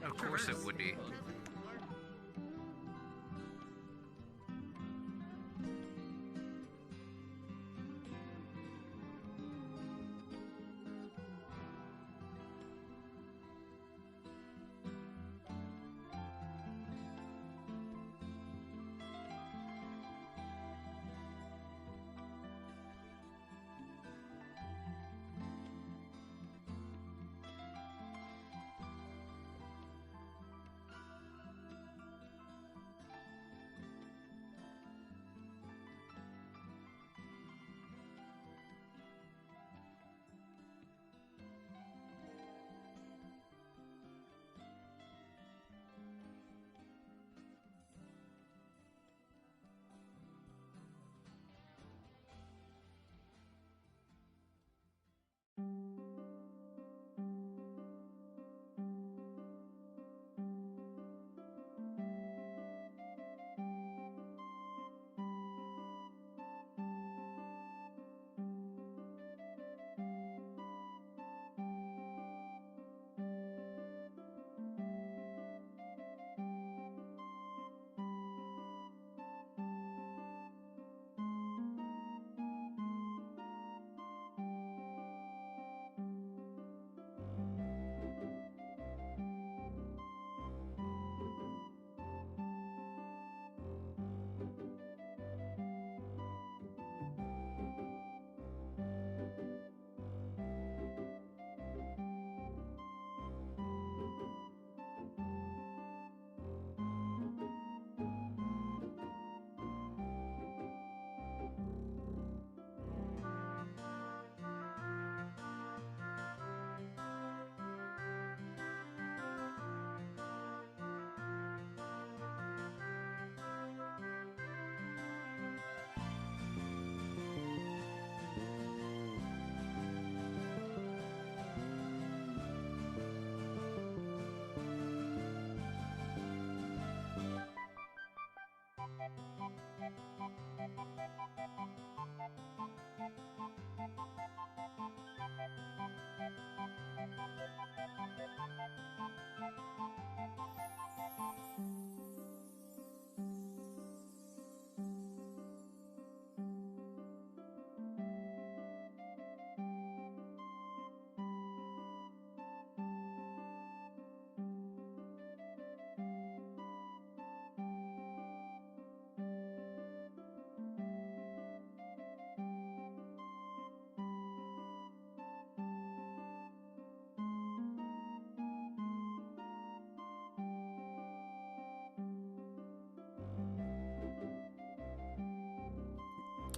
Of course it would be.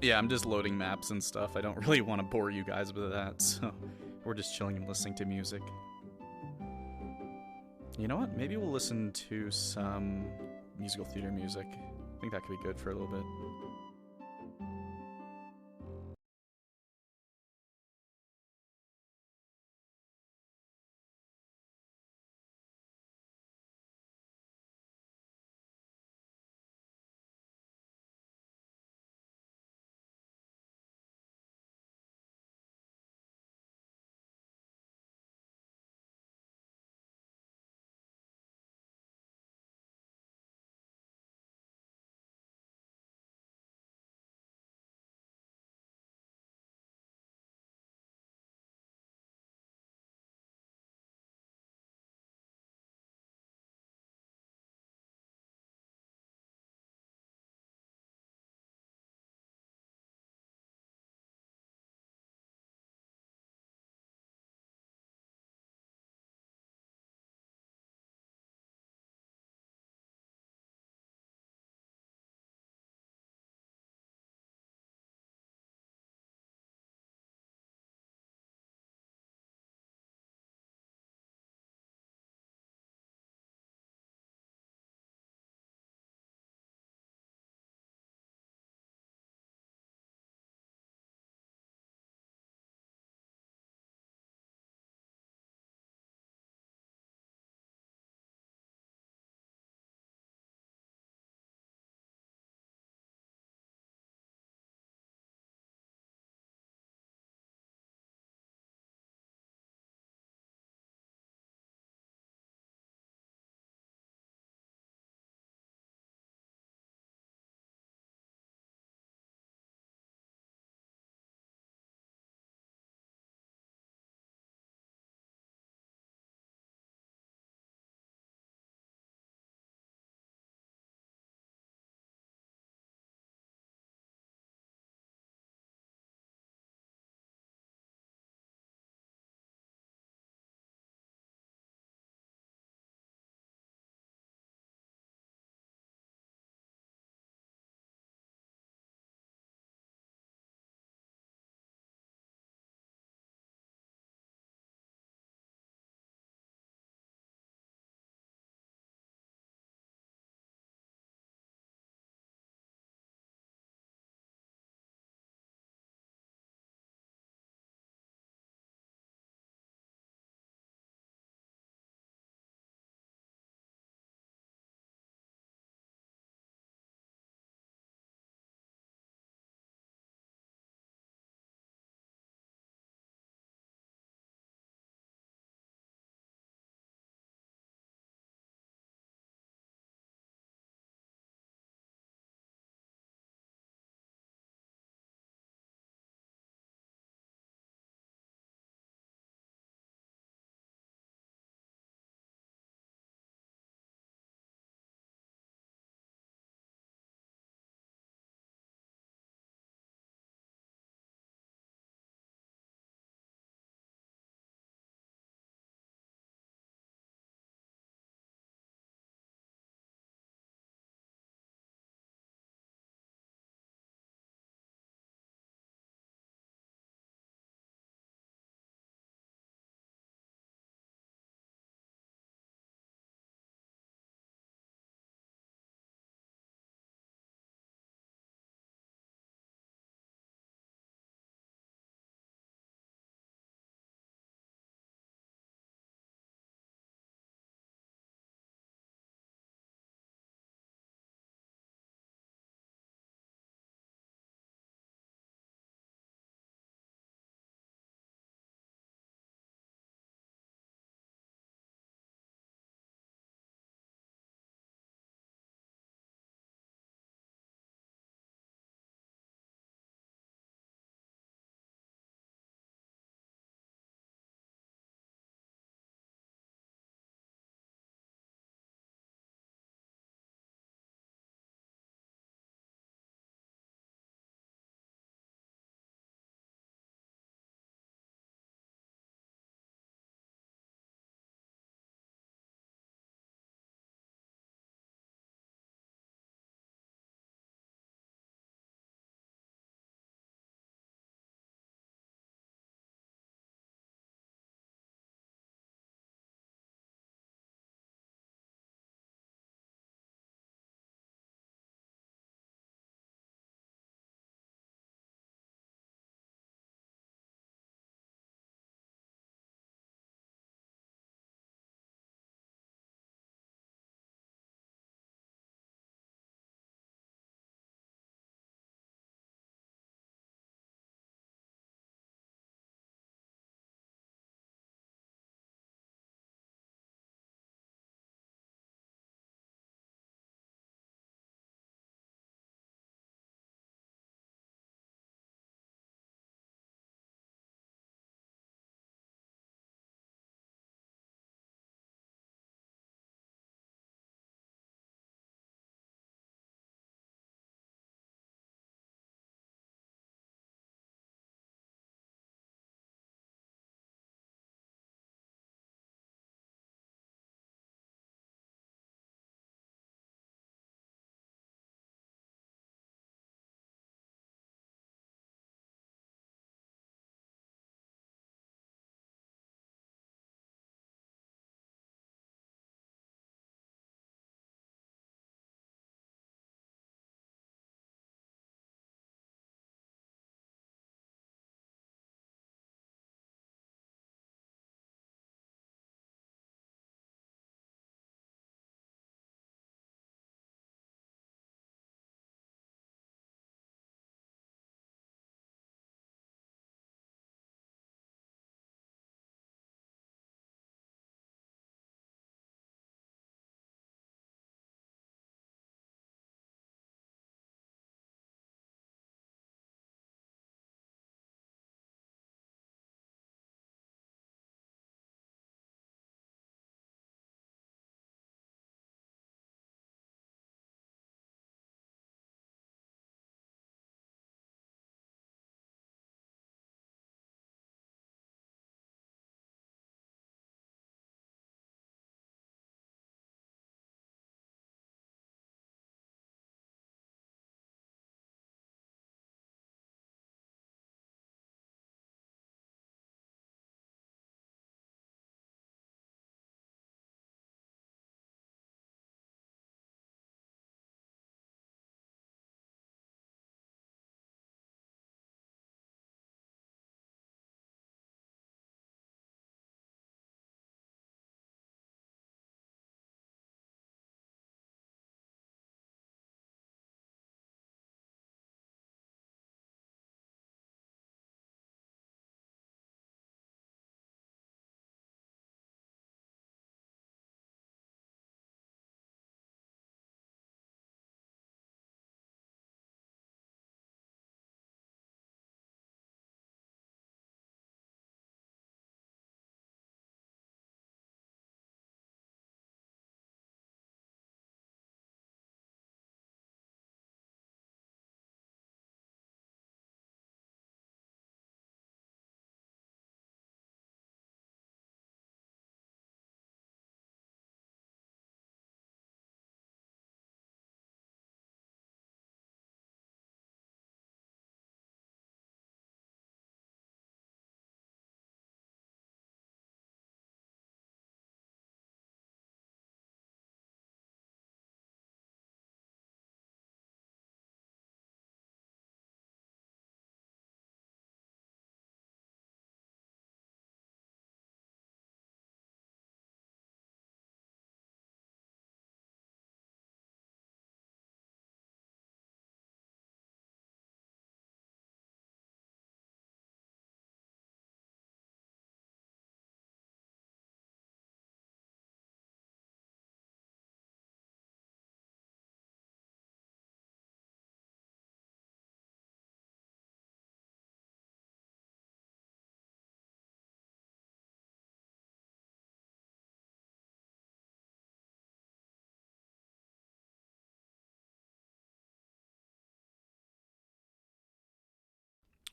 Yeah, I'm just loading maps and stuff. I don't really want to bore you guys with that, so we're just chilling and listening to music. You know what? Maybe we'll listen to some musical theater music. I think that could be good for a little bit.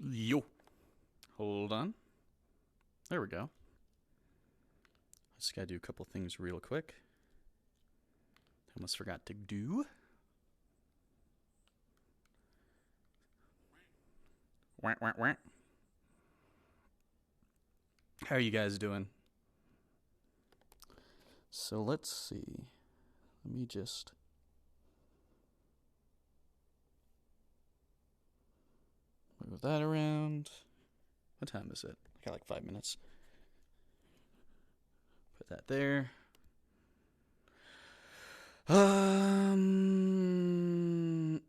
Yo. Hold on. There we go. Just gotta do a couple things real quick. Almost forgot to do. Wah, wah, wah. How are you guys doing? So let's see. Let me just... move that around. What time is it? I got like 5 minutes. Put that there. I'm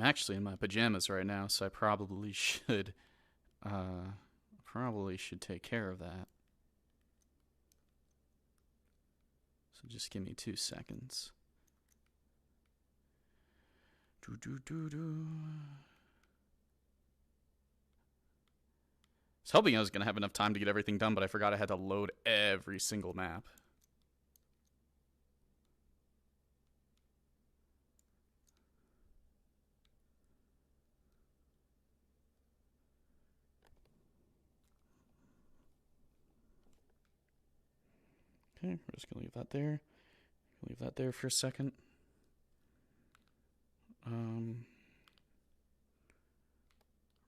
actually in my pajamas right now, so I probably should take care of that. So just give me 2 seconds. I was hoping I was going to have enough time to get everything done, but I forgot I had to load every single map. Okay, we're just going to leave that there. Leave that there for a second.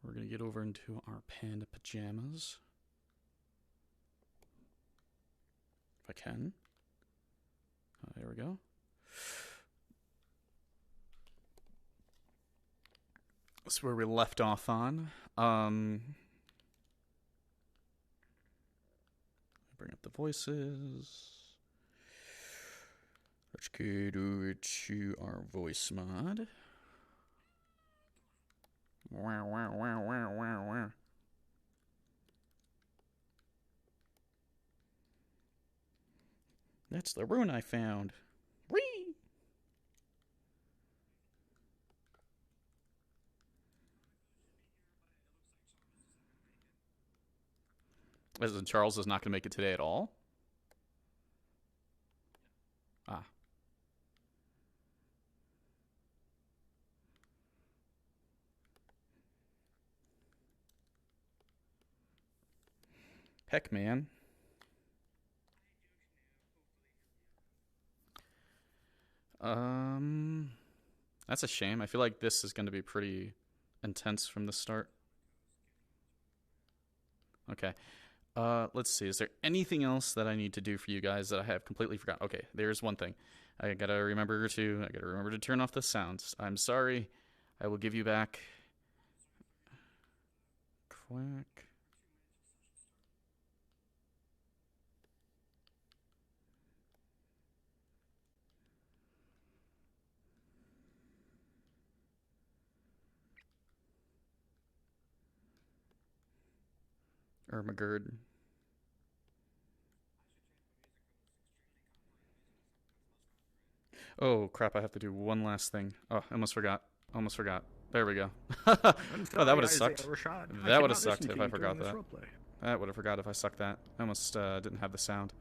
We're going to get over into our panda pajamas. If I can. There we go. That's where we left off on. Bring up the voices. Let's go over to our voice mod. Wow, wow, wow, wow, wow, wow. That's the rune I found. Whee! As in Charles is not going to make it today at all? Ah. Heck, man. That's a shame. I feel like this is going to be pretty intense from the start. Okay. Let's see. Is there anything else that I need to do for you guys that I have completely forgotten? Okay, there's one thing. I gotta remember to turn off the sounds. I'm sorry. I will give you back. Quack. Ermagerd. Oh, crap, I have to do one last thing. Oh, I almost forgot. There we go. Oh, that would have sucked. That would have sucked if I forgot that. That would have forgot if I sucked that. I almost didn't have the sound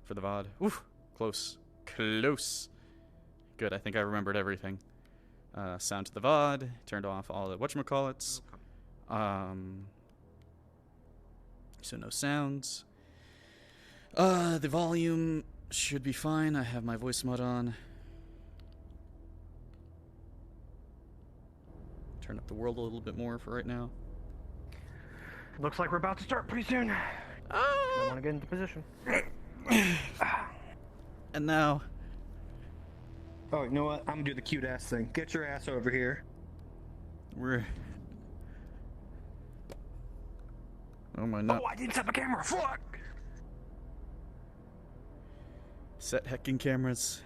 for the VOD. Oof, close. Close. Good, I think I remembered everything. Sound to the VOD. Turned off all the whatchamacallits. So no sounds. The volume should be fine. I have my voice mod on. Turn up the world a little bit more for right now. Looks like we're about to start pretty soon. I want to get into position. And now... Oh, you know what? I'm gonna do the cute ass thing. Get your ass over here. We're... Oh my god. Oh, I didn't set my camera. Fuck! Set hecking cameras.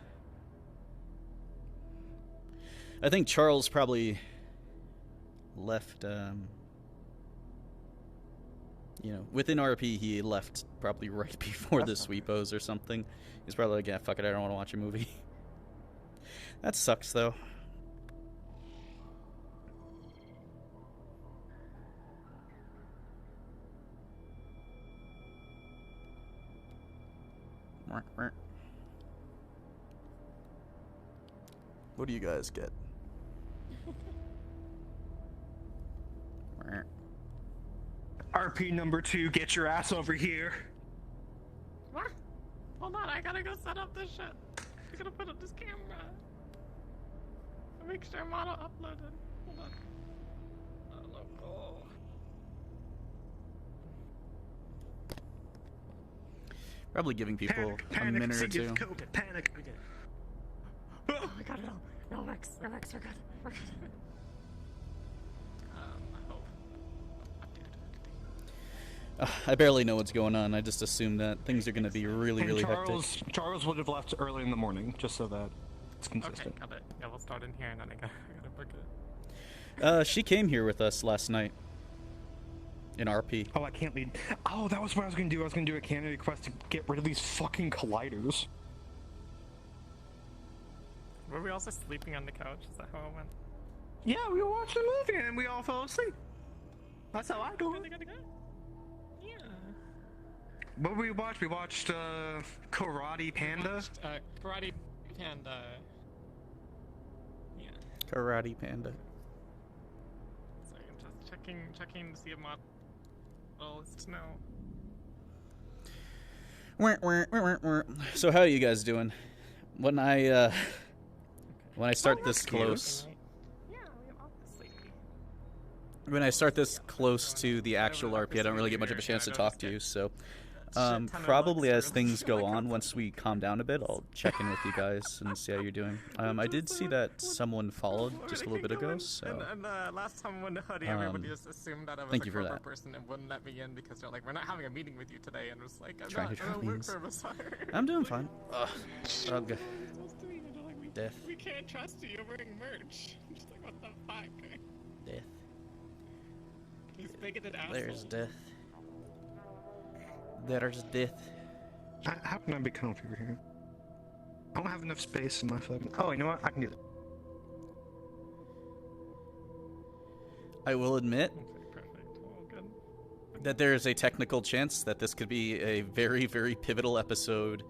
I think Charles probably left, within RP he left probably right before the sweepos or something. He's probably like, yeah, fuck it, I don't want to watch a movie. That sucks, though. What do you guys get? RP number 2, get your ass over here. What? Hold on, I gotta go set up this shit. I gotta put up this camera. Make sure I'm auto uploaded. Hold on. Probably giving people a minute or two. Panic. Oh, I got it all. No, Rex, we're good. We're good. I hope. I barely know what's going on. I just assume that things are going to be really hectic. Charles would have left early in the morning, just so that it's consistent. Okay, got it. Yeah, we'll start in here and then I gotta book it. She came here with us last night. In RP. Oh, I can't lead. Oh, that was what I was gonna do. I was gonna do a candidate request to get rid of these fucking colliders. Were we also sleeping on the couch? Is that how it went? Yeah, we were watching a movie and we all fell asleep. That's how I do it. Yeah. What did we watch? We watched Karate Panda. Karate Panda. Yeah. Karate Panda. So I'm just checking to see if mod lists now. So how are you guys doing? When I start this close, when I start this close to the actual RP, I don't really get much of a chance to talk to you. So, probably as things go on, once we calm down a bit, I'll check in with you guys and see how you're doing. I did see that someone followed just a little bit ago. So, and last time when Hoodie, everybody just assumed that I was thank a you for corporate that. person and wouldn't let me in because they're like, we're not having a meeting with you today, and I was like, Trying to I don't work meetings. for Messiah. I'm doing fine. Ugh. Okay. Death. We can't trust you. You're wearing merch. I'm just like, what the fuck? Death. He's bigoted asshole. There's death. There's death. How can I be comfy over here? I don't have enough space in my fucking. Oh, you know what? I can do that. I will admit Okay, perfect. All good. that there is a technical chance that this could be a very pivotal episode.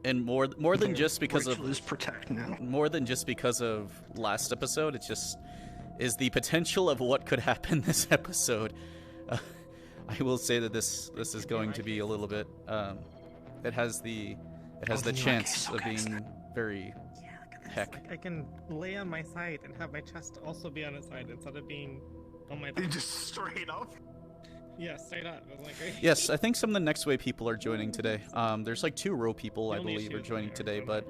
And more than just because Rachel is protect now. more than just because of last episode, it just is the potential of what could happen this episode. I will say that this is going to be a little bit. It has the chance of being very heck. Like I can lay on my side and have my chest also be on its side instead of being on my back. Just straight up. Yeah, straight up. It was like, Yes, I think some of the next wave people are joining today. There's like 2 row people I believe are joining today, but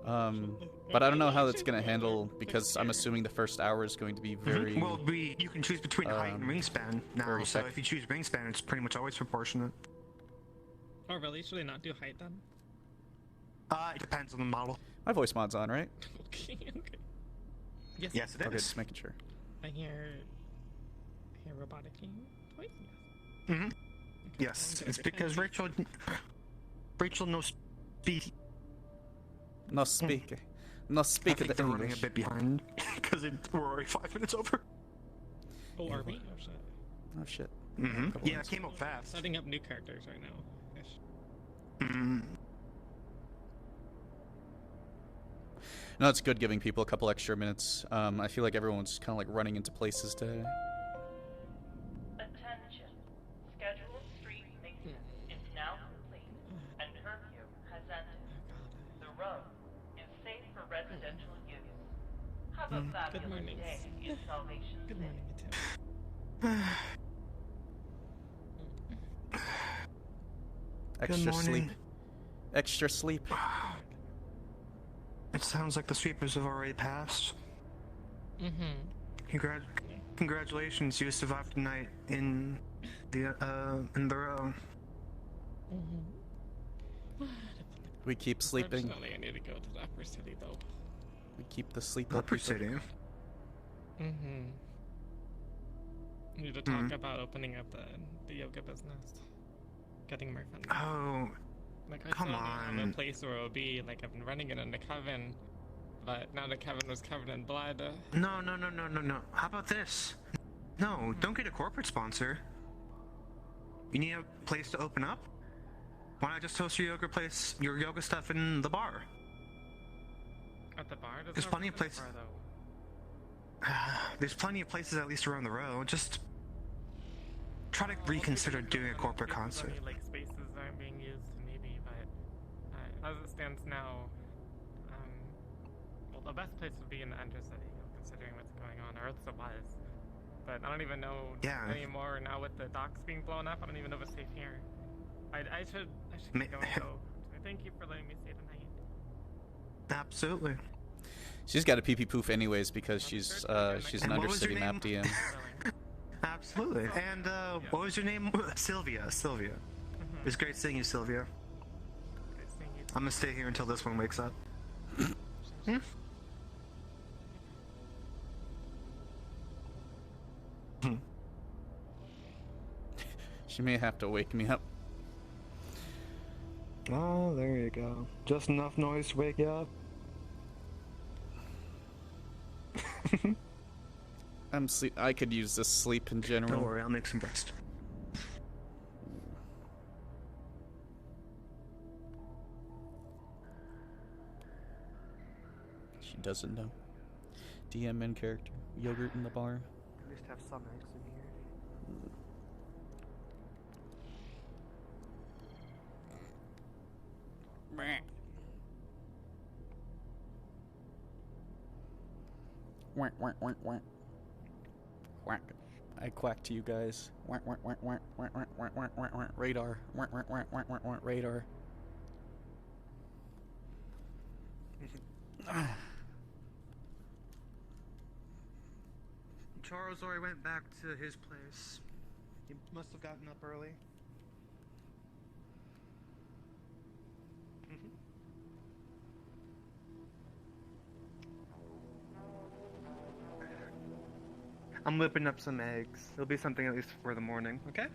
I don't know how that's gonna handle because I'm assuming the first hour is going to be very. Well, you can choose between height and wingspan now. very So heck. if you choose wingspan, it's pretty much always proportionate. Oh, really? Should I not do height then? It depends on the model. My voice mod's on, right? Okay. Yes. Yes, it Okay, is. just making sure. I hear robotic voice. Mm-hmm. Yes, it's because Rachel knows speak. No speak. No I speak think the they're running a English. bit behind because we're already 5 minutes over. Oh, are we? Oh, shit. Oh shit. Mm-hmm. Couple Yeah, minutes. it came up fast. Setting up new characters right now. Ish. Mm. No, it's good giving people a couple extra minutes. I feel like everyone's kind of like running into places today. Attention. Scheduled street maintenance is now complete and curfew has ended. The road is safe for residential use. Have a fabulous morning. day in Salvation Good City. morning, Tim. Extra sleep. morning. Extra sleep. It sounds like the sweepers have already passed. Mm-hmm. Congratulations, you survived the night in the row. We keep sleeping. Unfortunately, I need to go to the upper city though. We keep the sleep Upper up. City. Mm-hmm. Need to talk about opening up the yoga business. Getting more funding. Oh, Like I come still don't have on. a place where it'll be. Like I've been running it in the Coven, but now the Coven was covered in blood. no. How about this? No, don't get a corporate sponsor. You need a place to open up? Why not just host your yoga stuff in the bar? At the bar? There's plenty of places. There's plenty of places at least around the road. Just try to reconsider doing a corporate concert. Like spaces aren't being used, maybe, but as it stands now, well, the best place would be in the Undercity, considering what's going on, or else it was. But I don't even know anymore now with the docks being blown up. I don't even know if it's safe here. I should keep going though. So thank you for letting me stay tonight. Absolutely. She's got a pee-pee poof anyways because she's an Undercity map DM. Absolutely. And what was your name? Sylvia. Sylvia. It was great seeing you, Sylvia. Great seeing you. I'm gonna stay here until this one wakes up. She may have to wake me up. Oh, there you go. Just enough noise to wake you up. I could use this sleep in general. Don't worry, I'll make some rest. She doesn't know. DM in character. Yogurt in the bar. At least have some eggs in here. Quack, quack, quack, quack. Quack. I quack to you guys. Quack, quack, quack, quack, quack, quack, quack, quack, quack, quack. Radar. Quack, quack, quack, quack, quack, quack. Radar. Charles already went back to his place. He must have gotten up early. I'm whipping up some eggs. It'll be something at least for the morning, okay?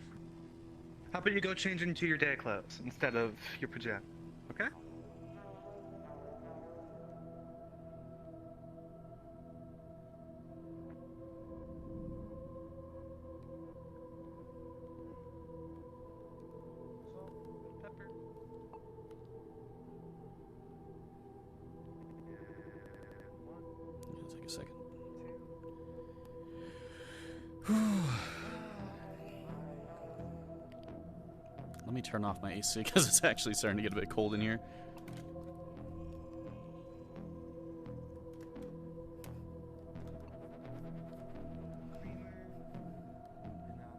How about you go change into your day clothes instead of your pajamas, okay? Take a second. Let me turn off my AC because it's actually starting to get a bit cold in here.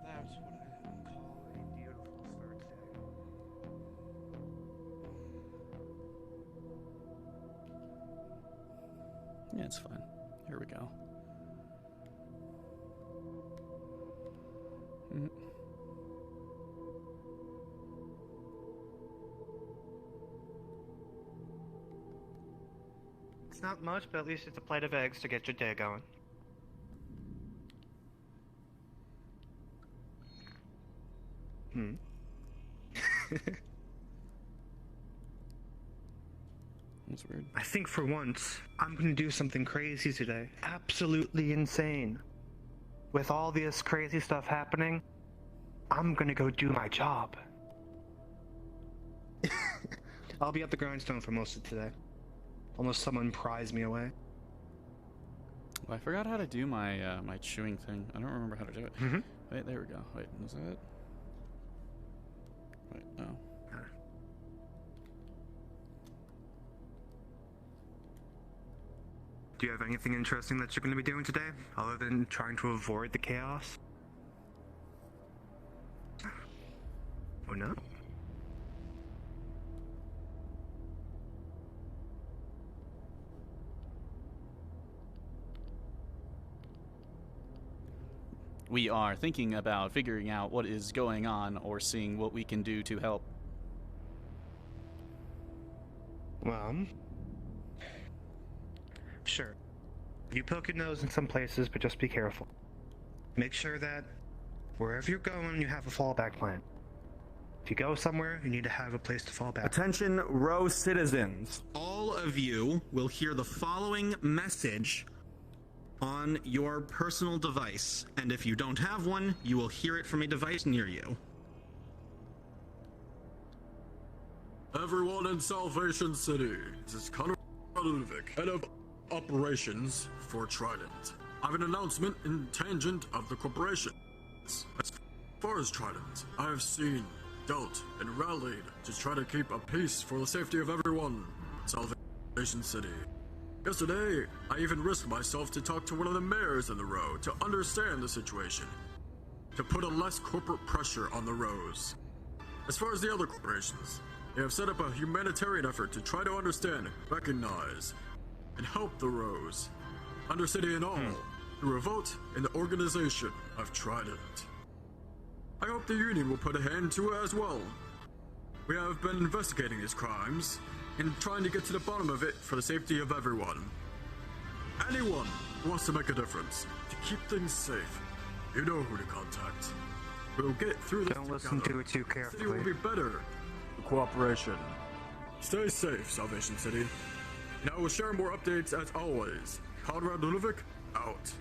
That's what I call a beautiful start day. Yeah, it's fine. Here we go. It's not much, but at least it's a plate of eggs to get your day going. That's weird. I think for once, I'm gonna do something crazy today. Absolutely insane. With all this crazy stuff happening, I'm gonna go do my job. I'll be at the grindstone for most of today. Unless someone pries me away. Well, I forgot how to do my my chewing thing. I don't remember how to do it. Wait, there we go. Wait, is that it? Wait, no. Do you have anything interesting that you're going to be doing today, other than trying to avoid the chaos? Oh no? We are thinking about figuring out what is going on or seeing what we can do to help. Well, sure. You poke your nose in some places, but just be careful. Make sure that wherever you're going, you have a fallback plan. If you go somewhere, you need to have a place to fall back. Attention, row citizens. All of you will hear the following message on your personal device, and if you don't have one, you will hear it from a device near you. Everyone in Salvation City, this is Connor Ludwig, head of operations for Trident. I have an announcement in tangent of the corporation. As far as Trident, I have seen, dealt, and rallied to try to keep a peace for the safety of everyone in Salvation City. Yesterday, I even risked myself to talk to one of the mayors in the row to understand the situation, to put a less corporate pressure on the rows. As far as the other corporations, they have set up a humanitarian effort to try to understand, recognize, and help the rows, Undercity and all, through a vote in the organization of Trident. I hope the Union will put a hand to it as well. We have been investigating these crimes and trying to get to the bottom of it for the safety of everyone. Anyone who wants to make a difference, to keep things safe, you know who to contact. We'll get through this. Don't listen to it too carefully. The city will be better. Cooperation. Stay safe, Salvation City. And I will share more updates as always. Conrad Ludovic, out.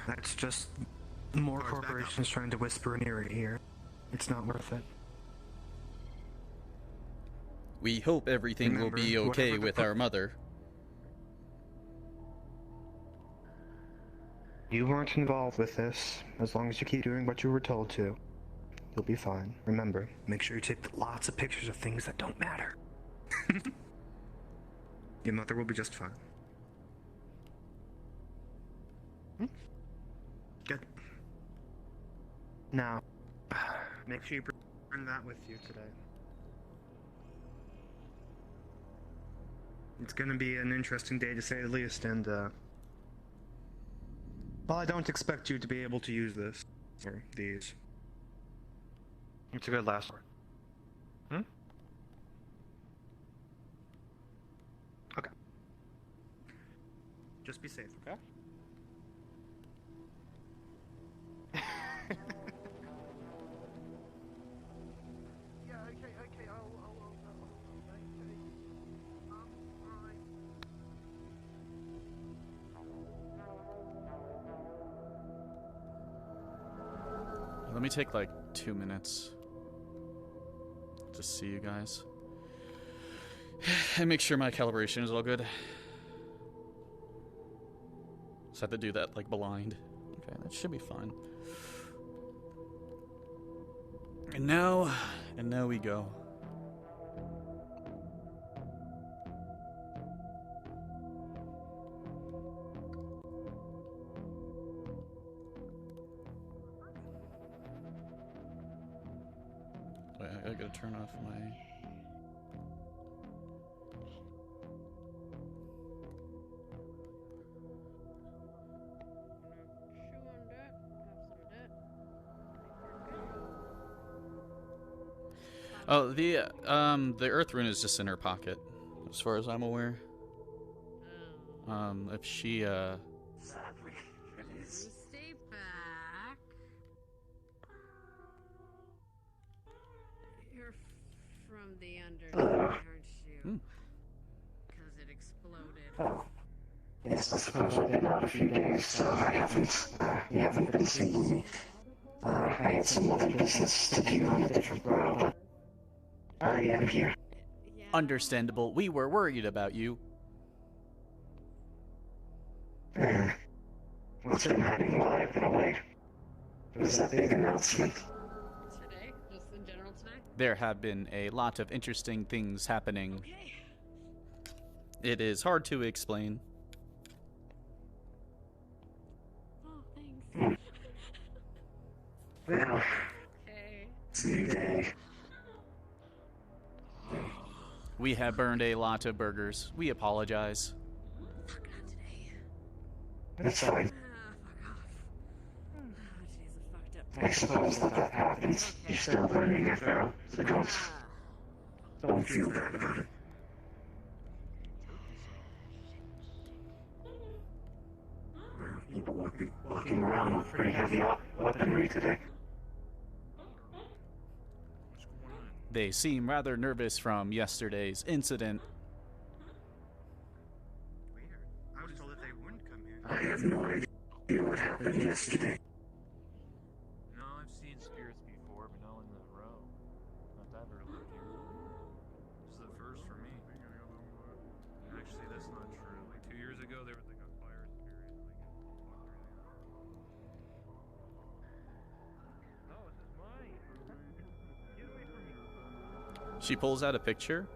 That's just more corporations trying to whisper in your ear. It's not worth it. We hope everything will be okay with our mother. You weren't involved with this. As long as you keep doing what you were told to, you'll be fine. Remember, make sure you take lots of pictures of things that don't matter. Your mother will be just fine. Good. Now, make sure you bring that with you today. It's gonna be an interesting day to say the least, and well, I don't expect you to be able to use this, or these. It's a good last word. Okay. Just be safe, okay? Yeah, okay, I'll alright. Let me take like 2 minutes. Just see you guys. And make sure my calibration is all good. Just have to do that like blind. Okay, that should be fine. And now we go. Wait, I gotta turn off my... Oh, the Earth rune is just in her pocket, as far as I'm aware. If she, Sadly, it is. Stay back. You're from the underground, aren't you? Because it exploded. Oh. Yes, I suppose I've been out a few days, so you haven't been seeing me. I had some other business to do on a different world. I am here. Understandable. We were worried about you. What's been happening while I've been away? It was that big announcement. Today? Just in general today? There have been a lot of interesting things happening. Okay. It is hard to explain. Oh, thanks. Well, Okay. it's a new day. We have burned a lot of burgers. We apologize. Fuck, not today. That's fine. Fuck off. Oh, today's a fucked up I day. suppose that happens. You're still learning it, though, so don't feel bad about it. People walking around with pretty heavy weaponry today. They seem rather nervous from yesterday's incident. Weird. I was told that they wouldn't come here. I have no idea what happened yesterday. No, I've seen spirits before, but not in the row. Not that early here. This is the first for me. Actually, that's not true. Like 2 years ago, there was like a fire spirit. No, this is mine. Get away from me. She pulls out a picture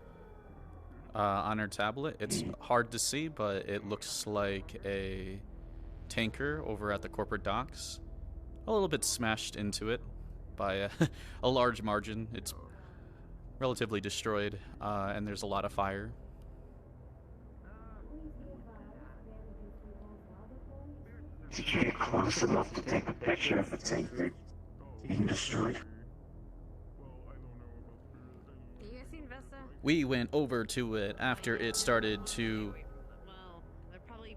on her tablet. It's hard to see, but it looks like a tanker over at the corporate docks. A little bit smashed into it by a large margin. It's relatively destroyed, and there's a lot of fire. Did you get close enough to take a picture of a tanker being destroyed? We went over to it after it started to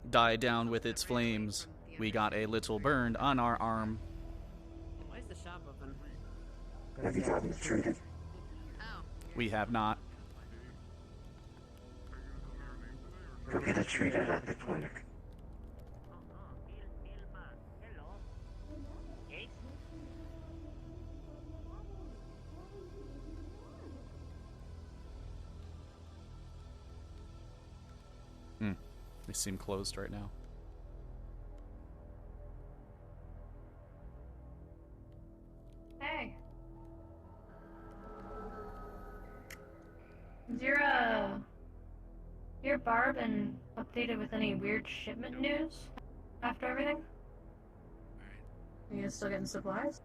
die down with its flames. We got a little burned on our arm. Why is the shop open? Have you gotten it treated? We have not. Go get it treated at the clinic. They seem closed right now. Hey. Is your bar been updated with any weird shipment news after everything? Are you guys still getting supplies?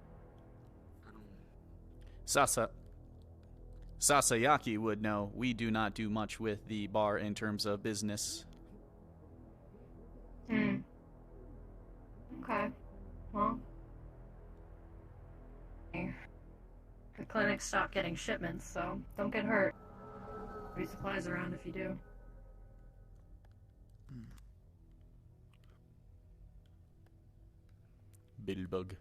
Sasayaki would know. We do not do much with the bar in terms of business. Okay. Well. The clinic stopped getting shipments, so don't get hurt. There'll be supplies around if you do. Billbug.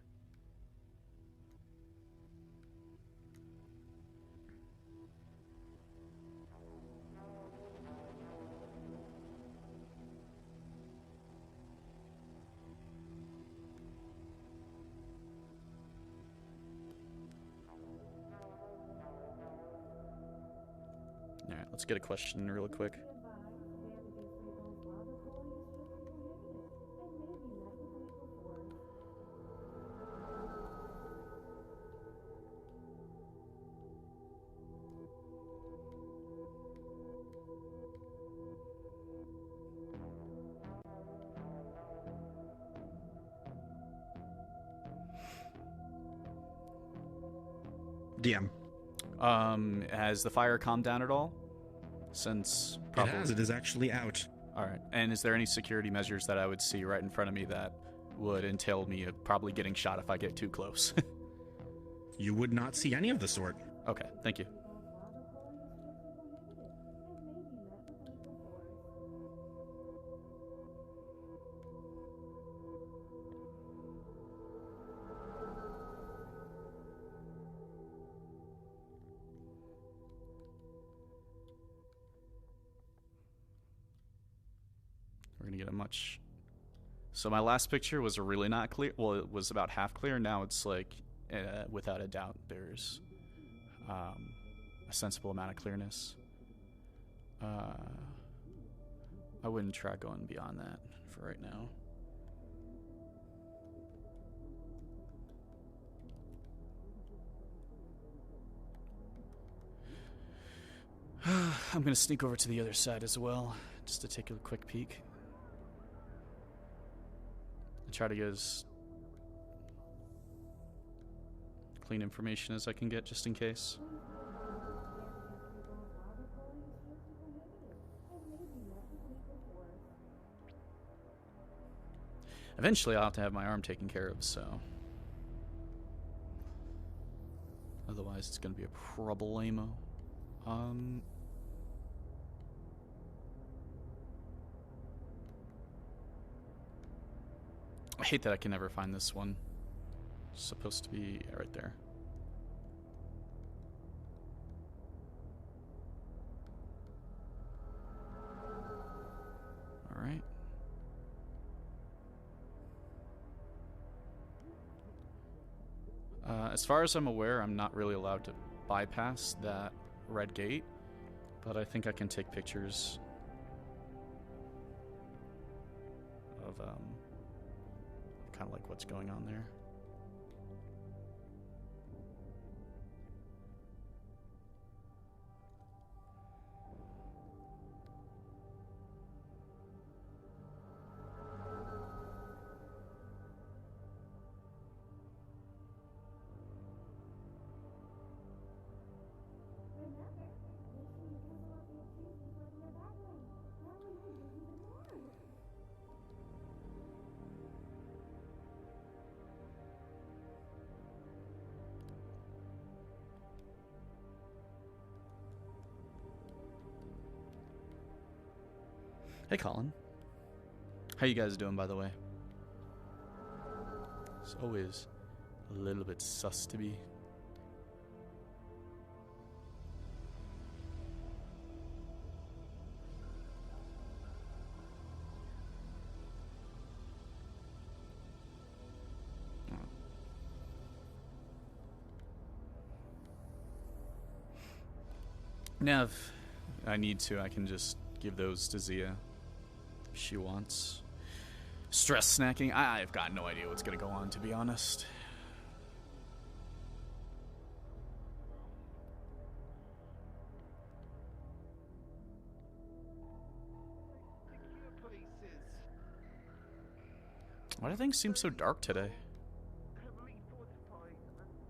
Alright, let's get a question real quick. DM. Has the fire calmed down at all? Since probably... It has. It is actually out. All right. And is there any security measures that I would see right in front of me that would entail me probably getting shot if I get too close? You would not see any of the sort. Okay. Thank you. We're going to get a much... So my last picture was really not clear. Well, it was about half clear. Now it's like, without a doubt, there's a sensible amount of clearness. I wouldn't try going beyond that for right now. I'm going to sneak over to the other side as well, just to take a quick peek. Try to get as clean information as I can get, just in case. Eventually I'll have to have my arm taken care of, so... Otherwise it's gonna be a problemo. I hate that I can never find this one. It's supposed to be right there. All right. As far as I'm aware, I'm not really allowed to bypass that red gate. But I think I can take pictures of kind of like what's going on there. Hey, Colin. How you guys doing, by the way? It's always a little bit sus to be. Now, if I need to, I can just give those to Zia. She wants stress snacking. I've got no idea what's gonna go on, to be honest. Why do things seem so dark today?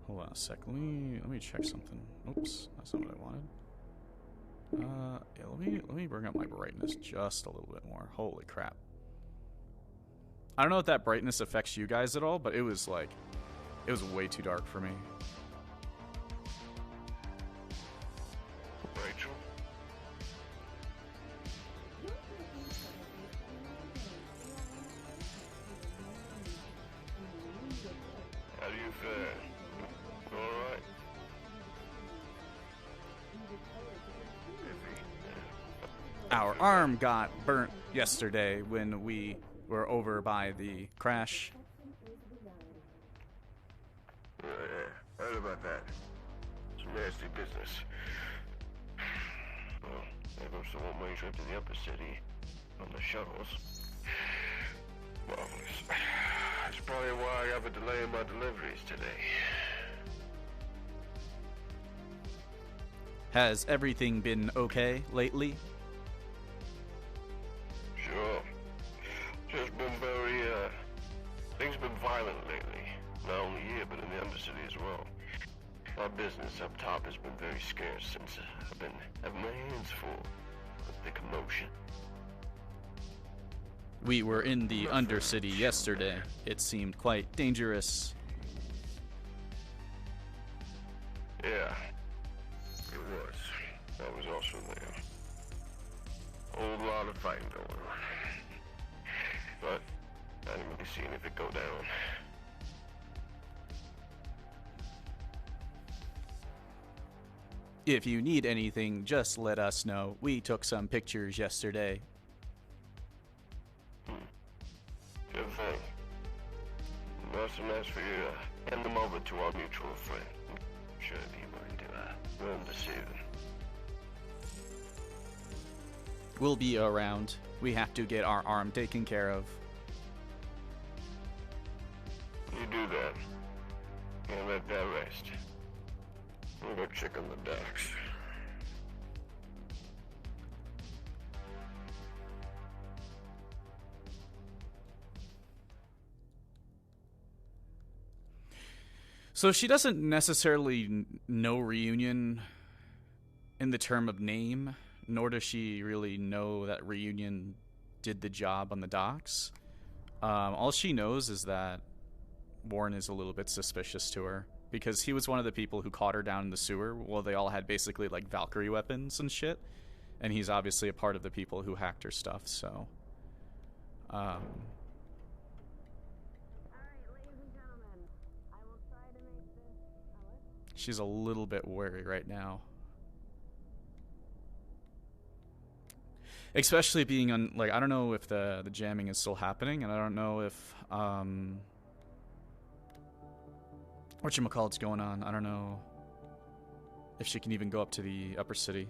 Hold on a sec. Let me check something. Oops, that's not what I wanted. Yeah, let me bring up my brightness just a little bit more. Holy crap. I don't know if that brightness affects you guys at all, but it was way too dark for me. Rachel? How do you fare? Alright? Our arm got burnt yesterday when we were over by the crash. Yeah, heard about that. It's nasty business. Well, there goes the one-way trip to the upper city on the shuttles. Marvelous. That's probably why I have a delay in my deliveries today. Has everything been okay lately? Sure. Just been very, things been violent lately. Not only here, but in the Undercity as well. My business up top has been very scarce since I've been having my hands full with the commotion. We were in the Undercity yesterday. It seemed quite dangerous. Yeah, it was. I was also there. Whole lot of fighting going on. But I didn't really see any of it go down. If you need anything, just let us know. We took some pictures yesterday. Good thing. Nice and nice for you to hand them over to our mutual friend. I'm sure he'd be willing to learn to see them. We'll be around. We have to get our arm taken care of. You do that. And let that rest. I'll go check on the docks. So she doesn't necessarily know Reunion in the term of name, nor does she really know that Reunion did the job on the docks. All she knows is that Warren is a little bit suspicious to her, because he was one of the people who caught her down in the sewer while they all had basically like Valkyrie weapons and shit, and he's obviously a part of the people who hacked her stuff, so... she's a little bit wary right now. Especially being on, like, I don't know if the jamming is still happening, and I don't know if, whatchamacallit's going on. I don't know if she can even go up to the upper city.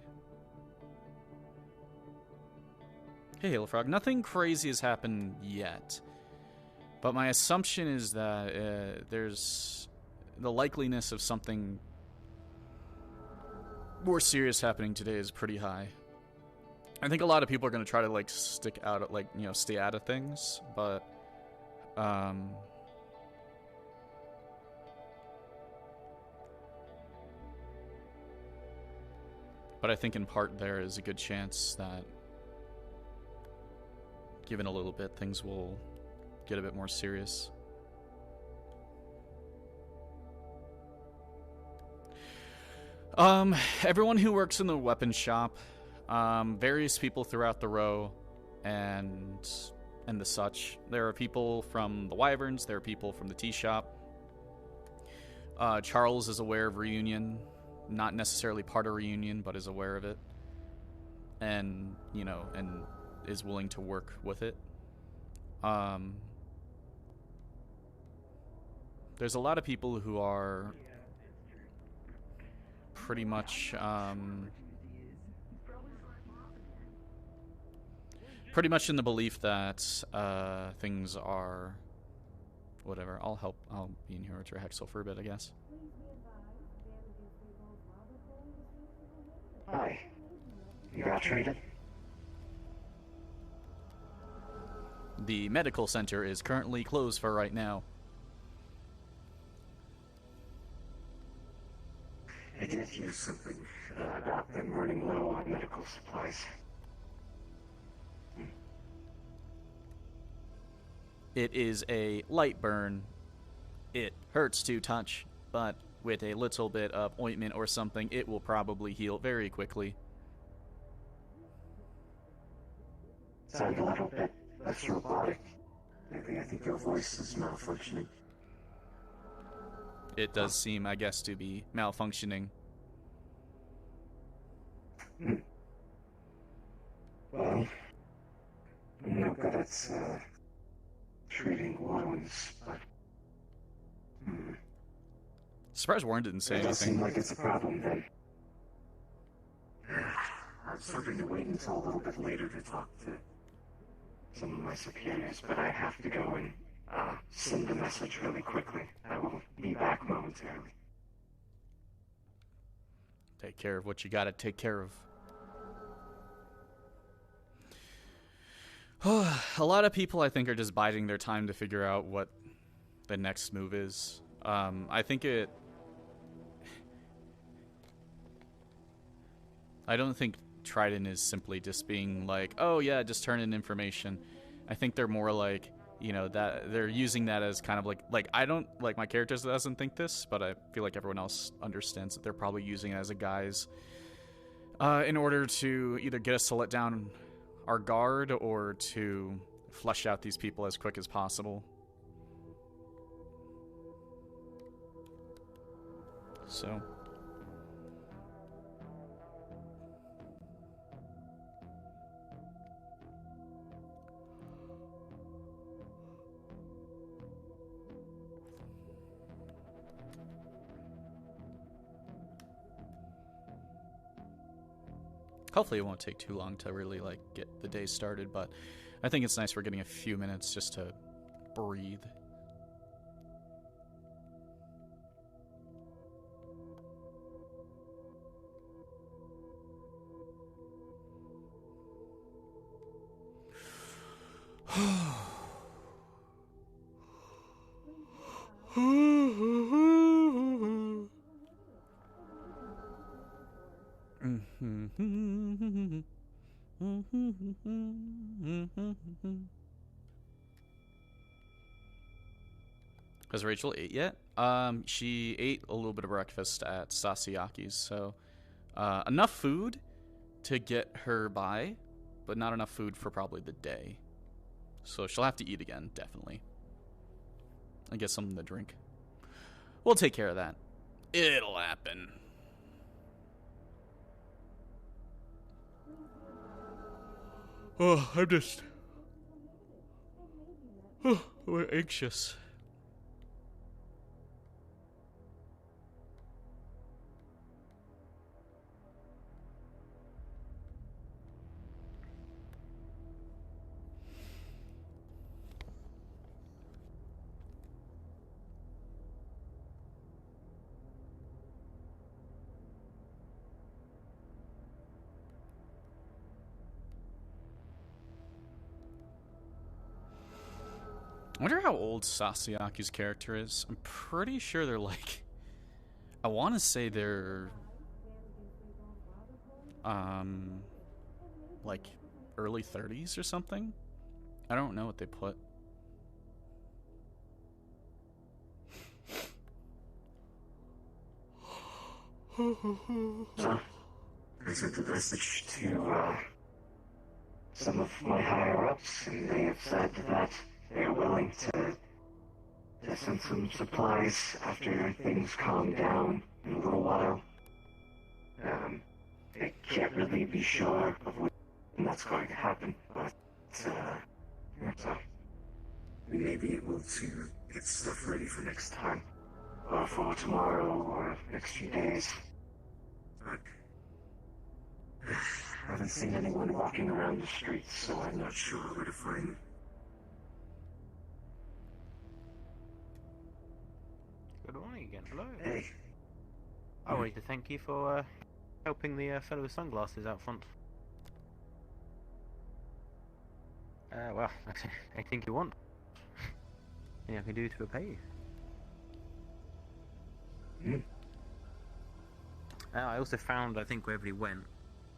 Hey, Hailfrog. Nothing crazy has happened yet. But my assumption is that there's the likeliness of something more serious happening today is pretty high. I think a lot of people are going to try to, like, stick out, like, you know, stay out of things, but, but I think in part there is a good chance that, given a little bit, things will get a bit more serious. Everyone who works in the weapons shop, various people throughout the row, and the such. There are people from the Wyverns, there are people from the tea shop. Charles is aware of Reunion, not necessarily part of Reunion, but is aware of it. And, you know, and is willing to work with it. There's a lot of people who are pretty much, pretty much in the belief that things are whatever. I'll be in here with your Hexel for a bit, I guess. Hi. You got treated? The medical center is currently closed for right now. I did hear something about them running low on medical supplies. It is a light burn. It hurts to touch, but with a little bit of ointment or something, it will probably heal very quickly. Sound a little bit less robotic. I think your voice is malfunctioning. It does seem, I guess, to be malfunctioning. Well, I'm no good at treating wounds, but... Surprised Warren didn't say anything. It does seem like it's a problem, then. I was hoping to wait until a little bit later to talk to some of my superiors, but I have to go and send a message really quickly. I will be back momentarily. Take care of what you gotta take care of. A lot of people, I think, are just biding their time to figure out what the next move is. I think it... I don't think Trident is simply just being like, oh yeah, just turn in information. I think they're more like, you know, that they're using that as kind of like I don't, like, my character doesn't think this, but I feel like everyone else understands that they're probably using it as a guise in order to either get us to let down our guard or to flush out these people as quick as possible. So... hopefully it won't take too long to really, like, get the day started, but I think it's nice we're getting a few minutes just to breathe. Has Rachel ate yet? She ate a little bit of breakfast at Sasiaki's, so enough food to get her by, but not enough food for probably the day. So she'll have to eat again, definitely. I guess something to drink. We'll take care of that. It'll happen. Oh, I'm just... Oh, I'm anxious. wonder how old Sasayaki's character is. I'm pretty sure they're like... I want to say they're... like early 30s or something? I don't know what they put. I sent a message to some of my higher-ups, and they have said that they're willing to send some supplies after things calm down in a little while. I can't really be sure of when that's going to happen, but so we may be able to get stuff ready for next time, or for tomorrow, or next few days. But I haven't seen anyone walking around the streets, so I'm not sure where to find them. Good morning again. Hello. Hey. I wanted to thank you for helping the fellow with sunglasses out front. Well, anything you want. Anything I can do to repay you. I also found, I think, wherever he went,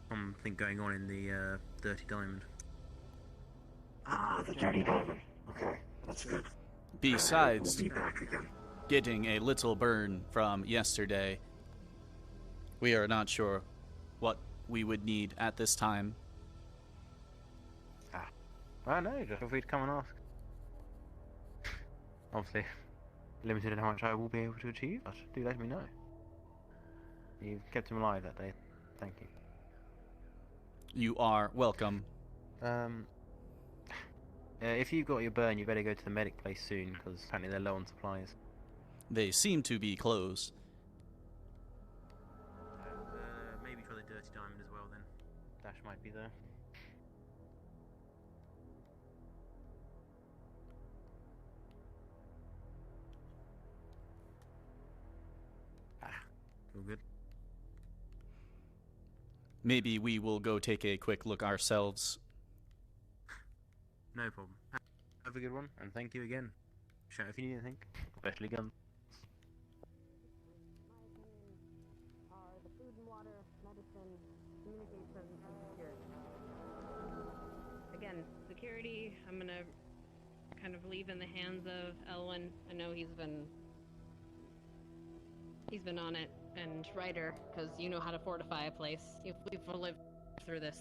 something going on in the Dirty Diamond. Ah, the Dirty Diamond. Okay, that's good. Besides We'll be back again. getting a little burn from yesterday, we are not sure what we would need at this time. I know, just feel free to come and ask. Obviously, limited in how much I will be able to achieve, but do let me know. You've kept him alive that day. Thank you. You are welcome. If you've got your burn, you better go to the medic place soon, because apparently they're low on supplies. They seem to be closed. Maybe try the Dirty Diamond as well then. Dash might be there. All good. Maybe we will go take a quick look ourselves. No problem. Have a good one, and thank you again. Shout if you need anything, especially guns. The food and water, medicine, communication, and security. Again, security, I'm gonna kind of leave in the hands of Elwin. I know he's been on it, and Ryder, because you know how to fortify a place. We've lived through this.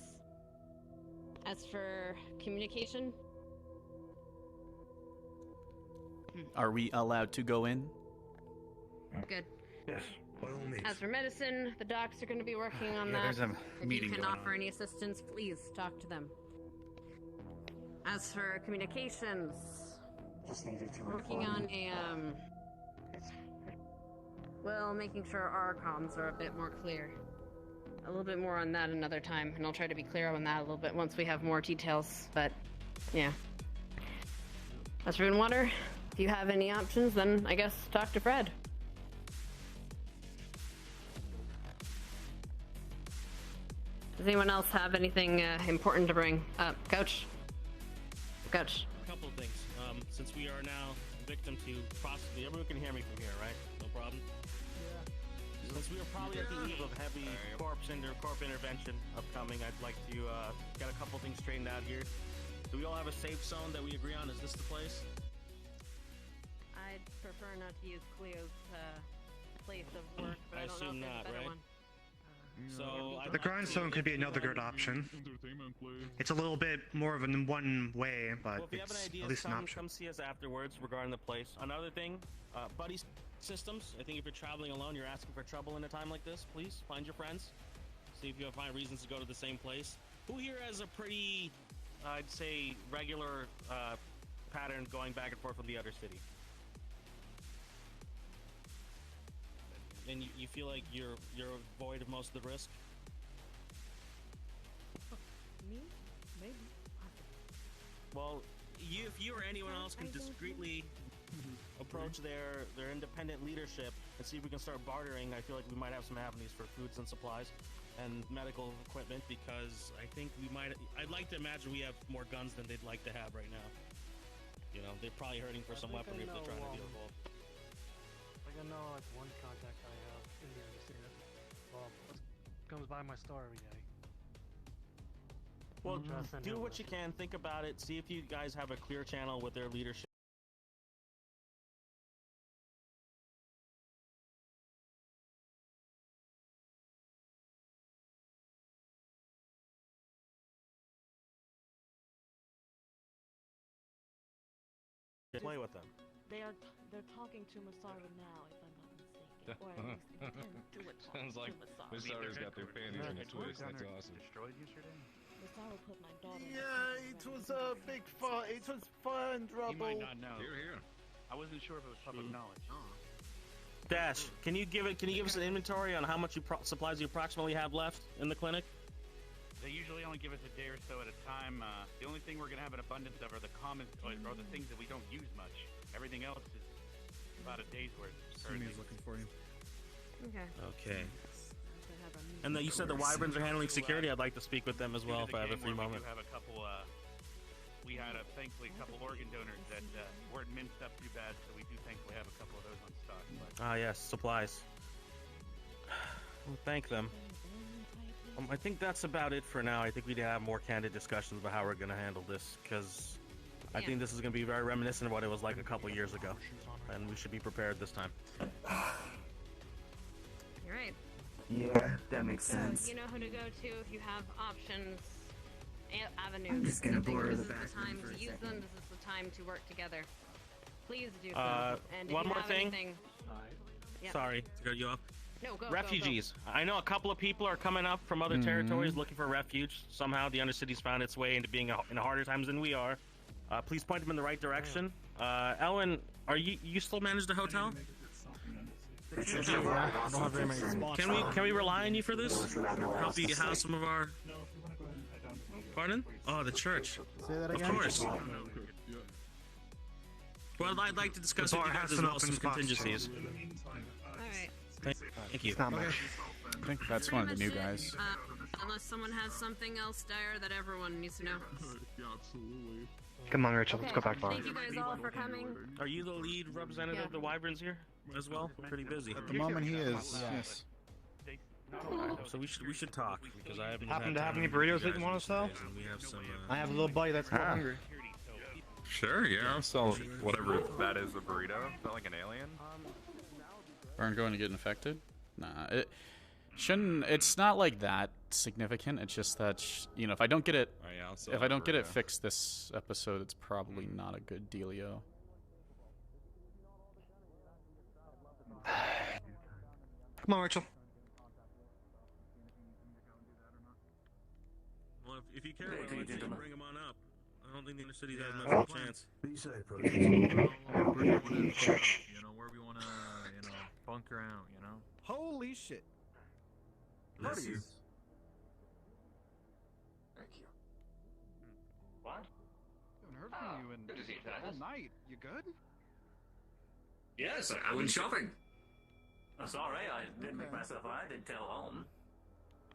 As for communication... Are we allowed to go in? Good. Yes, by all means. As for medicine, the docs are going to be working on Yeah, that. there's a If meeting you can going offer on. any assistance, please talk to them. As for communications, Just needed to working inform on you. well, making sure our comms are a bit more clear. A little bit more on that another time, and I'll try to be clear on that a little bit once we have more details, but yeah. As for food and water, if you have any options, then I guess talk to Fred. Does anyone else have anything important to bring up? Coach? Coach. A couple of things. Since we are now victim to possibly... Everyone can hear me from here, right? No problem? Yeah. Since we are probably at the eve of heavy corp intervention upcoming, I'd like to get a couple things straightened out here. Do we all have a safe zone that we agree on? Is this the place? I'd prefer not to use Cleo's place of work, but I don't know if assume there's not, a better right? one. So The grindstone could be another good option. It's a little bit more of a one way, but well, if you have an it's idea, at least an option. come see us afterwards regarding the place. Another thing, buddy systems. I think if you're traveling alone, you're asking for trouble in a time like this. Please find your friends. See if you find reasons to go to the same place. Who here has a pretty, I'd say, regular pattern going back and forth from the other city? And you feel like you're void of most of the risk? Me? Maybe. Well, if you or anyone else can discreetly approach their independent leadership and see if we can start bartering, I feel like we might have some avenues for foods and supplies and medical equipment, because I think we might... I'd like to imagine we have more guns than they'd like to have right now. You know, they're probably hurting for some weaponry if they're trying to get involved. Like I know like one contact I have in the industry that comes by my store every day. Well, do what you can. Think about it. See if you guys have a clear channel with their leadership. Play with them. They're talking to Masaru now, if I'm not mistaken. Or at least they intend to talk Sounds like to Masaru. Masaru's got their panties in a twist. That's awesome. Destroyed yesterday? Masaru put my daughter. Yeah, it was a big fun. It was fun, trouble. You might not know. Here. I wasn't sure if it was public knowledge. Dash, can you give us an inventory on how much supplies you approximately have left in the clinic? They usually only give us a day or so at a time. The only thing we're gonna have an abundance of are the common, or the things that we don't use much. Everything else is about a day's worth. Sumi's looking for you. Okay. And you said the Wyverns are handling security. I'd like to speak with them as well if I have a free moment. We do have a couple. We had thankfully a couple organ donors that weren't minced up too bad, so we do thankfully have a couple of those on stock. But... Ah, yes, supplies. Well, thank them. I think that's about it for now. I think we need to have more candid discussions about how we're going to handle this, because I think this is going to be very reminiscent of what it was like a couple years ago, and we should be prepared this time. You're right. Yeah, that makes sense. You know who to go to if you have options, avenues. I'm just gonna blur this the is the background time for to a use second. them. This is the time to work together. Please do so. And if one you more have thing. anything- Yep. Sorry to cut you off. No, go. Refugees. I know a couple of people are coming up from other territories looking for refuge. Somehow the Undercity's found its way into being in harder times than we are. Please point them in the right direction. Ellen, are you still manage the hotel? I don't have very many spots. Can we rely on you for this? Help you house some of our. Pardon? Oh, the church. Say that again. Of course. Well, I'd like to discuss with you guys as well some contingencies. Alright. Thank you. I think that's one of the new guys. Unless someone has something else dire that everyone needs to know. Yeah, absolutely. Come on, Rachel, let's go back Thank you guys all for coming. Are you the lead representative of the Wyverns here as well? Pretty busy. At the moment, he is. Yes. So we should talk because I haven't. Happen to have any burritos that you want to sell? We have some. I have a little buddy that's hungry. Sure, yeah, I'll sell whatever that is, a burrito. Is that like an alien? Aren't going to get infected? Nah, it shouldn't. It's not like that significant. It's just that if I don't get it, if I don't get it fixed this episode, it's probably not a good dealio. Come on, Rachel. Well, if you care, I'd like to bring them on up. I don't think the inner city has much of a chance. If you need me, Where we wanna, bunker out, Holy shit. Bless you. Thank you. What? Haven't heard from you in good to see you, the whole Dennis. night. You good? Yes, I went shopping. I'm sorry, I didn't make myself. I didn't tell home.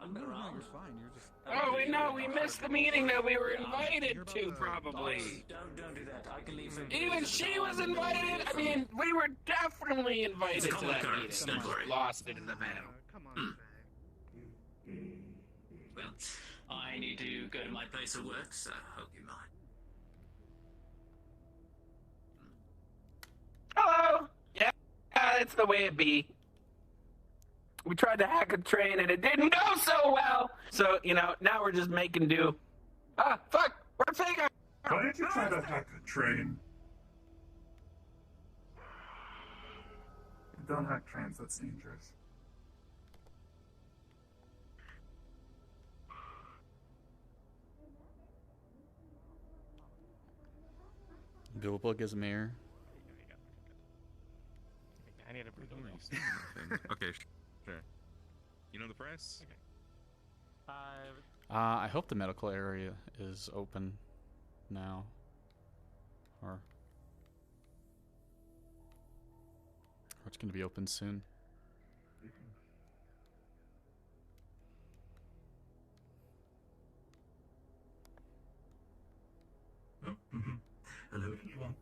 I've been around. You're fine. You're just. Oh, we know. We missed the meeting that we were invited to, probably. Don't do that. I can leave. Even she was invited. I mean, we were definitely invited to that meeting. Don't worry. Lost it in the mail. Come on. Well, I need to go to my place of work, so hope you mind. Hello. Yeah, that's the way it be. We tried to hack a train and it didn't go so well. So, now we're just making do. Ah, fuck! We're taking. Why did you try to hack a train? Don't hack trains, that's dangerous. Bilbo Gizmir. I need a burrito. Okay, sure. You know the price? I hope the medical area is open now. Or it's going to be open soon. Hello, everyone.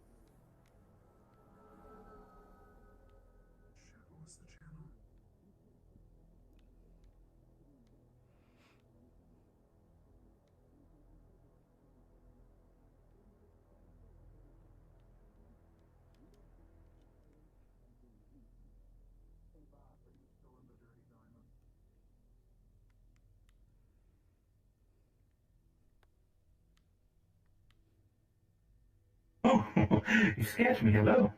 Oh, you scared me. Hello.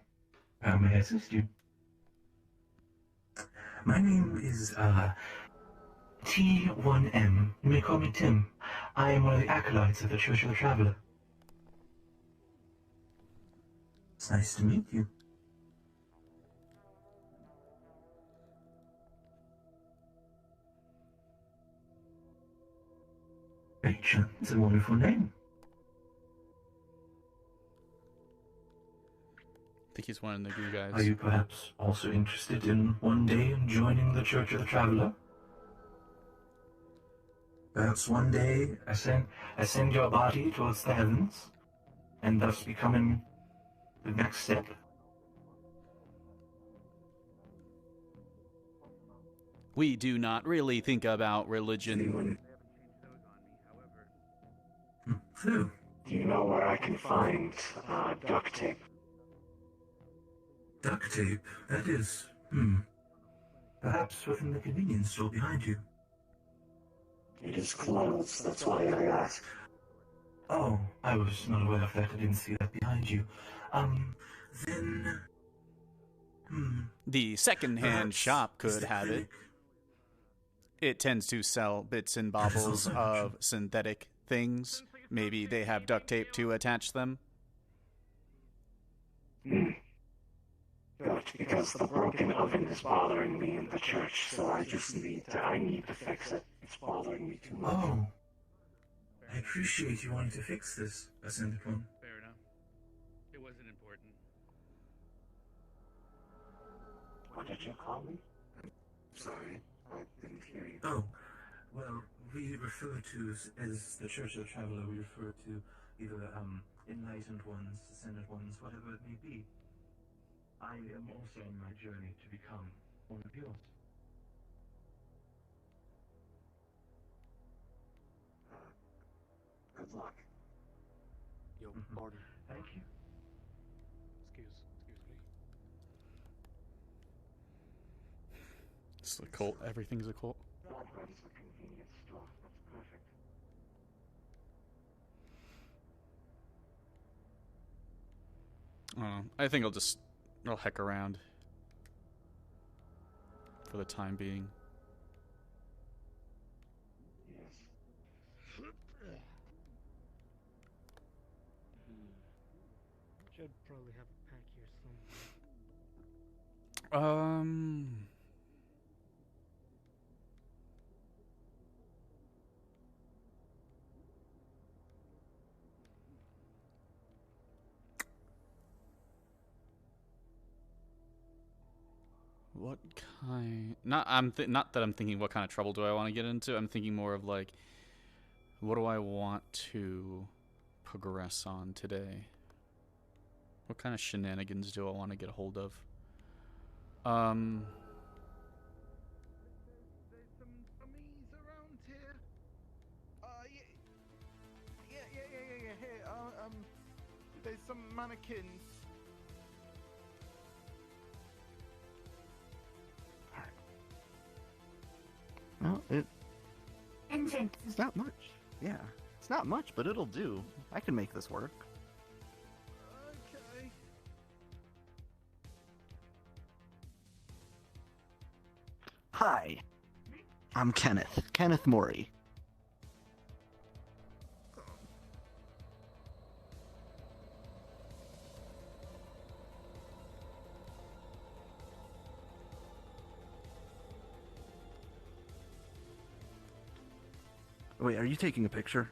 How may I assist you? My name is, T1M. You may call me Tim. I am one of the acolytes of the Church of the Traveler. It's nice to meet you. Rachel, it's a wonderful name. I think he's one of the new guys. Are you perhaps also interested in one day in joining the Church of the Traveler? Perhaps one day ascend your body towards the heavens, and thus becoming the next step. We do not really think about religion. Who? Do you know where I can find duct tape? Duct tape? That is, perhaps within the convenience store behind you. It is closed, that's why I asked. Oh, I was not aware of that. I didn't see that behind you. Then... The second-hand shop could have it. It tends to sell bits and baubles of synthetic things. Maybe they have duct tape to attach them. But because the broken oven is bothering me in the church, so I need to fix it. It's bothering me too much. Oh. I appreciate you wanting to fix this, Ascended One. Fair enough. It wasn't important. What did you call me? Sorry, I didn't hear you. Oh, well, we refer to as the Church of the Traveler, we refer to either enlightened ones, ascended ones, whatever it may be. I am also on my journey to become one of yours. Good luck. Yo, Marty. Thank you. Excuse me. It's a cult. Everything's a cult. God runs a convenience store. That's perfect. I don't know. I think I'll heck around for the time being. Should probably have a pack here somewhere. What kind? Not that I'm thinking what kind of trouble do I want to get into. I'm thinking more of like, what do I want to progress on today? What kind of shenanigans do I want to get a hold of? There's some dummies around here. Yeah. Here, there's some mannequins. Well, it's not much. Yeah, it's not much, but it'll do. I can make this work. Okay. Hi, I'm Kenneth Mori. Wait, are you taking a picture?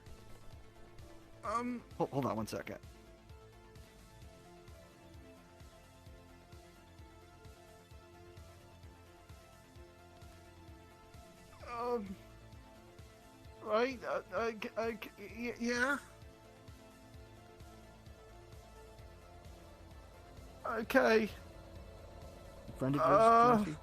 Hold on one second. Right, yeah? Okay. Friend of yours, Jesse?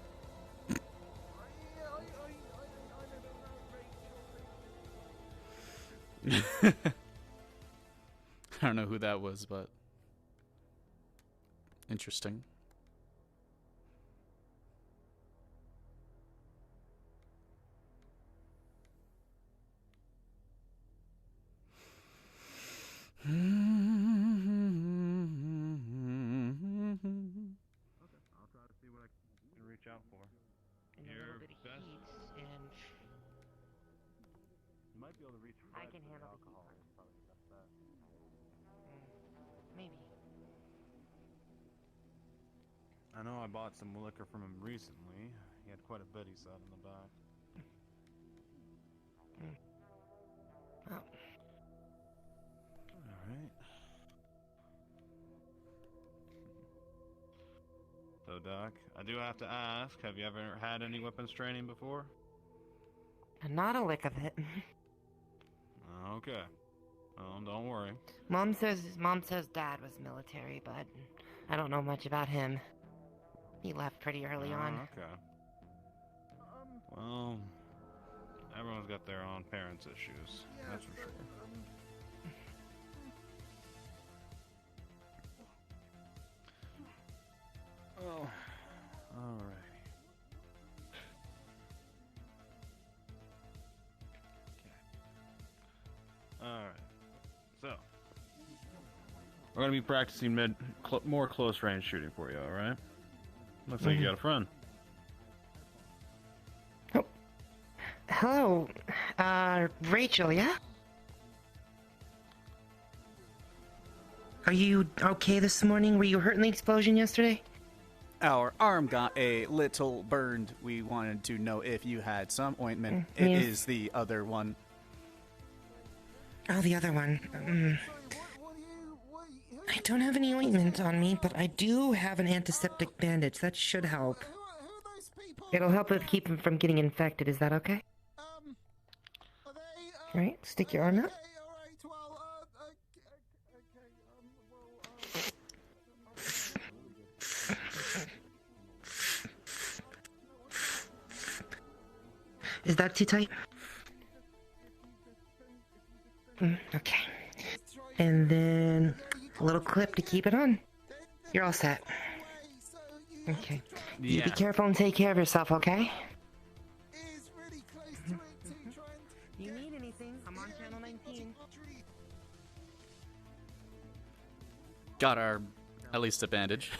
I don't know who that was, but interesting. heat, and You might be able to reach I red can with handle the heat. alcohol. It's probably the best bet. Maybe. I know I bought some liquor from him recently. He had quite a bit, he said, in the back. Oh. Alright. So, Doc, I do have to ask, have you ever had any weapons training before? Not a lick of it. Okay. Well, don't worry. Mom says Dad was military, but I don't know much about him. He left pretty early on. Okay. Well, everyone's got their own parents' issues. That's for sure. Oh, alright. Alright. So, we're gonna be practicing more close range shooting for you, alright? Looks like you got a friend. Hello, Rachel, yeah? Are you okay this morning? Were you hurt in the explosion yesterday? Our arm got a little burned. We wanted to know if you had some ointment. Yeah. It is the other one. Oh, the other one. I don't have any ointment on me, but I do have an antiseptic bandage. That should help. It'll help with keep him from getting infected. Is that okay? Right, stick your arm out. Is that too tight? Okay. And then a little clip to keep it on. You're all set. Okay. You be careful and take care of yourself, okay? You need anything? I'm on channel 19. Got our, at least a bandage.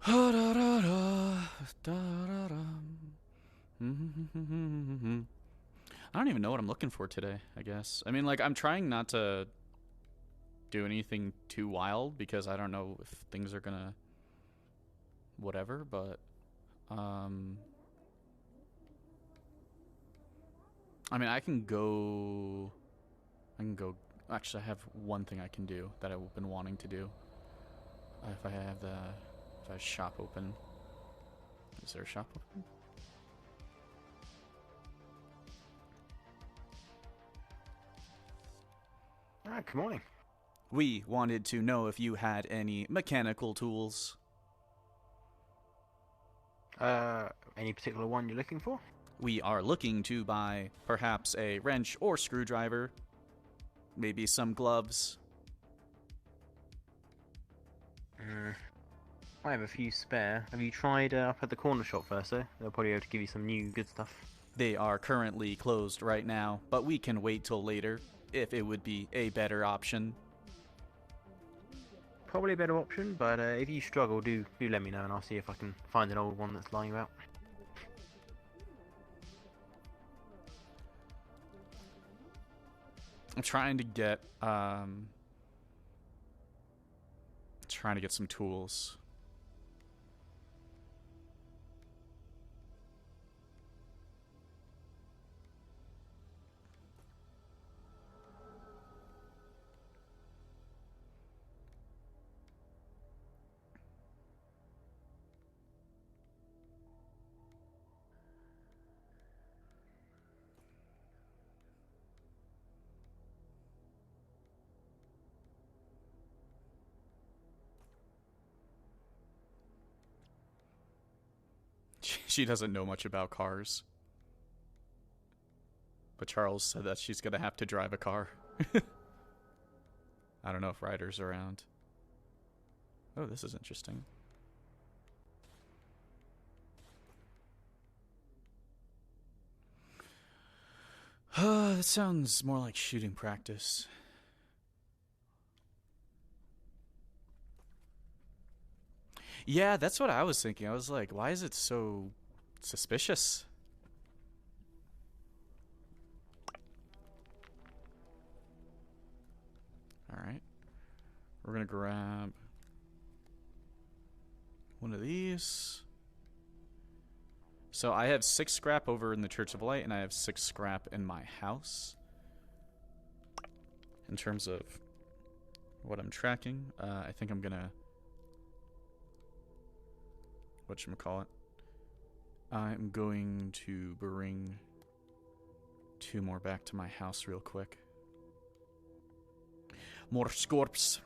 I don't even know what I'm looking for today, I guess. I mean, like, I'm trying not to do anything too wild because I don't know if things are gonna whatever, but I mean, I can go actually I have one thing I can do that I've been wanting to do. If I have shop open. Is there a shop open? Alright, good morning. We wanted to know if you had any mechanical tools. Any particular one you're looking for? We are looking to buy perhaps a wrench or screwdriver, maybe some gloves. I have a few spare. Have you tried up at the corner shop first, though? They'll probably be able to give you some new good stuff. They are currently closed right now, but we can wait till later if it would be a better option. Probably a better option, but if you struggle, do let me know and I'll see if I can find an old one that's lying about. I'm trying to get some tools. She doesn't know much about cars. But Charles said that she's gonna have to drive a car. I don't know if Ryder's around. Oh, this is interesting. That sounds more like shooting practice. Yeah, that's what I was thinking. I was like, why is it so suspicious? Alright. We're gonna grab one of these. So I have 6 scrap over in the Church of Light, and I have 6 scrap in my house. In terms of what I'm tracking, I think I'm gonna... whatchamacallit? I'm going to bring 2 more back to my house real quick. More scorps.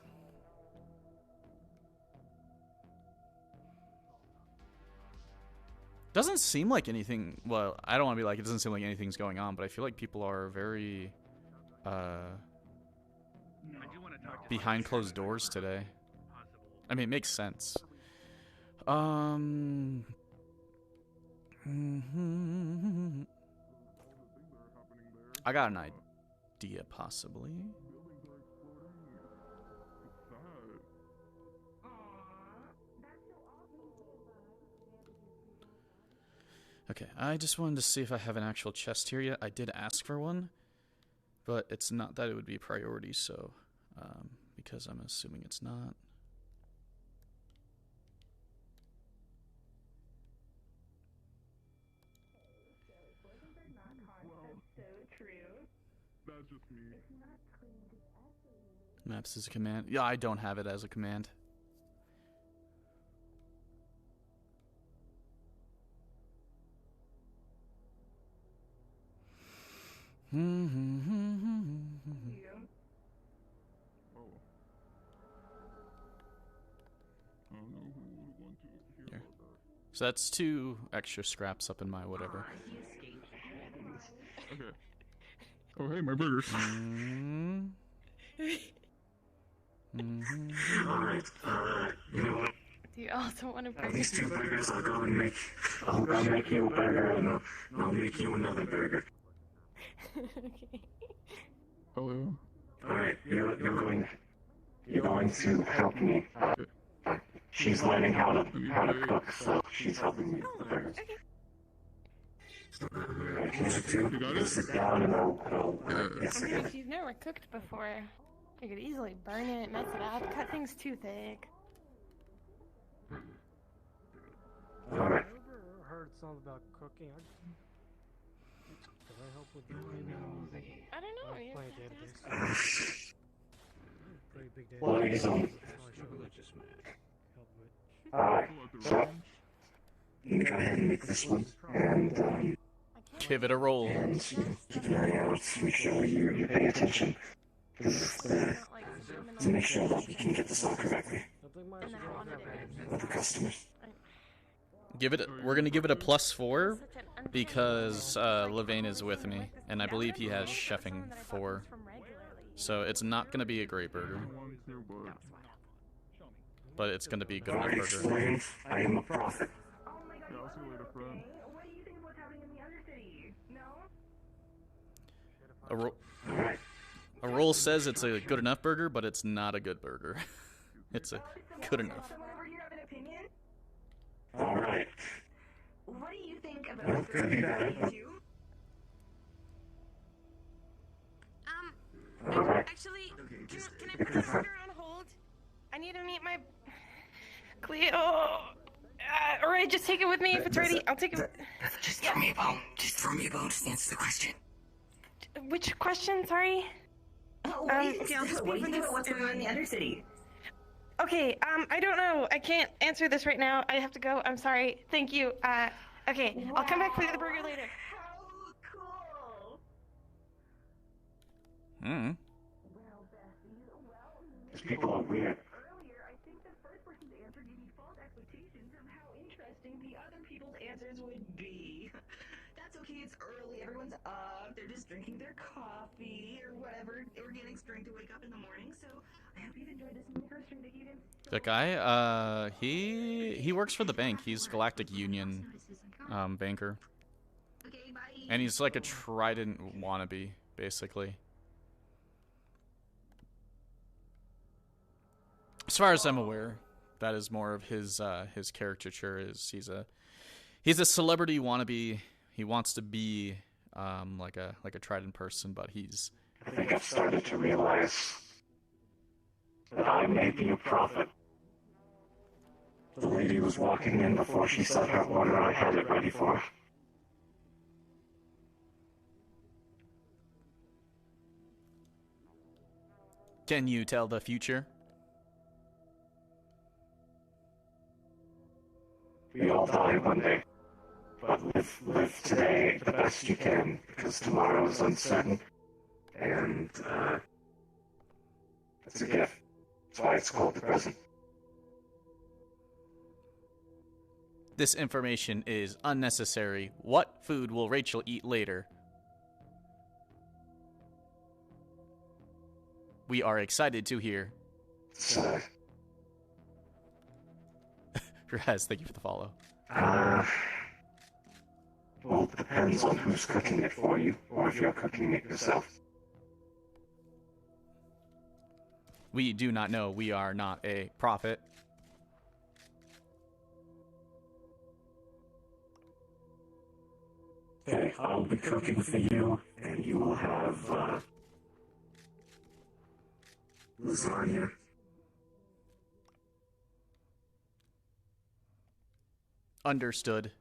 Doesn't seem like anything... Well, I don't want to be like, it doesn't seem like anything's going on, but I feel like people are very... behind closed doors today. I mean, it makes sense. I got an idea, possibly. Okay, I just wanted to see if I have an actual chest here yet. I did ask for one, but it's not that it would be a priority, so, because I'm assuming it's not. That's just me. Maps is a command. Yeah, I don't have it as a command. Here. So that's 2 extra scraps up in my whatever. Okay. Oh, hey, my burgers. Alright, you know what? Do you also want a burger? These 2 burgers, I'll go and make you a burger, and I'll make you another burger. Okay. Oh, yeah. Alright, you're going to help me. She's learning how to cook, so she's helping me with the burgers. Alright, here's a 2. You sit down and I'll yes, I mean, if you've never cooked before, you could easily burn it, mess it up, cut things too thick. Alright. Have you ever heard something about cooking? Can I help with that? I don't know. I You play have a to ask. Pretty big database. Well, he's on. Alright, so you go ahead and make this one, and give it a roll. And keep an eye out, make sure you pay attention, to make sure that we can get this all correctly with the customers. Give it. We're gonna give it a +4 because Levain is with me, and I believe he has chefing 4. So it's not gonna be a great burger, but it's gonna be a good enough burger. Explain, I am a prophet. Yeah, I'll see you later, friend. A roll says it's a good enough burger, but it's not a good burger. It's a good enough. Alright. What do you think about the Actually, can I put this order on hold? I need to meet my Cleo. Alright, just take it with me if it's ready. I'll take it. Just throw me a bone. Just throw me a bone. Just answer the question. Which question? Sorry. What do you think about what's going on in the Undercity? Okay, I don't know. I can't answer this right now. I have to go. I'm sorry. Thank you. Okay, I'll come back for the burger later. These people are weird. interesting the other people's answers would be. That's okay, it's early, everyone's up, they're just drinking their coffee or whatever organic drink to wake up in the morning, so I hope you've enjoyed this first drink that you did. That guy, he works for the bank. He's Galactic Union banker. And he's like a Trident wannabe, basically. As far as I'm aware, that is more of his caricature. Is he's a celebrity wannabe. He wants to be like a Trident person, but he's. I think I've started to realize that I may be a prophet. The lady was walking in before she said her order. I had it ready for her. Can you tell the future? We all die one day, but live today the best you can, because tomorrow is uncertain, and it's a gift. That's why it's called the present. This information is unnecessary. What food will Rachel eat later? We are excited to hear. Raz, thank you for the follow. Well, it depends on who's cooking it for you, or if you're cooking it yourself. We do not know. We are not a prophet. Okay, I'll be cooking for you, and you will have, lasagna. Understood.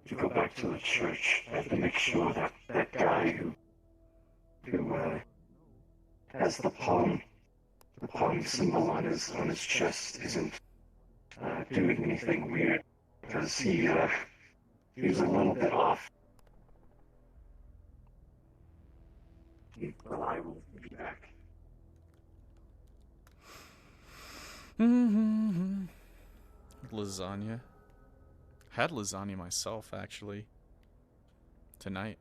To go back to the church, I have to make sure that that guy who has the palm symbol on his chest isn't doing anything weird, because he was a little bit off. Well, I will be back. Lasagna. Had lasagna myself, actually, tonight.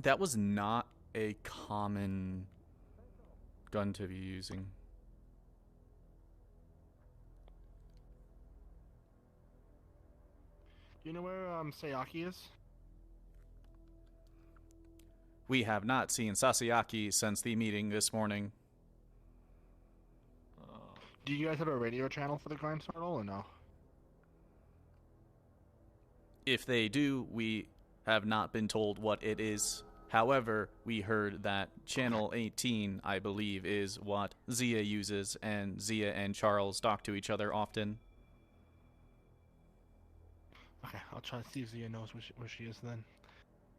That was not a common gun to be using. Do you know where Sayaki is? We have not seen Sasayaki since the meeting this morning. Do you guys have a radio channel for the Grind Turtle or no? If they do, we have not been told what it is. However, we heard that Channel 18, I believe, is what Zia uses, and Zia and Charles talk to each other often. Okay, I'll try to see if Zia knows where she is then.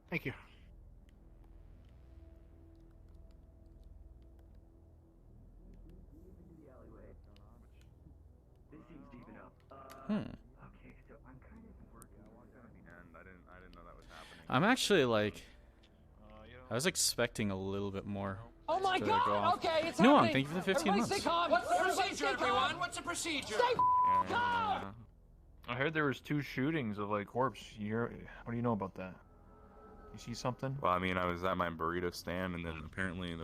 Thank you. Okay, so I'm kind of working and I didn't know that was happening. I'm actually like, I was expecting a little bit more. Oh my to God! go off. Okay, it's No, happening. thank you for the 15 Everybody months. stay calm. What's the procedure, everyone? What's the procedure? Stay calm. I heard there was 2 shootings of like corpse. What do you know about that? You see something? Well, I mean, I was at my burrito stand, and then apparently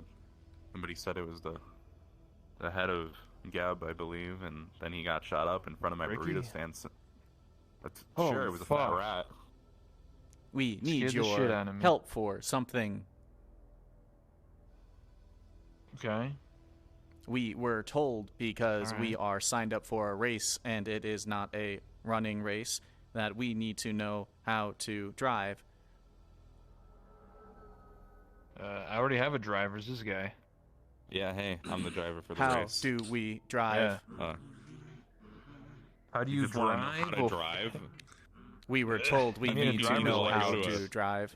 somebody said it was the head of Gab, I believe, and then he got shot up in front of my Ricky? burrito stand. That's Oh, sure, it was a fat fuck. rat. We need Scared the shit your out of me. help for something. Okay. We were told, because All we right. are signed up for a race and it is not a running race, that we need to know how to drive. I already have a driver. It's this guy. Yeah, hey, I'm the driver for the How race. do we drive? Yeah. How do you just wanna know how drive? to drive. We were told we I need a need to driver's know how license. to drive.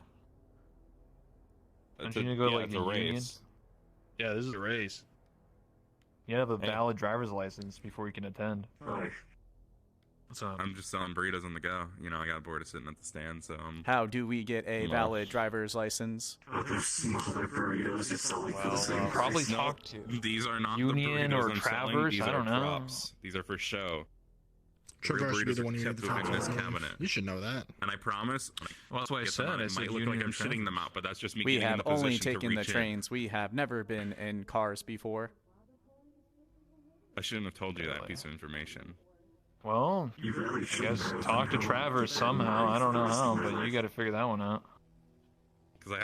Don't you need to go to, like, it's the a union? race. Yeah, this is a race. You have a valid driver's license before you can attend. What's up? I'm just selling burritos on the go. You know, I got bored of sitting at the stand, so How do we get a valid driver's license? Probably talk to These are not Union the burritos or I'm selling. Travers, These I are don't know. props. These are for show. Traverse should be Burritos the one are you need kept to talk within this to. cabinet. You should know that. And I promise. Well, that's what I get them said. out. I It said might look Union like I'm or shitting them Travers. out, but that's just me We getting in have the only position to taken the reach in. trains. We have never been in cars before. I shouldn't have told you that piece of information. Well, I guess talk to Travers somehow. I don't know how, but you got to figure that one out. Because I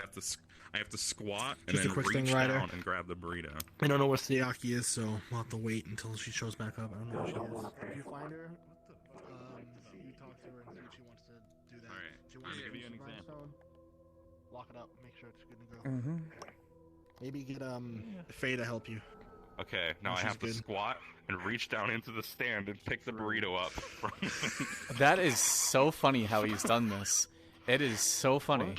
have to squat and Just a then quick reach thing, Ryder. down and grab the burrito. I don't know where Sayaki is, so we'll have to wait until she shows back up. I don't know where she is. If you find her, you talk to her and see if she wants to do that. Alright, She I'm wants gonna to give you an use the example. grindstone, lock it up, make sure it's good to go. Mm-hmm. Maybe get Faye to help you. Okay, now Oh, I she's have to good. squat and reach down into the stand and pick the burrito up. That is so funny how he's done this. It is so funny.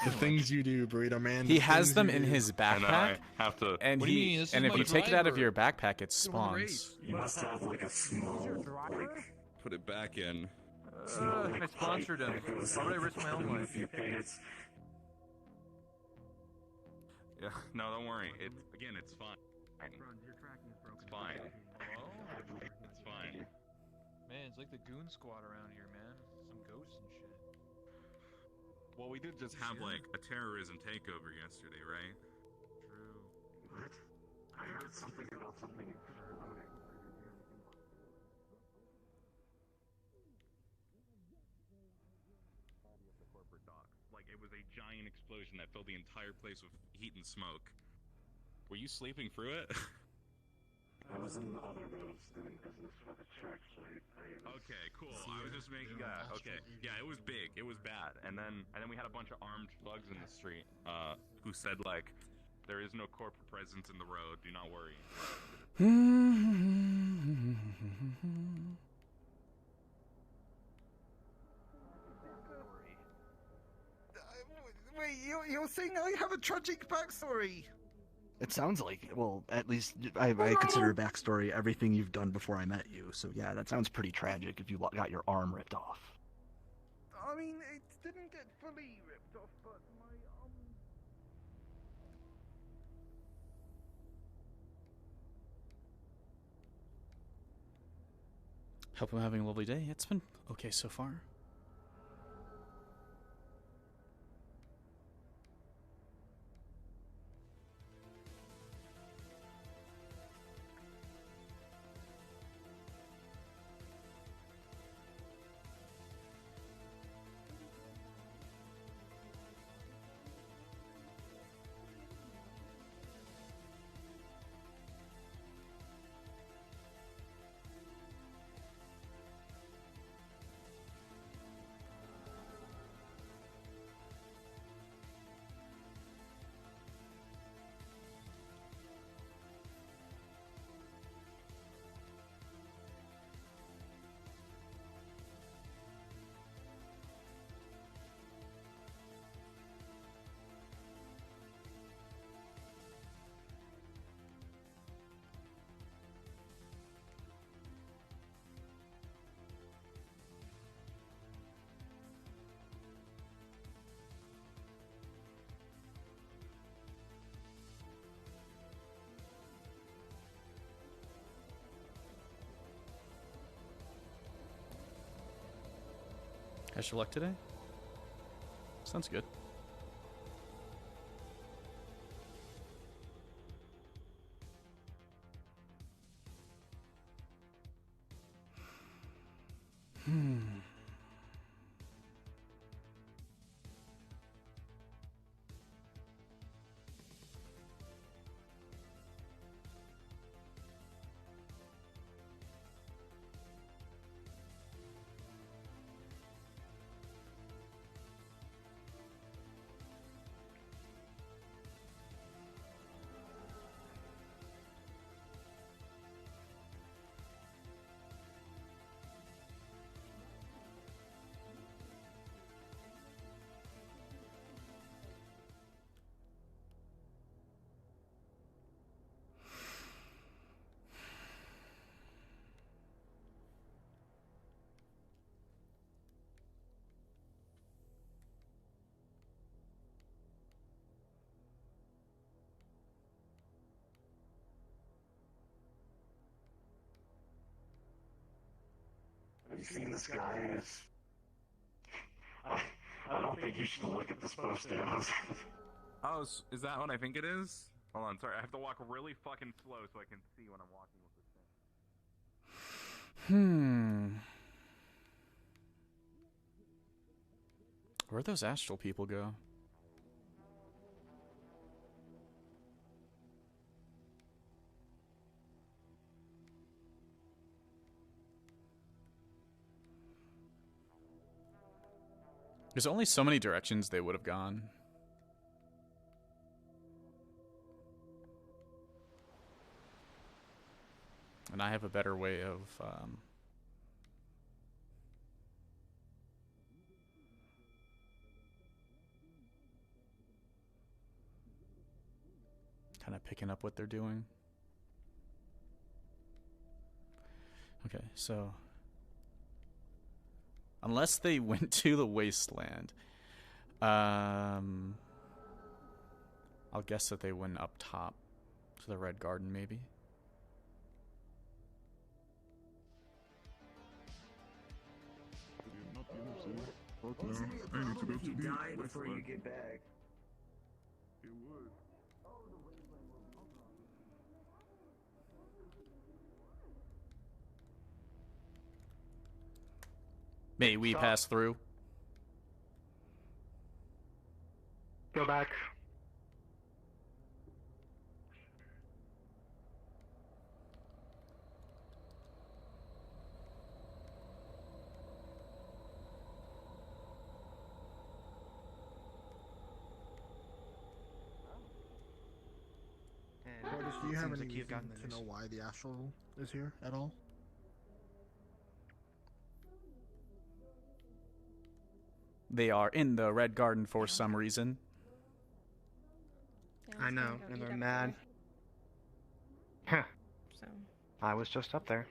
The things you do, Burrito Man. He the has things them you in do. his And then I backpack, have to. and What do you mean? This is if my you take it out of driver. your backpack, it spawns. You must have like a small, like, Put it back in. I sponsored him. Why would I risk my own life? Yeah, no, don't worry. It's fine. It's fine. It's fine. Man, it's like the goon squad around here, man. Some ghosts and shit. Well, we did just have like a terrorism takeover yesterday, right? True. What? I heard something about something. Corporate docks. Like it was a giant explosion that filled the entire place with heat and smoke. Were you sleeping through it? I was in the other roads doing business for the church. Okay, cool. I was just making. Yeah, okay. Yeah, it was big. It was bad. And then we had a bunch of armed thugs in the street, who said like, "There is no corporate presence in the road. Do not worry." Wait, you're saying I have a tragic backstory? It sounds like, well, at least I consider backstory everything you've done before I met you. So yeah, that sounds pretty tragic if you got your arm ripped off. I mean, it didn't get fully ripped off, but my Hope I'm having a lovely day. It's been okay so far. How's your luck today? Sounds good. you seen this guy? I don't think you should look at this poster. Oh, is that what I think it is? Hold on, sorry, I have to walk really fucking slow so I can see when I'm walking with this thing. Where'd those astral people go? There's only so many directions they would have gone. And I have a better way of kind of picking up what they're doing. Okay, so unless they went to the wasteland, I'll guess that they went up top to the Red Garden, maybe. Fuck no. I need to go to the die before you get back. It would. May we pass through? Go back. Curtis, do you have Seems any like you've reason gotten to know why the astral is here at all? They are in the Red Garden for some reason. I know, and they're mad. Huh. So. I was just up there.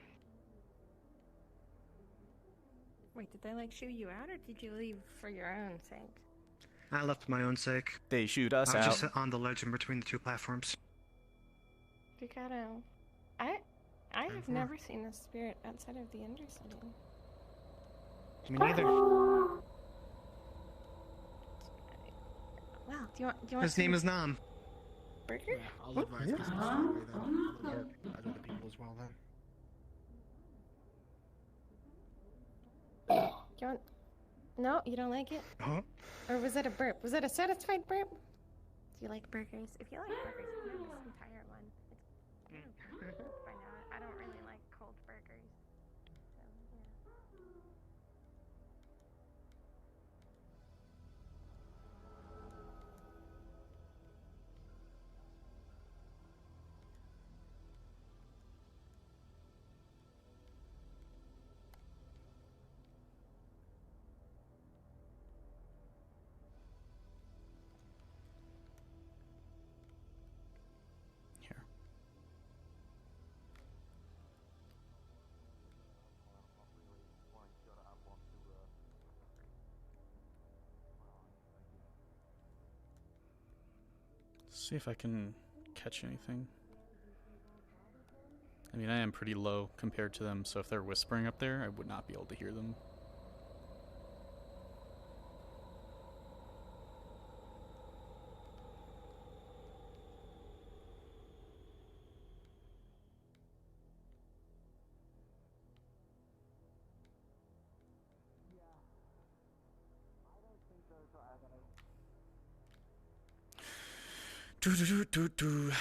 Wait, did they like shoo you out, or did you leave for your own sake? I left for my own sake. They shoot us I was out. just on the ledge in between the two platforms. Ricardo, I have never seen a spirit outside of the Undercity. Me neither. Wow, do you want His name is Nam. Burger? Yeah, I'll advise this way then. I'm gonna work other people as well then. Do you want... No, you don't like it? Huh? Or was it a burp? Was it a satisfied burp? Do you like burgers? If you like burgers, you can have this entire one. It's by now. I don't really like cold burgers. So, yeah. See if I can catch anything. I mean, I am pretty low compared to them, so if they're whispering up there, I would not be able to hear them. Do do do do do.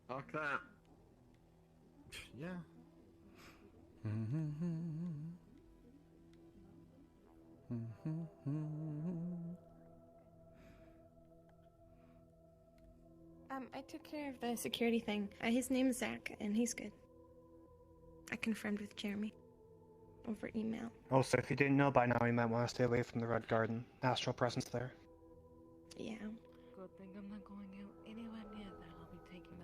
Fuck that. Yeah. I took care of the security thing. His name's Zach, and he's good. I confirmed with Jeremy over email. Also, if you didn't know by now, you might want to stay away from the Red Garden. Astral presence there. Yeah. Good thing I'm not going out anywhere near that. I'll be taking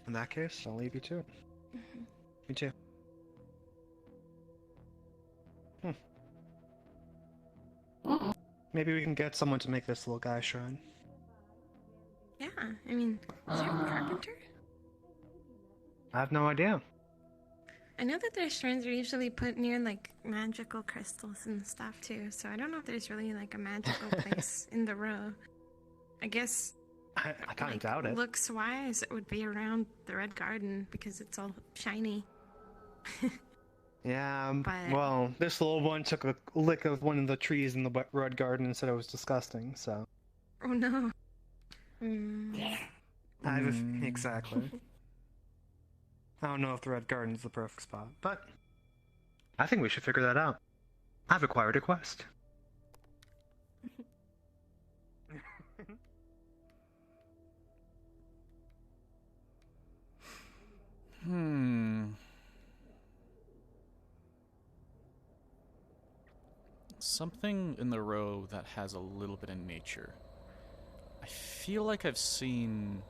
In that case, I'll leave you to it. Me too. Maybe we can get someone to make this little guy shrine. Yeah, I mean, is there a carpenter? I have no idea. I know that their shrines are usually put near like magical crystals and stuff too, so I don't know if there's really like a magical place in the row. I guess I kind of doubt it. looks wise, it would be around the Red Garden because it's all shiny. Yeah, But- well, this little one took a lick of one of the trees in the Red Garden and said it was disgusting, so. Oh no. Exactly. I don't know if the Red Garden's the perfect spot, but I think we should figure that out. I've acquired a quest. Something in the row that has a little bit of nature. I feel like I've seen...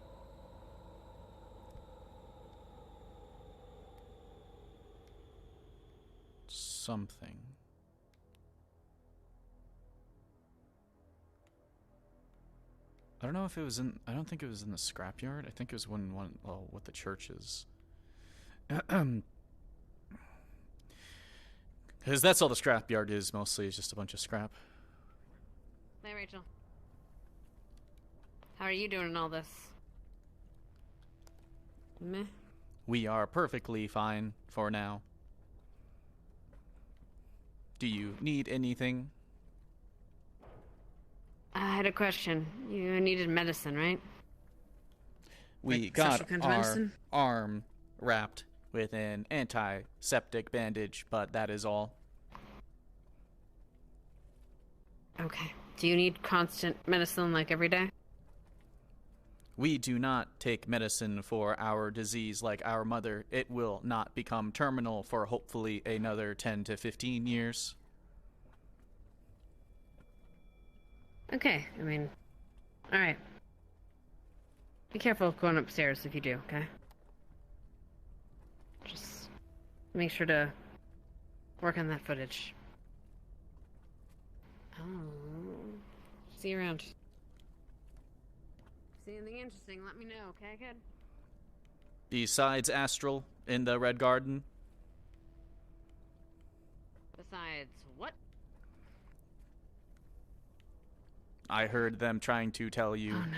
something. I don't know if it was in... I don't think it was in the scrapyard. I think it was what the church is. Because that's all the scrapyard is, mostly. It's just a bunch of scrap. Hey, Rachel. How are you doing in all this? Meh. We are perfectly fine for now. Do you need anything? I had a question. You needed medicine, right? We got our arm wrapped with an antiseptic bandage, but that is all. Okay. Do you need constant medicine like every day? We do not take medicine for our disease like our mother. It will not become terminal for hopefully another 10 to 15 years. Okay, I mean, alright. Be careful going upstairs if you do, okay? Just make sure to work on that footage. Oh. See you around. See anything interesting, let me know, okay, kid? Besides Astral in the Red Garden? Besides, what? I heard them trying to tell you. Oh, no.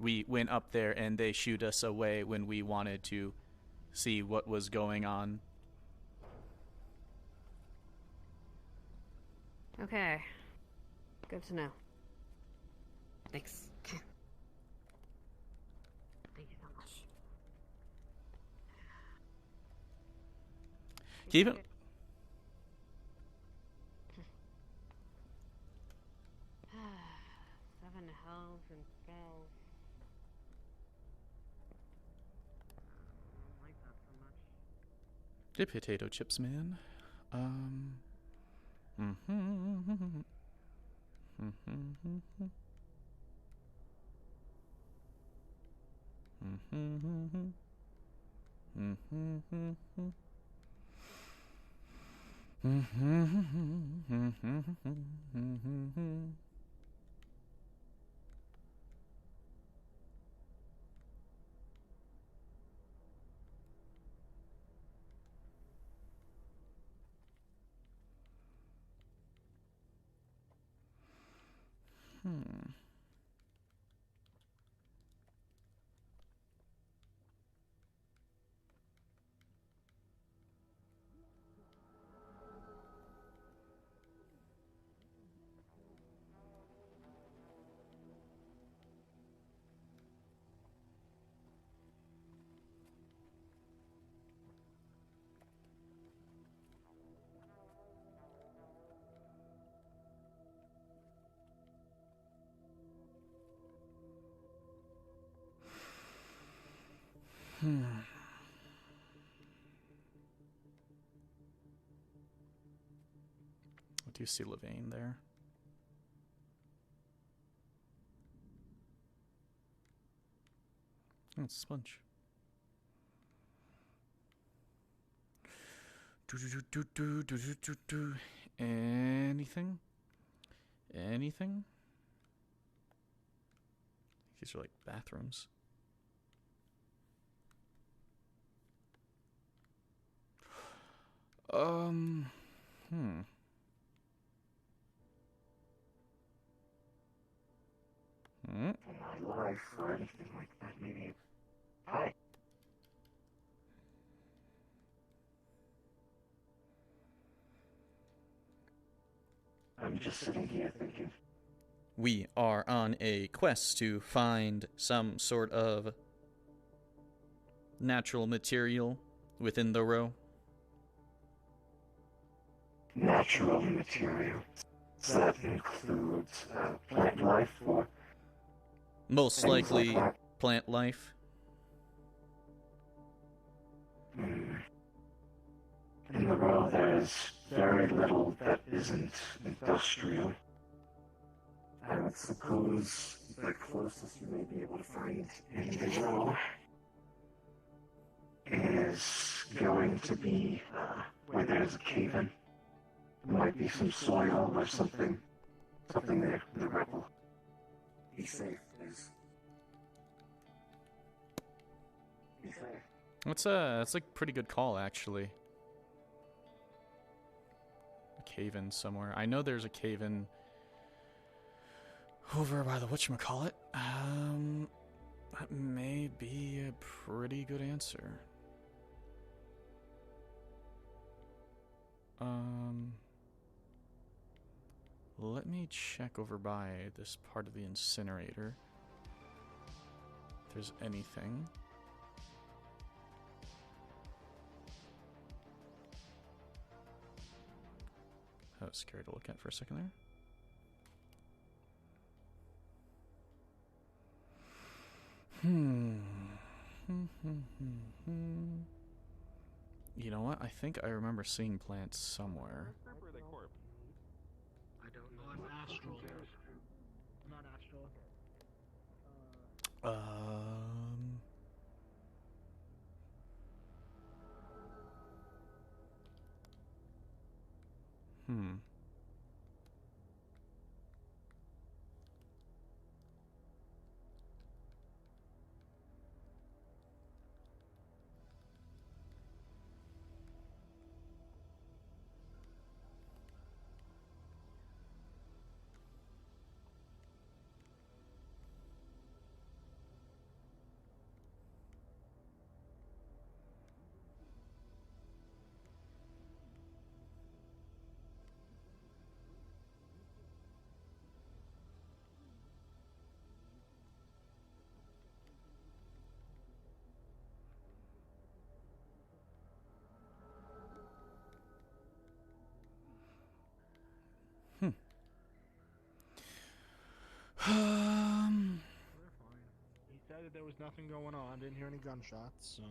We went up there and they shoot us away when we wanted to see what was going on. Okay. Good to know. Thanks. Thank you so much. Keep it. Seven hells and spells. I don't like that so much. The potato chips, man. Do you see Levain there? Oh, it's a sponge. Anything? Anything? These are like bathrooms. Hmm. My life or anything like that, maybe. Hi. I'm just sitting here thinking. We are on a quest to find some sort of natural material within the row. Natural material. Does that include plant life or? Most likely like plant life. In the row, there's very little that isn't industrial. I would suppose the closest you may be able to find in the row is going to be where there's a cave-in. There might be some soil or something there that will be safe. Be safe. That's a pretty good call, actually. A cave-in somewhere. I know there's a cave-in over by the whatchamacallit. That may be a pretty good answer. Let me check over by this part of the incinerator. If there's anything. That was scary to look at for a second there. You know what? I think I remember seeing plants somewhere. I don't know. I'm astral. Not astral. He said that there was nothing going on. Didn't hear any gunshots, so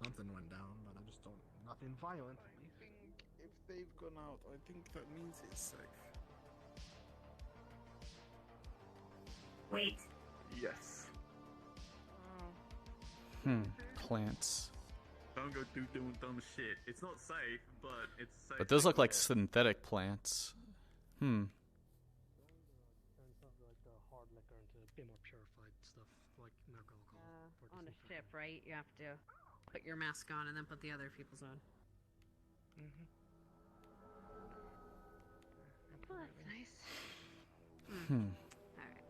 something went down, but I just don't. Nothing violent. I think if they've gone out, I think that means it's safe. Wait. Yes. Plants. Don't go doing dumb shit. It's not safe, but it's safe. But those look like synthetic plants. Turns something like the hard liquor into a bit more purified stuff, like milk alcohol. On a ship, right? You have to put your mask on and then put the other people's on. Oh, that's nice. Alright.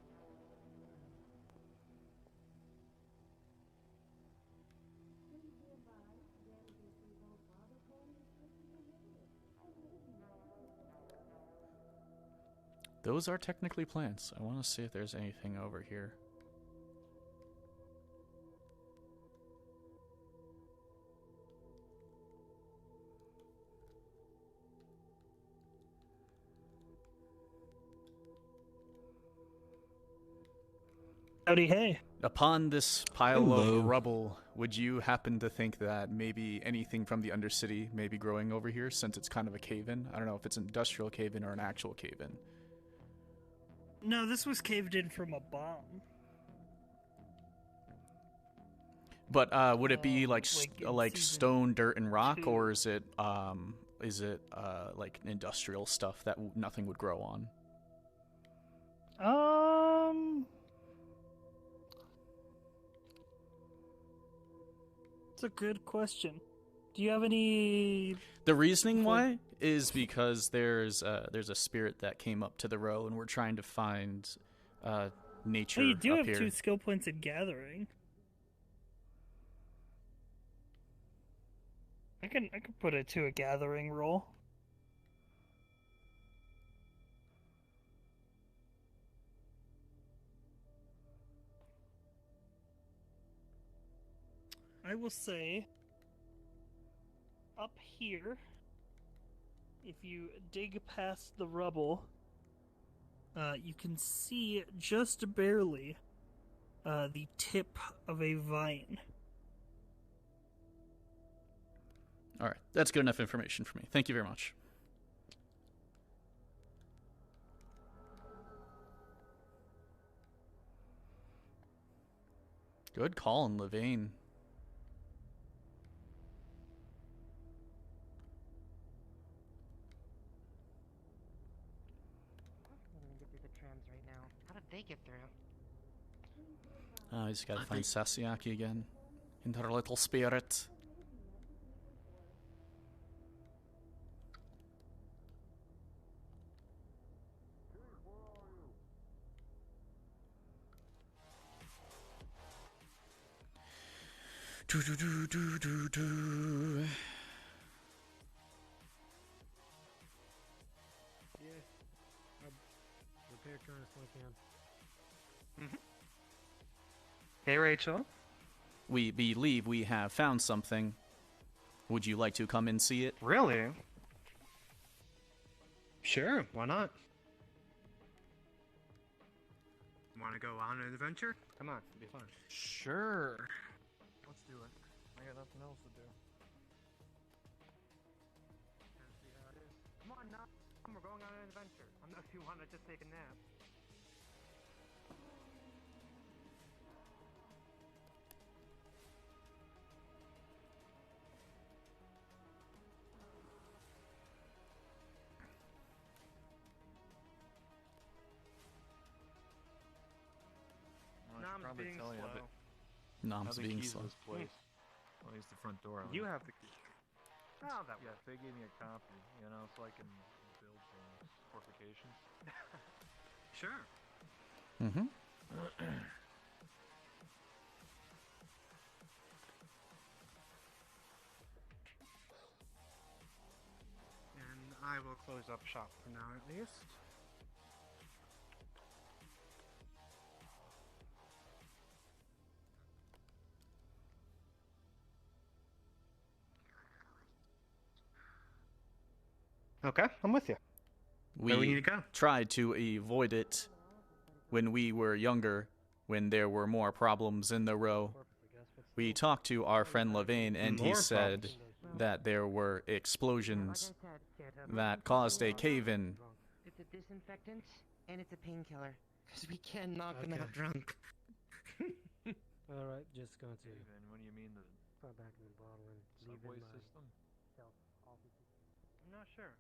Those are technically plants. I want to see if there's anything over here. Howdy, hey. Upon this pile Hello. of rubble, would you happen to think that maybe anything from the Undercity may be growing over here, since it's kind of a cave-in? I don't know if it's an industrial cave-in or an actual cave-in. No, this was caved in from a bomb. But would it be like stone, dirt, and rock, or is it like industrial stuff that nothing would grow on? It's a good question. Do you have any? The reasoning why is because there's a spirit that came up to the row, and we're trying to find nature. Oh, you do up have here. 2 skill points in gathering. I can put it to a gathering roll. I will say, up here, if you dig past the rubble, you can see just barely the tip of a vine. All right, that's good enough information for me. Thank you very much. Good call on Levain. I'm gonna get through the trams right now. How did they get through? I just gotta find Sasiaki again. And her little spirit. Do do do do do do. Yeah. Repair current when I can. Hey, Rachel. We believe we have found something. Would you like to come and see it? Really? Sure, why not? Want to go on an adventure? Come on, it'll be fun. Sure. Let's do it. I got nothing else to do. Come on now. We're going on an adventure. Unless you want to just take a nap. I should probably being tell you, slow. but Nom's I have the being keys slow. to this place. Well, at least the front door. You have the key. Oh, that Yeah, they gave me a copy, you know, so I can build things, fortifications. Sure. Mm-hmm. And I will close up shop for now, at least. Okay, I'm with you. Where we need to go? Tried to avoid it when we were younger, when there were more problems in the row. We talked to our friend Levain, and he More said problems. that there were explosions that caused a cave-in. It's a disinfectant and it's a painkiller. Because we can knock them Okay. out drunk. Alright, just going to And what do you mean the put back in the bottle and leave subway in my system? shelf. I'm not sure.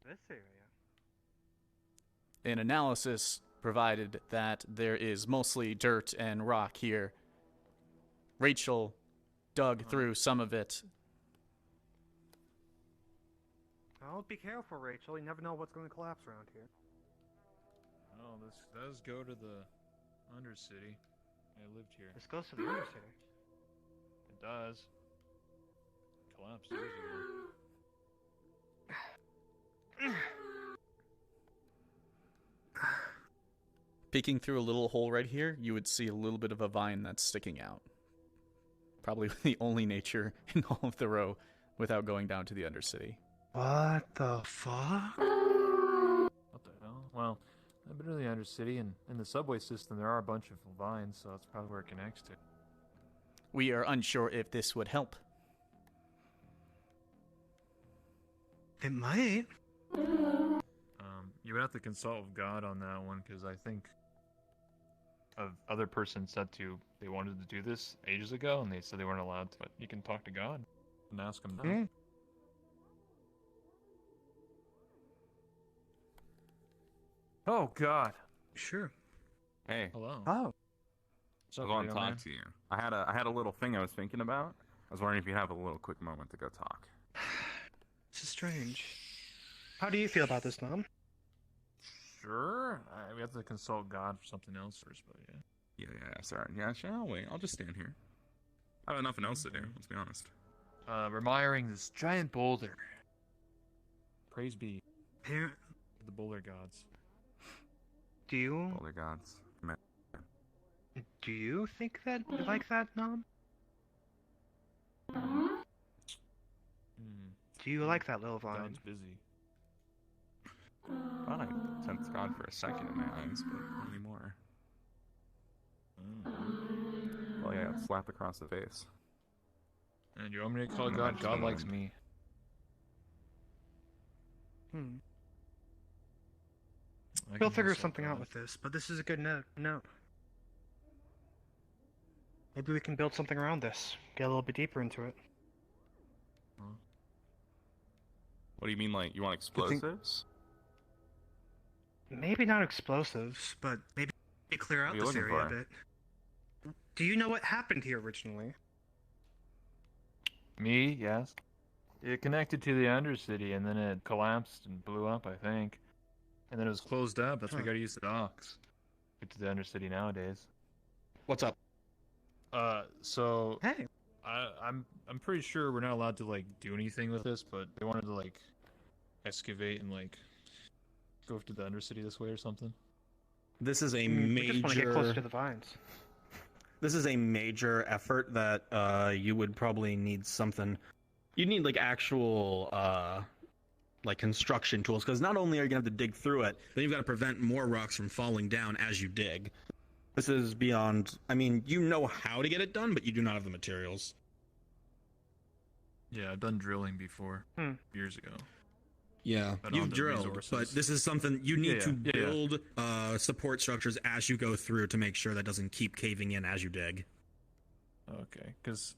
This area. An analysis provided that there is mostly dirt and rock here. Rachel dug through some of it. Oh, be careful, Rachel. You never know what's going to collapse around here. Oh, this does go to the Undercity. I lived here. This goes to the Undercity. It does. Collapsed years ago. Peeking through a little hole right here, you would see a little bit of a vine that's sticking out. Probably the only nature in all of the row without going down to the Undercity. What the fuck? What the hell? Well, I've been to the Undercity, and in the subway system there are a bunch of vines, so that's probably where it connects to. We are unsure if this would help. It might. You would have to consult with God on that one, because I think a other person said they wanted to do this ages ago, and they said they weren't allowed to. But you can talk to God and ask him now. Oh God. Sure. Hey. Hello. Oh. I was wanting to talk to you. I had a little thing I was thinking about. I was wondering if you have a little quick moment to go talk. This is strange. How do you feel about this, Mom? Sure. We have to consult God for something else first, but yeah. Yeah, sorry. Yeah, sure, I'll wait. I'll just stand here. I have nothing else to do, let's be honest. We're admiring this giant boulder. Praise be. Here. The boulder gods. Do you? Boulder gods. Do you think that like that, Nom? Do you like that little vine? God's busy. Thought I sensed God for a second in my eyes, but not anymore. Well, yeah, I got slapped across the face. And you want me to call God? God likes me. We'll figure something out with this, but this is a good note. Maybe we can build something around this. Get a little bit deeper into it. What do you mean, like, you want explosives? Maybe not explosives, but maybe clear out this area a bit. Do you know what happened here originally? Me, yes. It connected to the Undercity, and then it collapsed and blew up, I think. And then it was closed up. That's why we gotta use the docks. Get to the Undercity nowadays. What's up? So... Hey! I'm pretty sure we're not allowed to, like, do anything with this, but they wanted to, like, excavate and, like, go to the Undercity this way or something. This is a We just want to get closer major... to the vines. This is a major effort that you would probably need something... You'd need, like, actual, like, construction tools, because not only are you going to have to dig through it, then you've got to prevent more rocks from falling down as you dig. This is beyond... I mean, you know how to get it done, but you do not have the materials. Yeah, I've done drilling before, years ago. Yeah, But you've on the drilled, resources. but this is something you need to Yeah. build support structures as you go through to make sure that doesn't keep caving in as you dig. Okay, because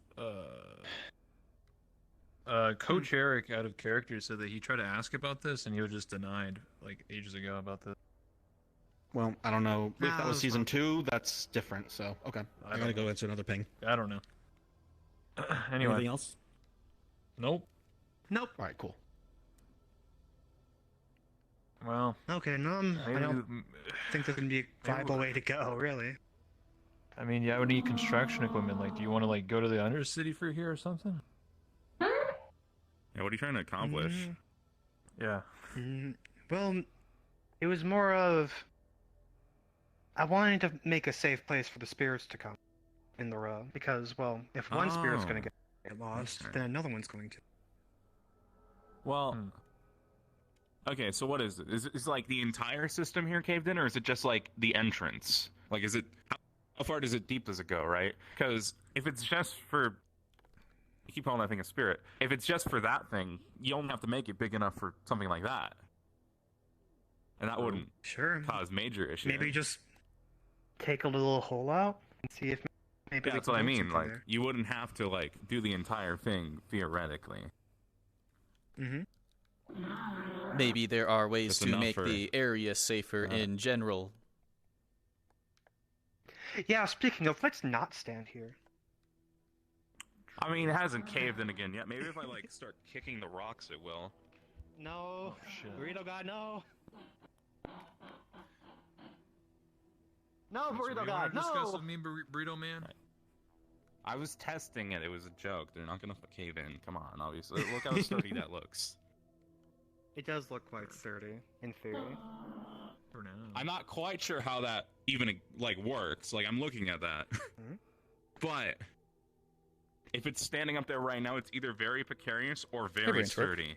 Coach Eric, out of character, said that he tried to ask about this and he was just denied, like, ages ago about this. Well, I don't know. If that was season 2, that's different, so, okay. I gotta go answer another ping. I don't know. Anyway. Anything else? Nope. Alright, cool. Well... Okay, no, I don't think there's gonna be a viable way to go, really. I mean, yeah, I would need construction equipment. Like, do you want to, like, go to the Undercity for here or something? Yeah, what are you trying to accomplish? Yeah. Well, it was more of... I wanted to make a safe place for the spirits to come in the row, because, well, if one spirit's gonna get lost, then another one's going to. Well, okay, so what is it? Is like the entire system here caved in, or is it just like the entrance? Like, is it how far deep does it go, right? Because if it's just for, you keep calling that thing a spirit. If it's just for that thing, you only have to make it big enough for something like that, and that wouldn't cause major issues. Maybe just take a little hole out and see if maybe that's what I mean. Like, you wouldn't have to like do the entire thing theoretically. Maybe there are ways Just to enough make for- the area safer in general. Yeah, speaking of, let's not stand here. I mean, it hasn't caved in again yet. Maybe if I like start kicking the rocks, it will. No, Burrito God, no. No, Burrito God, Discuss no. with me, Burrito Man. I was testing it. It was a joke. They're not gonna cave in. Come on, obviously. Look how sturdy that looks. It does look quite sturdy, in theory. For now. I'm not quite sure how that even like works. Like, I'm looking at that, but if it's standing up there right now, it's either very precarious or very Everyone's work. sturdy.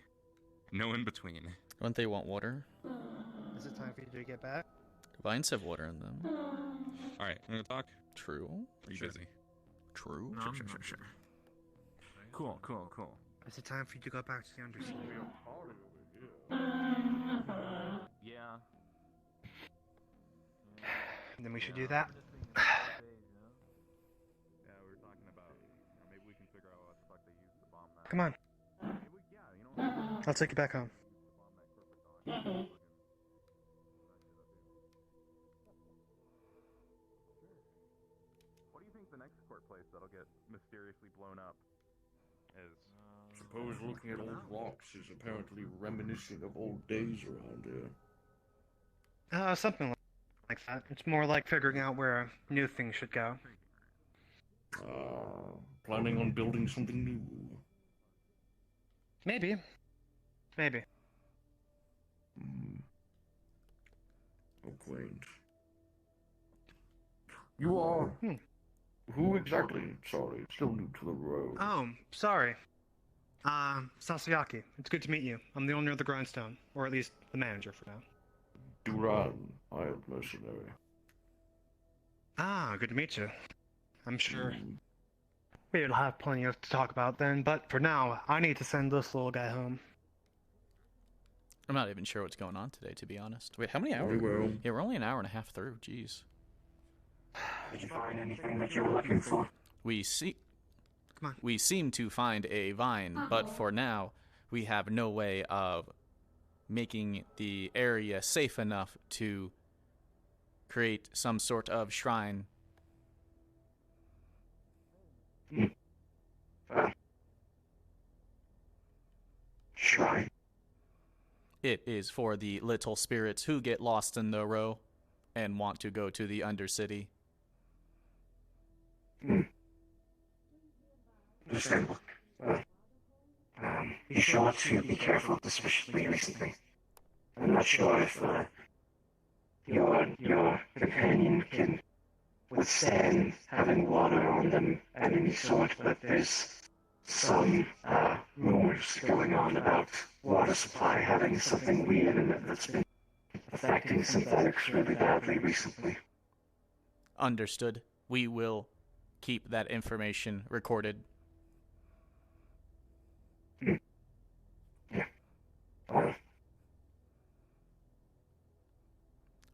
No in between. Wouldn't they want water? Is it time for you to get back? Vines have water in them. All right, I'm gonna talk. True. Are you busy? True. No, sure. Cool. Is it time for you to go back to the Undercity? Yeah. Then we should do that. Yeah, we were talking about, maybe we can figure out what the fuck they used to bomb that. Come on. I'll take you back home. What do you think the next court place that'll get mysteriously blown up is? Suppose looking at old rocks is apparently reminiscing of old days around here. Something like that. It's more like figuring out where a new thing should go. Planning on building something new. Maybe. Oh, quaint. You are... Who exactly? Sorry, still new to the road. Oh, sorry. Sasayaki. It's good to meet you. I'm the owner of the Grindstone, or at least the manager for now. Duran, hired mercenary. Ah, good to meet you. I'm sure we'll have plenty to talk about then, but for now, I need to send this little guy home. I'm not even sure what's going on today, to be honest. Wait, how many hours? Very well. Yeah, we're only an hour and a half through. Jeez. Did you find anything that you were looking for? We seem to find a vine, but for now, we have no way of making the area safe enough to create some sort of shrine. Shrine? It is for the little spirits who get lost in the row and want to go to the Undercity. Understandable. Be sure to be careful, especially recently. I'm not sure if your companion can withstand having water on them of any sort, but there's some rumors going on about water supply having something weird in it that's been affecting synthetics really badly recently. Understood. We will keep that information recorded.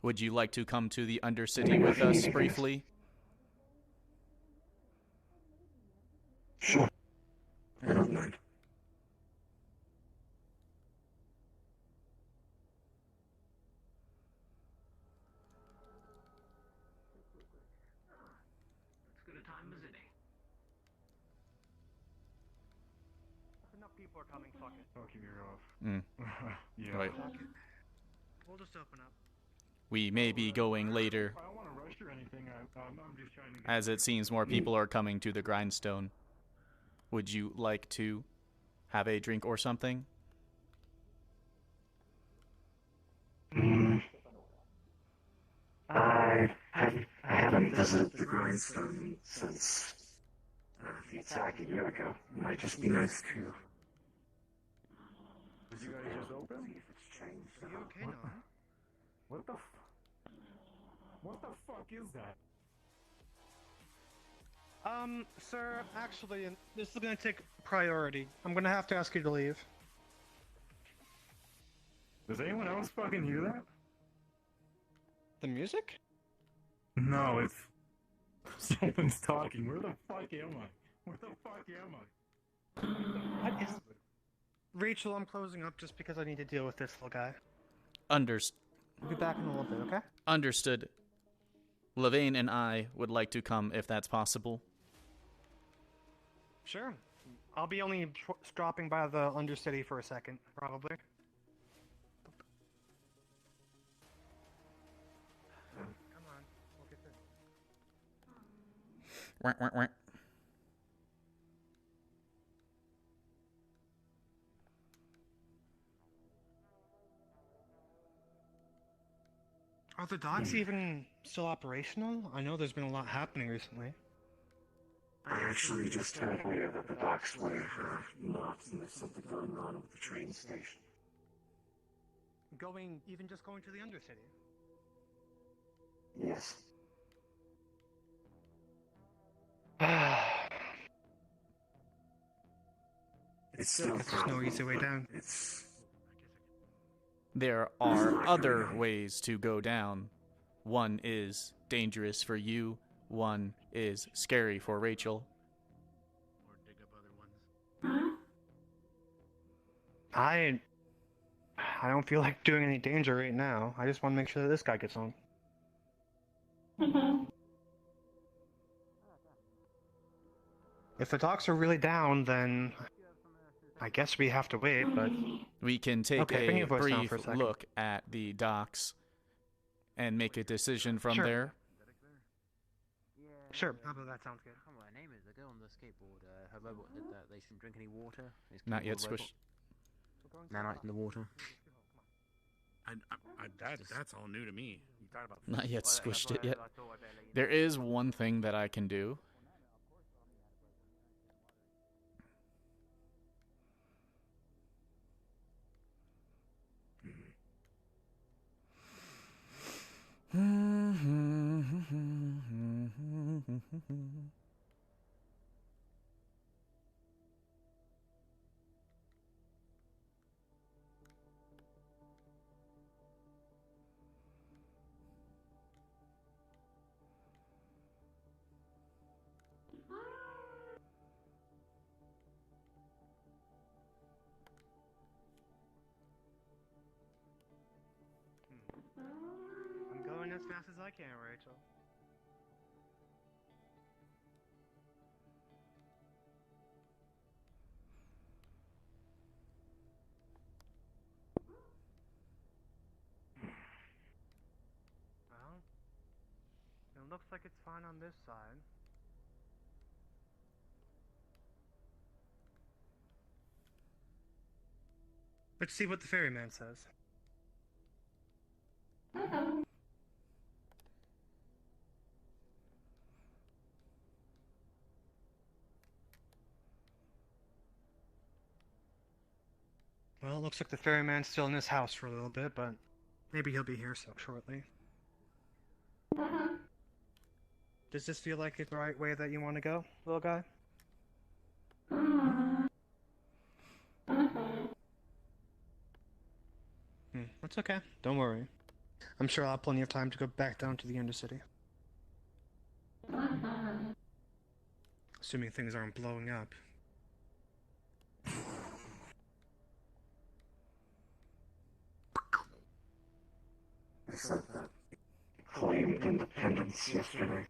Would you like to come to the Undercity with us briefly? Sure. I don't mind. As good a time as any. Enough people are coming, fuck it. I'll keep your off. Yeah. Right. We'll just open up. We may be going later, I don't want to rush or anything. I'm just trying to get... as it seems more people are coming to the Grindstone. Would you like to have a drink or something? I haven't visited the Grindstone since the attack a year ago. It might just be nice to... Did you guys just open? See if it's changed. Are you okay now? What the fuck is that? Sir, actually, this is gonna take priority. I'm gonna have to ask you to leave. Does anyone else fucking hear that? The music? No, it's... Someone's talking. Where the fuck am I? Where the fuck am I? What is... Rachel, I'm closing up just because I need to deal with this little guy. I'll be back in a little bit, okay? Understood. Levane and I would like to come if that's possible. Sure. I'll be only dropping by the Undercity for a second, probably. Come on, we'll get there. Are the docks even still operational? I know there's been a lot happening recently. I actually just heard here that the docks were not, and there's something going on with the train station. Just going to the Undercity? Yes. It's still there's no easy way down. There are other ways to go down. One is dangerous for you. One is scary for Rachel. I don't feel like doing any danger right now. I just want to make sure that this guy gets home. If the docks are really down, then I guess we have to wait, but... We can take Okay, bring a your voice down brief for a second. look at the docks and make a decision from Sure. there. Sure, that sounds good. I can't remember what her name is. The girl on the skateboard. Her robot said that they shouldn't drink any water. It's Not yet keyboard squished. robot. Nanites in the water. That's all new to me. You thought about Not yet squished it yet. There is one thing that I can do. I'm going as fast as I can, Rachel. Well, it looks like it's fine on this side. Let's see what the ferryman says. Well, it looks like the ferryman's still in his house for a little bit, but maybe he'll be here so shortly. Does this feel like it's the right way that you want to go, little guy? That's okay. Don't worry. I'm sure I'll have plenty of time to go back down to the Undercity. Assuming things aren't blowing up. I said that. Claimed independence yesterday.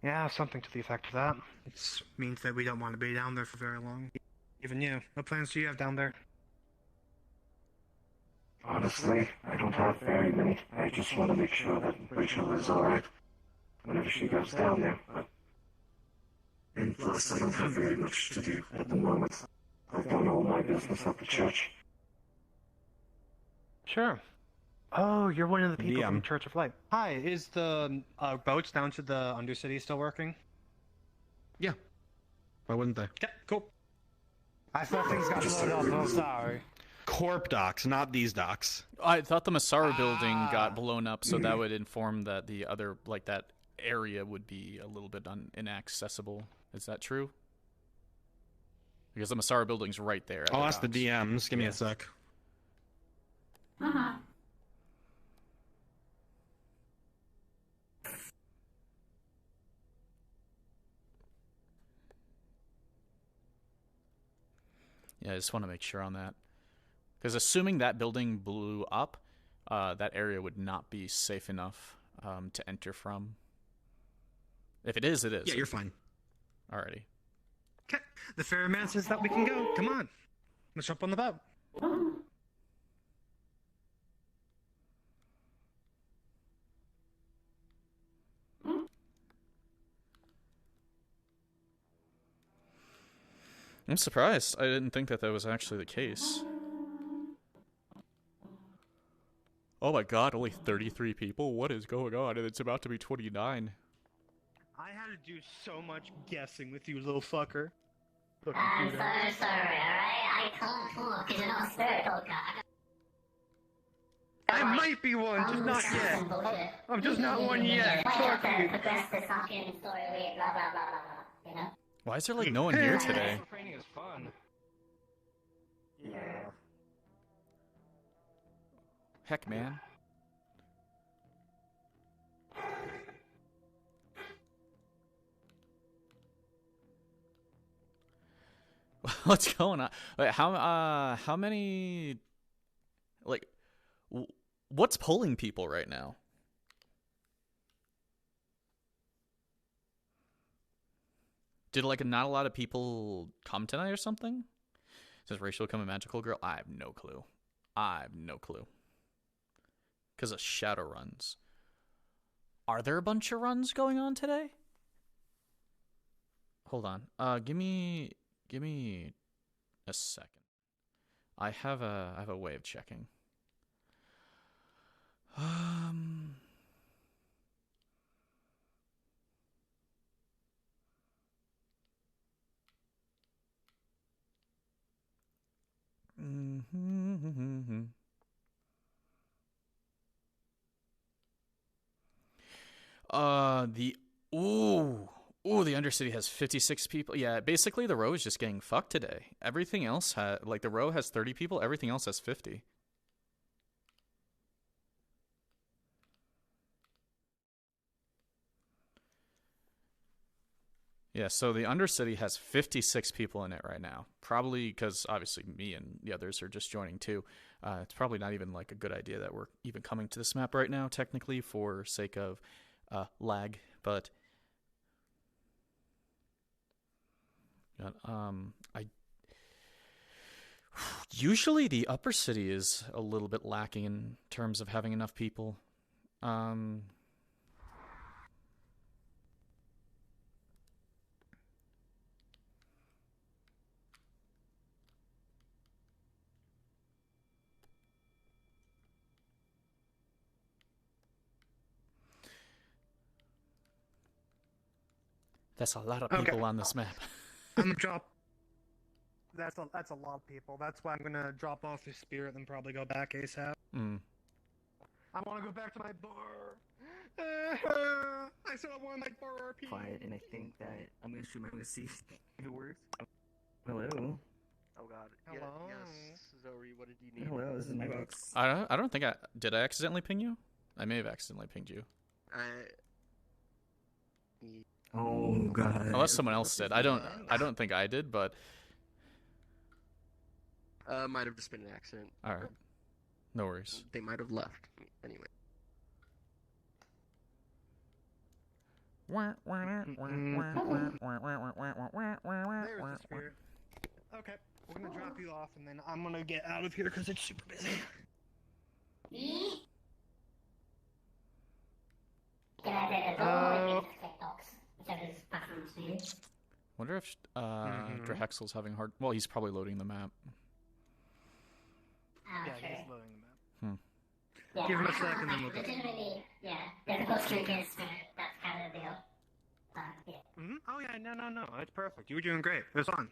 Yeah, something to the effect of that. It means that we don't want to be down there for very long. Even you. What plans do you have down there? Honestly, I don't have very many. I just want to make sure that Rachel is alright whenever she goes down there, but... And plus, I don't have very much to do at the moment. I've done all my business at the church. Sure. Oh, you're one of the people from DM. Church of Light. Hi, is the boats down to the Undercity still working? Yeah. Why wouldn't they? Yeah, cool. I thought things got blown up, I'm sorry. Corp docks, not these docks. I thought the Masara building got blown up, so that would inform that the other, like, that area would be a little bit inaccessible. Is that true? Because the Masara building's right there. I'll ask the DMs. Give me a sec. Yeah, I just want to make sure on that. Because assuming that building blew up, that area would not be safe enough to enter from. If it is, it is. Yeah, you're fine. Alrighty. Okay, the ferryman says that we can go. Come on. Let's jump on the boat. I'm surprised. I didn't think that that was actually the case. Oh my god, only 33 people? What is going on? And it's about to be 29. I had to do so much guessing with you, little fucker. I'm so sorry, alright? I can't talk because you're not a spirit, oh god. I might be one, just not yet. I'm just not one yet. Fuck you. Progress the Sockian story, blah blah blah blah blah. You know? Why is there like no one here today? Training is fun. Yeah. Heck, man. What's going on? Wait, how many, like, what's pulling people right now? Did like not a lot of people come tonight or something? Says Rachel become a magical girl. I have no clue. Because of shadow runs. Are there a bunch of runs going on today? Hold on. Give me a second. I have a way of checking. The Undercity has 56 people. Yeah, basically the row is just getting fucked today. Everything else like the row has 30 people, everything else has 50. Yeah, so the Undercity has 56 people in it right now. Probably because obviously me and the others are just joining too. It's probably not even like a good idea that we're even coming to this map right now, technically, for sake of lag. But I usually the upper city is a little bit lacking in terms of having enough people. That's a lot of people on this map. I'm gonna drop. That's a lot of people. That's why I'm gonna drop off the spirit and probably go back ASAP. I want to go back to my bar. I said I want my bar RP. Quiet, and I think that I'm gonna shoot my to see if it works. Hello. Oh god. Hello. Yes, Zoe, what did you need? Hello, this is my box. I don't think did I accidentally ping you? I may have accidentally pinged you. Oh god. Unless someone else did. I don't think I did, but Might have just been an accident. all right. No worries. They might have left. Anyway. There's the spirit. Okay, we're gonna drop you off, and then I'm gonna get out of here because it's super busy. Wonder if Drahexel's having hard. Well, he's probably loading the map. Yeah, he's loading the map. Yeah, Give him a second, then we'll go. legitimately, yeah, difficult drinkers, that's kind of the deal. Yeah. Oh yeah, no, it's perfect. You were doing great. It was fun.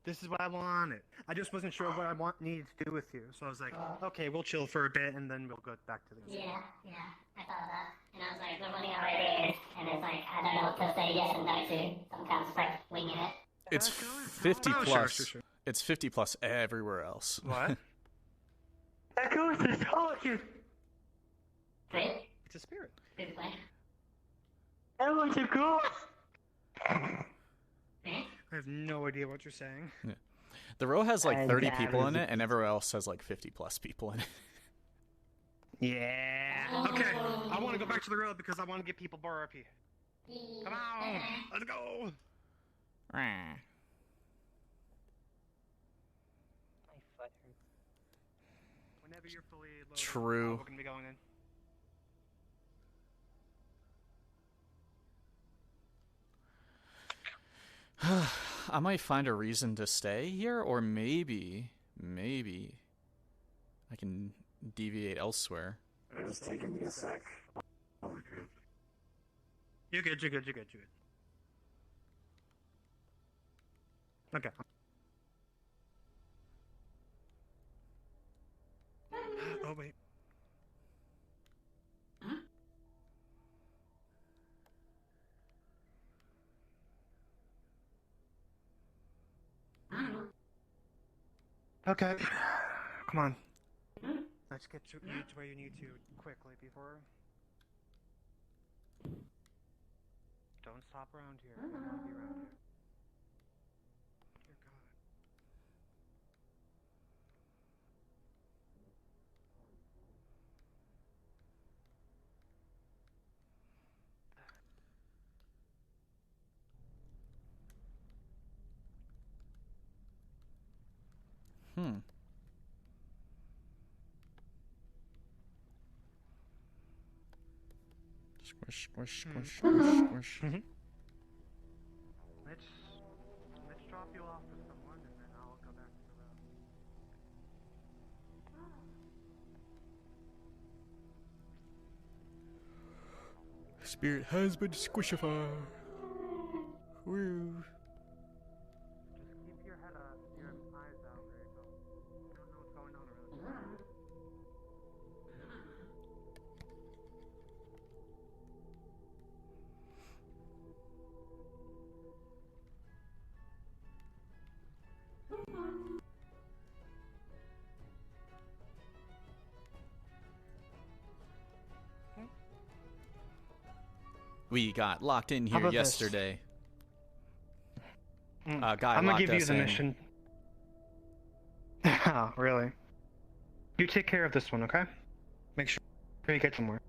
This is what I wanted. I just wasn't sure what I needed to do with you, so I was like, okay, we'll chill for a bit, and then we'll go back to the game. Yeah, I thought of that. And I was like, we're running out of ideas, and it's like, I don't know what to say yes and no to, so I'm kind of just like winging it. It's 50 plus. Sure. It's 50 plus everywhere else. What? Echo is talking! Right? It's a spirit. Good play. I want to go! I have no idea what you're saying. Yeah. The row has like 30 people in it, and everywhere else has like 50 plus people in it. Yeah. Okay, I want to go back to the road because I want to get people bar RP. Come on, let's go. Whenever you're fully loaded, True. we're gonna be going in. I might find a reason to stay here, or maybe I can deviate elsewhere. It's taking me a sec. You're good. Okay. Oh wait. Okay. Come on. Let's get you to where you need to quickly before. Don't stop around here. I don't want to be around here. Dear God. Squish, squish, squish, squish, squish. Let's drop you off with someone, and then I'll go back to the road. Spirit has been squishified. Woo. Just keep your head up, your eyes out, Rachel. I don't know what's going on around here. We got locked in How here about this? yesterday. Guy I'm gonna locked give you us the in. mission. Oh, really? You take care of this one, okay? Make sure you get somewhere.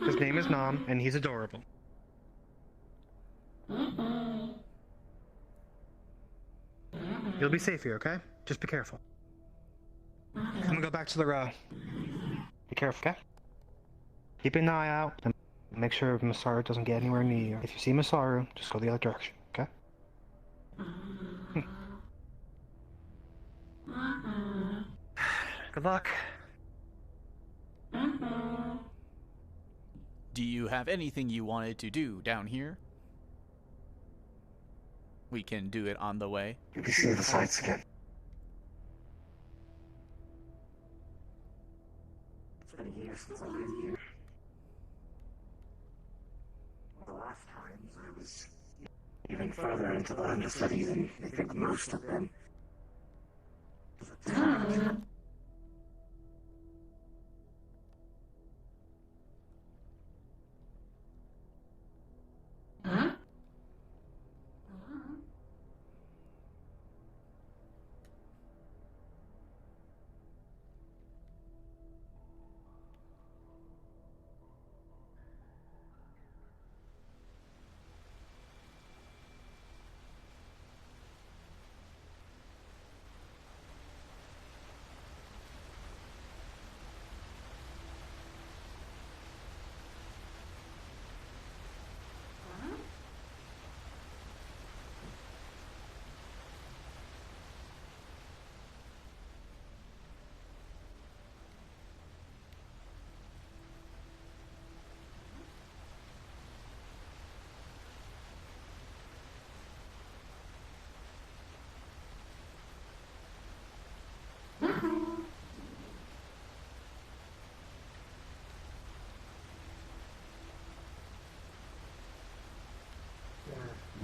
His name is Nam, and he's adorable. You'll be safe here, okay? Just be careful. I'm gonna go back to the Be careful, okay? Keep an eye out and make sure Masaru doesn't get anywhere near you. If you see Masaru, just go the other direction, okay? Good luck. Do you have anything you wanted to do down here? We can do it on the way. You can see the sights again. It's been a year since I've been here. The last times I was even further into the understudy than I think most of them.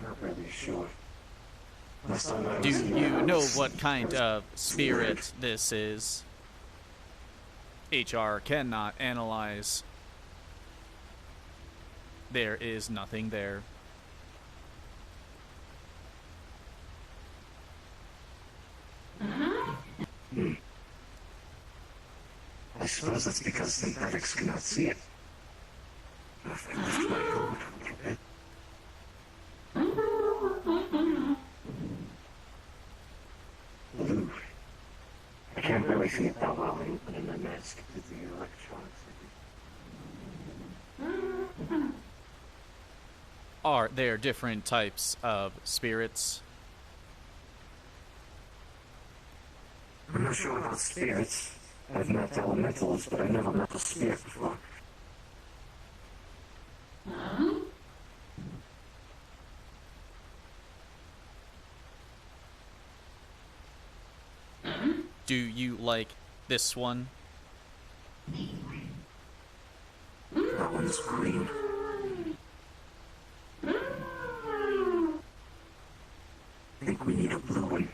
Not really sure. Do you know what kind of spirit this is? HR cannot analyze. There is nothing there. I suppose that's because synthetics cannot see it. If I lift my hood a little bit. Blue. I can't really see it that well in my mask with the electronics. Are there different types of spirits? I'm not sure about spirits. I've met elementals, but I've never met a spirit before. Do you like this one? That one's green. I think we need a blue one.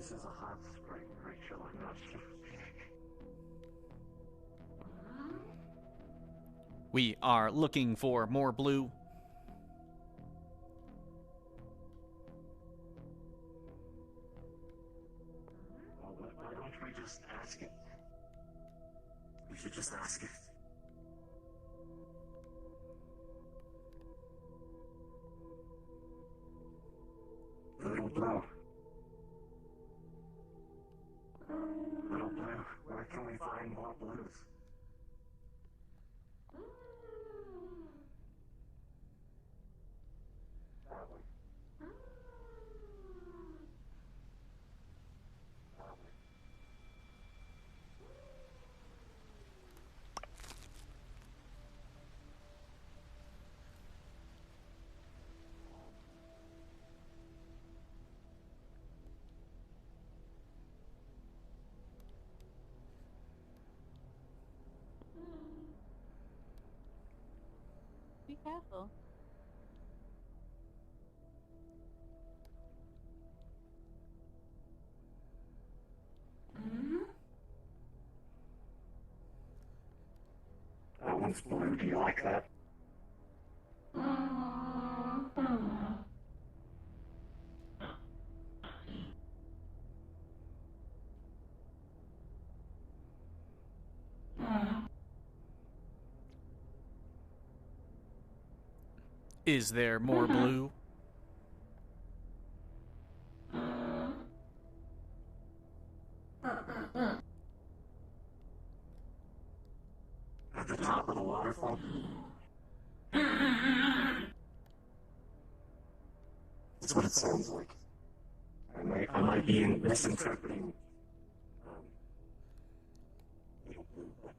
This is a hot spring, Rachel. I'm not sure. We are looking for more blue. Well, why don't we just ask it? We should just ask it. Little Blue. Little Blue, where can we find more blues? That way. That way. Be careful. That one's blue. Do you like that? Is there more blue? At the top of the waterfall? That's what it sounds like. I might be misinterpreting. Little Blue, but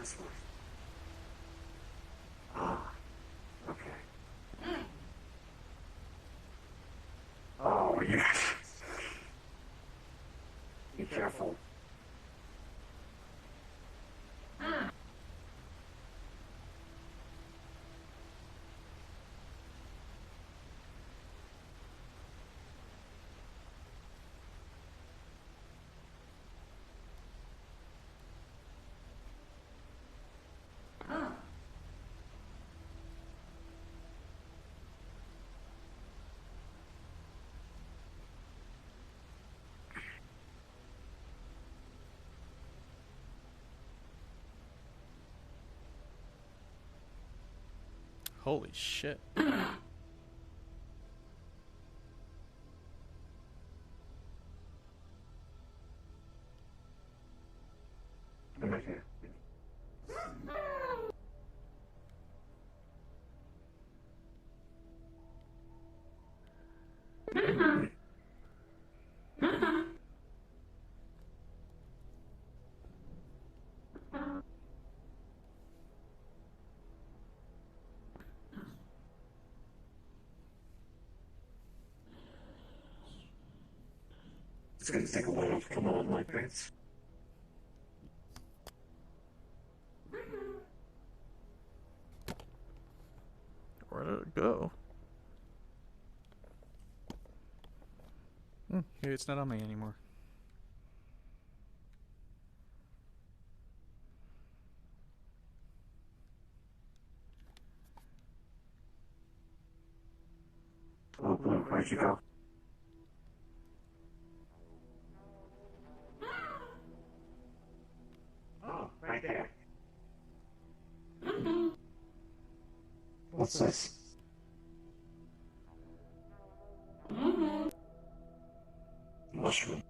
this way. Ah, okay. Oh, yes. Be careful. Holy shit. Right here. It's gonna take a while to come on like this. Where did it go? Maybe it's not on me anymore. Oh, Blue, where'd you go? Oh, right there. What's this? Mushroom,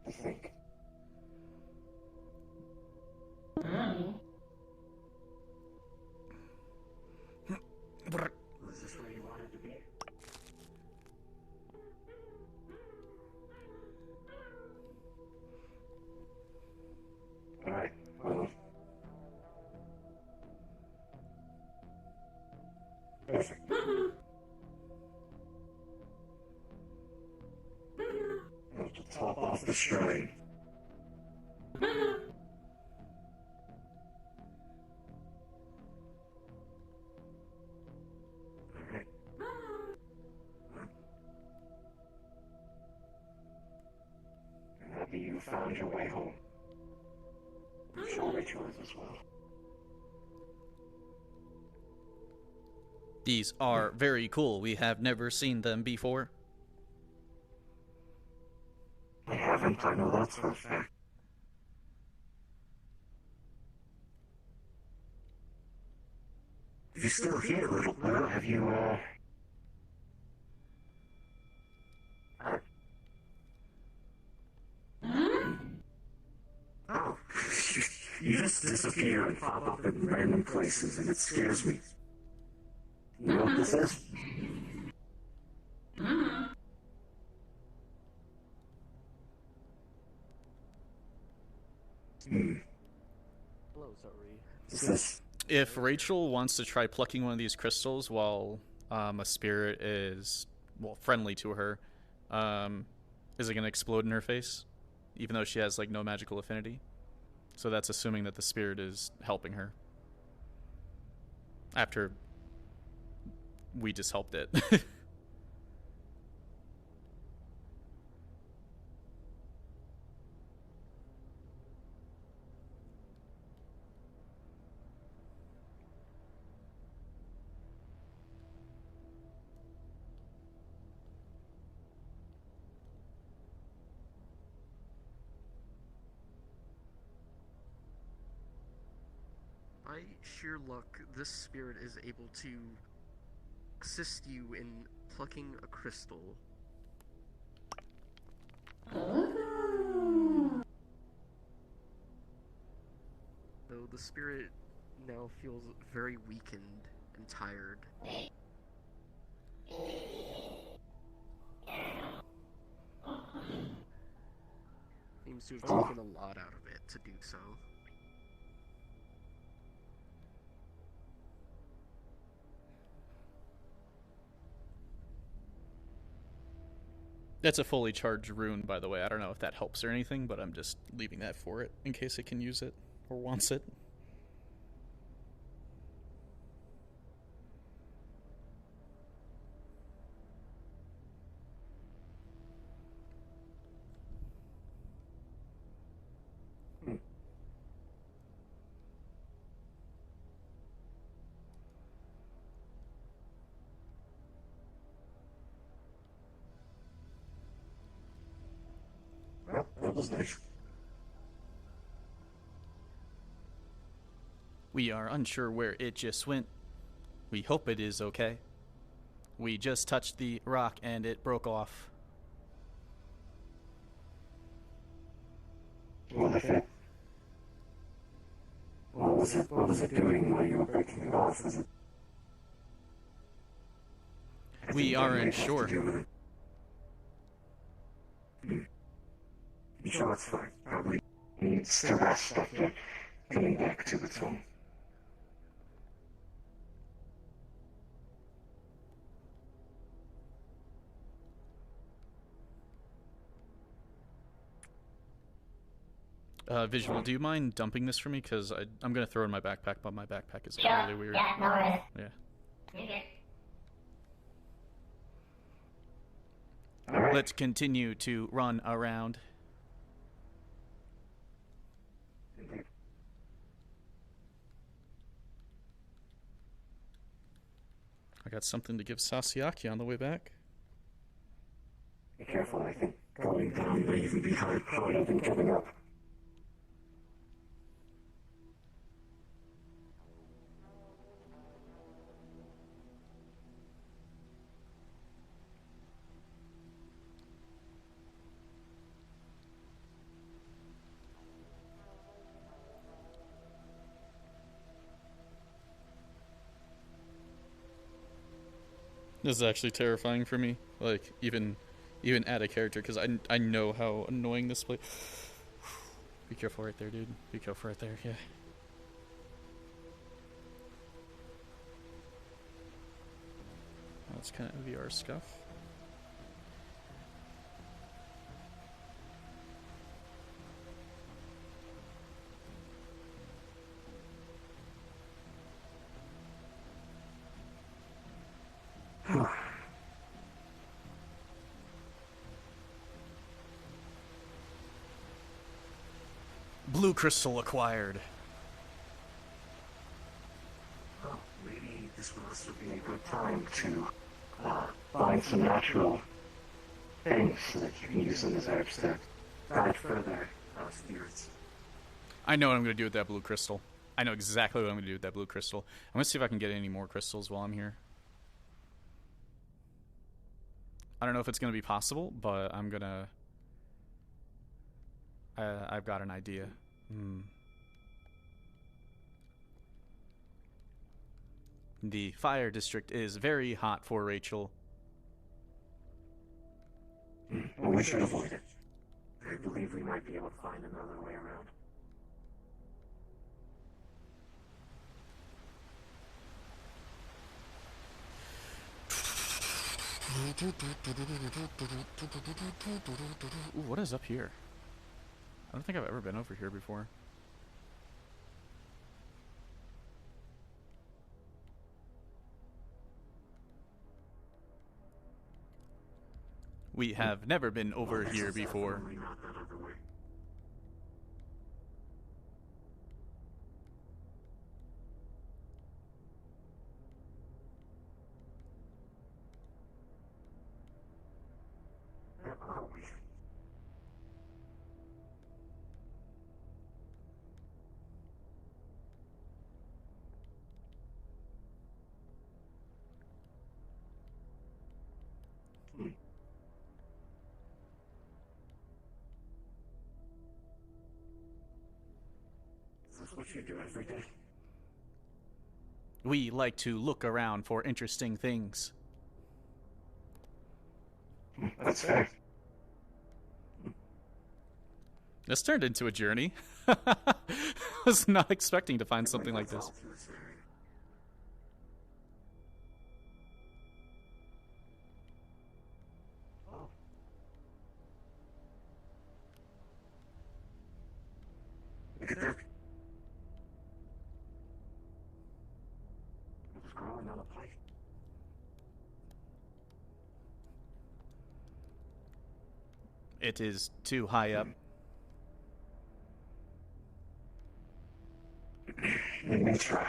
I think. Was this where you wanted to be? Alright, well, off the shrine. Alright. Maybe you found your way home. I'm sure Rachel is as well. These are very cool. We have never seen them before. I haven't, I know that's for a fact. If you're still here, little girl, have you, Oh, you just disappear and pop up in random places, and it scares me. You know what this is? Hello, sorry. Is this? If Rachel wants to try plucking one of these crystals while a spirit is, well, friendly to her, is it going to explode in her face? Even though she has, like, no magical affinity? So that's assuming that the spirit is helping her. After we just helped it. By sheer luck, this spirit is able to assist you in plucking a crystal. Though the spirit now feels very weakened and tired. Seems to have taken a lot out of it to do so. That's a fully charged rune, by the way. I don't know if that helps or anything, but I'm just leaving that for it in case it can use it or wants it. Well, that was nice. We are unsure where it just went. We hope it is okay. We just touched the rock and it broke off. What if it? What was it doing while you were breaking it off? Was it? We aren't sure. I'm sure it's fine. Probably needs to rest after coming back to its own. Visual, do you mind dumping this for me? Because I'm going to throw it in my backpack, but my backpack is Sure. really weird. Yeah, no worries. Yeah. Alright. Let's continue to run around. I got something to give Sasiaki on the way back. Be careful, I think going down may even be harder than coming up. This is actually terrifying for me. Like, even add a character, because I know how annoying this place. Be careful right there, dude. Be careful right there, yeah. That's kind of VR scuff. Blue crystal acquired. Well, maybe this will also be a good time to find some natural things so that you can use them as herbs to guide further spirits. I know what I'm going to do with that blue crystal. I know exactly what I'm going to do with that blue crystal. I'm going to see if I can get any more crystals while I'm here. I don't know if it's going to be possible, but I'm going to... I've got an idea. The fire district is very hot for Rachel. Well, we should avoid it. I believe we might be able to find another way around. Ooh, what is up here? I don't think I've ever been over here before. We have never been over here before. That's what you do every day. We like to look around for interesting things. That's fair. This turned into a journey. I was not expecting to find something like this. Look at that. It's growing on a pipe. It is too high up. Let me try.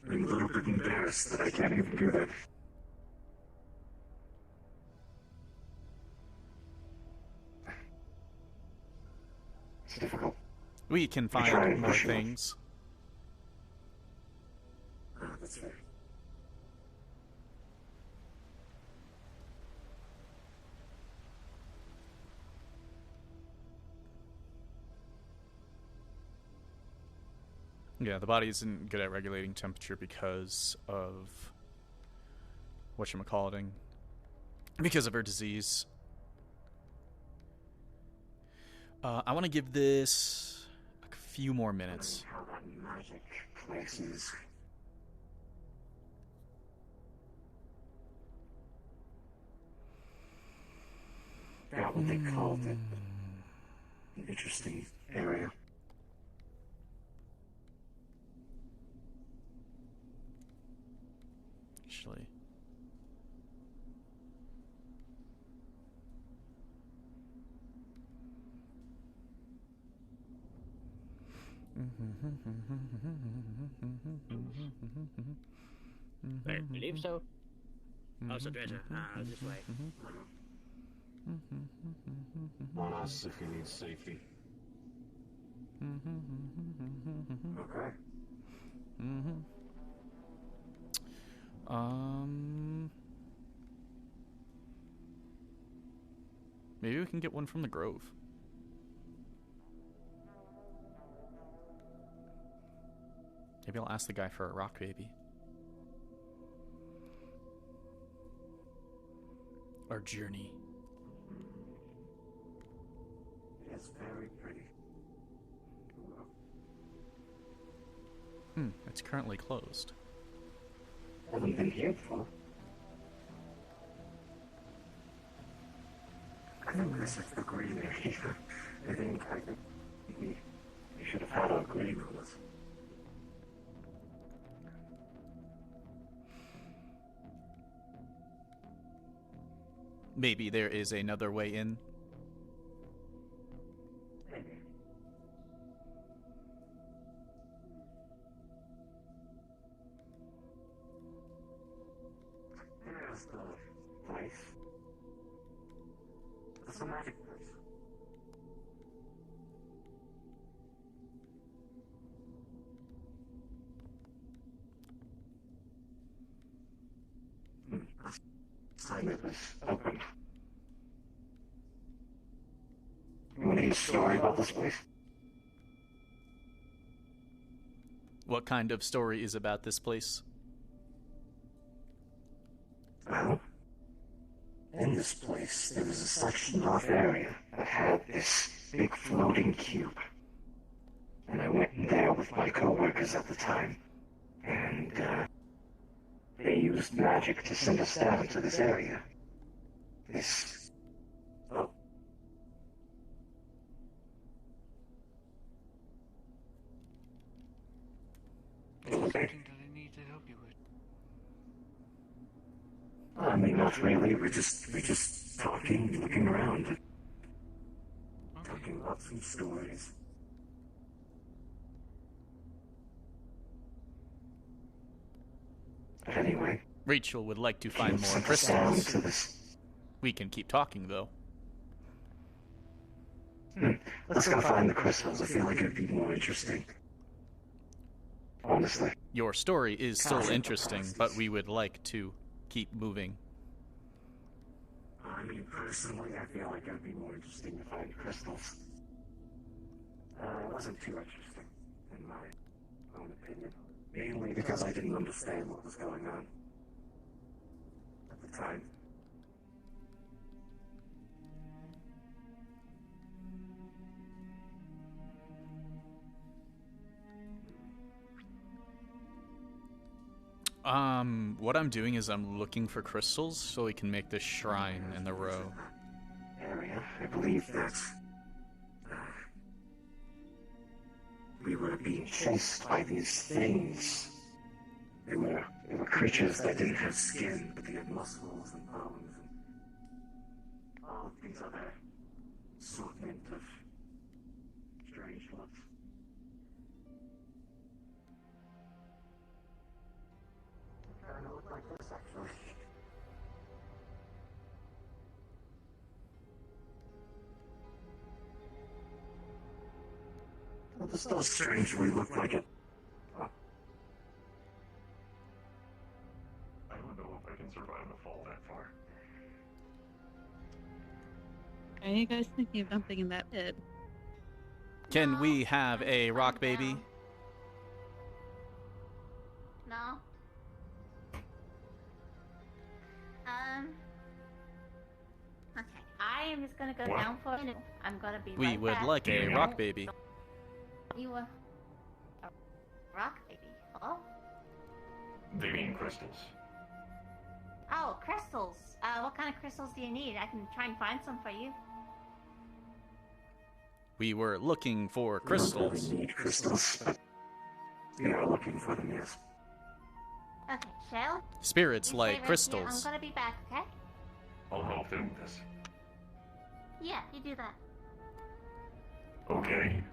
I'm a little bit embarrassed that I can't even do that. It's difficult. We can find more things. That's fair. Yeah, the body isn't good at regulating temperature because of whatchamacalliting. Because of her disease. I want to give this a few more minutes. How that magic place is. Forgot what they called it. An interesting area. Actually. I believe so. Also, treasure. This way. On us if you need safety. Okay. Maybe we can get one from the Grove. Maybe I'll ask the guy for a rock baby. Our journey. It's very pretty. It's currently closed. Haven't been here before. I think this is the greenery. I think maybe You should have had our grave rules. Maybe there is another way in. There's the place. It's a magic place. Sign it was open. You want to hear a story about this place? What kind of story is about this place? Well, in this place, there was a section off area that had this big floating cube. And I went in there with my co-workers at the time. And, they used magic to send us down to this area. This... Oh. Something that I need to help you with. I mean, not really. We're just talking, looking around. Talking about some stories. Anyway. Rachel would like to find more crystals. We can keep talking, though. Let's go find the crystals. I feel like it'd be more interesting. Honestly. Your story is still interesting, but we would like to keep moving. I mean, personally, I feel like it'd be more interesting to find crystals. It wasn't too interesting, in my own opinion. Mainly because I didn't understand what was going on at the time. What I'm doing is I'm looking for crystals so we can make this shrine in the row. Area, I believe that we were being chased by these things. They were creatures that didn't have skin, but they had muscles and bones and all of these other assortment of strange looks. Kind of look like this, actually. Well, this does strangely look like it. I don't know if I can survive a fall that far. Are you guys thinking of jumping in that pit? Can we have a rock baby? No. Okay. I am just gonna go down for a minute. I'm gonna be We right would back. like a rock baby. You a rock baby? Hello? They mean crystals. Oh, crystals. What kind of crystals do you need? I can try and find some for you. We were looking for crystals. We need crystals. We are looking for them, yes. Okay, Shell. Spirits you like stay right crystals. here. I'm gonna be back, okay? I'll help them with this. Yeah, you do that. Okay.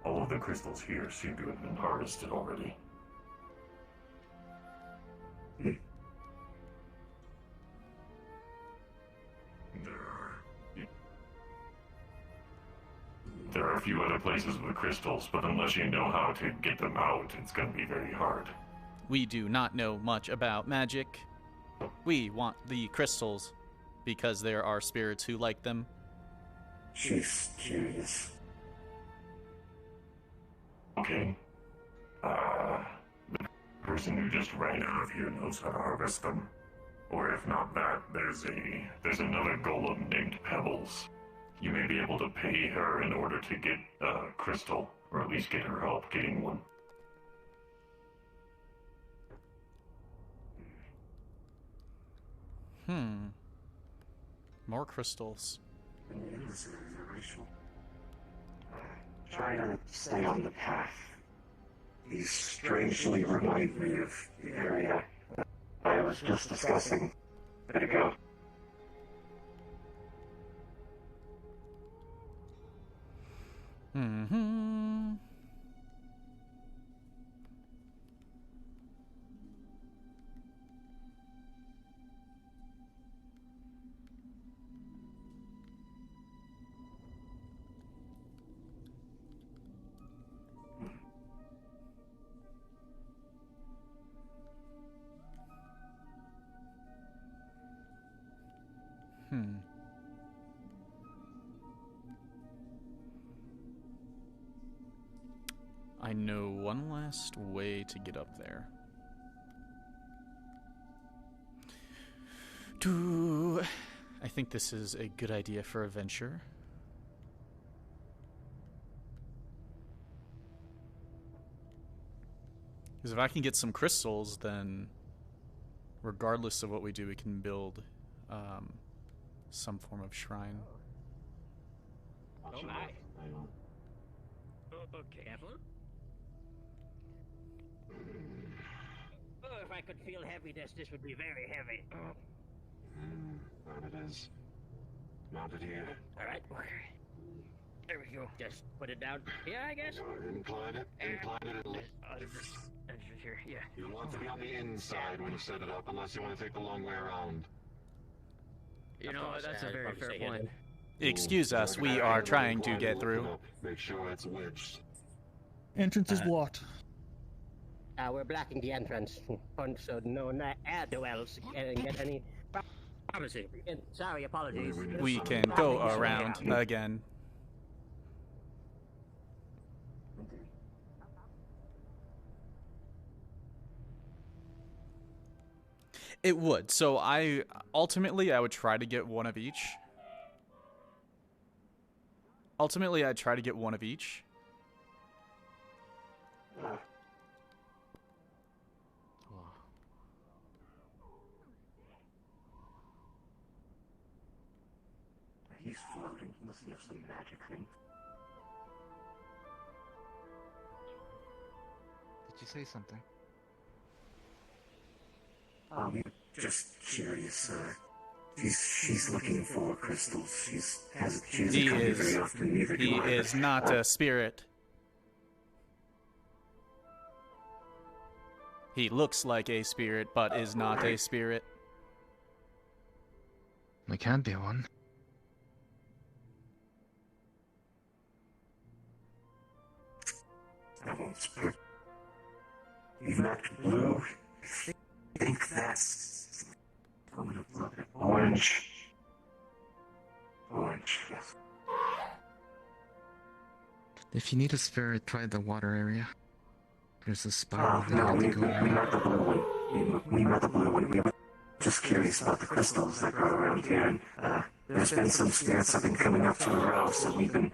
All of the crystals here seem to have been harvested already. There are a few other places with crystals, but unless you know how to get them out, it's gonna be very hard. We do not know much about magic. We want the crystals because there are spirits who like them. She's curious. Okay. The person who just ran out of here knows how to harvest them. Or if not that, there's another golem named Pebbles. You may be able to pay her in order to get a crystal, or at least get her help getting one. More crystals. try to stay on the path. These strangely remind me of the area I was just discussing a bit ago. Mm-hmm. I know one last way to get up there. I think this is a good idea for a venture. Because if I can get some crystals, then regardless of what we do, we can build some form of shrine. Oh my. Okay, careful. Oh, if I could feel heaviness, this would be very heavy. There it is. Mount it here. Alright. There we go. Just put it down here, I guess. Incline it. Incline it and lift. Here, yeah. You want to be on the inside when you set it up, unless you want to take the long way around. You know, that's a very fair point. Excuse us, we are trying to get through. Make sure it's wedged. Entrance is blocked. We're blocking the entrance, so no air duels can get any privacy. Sorry, apologies. We can go around again. It would. So I would try to get one of each. Ultimately, I'd try to get one of each. He's floating. He must have some magic thing. Did you say something? Just curious, she's looking for crystals. She hasn't He come here very often, neither do I. is not a spirit. He looks like a spirit, but is not a spirit. We can't be one. I won't speak. You've knocked blue. I think that's orange. Orange, yes. If you need a spirit, try the water area. There's a spiral No, we met the blue one. We met the blue one. We were just curious about the crystals that grow around here. And, there's been some spirits that have been coming up to the row, so we've been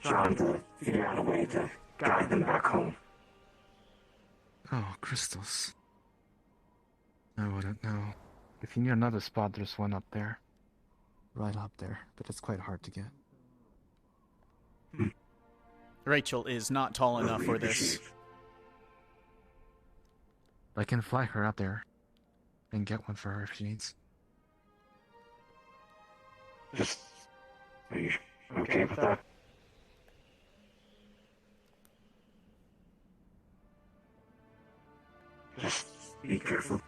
trying to figure out a way to guide them back home. Oh, crystals. I wouldn't know. If you need another spot, there's one up there. Right up there, but it's quite hard to get. Rachel is not tall enough for this. I can fly her up there and get one for her if she needs. Are you okay with that? Just be careful.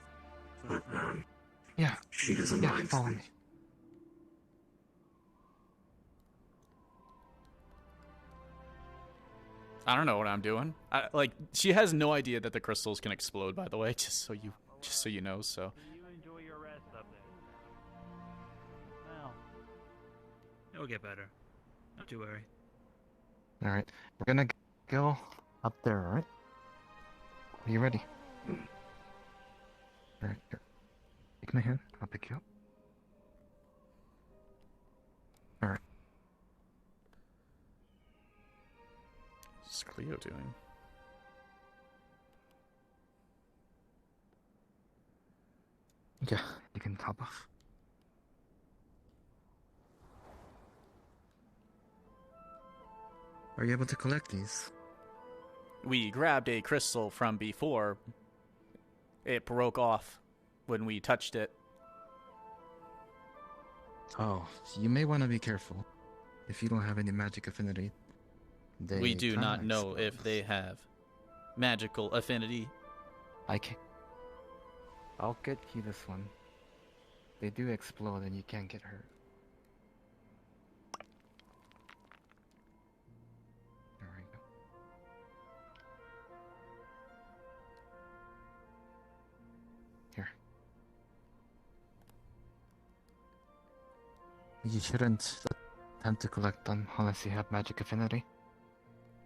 But, yeah, she doesn't mind. Follow me. I don't know what I'm doing. She has no idea that the crystals can explode, by the way, just so you know, so. You enjoy your rest up there. Well, it'll get better. Not too worry. Alright, we're gonna go up there, alright? Are you ready? Alright, here. Take my hand, I'll pick you up. Alright. What's Cleo doing? Yeah, you can top off. Are you able to collect these? We grabbed a crystal from before. It broke off when we touched it. Oh, you may want to be careful. If you don't have any magic affinity, We do kinda not know explode. if they have magical affinity. I'll get you this one. They do explode and you can't get hurt. There we go. Here. You shouldn't attempt to collect them unless you have magic affinity.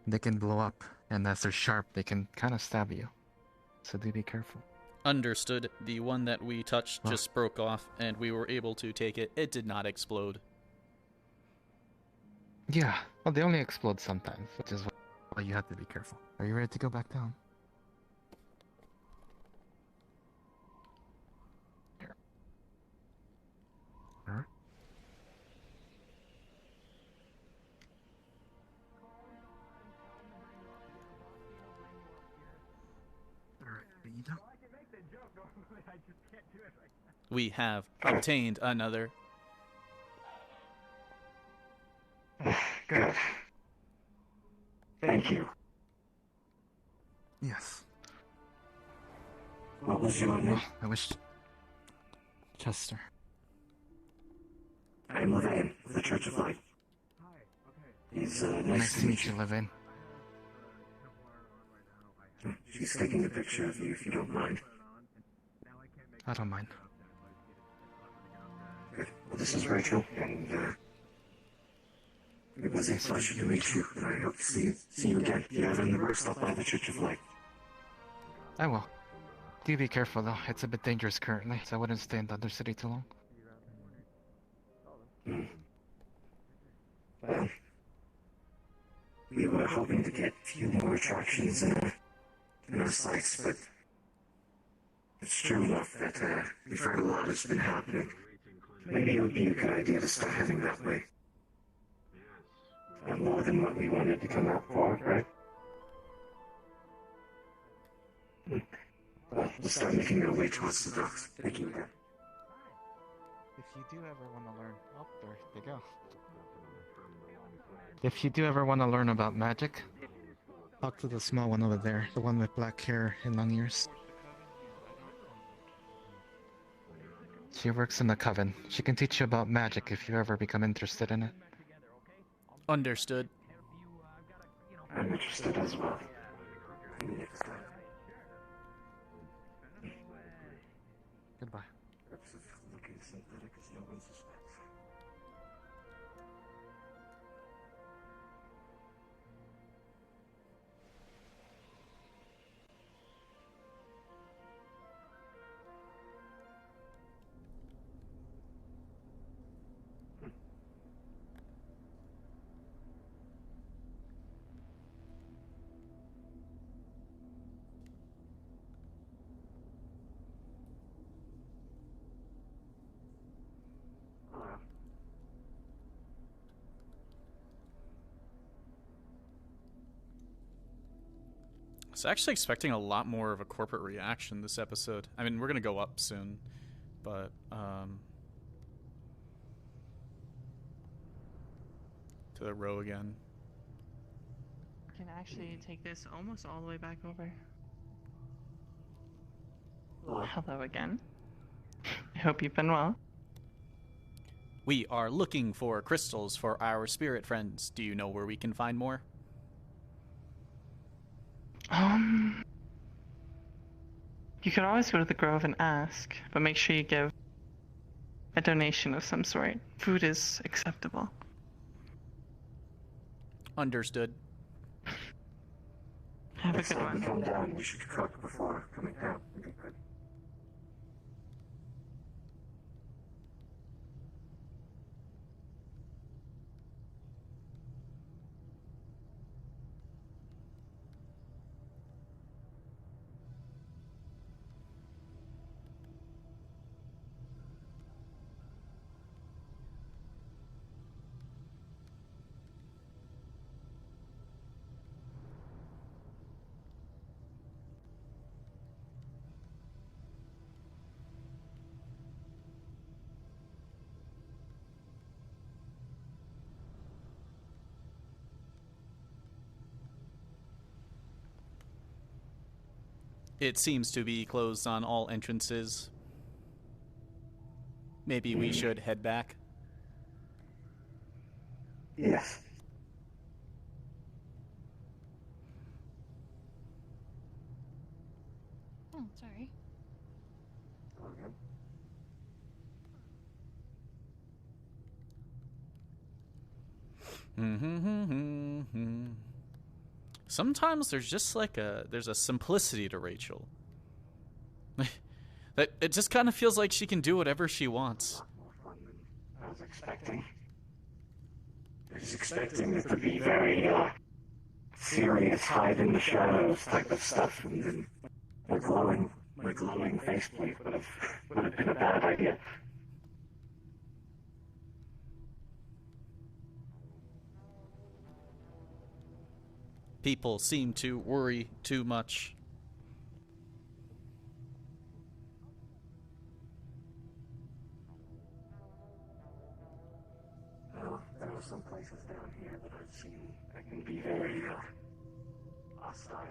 They can blow up, and as they're sharp, they can kind of stab you. So do be careful. Understood. The one that we touched just broke off, and we were able to take it. It did not explode. Yeah, well, they only explode sometimes, which is why you have to be careful. Are you ready to go back down? Here. Alright. Alright, you done? We have obtained another. Good. Thank you. Yes. What was your name? I wish... Chester. I'm Levine of the Church of Light. He's, Nice to meet you, Levin. She's taking a picture of you, if you don't mind. I don't mind. Good. Well, this is Rachel, and, it was a pleasure to meet you, and I hope to see you again. If you ever in the road, stop by the Church of Light. I will. Do be careful, though. It's a bit dangerous currently, so I wouldn't stay in the other city too long. Well, we were hoping to get a few more attractions in our sites, but it's true enough that we've heard a lot has been happening. Maybe it would be a good idea to start heading that way. More than what we wanted to come out for, right? Well, we'll start making our way towards the docks. Thank you again. If you do ever want to learn... Oh, there they go. If you do ever want to learn about magic, talk to the small one over there, the one with black hair and long ears. She works in the coven. She can teach you about magic if you ever become interested in it. Understood. I'm interested as well. Goodbye. Looking synthetic as no one suspects. I was actually expecting a lot more of a corporate reaction this episode. I mean, we're going to go up soon, but, to the row again. I can actually take this almost all the way back over. Hello again. I hope you've been well. We are looking for crystals for our spirit friends. Do you know where we can find more? You could always go to the Grove and ask, but make sure you give a donation of some sort. Food is acceptable. Understood. Have a Next good time we one. come down, we should cook before coming down. Okay, good. It seems to be closed on all entrances. Maybe we should head back. Yes. Oh, sorry. Sometimes there's just like there's a simplicity to Rachel. That it just kind of feels like she can do whatever she wants. I was expecting. I was expecting it to be very, serious, hide in the shadows type of stuff, and then my glowing faceplate would have been a bad idea. People seem to worry too much. Well, there are some places down here that I've seen that can be very, hostile.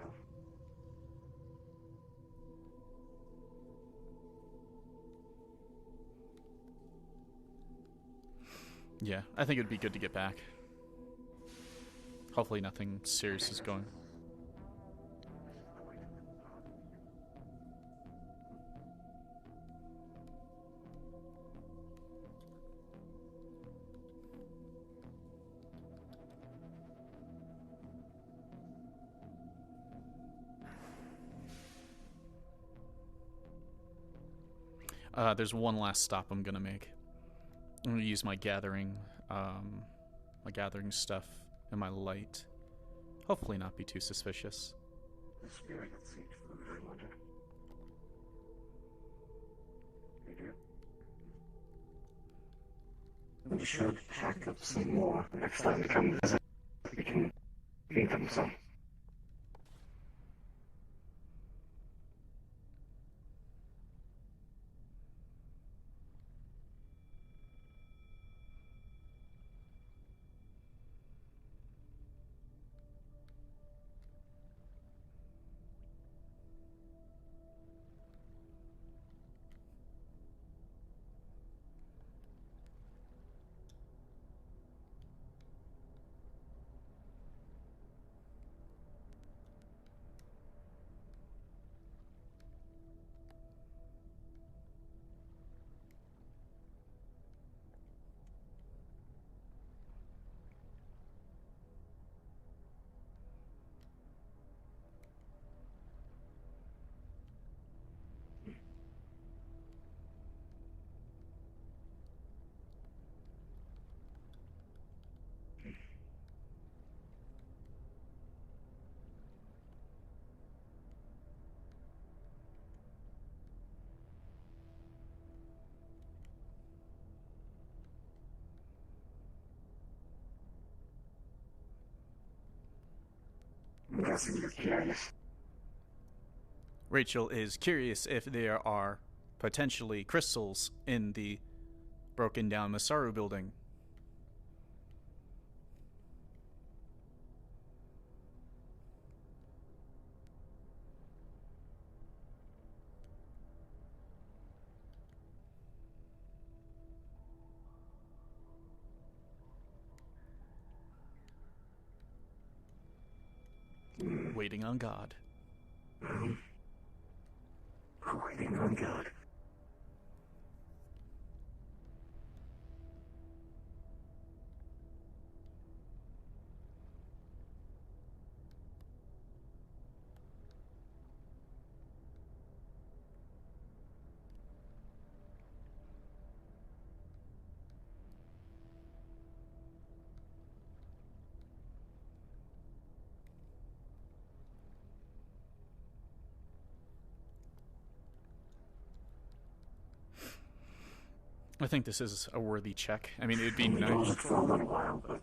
Yeah, I think it'd be good to get back. Hopefully nothing serious is going. There's one last stop I'm gonna make. I'm gonna use my gathering stuff and my light. Hopefully not be too suspicious. The spirit that seemed food, I wonder. We should pack up some more next time we come visit. We can feed them some. I'm guessing you're curious. Rachel is curious if there are potentially crystals in the broken down Masaru building. Waiting on God. Waiting on God. I think this is a worthy check. I mean, it'd be We don't nice. look for a little while, but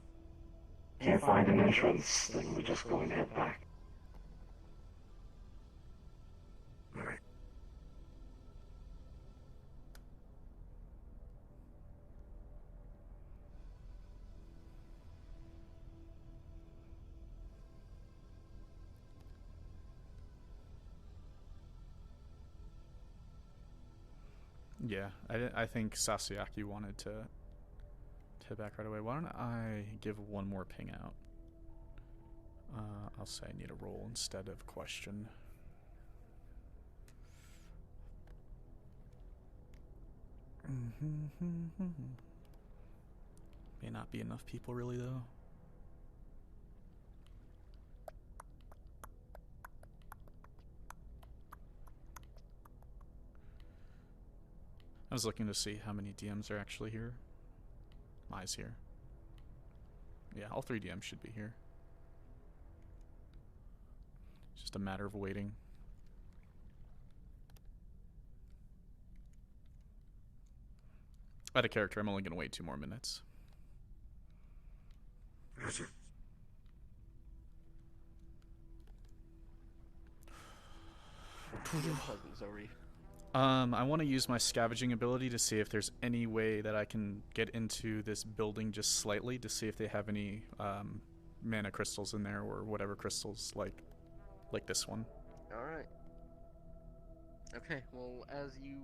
can't find an entrance, then we're just going to head back. Alright. Yeah, I think Sasiaki wanted to head back right away. Why don't I give one more ping out? I'll say I need a roll instead of question. May not be enough people really though. I was looking to see how many DMs are actually here. Mai's here. Yeah, all 3 DMs should be here. It's just a matter of waiting. Out of character, I'm only going to wait 2 more minutes. Gotcha. I want to use my scavenging ability to see if there's any way that I can get into this building just slightly to see if they have any mana crystals in there or whatever crystals like this one. Alright. Okay, well, as you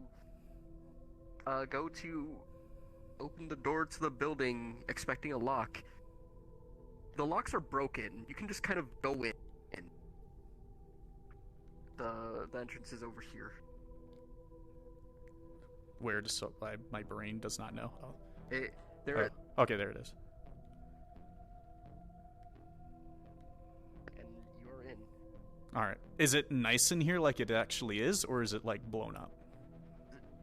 go to open the door to the building expecting a lock, the locks are broken. You can just kind of go in. The entrance is over here. Where? Just so my brain does not know. Oh. Okay, there it is. And you're in. Alright. Is it nice in here like it actually is, or is it like blown up?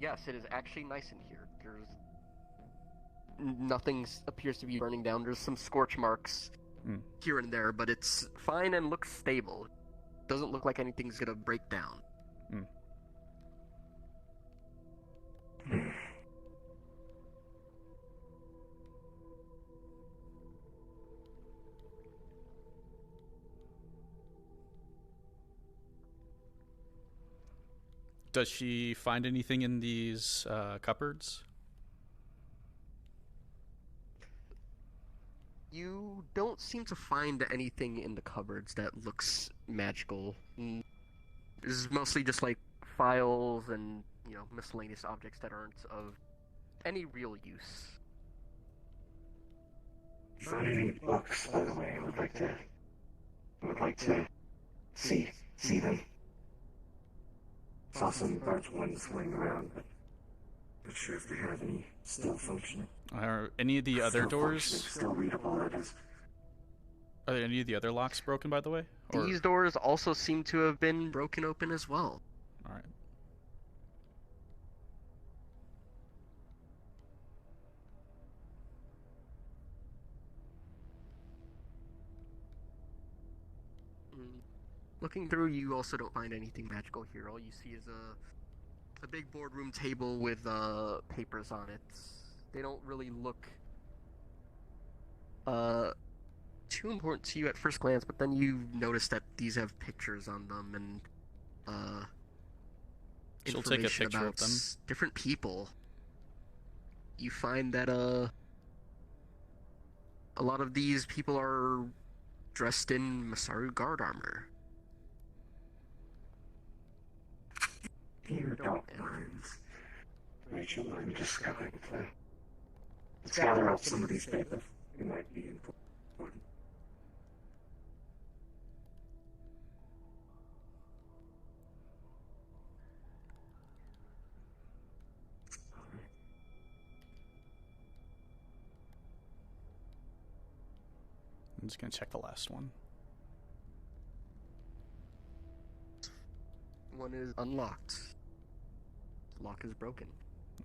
Yes, it is actually nice in here. There's nothing appears to be burning down. There's some scorch marks here and there, but it's fine and looks stable. Doesn't look like anything's gonna break down. Does she find anything in these cupboards? You don't seem to find anything in the cupboards that looks magical. This is mostly just like files and, you know, miscellaneous objects that aren't of any real use. Find any books, by the way? I would like to see them. Saw some large ones flying around, but not sure if they have any still functioning. Are any of the other doors still readable? That is. Are there any of the other locks broken, by the way? Or... These doors also seem to have been broken open as well. All right. Looking through, you also don't find anything magical here. All you see is a big boardroom table with papers on it. They don't really look too important to you at first glance, but then you notice that these have pictures on them and She'll take a information picture about of them. different people. You find that a lot of these people are dressed in Masaru guard armor. You don't mind, Rachel, I'm discovering that. Let's gather up some of these papers. It might be important. I'm just gonna check the last one. One is unlocked. The lock is broken.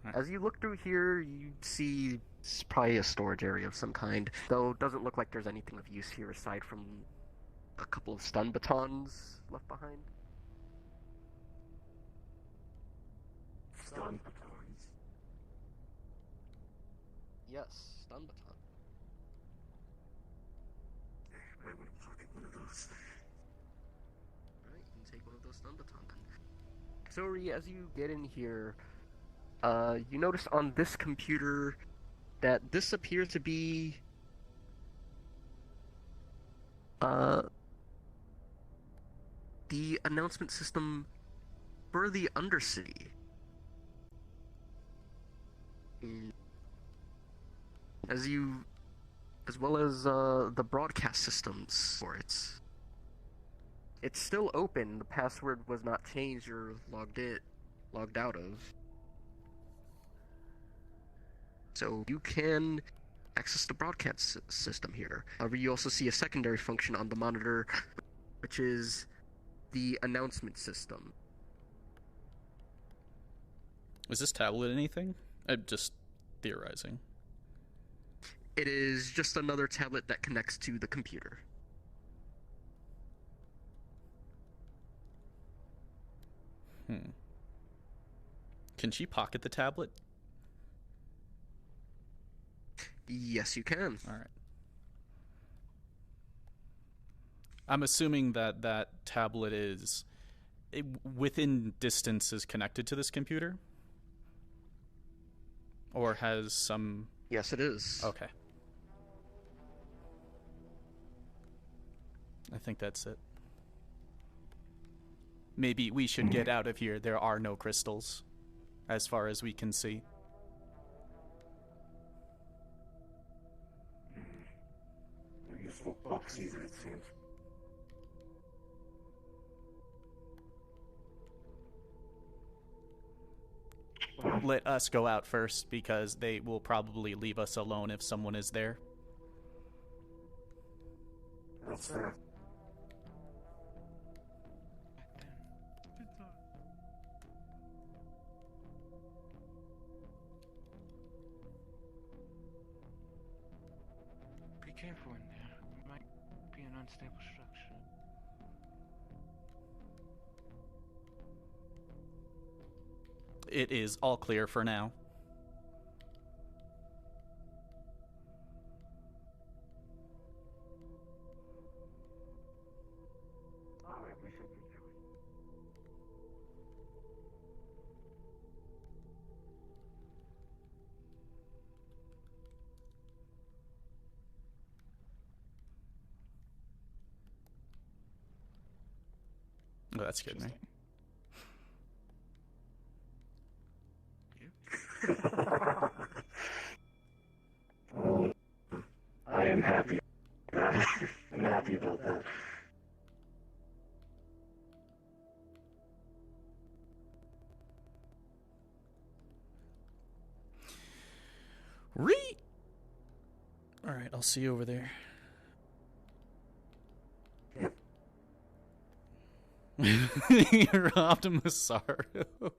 Right. As you look through here, you see it's probably a storage area of some kind, though it doesn't look like there's anything of use here aside from a couple of stun batons left behind. Stun batons. Yes, stun baton. I want to pocket one of those. Alright, you can take one of those stun baton then. Sorry, as you get in here, you notice on this computer that this appears to be the announcement system for the Undercity. As well as the broadcast systems for it. It's still open. The password was not changed or logged out of. So you can access the broadcast system here. However, you also see a secondary function on the monitor, which is the announcement system. Is this tablet anything? I'm just theorizing. It is just another tablet that connects to the computer. Can she pocket the tablet? Yes, you can. All right. I'm assuming that that tablet is within distance is connected to this computer? Or has some... Yes, it is. Okay. I think that's it. Maybe we should get out of here. There are no crystals, as far as we can see. Useful box either, it seems. Let us go out first, because they will probably leave us alone if someone is there. That's fair. Be careful in there. It might be an unstable structure. It is all clear for now. Oh, that scared me. I am happy. I'm happy about that. Alright, I'll see you over there. You're Optimus Sorrow.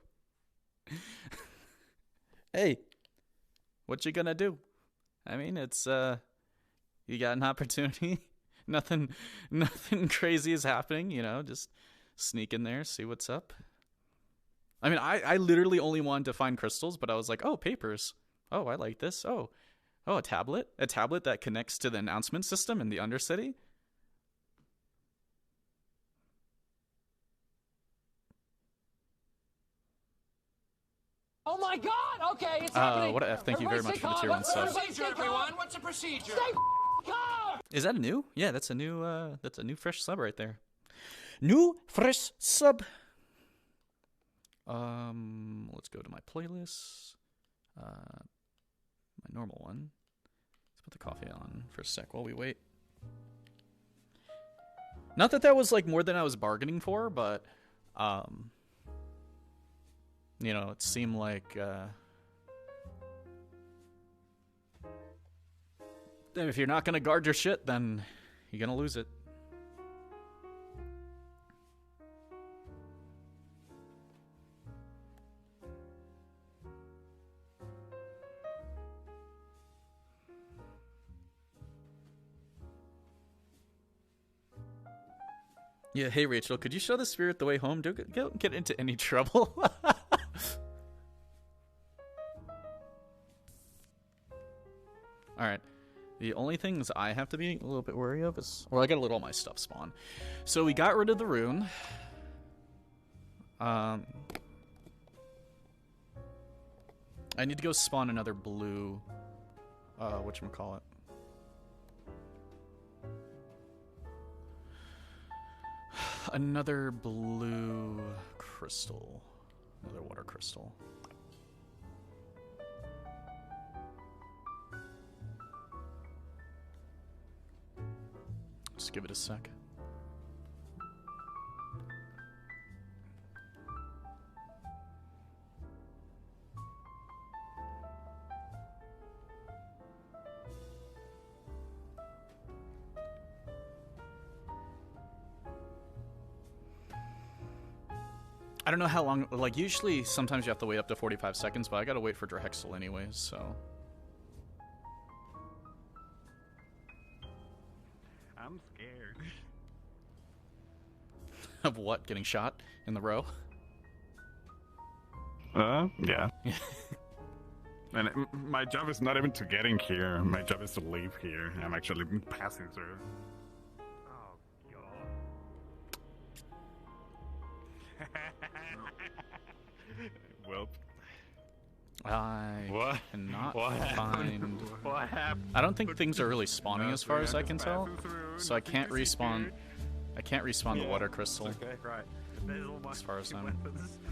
Hey, what you gonna do? I mean, it's, you got an opportunity. Nothing crazy is happening, you know, just sneak in there, see what's up. I mean, I literally only wanted to find crystals, but I was like, oh, papers. Oh, I like this. Oh, a tablet? A tablet that connects to the announcement system in the Undercity? Oh my God! Okay, it's happening. What a F. Thank you very much for the tier 1 sub. What's the procedure, everyone? What's the procedure? Stay calm! Is that a new? Yeah, that's a new fresh sub right there. New fresh sub. Let's go to my playlist. My normal one. Let's put the coffee on for a sec while we wait. Not that was like more than I was bargaining for, but you know, it seemed like if you're not gonna guard your shit, then you're gonna lose it. Yeah, hey Rachel, could you show the spirit the way home? Don't get into any trouble. Alright. The only things I have to be a little bit wary of is... Well, I gotta let all my stuff spawn. So we got rid of the rune. I need to go spawn another blue... whatchamacallit. Another blue crystal. Another water crystal. Just give it a sec. I don't know how long, like, usually sometimes you have to wait up to 45 seconds, but I gotta wait for Drahexel anyways, so. I'm scared. Of what? Getting shot in the row? Yeah. And my job is not even to getting here. My job is to leave here. I'm actually passing through. Oh, God. Well. I cannot find... What happened? I don't think things are really spawning as far as I can tell, so I can't respawn... I can't respawn the water crystal. Okay, right. As far as I'm...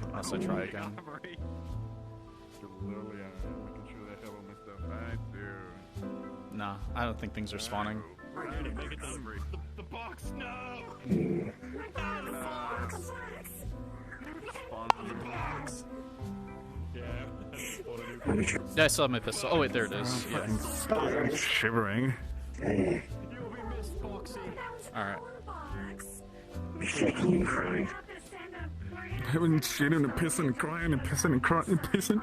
Unless I try again. Literally, making sure that hell on my stuff. I do. Nah, I don't think things are spawning. Make it delivery. The box, no! The box! Spawn the box. Yeah. Yeah, I still have my pistol. Oh wait, there it is. Yeah. I'm shivering. Alright. Shaking and crying. I've been shitting and pissing and crying and pissing and crying and pissing.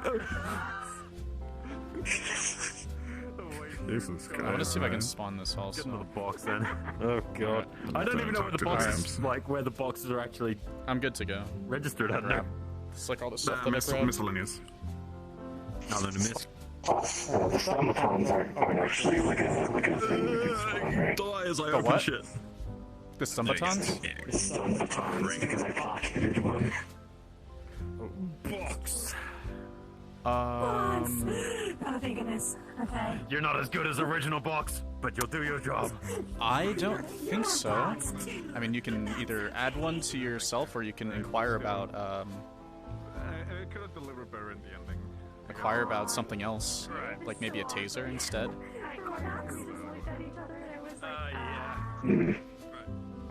Jesus Christ. I want to see if I can spawn this also. Get into the box then. Oh god. I don't even know where the boxes, like where the boxes are actually. I'm good to go. Registered under. It's like all the stuff that I grabbed. Miscellaneous. Now then, miss. The automatons aren't actually like a thing we can spawn, right? Die as I The open what? shit. The Stumbatons? The automatons, because I pocketed one. Box. Oh, thank goodness. Okay. You're not as good as original box, but you'll do your job. I don't think so. I mean, you can either add one to yourself, or you can inquire about, I could have delivered better in the ending. inquire about something else. Right. Like maybe a taser instead. Hmm.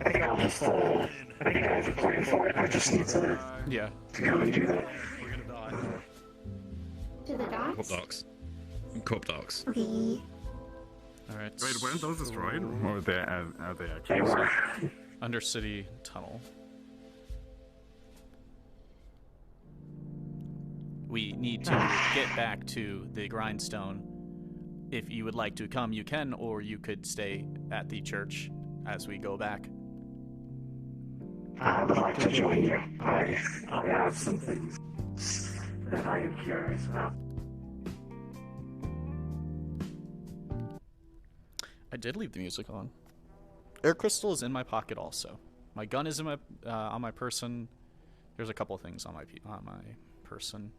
I think I'll just, I think I have a plan for it. I just need to go and do that. We're gonna die. To the docks? Corp docs. Okay. Alright. Wait, weren't those destroyed? Or are they actually? They were. Undercity tunnel. We need to get back to the grindstone. If you would like to come, you can, or you could stay at the church as we go back. I would like to join you. I have some things that I am curious about. I did leave the music on. Air crystal is in my pocket also. My gun is in my on my person. There's a couple things on my person.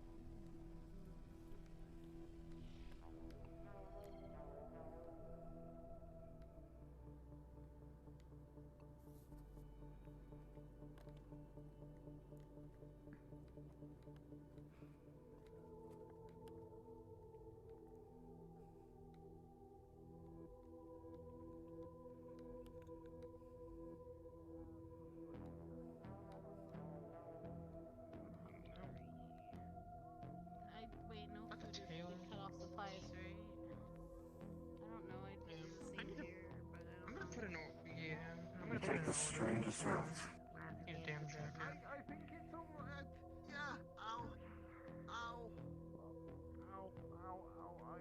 Cut off supplies, right? I don't know. I did the same here, but I don't know. Put an I'm gonna Take the strangest route. You damn jacker. I think it's alright. Yeah. Ow. Ow. Ow. Ow. Ow.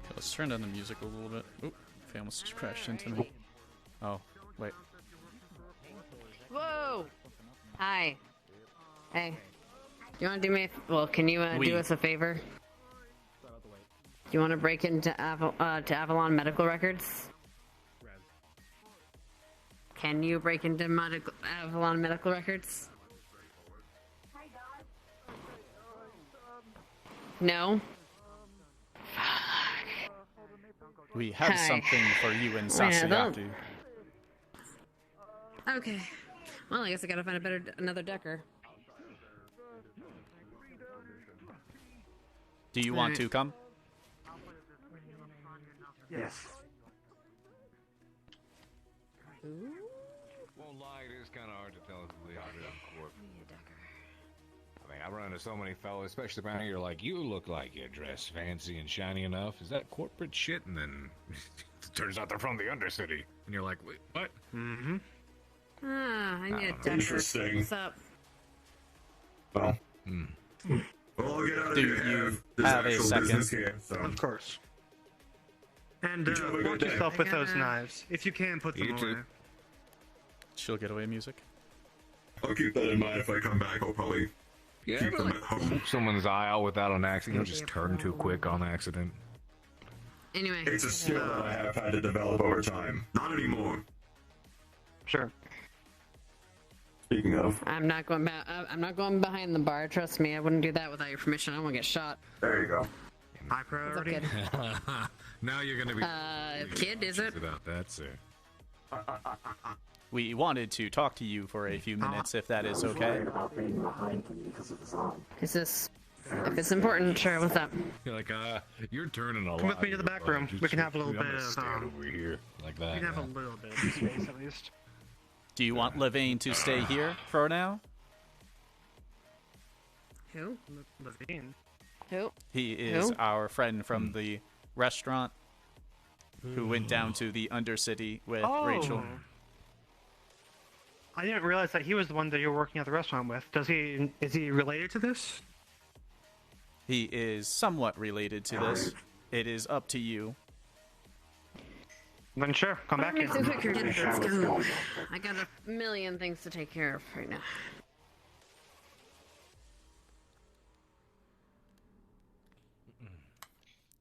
Okay, let's turn down the music a little bit. Oop, they almost crashed into me. Oh, wait. Whoa! Hi. Hey. You want to do me well, can you do us a favor? Do you want to break into to Avalon medical records? Can you break into Avalon medical records? No? We have Hi. something for you in Yeah, they'll- Sasayaki. Okay. Well, I guess I gotta find another Decker. Do you want to come? Yes. Won't lie, it is kind of hard to tell if it's Leandra or Corp. I mean, I run into so many fellas, especially around here, like, you look like you're dressed fancy and shiny enough. Is that corporate shit? And then it turns out they're from the Undercity. And you're like, wait, what? Ah, I need a Decker. Interesting. What's up? Well, I'll get out of Do your hair. you There's have a actual second? business here, so. Of course. And You two have a good watch day. yourself with those knives. If you can, put them You too. away. She'll get away music. I'll keep that in mind if I come back. I'll probably Yeah, keep them like, at home. poke someone's eye out without an accident. You'll just turn too quick on accident. Anyway. It's a skill that I have had to develop over time. Not anymore. Sure. Speaking of, I'm not going back. I'm not going behind the bar. Trust me, I wouldn't do that without your permission. I don't want to get shot. there you go. High priority. Now you're gonna be Kid, is it? about that, sir. We wanted to talk to you for a few minutes, if that is okay. Is this? If it's important, sure. What's up? You're like, you're turning a lot. Come with me to the back room. We can have a little I'm bit gonna of. stand over here like that. We can have a little bit of space at least. Do you want Levine to stay here for now? Who? Levine. Who? He is Who? our friend from the restaurant who went down to the Undercity with Rachel. I didn't realize that he was the one that you were working at the restaurant with. Is he related to this? He is somewhat related to this. It is up to you. Then sure, come back in. Let's go. I got a million things to take care of right now.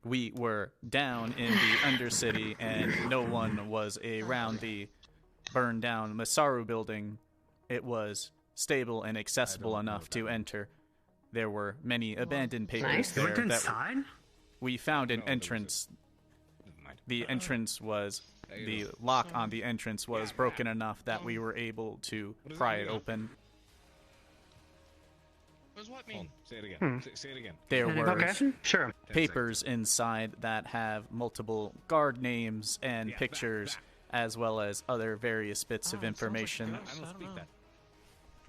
We were down in the Undercity, and no one was around the burned down Masaru building. It was stable and accessible enough to enter. There were many abandoned papers Nice. there. Went inside? We found an entrance. The entrance was... The lock on the entrance was broken enough that we were able to pry it open. What does what mean? Say it again. Say it again. There were Okay, sure. papers inside that have multiple guard names and pictures, as well as other various bits of information. I don't speak that.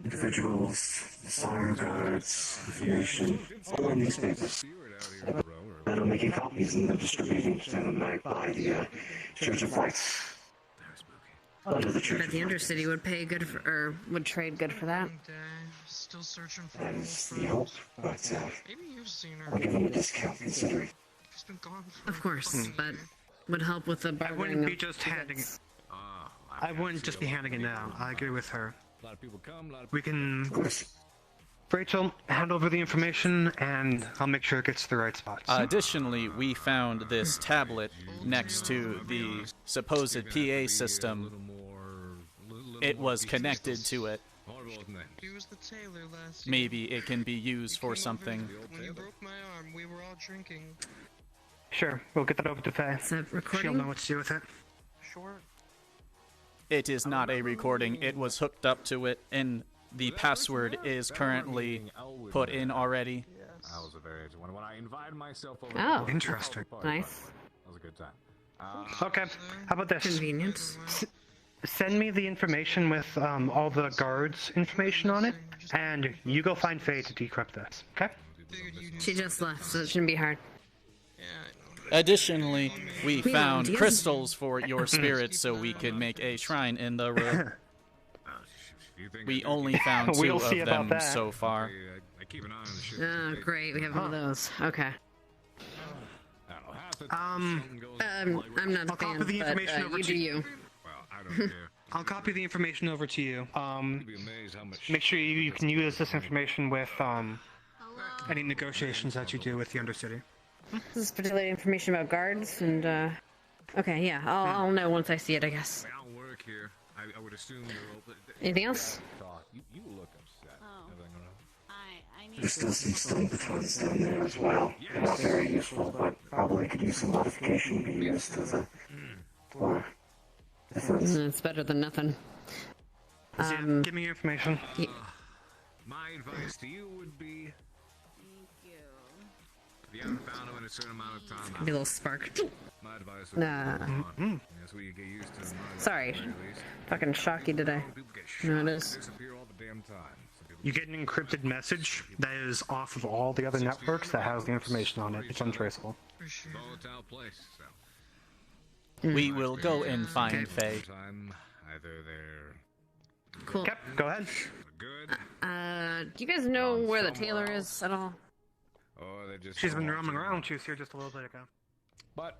Individuals, fire guards, information, all in these papers. And I'm making copies and then distributing them by the Church of Lights. Under the Church Bet the Undercity would pay good for, or would trade good for that. Still searching for That is the hope, but maybe you've seen her. I'll give them a discount considering. She's been gone for Of course, but would help with the I bargaining. wouldn't be of just tickets. handing it. I wouldn't just be handing it now. I agree with her. A lot of people come, a lot of We can. Rachel, hand over the information, and I'll make sure it gets to the right spots. Additionally, we found this tablet next to the supposed PA system. It was connected to it. He was the tailor last year. Maybe it can be used for something. When you broke my arm, we were all drinking. Sure, we'll get that over to Faye. Is that recording? She'll know what to do with it. Sure. It is not a recording. It was hooked up to it, and the password is currently put in already. I was a very when I invited myself over. Oh, interesting. Nice. That was a good time. Okay, how about this? Convenient. Send me the information with all the guards' information on it, and you go find Faye to decrypt this, okay? She just left, so it shouldn't be hard. Additionally, we Yeah, found do you guys- crystals for your spirits so we could make a shrine in the room. We only found 2 We'll of see about them that. so far. I keep an eye on the shit. Oh, great. We have one of those. Okay. I'm not a I'll fan, copy the but information over you to do you. Well, I don't care. I'll copy the information over to you. You'd be amazed how much. Make sure you can use this information with any negotiations that you do with the Undercity. This is particular information about guards, and okay, yeah, I'll know once I see it, I guess. I don't work here. I would assume you're open. Anything else? You look upset. Everything all right? There's still some stone patrols down there as well. It's very useful, but probably could use some modification to be used as a for defense. It's better than nothing. Give me your information. My advice to you would be. If you haven't found them in a certain amount of time, Maybe a little spark. My advice would Nah. be that's what you get used to. Sorry. At least. Fucking shocky today. No, it is. Disappear all the damn time. You get an encrypted message that is off of all the other networks that has the information on it. It's untraceable. Volatile place. So. We will go and find Faye. Either they're Cool. Yep, go ahead. good, Do you guys know where the tailor is at all? or they just. She's been roaming around. She was here just a little bit ago. But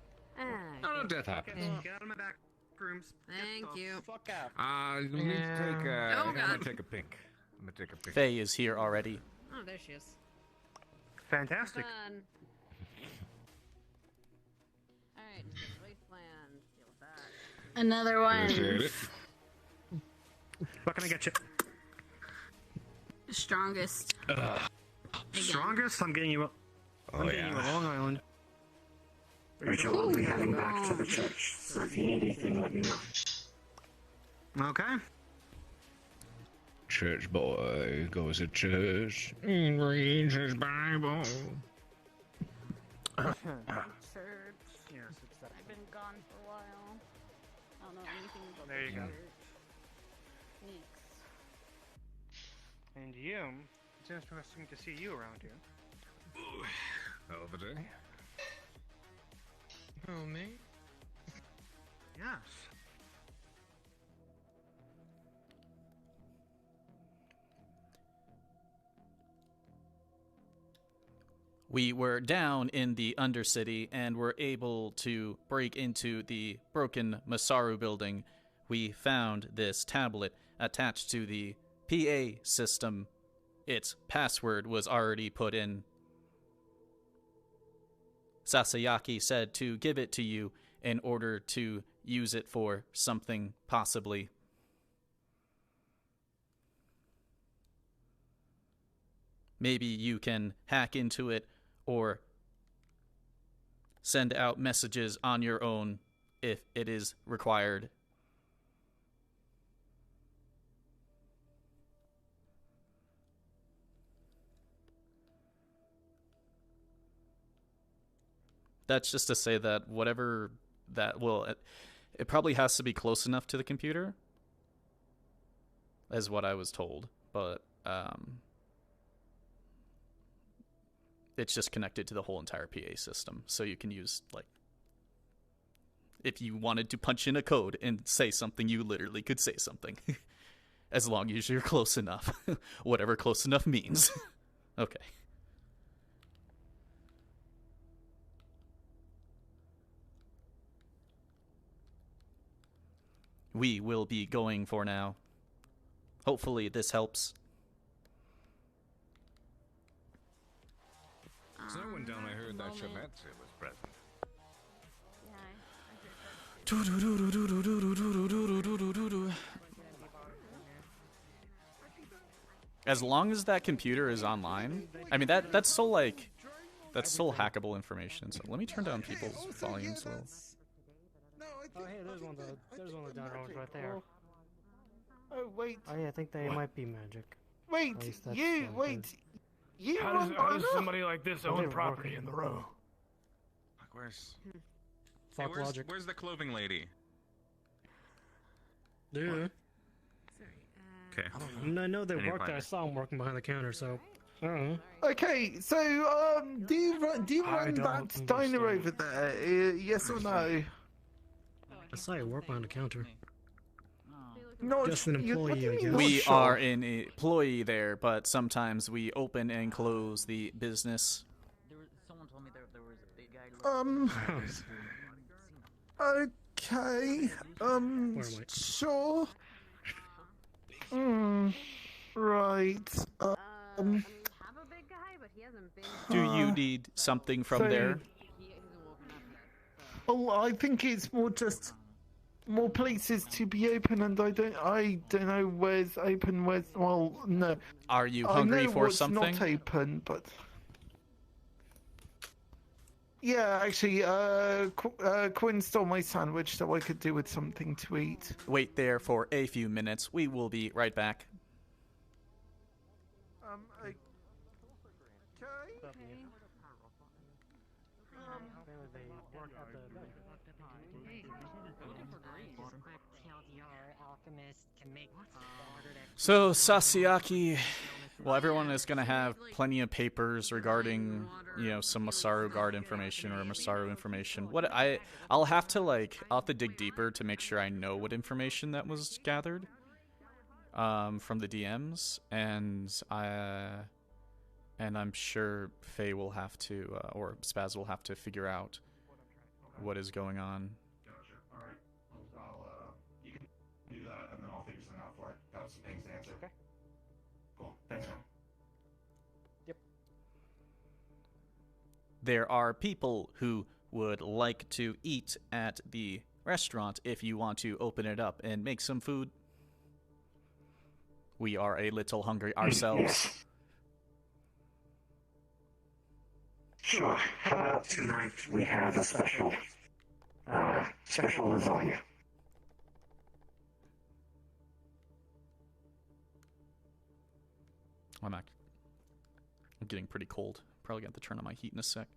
no death happens. Get out of my back rooms. Thank you. Fuck out. Let me take a. Oh, I'm gonna God. take a pink. I'm gonna take a pink. Faye is here already. Oh, there she is. Fantastic. Fun. Alright, wasteland. Deal with that. Another one. Appreciate it. What can I get you? Strongest. Strongest? I'm getting you a. I'm getting you a Long Island. Rachel will be heading back to the church, so if you need anything, let me know. Okay. Church boy goes to church. Reads his Bible. Church. Yes, it's that. I've been gone for a while. I don't know anything about There you go. Thanks. And you. It's interesting to see you around here. Hell of a day. Oh, me? Yes. We were down in the Undercity and were able to break into the broken Masaru building. We found this tablet attached to the PA system. Its password was already put in. Sasayaki said to give it to you in order to use it for something, possibly. Maybe you can hack into it or send out messages on your own if it is required. That's just to say that whatever that will, it probably has to be close enough to the computer, as what I was told, but it's just connected to the whole entire PA system, so you can use, like, if you wanted to punch in a code and say something, you literally could say something, as long as you're close enough, whatever close enough means. Okay. We will be going for now. Hopefully this helps. Someone down I heard that Shemetsu was present. As long as that computer is online, I mean that's still like that's still hackable information. So let me turn down people's volumes a little. Oh, hey, there's one of the down roads right there. Oh, wait. Oh, yeah, I think they might be magic. Wait, At least that's you, what it wait. is. You How does somebody like this Oh, own they were property working. in the row? Like, where's... Fuck where's, logic. where's the clothing lady? Yeah. Okay. I know they I need to worked find there. I her. saw them working behind the counter, so I don't know. Okay, so do you run that diner over there? Yes or no? I saw you work behind the counter. No, Just an what do employee, you I mean guess. not We sure? are an employee there, but sometimes we open and close the business. Someone told me there was a big guy. Okay. Sure. Right. Do you need something from So- there? Oh, I think it's more just more places to be open, and I don't know where's open, no. Are you I hungry know for what's something? not open, but yeah, actually, Quinn stole my sandwich, so I could do with something to eat. Wait there for a few minutes. We will be right back. work at the bank. So, Sasiaki, well, everyone is going to have plenty of papers regarding, you know, some Masaru Guard information or Masaru information. I'll have to dig deeper to make sure I know what information that was gathered from the DMs, and I'm sure Faye will have to, or Spaz will have to figure out what is going on. Gotcha. Alright. You can do that, and then I'll figure something out for it. Got some things to answer. Okay. Cool. Thanks, man. Yep. There are people who would like to eat at the restaurant if you want to open it up and make some food. We are a little hungry ourselves. Yes. Sure. How about tonight we have a special lasagna? I'm getting pretty cold. Probably got to turn on my heat in a sec.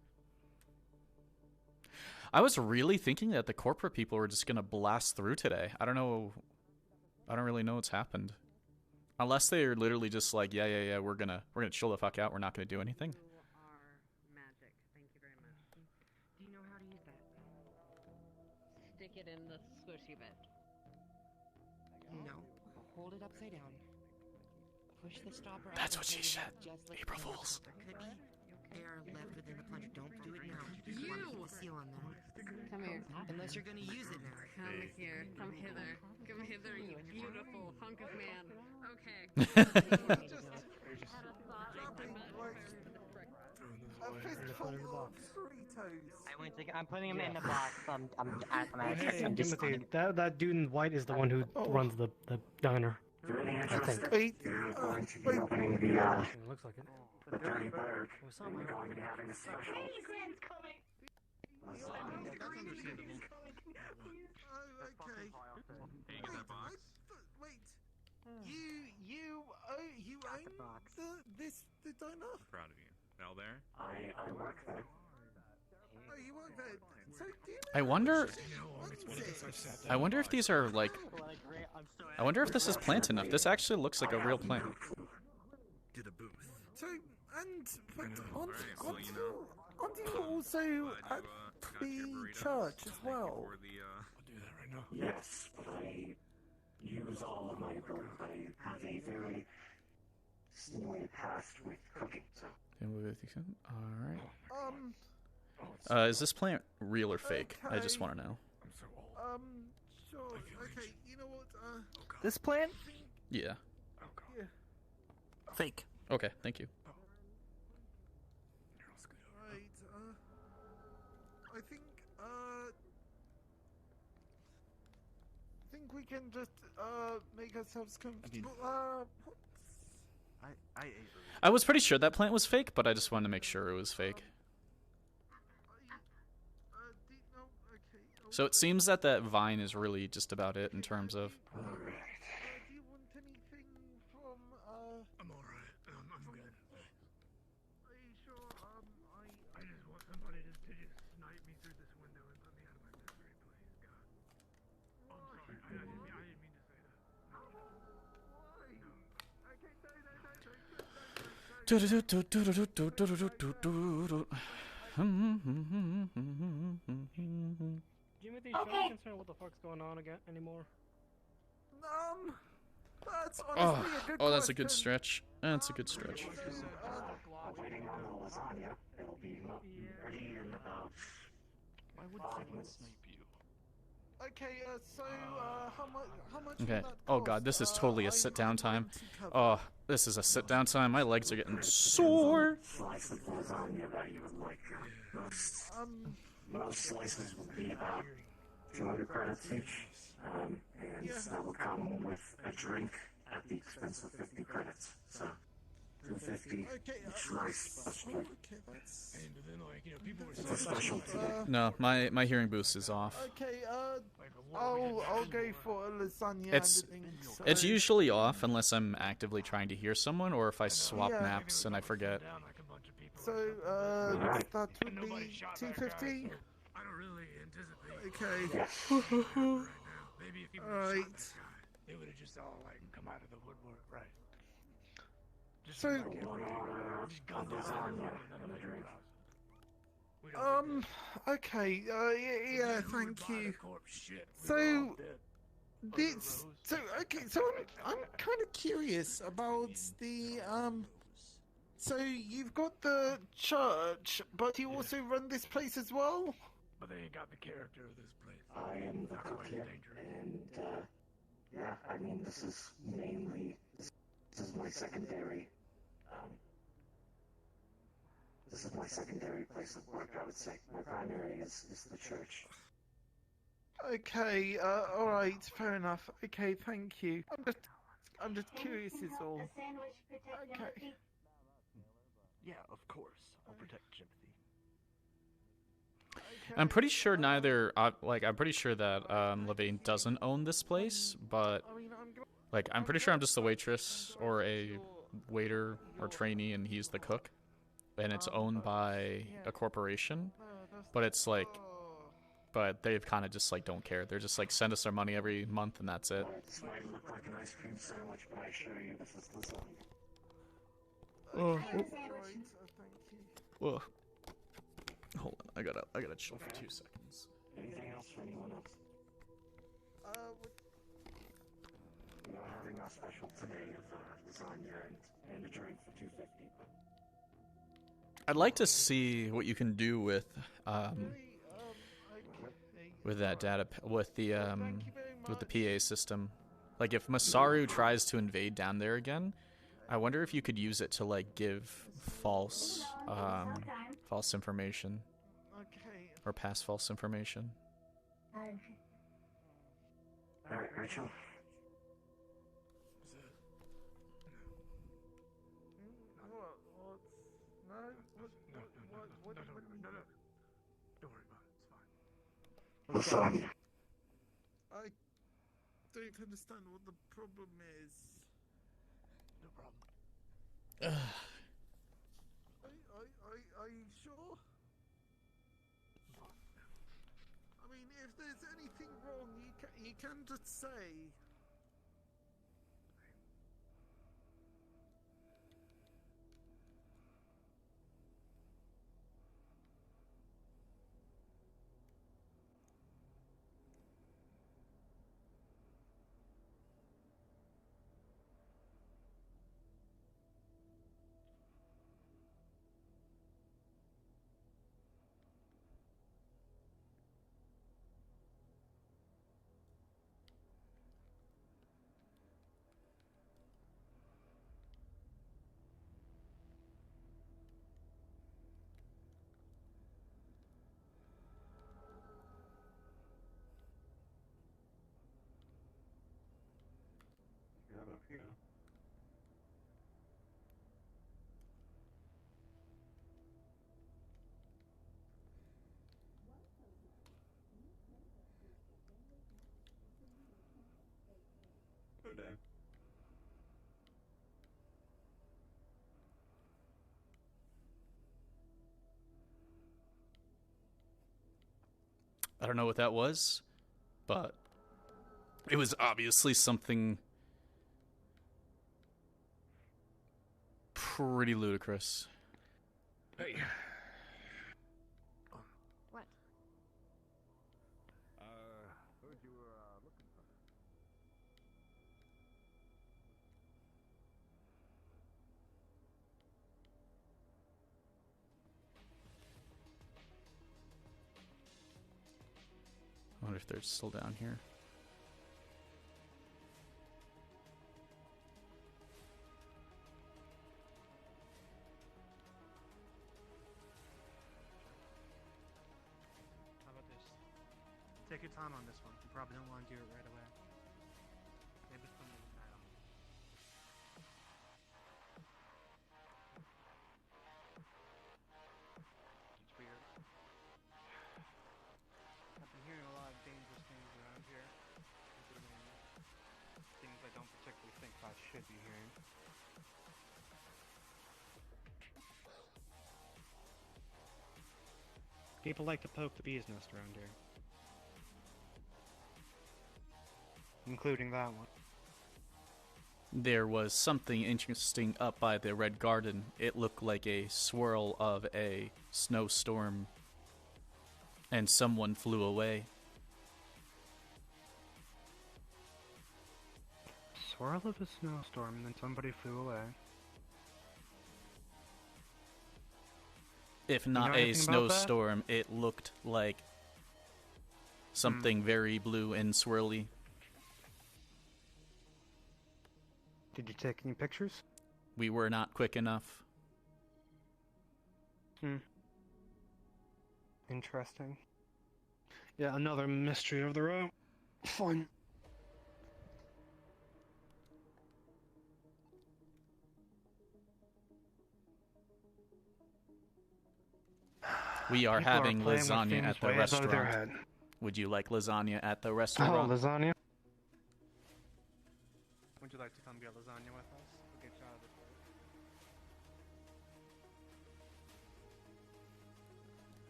I was really thinking that the corporate people were just gonna blast through today. I don't know. I don't really know what's happened. Unless they're literally just like, yeah, we're gonna chill the fuck out. We're not gonna do anything. Magic. Thank you very much. Do you know how to use that? Stick it in the squishy bit. No. Hold it upside down. Push the stopper. That's what she said. April Fools. Could be air left within the plunger. Don't do it now. You want to keep the seal on there. Come here. Unless you're gonna use it now. Come here. Come hither. Come hither, you beautiful hunk of man. Okay. I'm putting him in the box. I'm just. Timothy, that dude in white is the one who runs the diner. I think. Wait. Looks like it. The dirty bird. We're going to be having a special. You own the diner? Proud of you. Now there? I work there. Oh, you work there. So do you I wonder if these are like. I wonder if this is plant enough. This actually looks like a real plant. did a booth. So, but aren't you also at the church as well? I'll do that right now. Yes, but I use all of my abilities. I have a very stimulated past with cooking, so. Alright. Is this plant real or fake? Okay. I just want to know. Sure. Okay, you know what? This plant? Yeah. Yeah. Fake. Okay, thank you. Right, I think we can just, make ourselves comfortable. I was pretty sure that plant was fake, but I just wanted to make sure it was fake. So it seems that that vine is really just about it in terms of... Do you want anything from, I'm alright. I'm good. Are you sure, I just want somebody to just snipe me through this window and put me out of my misery, please, God. I'm sorry. I didn't mean to say that. Jimothy, should I be concerned what the fuck's going on again anymore? That's honestly a good oh, that's a question. good stretch. That's a good stretch. Waiting on the lasagna. It'll be ready in about. Why would someone snipe you? Okay, so, how much Okay. will that Oh cost? god, this is totally a I sit-down time. want to cover. Oh, this is a sit-down time. My legs are getting sore. Slice of lasagna that you would like most. Most slices would be about 200 credits each. And that will come with a drink at the expense of 50 credits. So, 250 each slice plus drink. Okay, that's... And then, like, you know, people were It's a specialty. No, my hearing boost is off. Okay, I'll go for a lasagna It's and a drink, so... it's usually off unless I'm actively trying to hear someone or if I swap Yeah. maps and I forget. So, that would be 250? I don't really anticipate. Okay. Maybe if he All would have right. shot that guy, they would have just all like come out of the woodwork, right? Just So- like everything. Just gunned us down. None of the dreams. We don't Okay. Yeah. Thank you. So, this. So okay. So I'm kind of curious about the So you've got the church, but you also run this place as well. But they ain't got the character of this place. I am the cook here, and yeah, I mean this is mainly this is my secondary this is my secondary place of work. I would say my primary is the church. Okay. All right. Fair enough. Okay. Thank you. I'm just curious. Is all. The sandwich protect Okay. Timothy? Yeah, of course. I'll protect Timothy. I'm pretty sure neither, I'm pretty sure that Levain doesn't own this place, but like I'm pretty sure I'm just the waitress or a waiter or trainee, and he's the cook, and it's owned by a corporation, but it's like, but they've kind of just like don't care. They're just like send us our money every month and that's it. This might look like an ice cream sandwich, but I assure you this is lasagna. Oh. Whoa. Hold on, I gotta chill for 2 seconds. Anything else for anyone else? We are having our special today of lasagna and a drink for $2.50. I'd like to see what you can do with that data with the PA system. Like if Masaru tries to invade down there again, I wonder if you could use it to like give false information. Or pass false information. Alright, Rachel. Don't worry about it. It's fine. Lasagna. I don't understand what the problem is. No problem. Are you sure? I mean, if there's anything wrong, you can just say. Up here. Good day. I don't know what that was, but it was obviously something pretty ludicrous. Hey. What? Heard you were looking for. I wonder if they're still down here. How about this? Take your time on this one. You probably don't want to do it right away. Maybe some of the night on. It's weird. I've been hearing a lot of dangerous things around here. Things I don't particularly think I should be hearing. People like to poke the bee's nest around here. Including that one. There was something interesting up by the Red Garden. It looked like a swirl of a snowstorm, and someone flew away. Swirl of a snowstorm, and then somebody flew away. If not a snowstorm, it looked like something very blue and swirly. Did you take any pictures? We were not quick enough. Interesting. Yeah, another mystery of the road. Fun. We are People having playing with lasagna things at the way above their restaurant. head. Would you like lasagna at the Oh, restaurant? lasagna? Would you like to come get lasagna with us? We'll get you out of this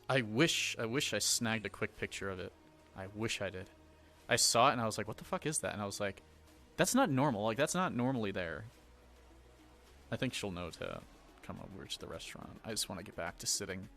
way. I wish I snagged a quick picture of it. I wish I did. I saw it and I was like, what the fuck is that? And I was like, that's not normal. Like, that's not normally there. I think she'll know to come over to the restaurant. I just want to get back to sitting.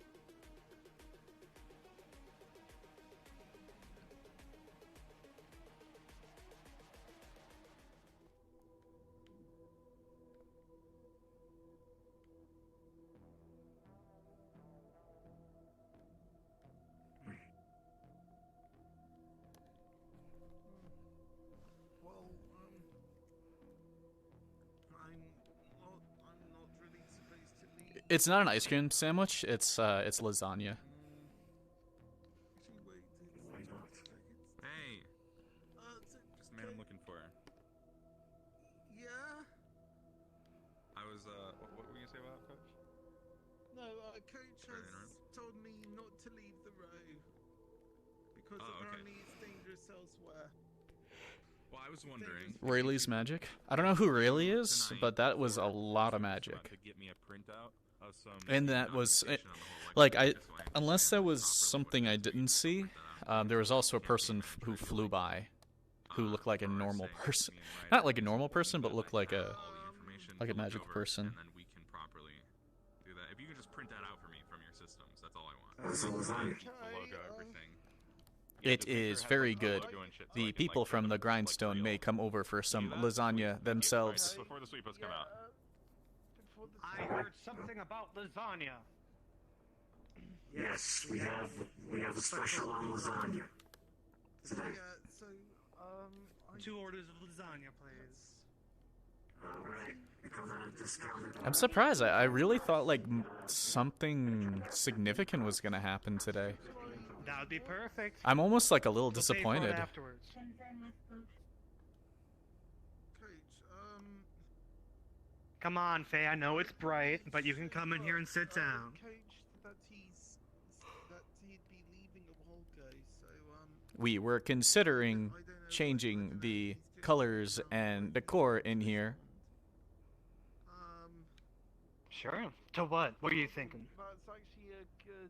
Well, I'm not really supposed to leave. It's not an ice cream sandwich. It's lasagna. Hey, just the man I'm looking for. Yeah? I was, what were you gonna say about Coach? No, Coach has told me not to leave the row. Because apparently it's dangerous elsewhere. Well, I was wondering. Rayleigh's magic? I don't know who Rayleigh is, but that was a lot of magic. To get me a printout of some. And that was, unless that was something I didn't see, there was also a person who flew by, who looked like a normal person. Not like a normal person, but looked like a magical person. And then we can properly do that. If you could just print that out for me from your systems, that's all I want. The logo, everything. It is very good. The people from the Grindstone may come over for some lasagna themselves. Before the sweepers come out. I heard something about lasagna. Yes, we have a special on lasagna today. So, 2 orders of lasagna, please. Alright, we come at a discounted. I'm surprised. I really thought like something significant was gonna happen today. That would be perfect. I'm almost like a little We'll pay for it disappointed. afterwards. Come on, Faye. I know it's bright, but you can come in here and sit down. Coach, that he'd be leaving a while ago, so We were considering changing the colors and decor in here. Sure. To what? What are you thinking? That's actually a good.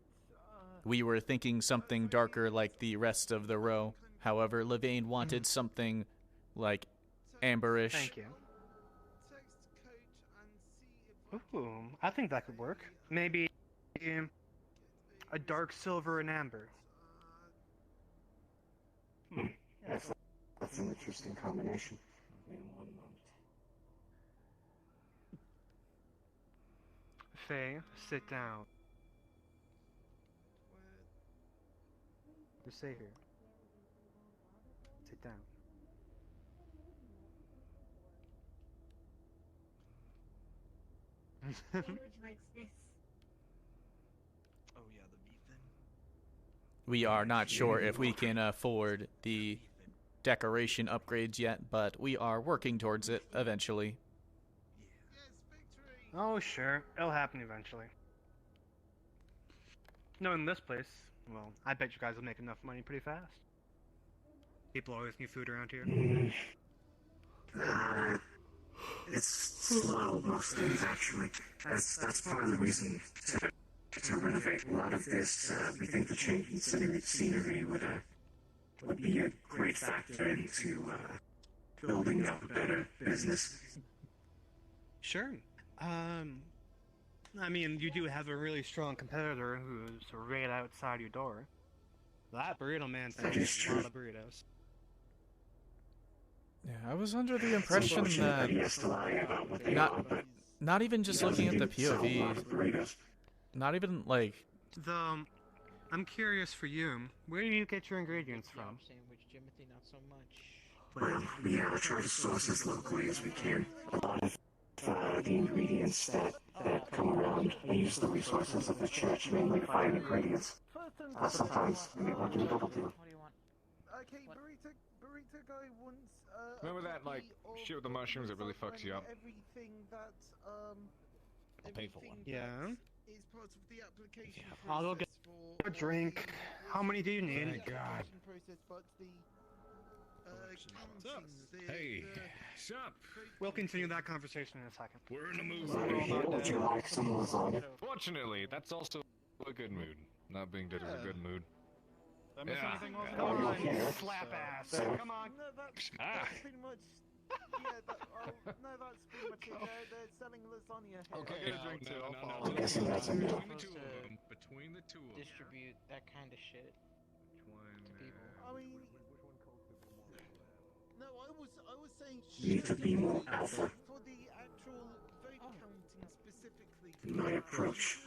We were thinking something darker like the rest of the row. However, Levain wanted something like amberish. Thank you. Ooh, I think that could work. Maybe a dark silver and amber. Yes, that's an interesting combination. In 1 moment. Faye, sit down. Just stay here. Sit down. Oh yeah, the meat thing. We are not sure if we can afford the decoration upgrades yet, but we are working towards it eventually. Oh, sure. It'll happen eventually. Knowing this place, well, I bet you guys will make enough money pretty fast. People always need food around here. It's slow most days, actually. That's part of the reason to renovate a lot of this. We think the change in scenery would be a great factor into building up a better business. Sure. I mean, you do have a really strong competitor who's right outside your door. That burrito man sells a lot of burritos. Yeah, I was under the impression that not even just looking at the POV, not even like. I'm curious for you. Where do you get your ingredients from? Sandwich, Jimothy, not so much. Well, we try to source as locally as we can. A lot of the ingredients that come around, we use the resources of the church, mainly fine ingredients. Sometimes we work in double do. Okay, burrito guy wants. Remember that like shit with the mushrooms that really fucks you up? Everything that I'll pay for one. Yeah. is part of the application I'll go get a drink. How many do you need? Thank God. process, but the Hey, sup? We'll continue that conversation in a second. We're in a mood. Would you like some lasagna? Fortunately, that's also a good mood. Not being dead is a good mood. Did I miss Yeah. anything else? Yeah. Come on, Yeah. slap ass. So- Come on. No, that's Ah. pretty much. Yeah, no, that's pretty much it. They're selling lasagna here. Okay, I'm guessing that's a no. Between the two of them. Distribute that kind of shit to people. I mean, no, I was saying. You need to be more alpha. For the actual vote counting specifically. My approach.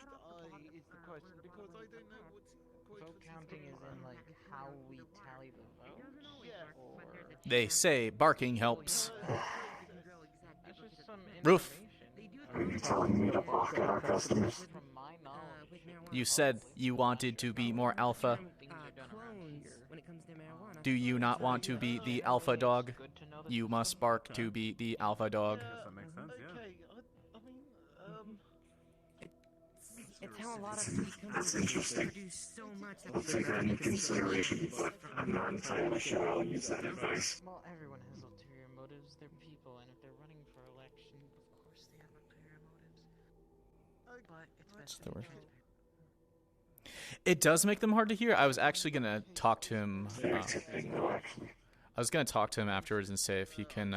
Is the question because I don't know what Vote counting is in like how we tally the vote. Or They say barking helps. that's just some Roof. Are you telling me to block at our customers? From my knowledge, You said you wanted to be more alpha. things are done around here. When it comes to marijuana. Do you not want to be the alpha dog? You must bark to be the alpha dog. That makes sense, yeah. Okay, I mean, It's how a lot of sweet That's companies interesting. produce so much that I'll take that into consideration, but I'm not entirely sure I'll use that advice. Well, everyone has ulterior motives. They're people, and if they're running for election, of course they have ulterior motives. But it's best the to be word. transparent. It does make them hard to hear. I was actually gonna talk to him. Very tipping, though, actually. I was gonna talk to him afterwards and say if he can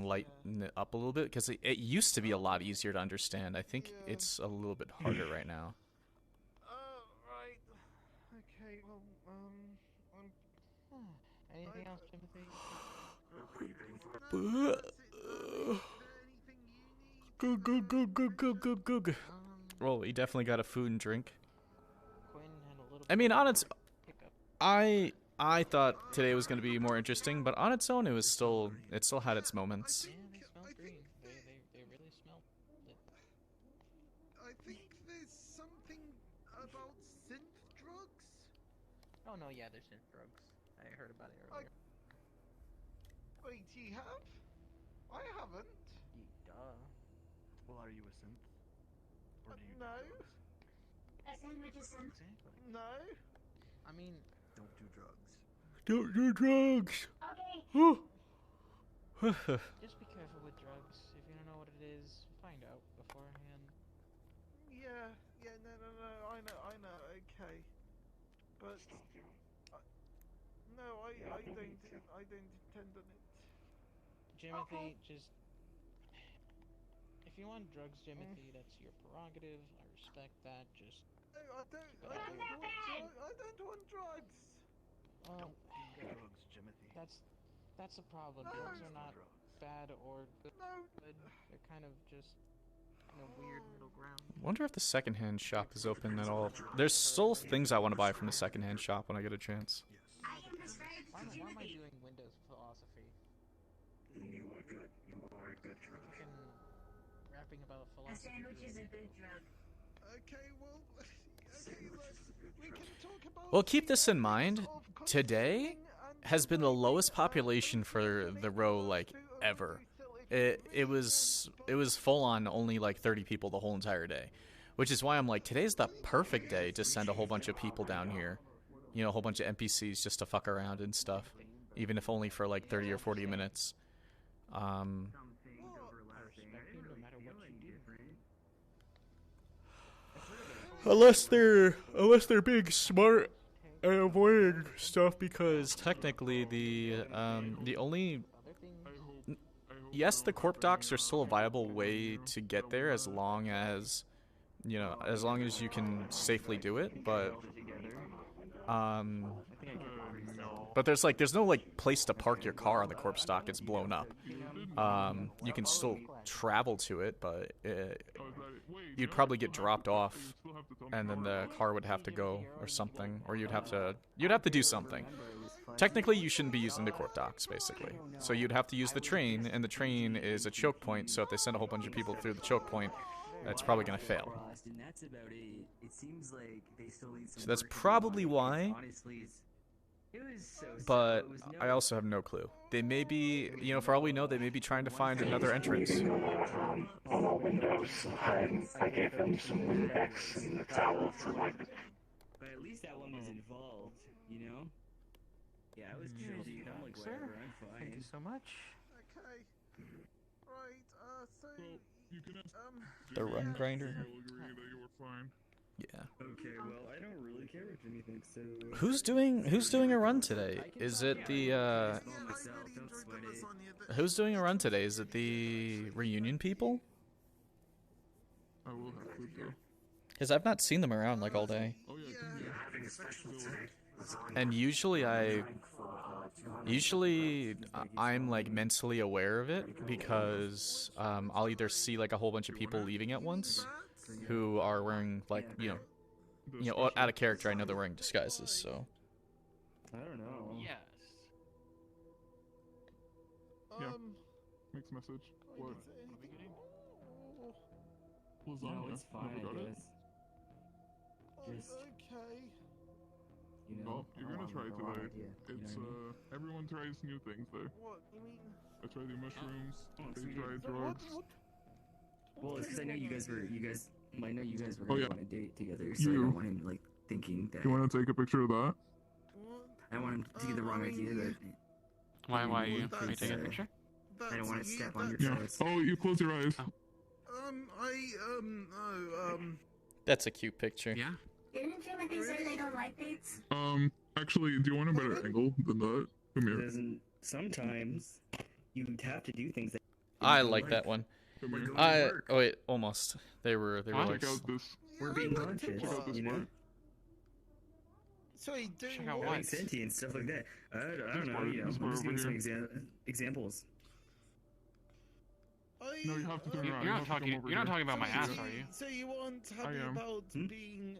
lighten it up a little bit, because it used to be a lot easier to understand. I think it's a little bit harder right now. right. Okay, well, Anything else, Timothy? Goog. Well, he definitely got a food and drink. I mean, on its, I thought today was going to be more interesting, but on its own, it still had its moments. Yeah, they smell green. They really smell lit. I think there's something about synth drugs. Oh no, yeah, there's synth drugs. I heard about it earlier. Wait, you have? I haven't. Duh. Well, are you a synth? Or do you No. A sandwich is some. Exactly. No. I mean, don't do drugs. Don't do drugs. Okay. just be careful with drugs. If you don't know what it is, find out beforehand. Yeah. No. I know. Okay. But no, I don't intend on it. Jimothy, just if you want drugs, Jimothy, that's your prerogative. I respect that. Just No, I don't want drugs. well, Drugs, Jimothy. that's a problem. No. Drugs are not bad or good. No. They're kind of just in a weird middle ground. Wonder if the secondhand shop is open at all. There's still things I want to buy from the secondhand shop when I get a chance. I am prescribed Why to am I Timothy. doing Windows philosophy? You are good. You are a good drug. Fucking rapping about A philosophy. sandwich is a good drug. Okay, well, we can talk about. Well, keep this in mind. Today has been the lowest population for the row like ever. It was full on only like 30 people the whole entire day, which is why I'm like, today's the perfect day to send a whole bunch of people down here. You know, a whole bunch of NPCs just to fuck around and stuff, even if only for like 30 or 40 minutes. I respect you no matter what you do. Unless they're being smart and avoiding stuff, because technically the only yes, the corp docks are still a viable way to get there as long as you can safely do it, but there's no like place to park your car on the corpse dock. It's blown up. You can still travel to it, but you'd probably get dropped off, and then the car would have to go or something, or you'd have to do something. Technically, you shouldn't be using the corp docks, basically. So you'd have to use the train, and the train is a choke point. So if they send a whole bunch of people through the choke point, that's probably gonna fail. So that's probably why. But I also have no clue. They may be, for all we know, they may be trying to find another entrance. On all windows, I gave them some Windex and the towel to like. But at least that one was involved, you know? Yeah, I was chill, dude. I'm like, whatever, I'm fine. Thank you so much. Okay. Right, so The run grinder. Yeah. Okay, well, I don't really care if anything, so... Who's doing a run today? Is it the Who's doing a run today? Is it the reunion people? I will have food though. Because I've not seen them around like all day. Oh yeah. And usually I'm like mentally aware of it, because I'll either see like a whole bunch of people leaving at once who are wearing like out of character. I know they're wearing disguises, so I don't know. Yes. Yeah. Mixed message. What? Lasagna. No, it's fine, Never got I it? guess. Just, okay. you know, Well, you're gonna try the wrong today. idea, you know It's what I mean? everyone tries new things there. What you mean? I tried the mushrooms. They sweet. tried drugs. Well, it's because I know you guys were Oh, gonna yeah. go on a date together, so I don't want him like thinking that. You want to take a picture of that? I don't want him to get the wrong idea that. Why are you that's, taking a picture? I don't want to step on your Yeah. toes. Oh, you close your eyes. that's a cute picture. Yeah. Didn't you like they said they don't like dates? Actually, do you want a better angle than that? Come here. Sometimes you have to do things that. I like that one. Come here. Oh wait, almost. They were like. Check out this. We're being conscious, Check out this you know. part. Sorry, doing Check out what? what? Being sentient and stuff like that. I don't This know. part, You know, this I'm part just over giving some here. examples. No, you have to turn around. You're You not have to come talking. over You're not here. talking about my ass, So are you? So you weren't happy am. about being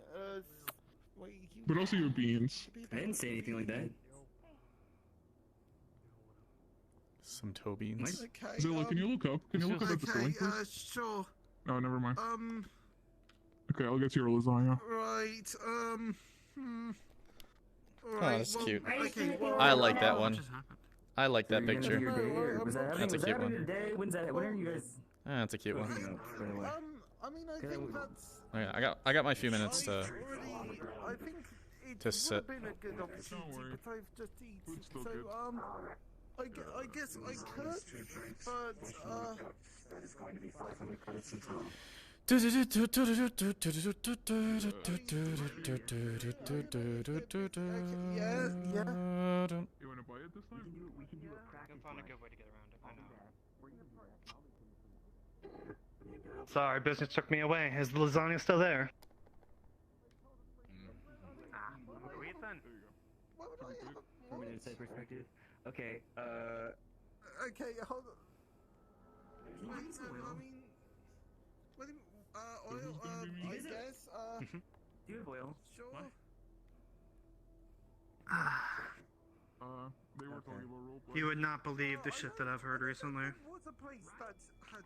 wait, you But also your beans. I didn't say anything like that. Some toe beans. okay? Zilla, can you look up? Can you look up at the ceiling, Okay, please? sure. Oh, never mind. Okay, I'll get to your lasagna. Right, Oh, that's cute. Okay, well, I like that one. I like that Are you gonna do picture. your day, or was that That's a was cute that one. your day? When's that? When are you guys? That's a cute one. breaking up, by the way? I mean, I think that's Oh, yeah, I got my few minutes to already. I think it to would sit. have been a good opportunity, worry. but I've just eaten. Food's still So good. I guess I could, but That is going to be 500 credits in total. yeah. You wanna buy it this time? We can find a good way to get around it. I know. Sorry, business took me away. Is the lasagna still there? Ethan. From an inside perspective. Okay. Okay, hold on. Can you use I oil? mean, oil. I guess. Do you have oil? Sure. They were talking about roleplay. You would not believe the shit that I've heard recently. There was a place that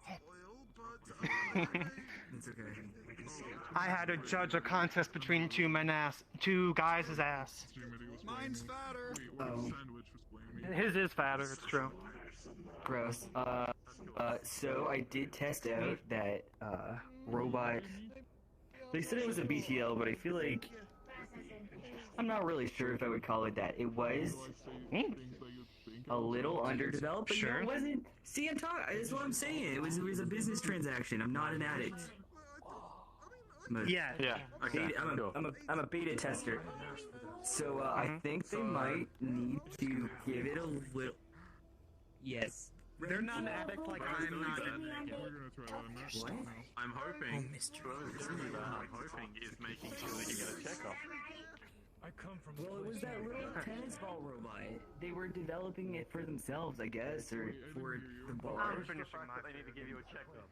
had oil, but It's okay. I had to judge a contest between two guys' ass. Mine's fatter. Wait, what sandwich was blaming me? His is fatter, it's true. Gross. So I did test out that robot. They said it was a BTL, but I feel like I'm not really sure if I would call it that. It was a little underdeveloped, but Sure. it wasn't. See, I'm talking. That's what I'm saying. It was a business transaction. I'm not an addict. Yeah. Okay. I'm a beta tester. So I think they might need to give it a little. Yes. They're not an addict like I'm not. What? I'm hoping. Oh, Mr. I'm hoping is making sure that you get a checkup. I come from. Well, it was that little tennis ball robot. They were developing it for themselves, I guess, or for the bar. I'm finishing my. They need to give you a checkup.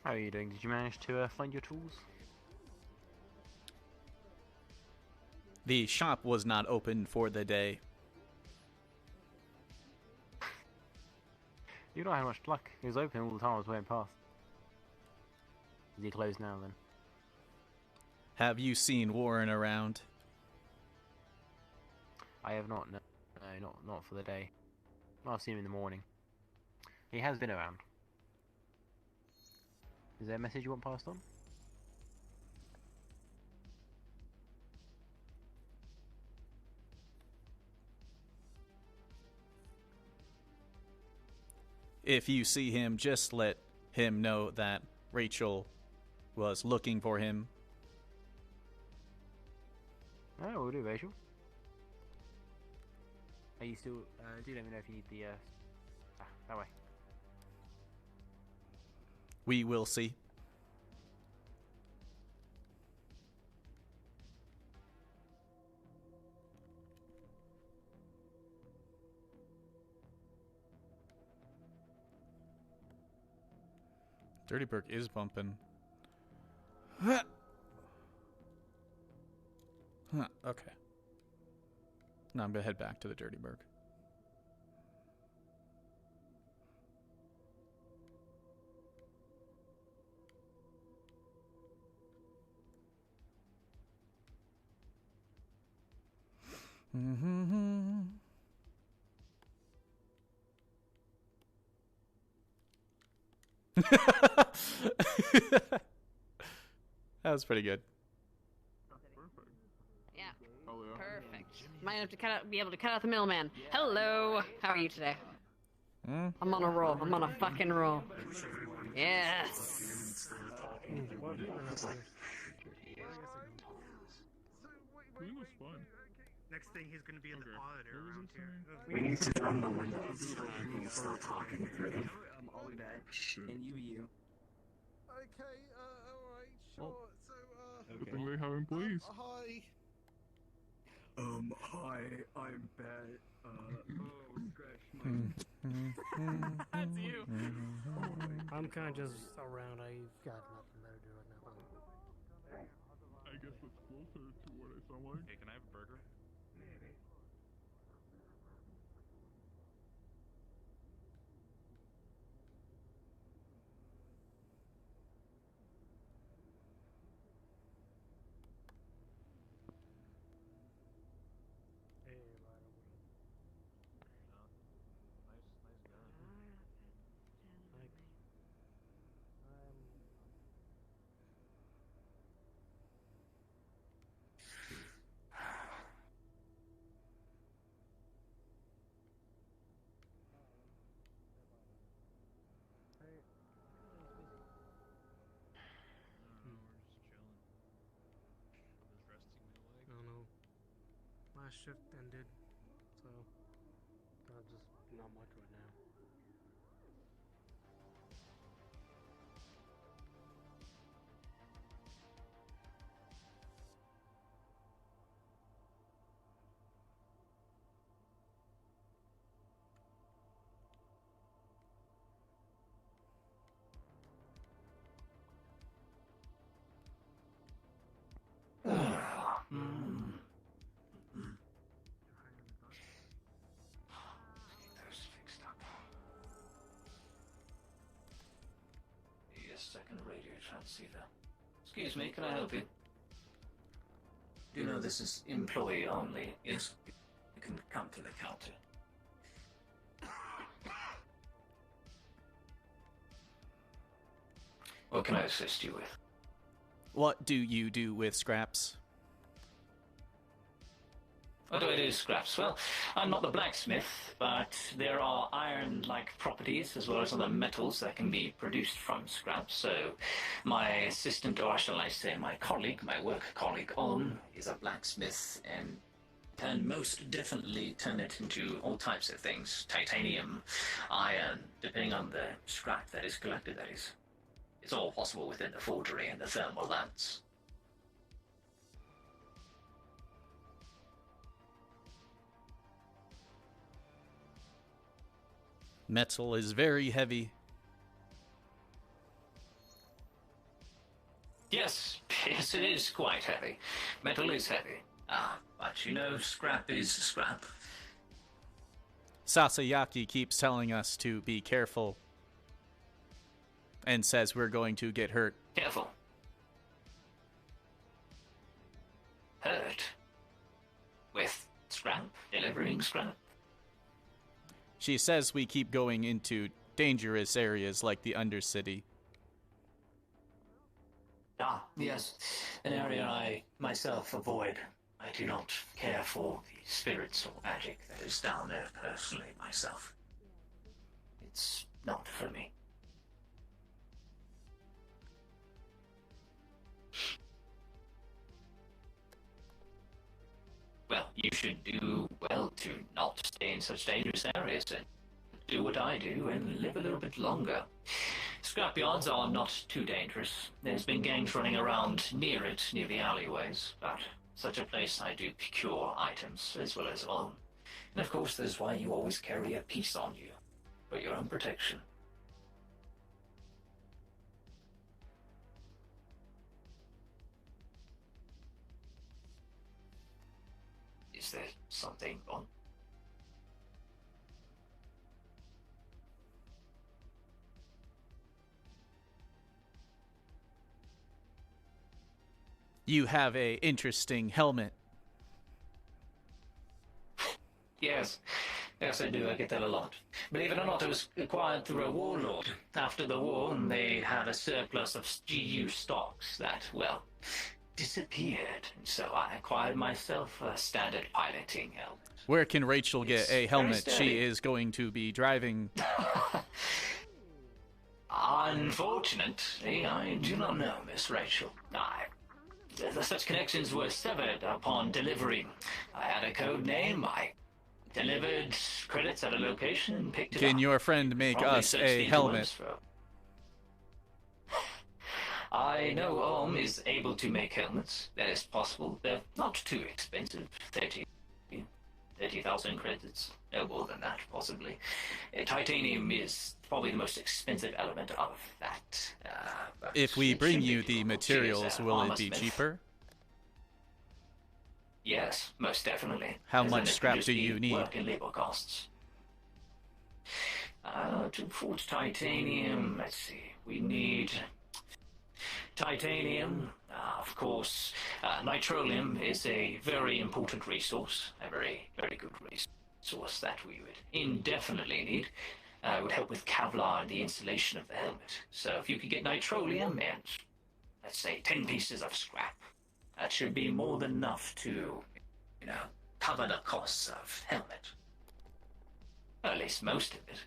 How are you doing? Did you manage to find your tools? The shop was not open for the day. You don't have much luck. He was open all the time I was waiting past. Is he closed now then? Have you seen Warren around? I have not. No, not for the day. I've seen him in the morning. He has been around. Is there a message you want passed on? If you see him, just let him know that Rachel was looking for him. Oh, we'll do, Rachel. Are you still... do let me know if you need the... that way. We will see. Dirty Burke is bumping. Huh, okay. Now I'm gonna head back to the Dirty Burke. That was pretty good. Yeah. Perfect. Might have to be able to cut out the middleman. Hello. How are you today? I'm on a roll. I'm on a fucking roll. Yes. Next thing, he's gonna be in the auditor around here. We need to run the windows so we can start talking through. I'll be back. And you. Okay, alright, sure. So, Good thing they have employees. Hi. Hi, I'm bad. Scratch That's you. I'm kind of just around. I've got nothing better to do right now. I guess it's closer to what I sound like. Hey, can I have a burger? I don't know. Last shift ended, so just not much right now. second radio transceiver. Excuse me, can I help you? Do you know this is employee only? Yes, you can come to the counter. What can I assist you with? What do you do with scraps? What do I do with scraps? Well, I'm not the blacksmith, but there are iron-like properties as well as other metals that can be produced from scraps. So my assistant, or shall I say my colleague, my work colleague, On, is a blacksmith and can most definitely turn it into all types of things. Titanium, iron, depending on the scrap that is collected, that is. It's all possible within the forgery and the thermal lance. Metal is very heavy. Yes, yes, it is quite heavy. Metal is heavy. But you know, scrap is scrap. Sasayaki keeps telling us to be careful and says we're going to get hurt. Careful. Hurt? With scrap? Delivering scrap? She says we keep going into dangerous areas like the Undercity. Ah, yes. An area I myself avoid. I do not care for the spirits or magic that is down there personally myself. It's not for me. Well, you should do well to not stay in such dangerous areas and do what I do and live a little bit longer. Scrapyards are not too dangerous. There's been gangs running around near it, near the alleyways, but such a place I do procure items as well as on. And of course, that's why you always carry a piece on you, for your own protection. Is there something on? You have a interesting helmet. Yes. Yes, I do. I get that a lot. Believe it or not, it was acquired through a warlord. After the war, they had a surplus of GU stocks that, well, disappeared. So I acquired myself a standard piloting helmet. Where can Rachel get a helmet? sturdy. She is going to be driving. Unfortunately, I do not know Miss Rachel. Such connections were severed upon delivery. I had a code name. I delivered credits at a location and picked it up. Can your friend make Probably us searched a the helmet? interwebs for- I know Ohm is able to make helmets. That is possible. They're not too expensive. 30,000 credits. No more than that, possibly. Titanium is probably the most expensive element of that. But If we it bring shouldn't you be the difficult. materials, She is a will it armor be smith. cheaper? Yes, most definitely. How As much in it scrap would just do be you need? Work and labor costs. To forge titanium, let's see. We need titanium, of course. Nitrolium is a very important resource, a very, very good resource that we would indefinitely need. Would help with Kevlar and the installation of the helmet. So if you could get nitrolium and, let's say, 10 pieces of scrap, that should be more than enough to, cover the costs of helmet. Or at least most of it.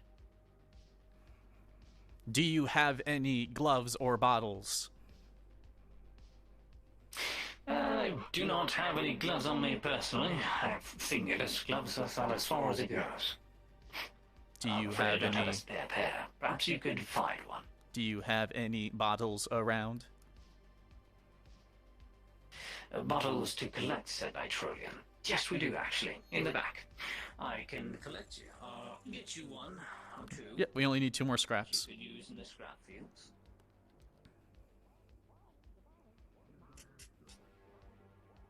Do you have any gloves or bottles? I do not have any gloves on me personally. I have fingerless gloves, that's about as far as it goes. Do you afraid I have don't any? have a spare pair. Perhaps you could find one. Do you have any bottles around? Bottles to collect said nitrolium. Yes, we do actually. In the back. I can collect you. Get you one or two. Yep, we only need 2 more scraps. You could use in the scrap fields.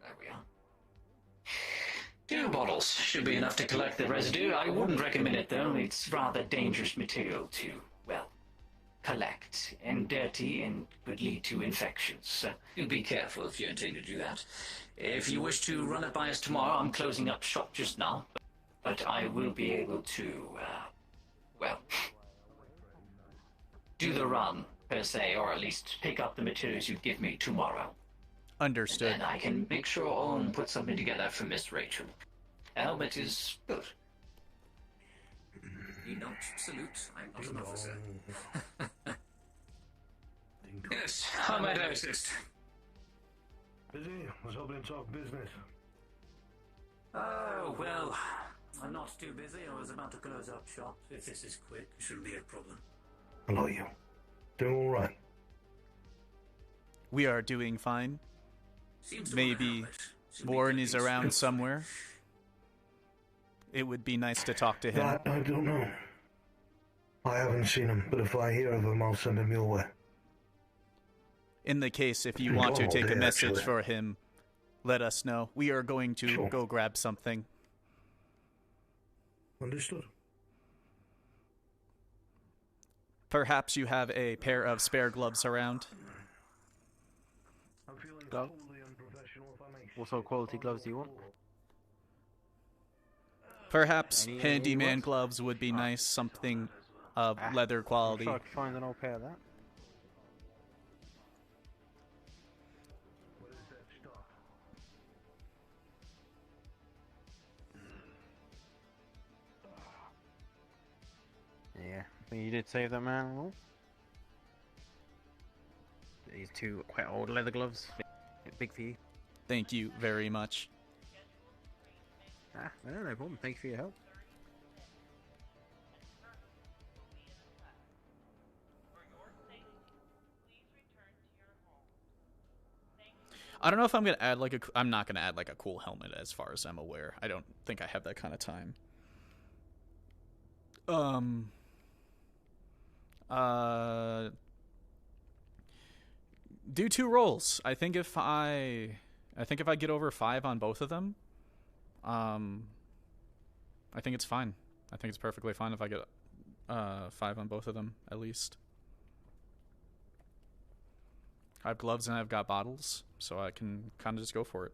There we are. 2 bottles should be enough to collect the residue. I wouldn't recommend it though. It's rather dangerous material to, well, collect and dirty and could lead to infections. So you be careful if you intend to do that. If you wish to run it by us tomorrow, I'm closing up shop just now, but I will be able to, well, do the run, per se, or at least pick up the materials you give me tomorrow. Understood. And I can make sure Owen put something together for Miss Rachel. The helmet is good. You don't salute. I'm not an officer. Yes, how might I assist? Busy? I was hoping to talk business. Oh, well, I'm not too busy. I was about to close up shop. If this is quick, it shouldn't be a problem. Hello, you. Doing all right? We are doing fine. Seems to Maybe Warren is around somewhere. It would be nice to talk to him. That I don't know. I haven't seen him, but if I hear of him, I'll send him your way. In the case, if you want to take a message for him, let us know. We are going to go grab something. Understood. Perhaps you have a pair of spare gloves around. I'm feeling Glove? totally unprofessional if I make What sort of quality gloves do you want? Perhaps Any handyman ones? gloves would be nice, something of leather quality. I'm sure I could find an old pair of that. What is that stuff? Yeah, you did save that man. Well, these two quite old leather gloves. Big for you. Thank you very much. No problem. Thank you for your help. I don't know if I'm gonna add like a. I'm not gonna add like a cool helmet, as far as I'm aware. I don't think I have that kind of time. Do 2 rolls. I think if I get over 5 on both of them, I think it's fine. I think it's perfectly fine if I get 5 on both of them at least. I have gloves and I've got bottles, so I can kind of just go for it.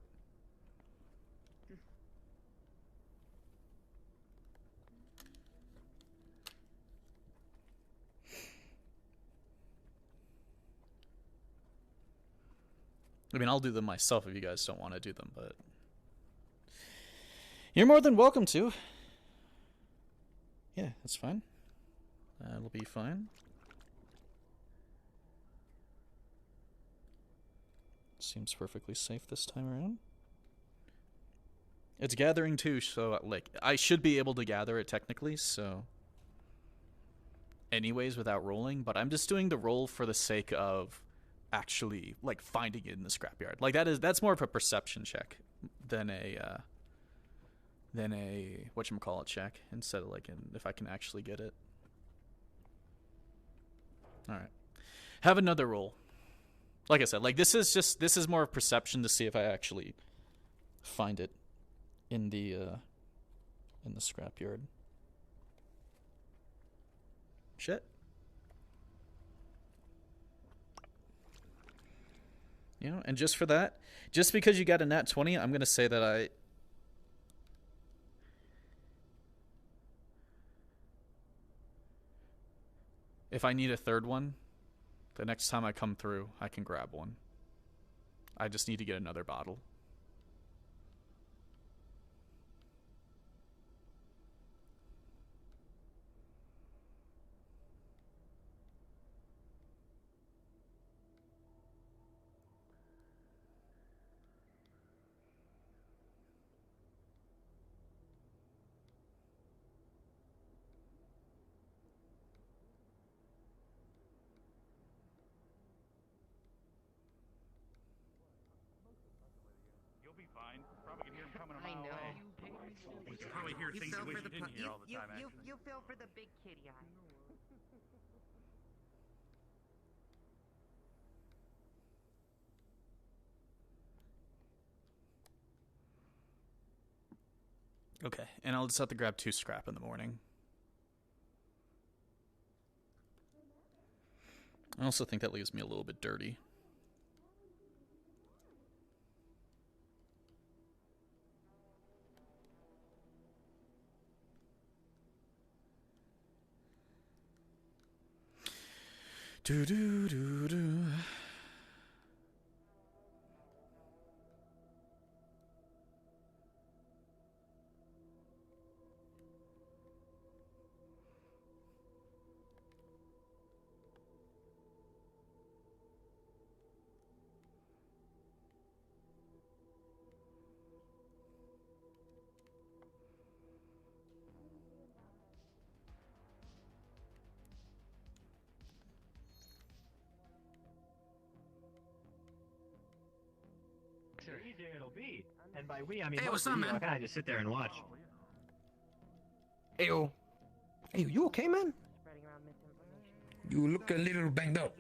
I mean, I'll do them myself if you guys don't want to do them, but you're more than welcome to. Yeah, that's fine. That'll be fine. Seems perfectly safe this time around. It's gathering too, so like I should be able to gather it technically, so anyways without rolling, but I'm just doing the roll for the sake of actually like finding it in the scrapyard. Like that's more of a perception check than a whatchamacallit check, instead of like if I can actually get it. Alright. Have another roll. Like I said, like this is more of perception to see if I actually find it in the scrapyard. Shit. You know, and just for that, just because you got a nat 20, I'm going to say that if I need a third one, the next time I come through, I can grab one. I just need to get another bottle. Fine. Probably can hear him coming a I mile know. away. You can probably hear things you wish you didn't hear all the time. You fell for the big kitty eye. Okay, and I'll just have to grab 2 scrap in the morning. I also think that leaves me a little bit dirty. Do do do do. Easier it'll be. And by we, I mean, Hey, what's up, man? I kind of just sit there and watch. Ayo. Ayo, you okay, man? You look a little banged up.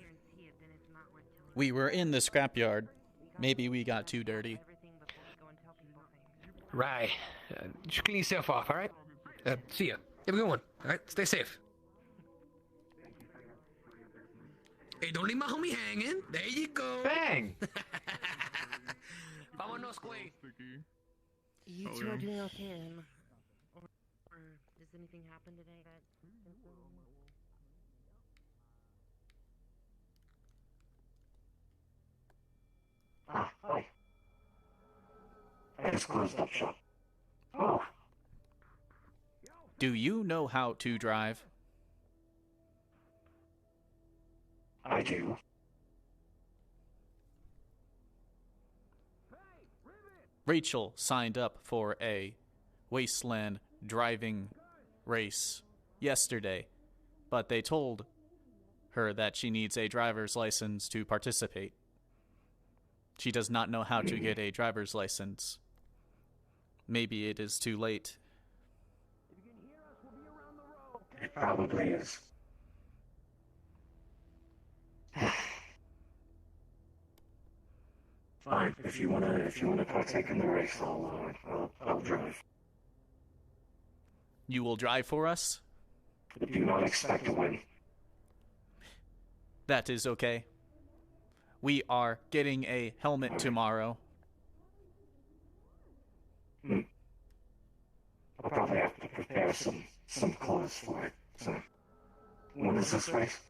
We were in the scrapyard. Maybe we got too dirty. Right. Just clean yourself off, alright? See ya. Have a good one. Alright, stay safe. Hey, don't leave my homie hanging. There you go. Bang! Vámonos, güey. You two are doing okay, then? Or does anything happen today that... Ah, hi. I just closed up shop. Oh. Do you know how to drive? I do. Rachel signed up for a wasteland driving race yesterday, but they told her that she needs a driver's license to participate. She does not know how to get a driver's license. Maybe it is too late. It probably is. Fine. If you wanna partake in the race, I'll drive. You will drive for us? I do not expect to win. That is okay. We are getting a helmet tomorrow. I'll probably have to prepare some clothes for it. So, when is this race?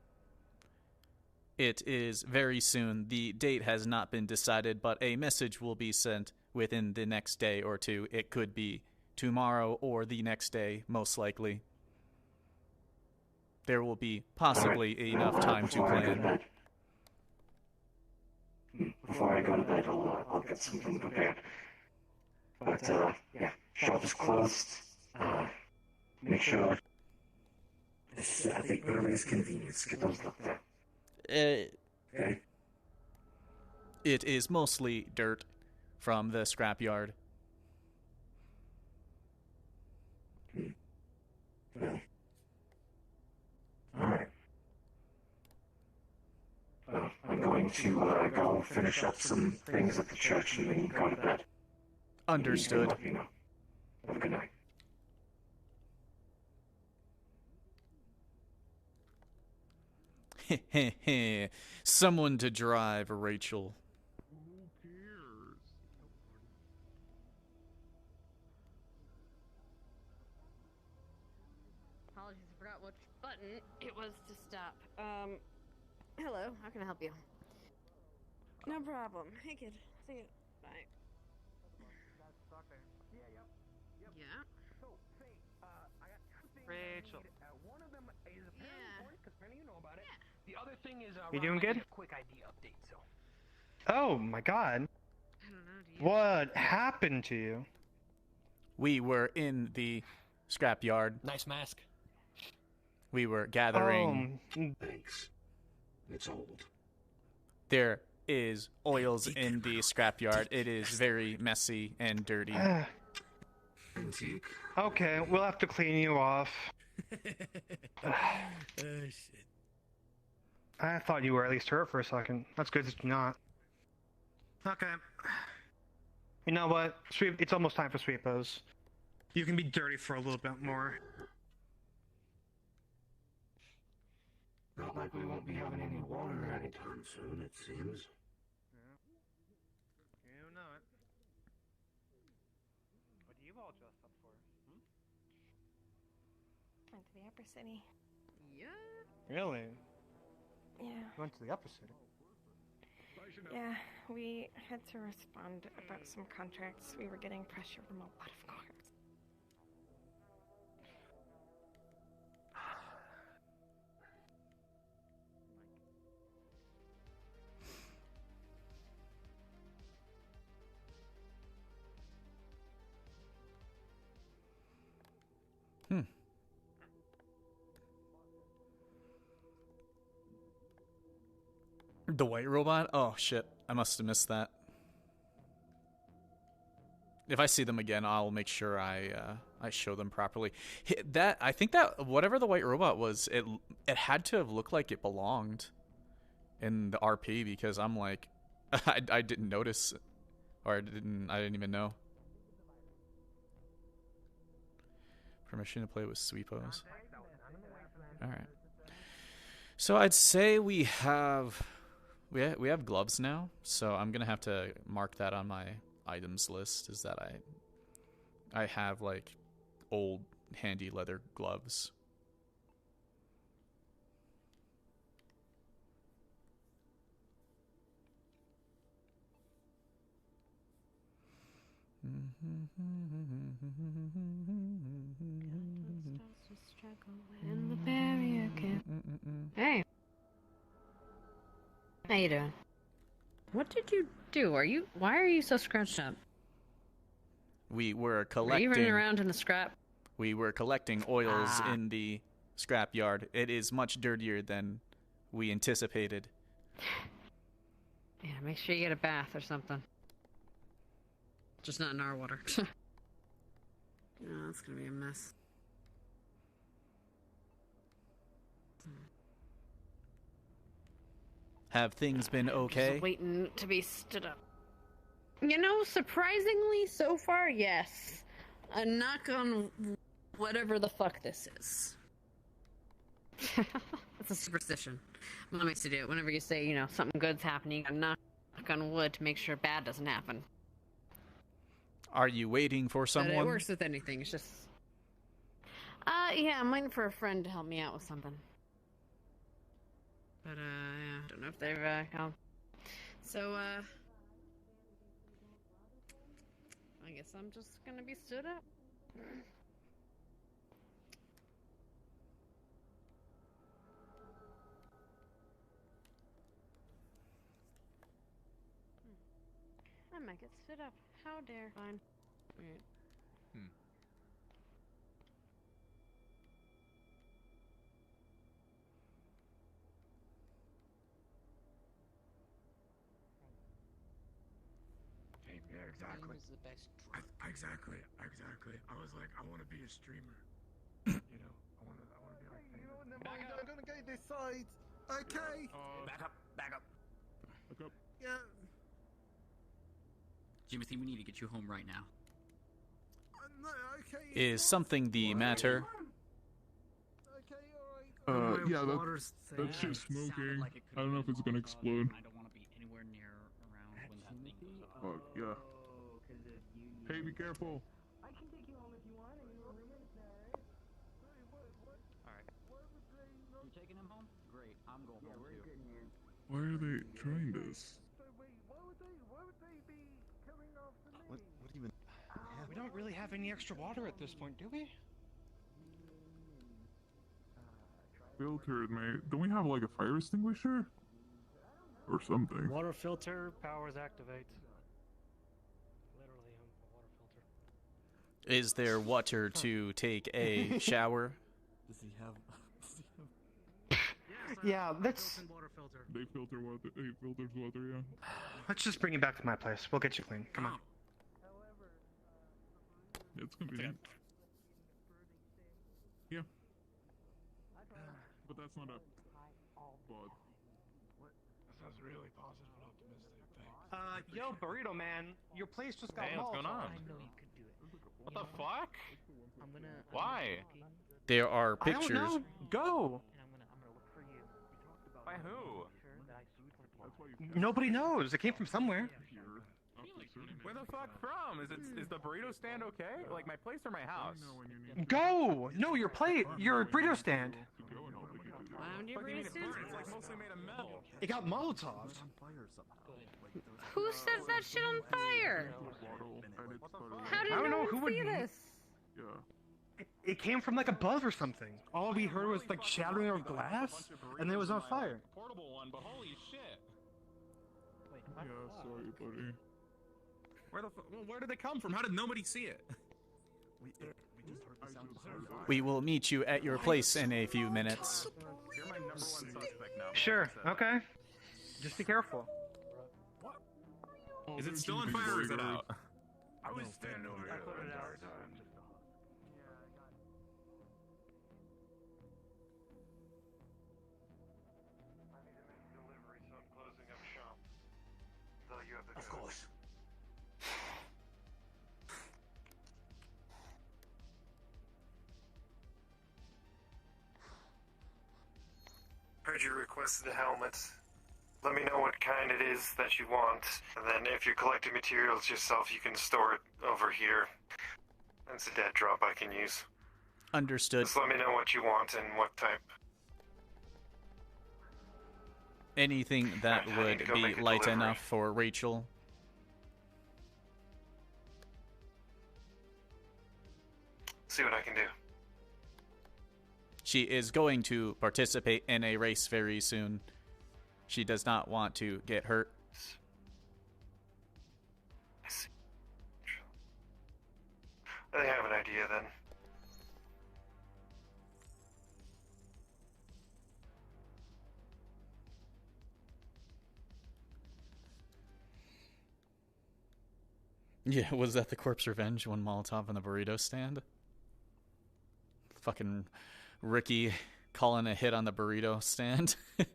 It is very soon. The date has not been decided, but a message will be sent within the next day or two. It could be tomorrow or the next day, most likely. There will be possibly enough time to plan. Before I go to bed, I'll get something prepared. But, yeah, shop is closed. Make sure it's at the earliest convenience. Get those looked at. Okay. It is mostly dirt from the scrapyard. Well, alright. I'm going to go finish up some things at the church and then go to bed. Understood. Let me know. Have a good night. Someone to drive, Rachel. Apologies, I forgot which button it was to stop. Hello, how can I help you? No problem. Hey, kid. See you. Bye. Yeah? Rachel. One of them is apparently important because Penny, you know about it. The other thing is, You doing good? Quick ID update. So. Oh my god. What happened to you? We were in the scrapyard. Nice mask. We were gathering. Thanks. It's old. There is oils in the scrapyard. It is very messy and dirty. Antique. Okay, we'll have to clean you off. Oh shit. I thought you were at least hurt for a second. That's good that you're not. Okay. You know what? Sweep. It's almost time for sweepos. You can be dirty for a little bit more. Not like we won't be having any water anytime soon, it seems. You know it. What do you all dressed up for? Went to the upper city. Yeah. Really? Yeah. You went to the upper city? Yeah, we had to respond about some contracts. We were getting pressure from a lot of corps. The white robot? Oh shit, I must have missed that. If I see them again, I'll make sure I show them properly. That I think that whatever the white robot was, it had to have looked like it belonged in the RP, because I'm like, I didn't notice, or I didn't even know. Permission to play with Sweepos. All right. So I'd say we have gloves now. So I'm gonna have to mark that on my items list. Is that I have like old handy leather gloves. Hey. How you doing? What did you do? Why are you so scrunched up? We were collecting. Are you running around in the scrap? We were collecting oils in the scrap yard. It is much dirtier than we anticipated. Yeah, make sure you get a bath or something. Just not in our water. Oh, that's gonna be a mess. Have things been okay? Just waiting to be stood up. You know, surprisingly, so far, yes. A knock on whatever the fuck this is. It's a superstition. Mom used to do it whenever you say, something good's happening. You gotta knock on wood to make sure bad doesn't happen. Are you waiting for someone? But it works with anything. It's just... yeah, I'm waiting for a friend to help me out with something. But, yeah, I don't know if they've, come. So, I guess I'm just gonna be stood up. I might get stood up. How dare. Fine. Alright. Yeah, exactly. Exactly. I was like, I want to be a streamer. I want to be like. Never mind, I'm gonna go this side. Okay. Back up. Back up. Yeah. Jimothy, we need to get you home right now. No, okay. Is something the matter? Yeah, that shit's smoking. I don't know if it's gonna explode. I don't want to be anywhere near around when that thing goes off. Fuck, yeah. Hey, be careful. I can take you home if you want. I mean, we're roommates now, right? Alright. You're taking him home? Great. I'm going home too. Why are they trying this? What even? We don't really have any extra water at this point, do we? Filtered, mate. Don't we have like a fire extinguisher? Or something. Water filter, powers activate. Literally, a water filter. Is there water to take a shower? Does he have? Yeah, let's. They filter water. He filters water, yeah. Let's just bring you back to my place. We'll get you clean. Come on. It's convenient. Yeah. But that's not a bod. That sounds really positive and optimistic. Yo, Burrito Man, your place just got Hey, what's going on? I know you could do it. What the fuck? I'm gonna. Why? There are I don't pictures. know. Go. And I'm gonna look for you By who? Nobody knows. It came from somewhere. Where the fuck from? Is the burrito stand okay? Like my place or my house? Go! No, your plate. Your burrito stand. Found your burrito stand? It's like mostly made of metal. It got Molotov. Who sets that shit on fire? How did I don't no know one who would. see this? It came from like above or something. All we heard was like shattering of glass, and it was on fire. Portable one, but holy shit. Yeah, sorry, buddy. Where did they come from? How did nobody see it? We will meet you at your place in a few minutes. You're my number one suspect now. Sure. Okay. Just be careful. Is it still on fire or is it out? I was standing over here the entire time. Of course. Heard you requested a helmet. Let me know what kind it is that you want, and then if you're collecting materials yourself, you can store it over here. That's a dead drop I can use. Understood. Just let me know what you want and what type. Anything that I would need to go be make a light delivery. enough for Rachel. See what I can do. She is going to participate in a race very soon. She does not want to get hurt. I see. I have an idea then. Yeah, was that the Corpse Revenge one Molotov on the burrito stand? Fucking Ricky calling a hit on the burrito stand. That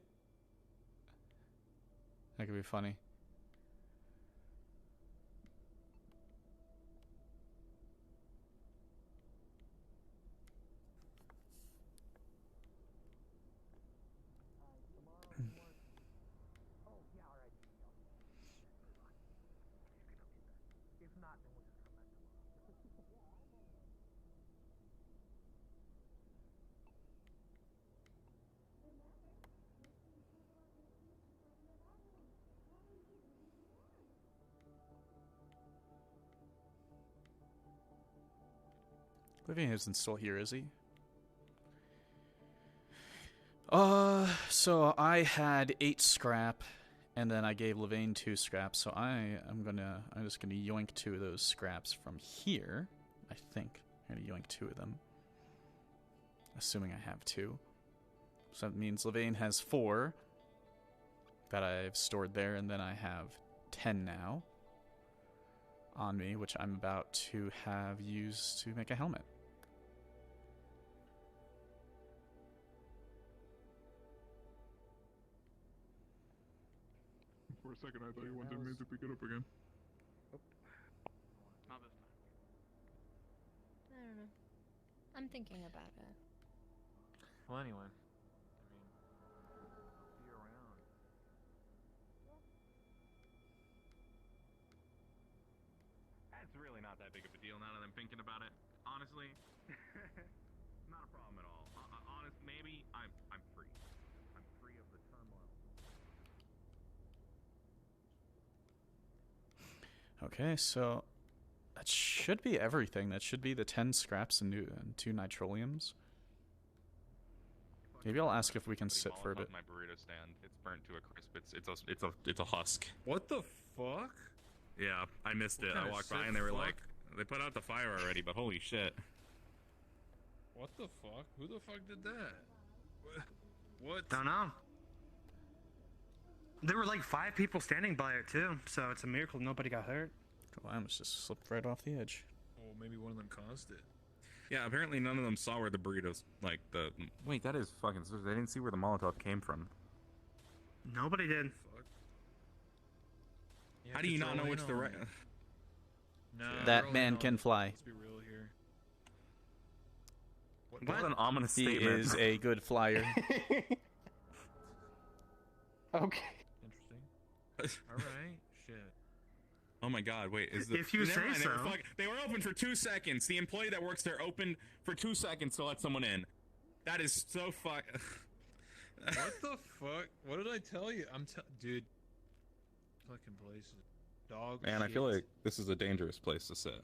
could be funny. Living isn't still here, is he? So I had 8 scrap, and then I gave Levain 2 scraps, so I'm just gonna yoink 2 of those scraps from here. I think I'm gonna yoink 2 of them. Assuming I have 2. So that means Levain has 4 that I've stored there, and then I have 10 now on me, which I'm about to have used to make a helmet. For a second, I thought you wanted me to pick it up again. Not this time. I don't know. I'm thinking about it. Well, anyway. Be around. That's really not that big of a deal now that I'm thinking about it. Honestly, not a problem at all. Maybe I'm free. I'm free of the turmoil. Okay, so that should be everything. That should be the 10 scraps and 2 nitroliums. Maybe I'll ask if we can sit for a bit. My burrito stand. It's burnt to a crisp. It's a husk. What the fuck? Yeah, I missed it. What I kind of walked by sick and they were fuck? like, they put out the fire already, but holy shit. What the fuck? Who the fuck did that? What? Don't know. There were like 5 people standing by it too, so it's a miracle nobody got hurt. I almost just slipped right off the edge. Oh, maybe one of them caused it. Yeah, apparently none of them saw where the burritos, like the... Wait, that is fucking... They didn't see where the Molotov came from. Nobody did. How do you not know which the right... No, That man can fly. Let's be real here. What an ominous He statement. is a good flyer. Okay. Interesting. All right. Shit. Oh my God! Wait, is the If you never say mind, so. They were open for 2 seconds. The employee that works there opened for 2 seconds to let someone in. That is so fuck. What the fuck? What did I tell you? Dude. Fucking places. Dog. Man, I shit. feel like this is a dangerous place to sit.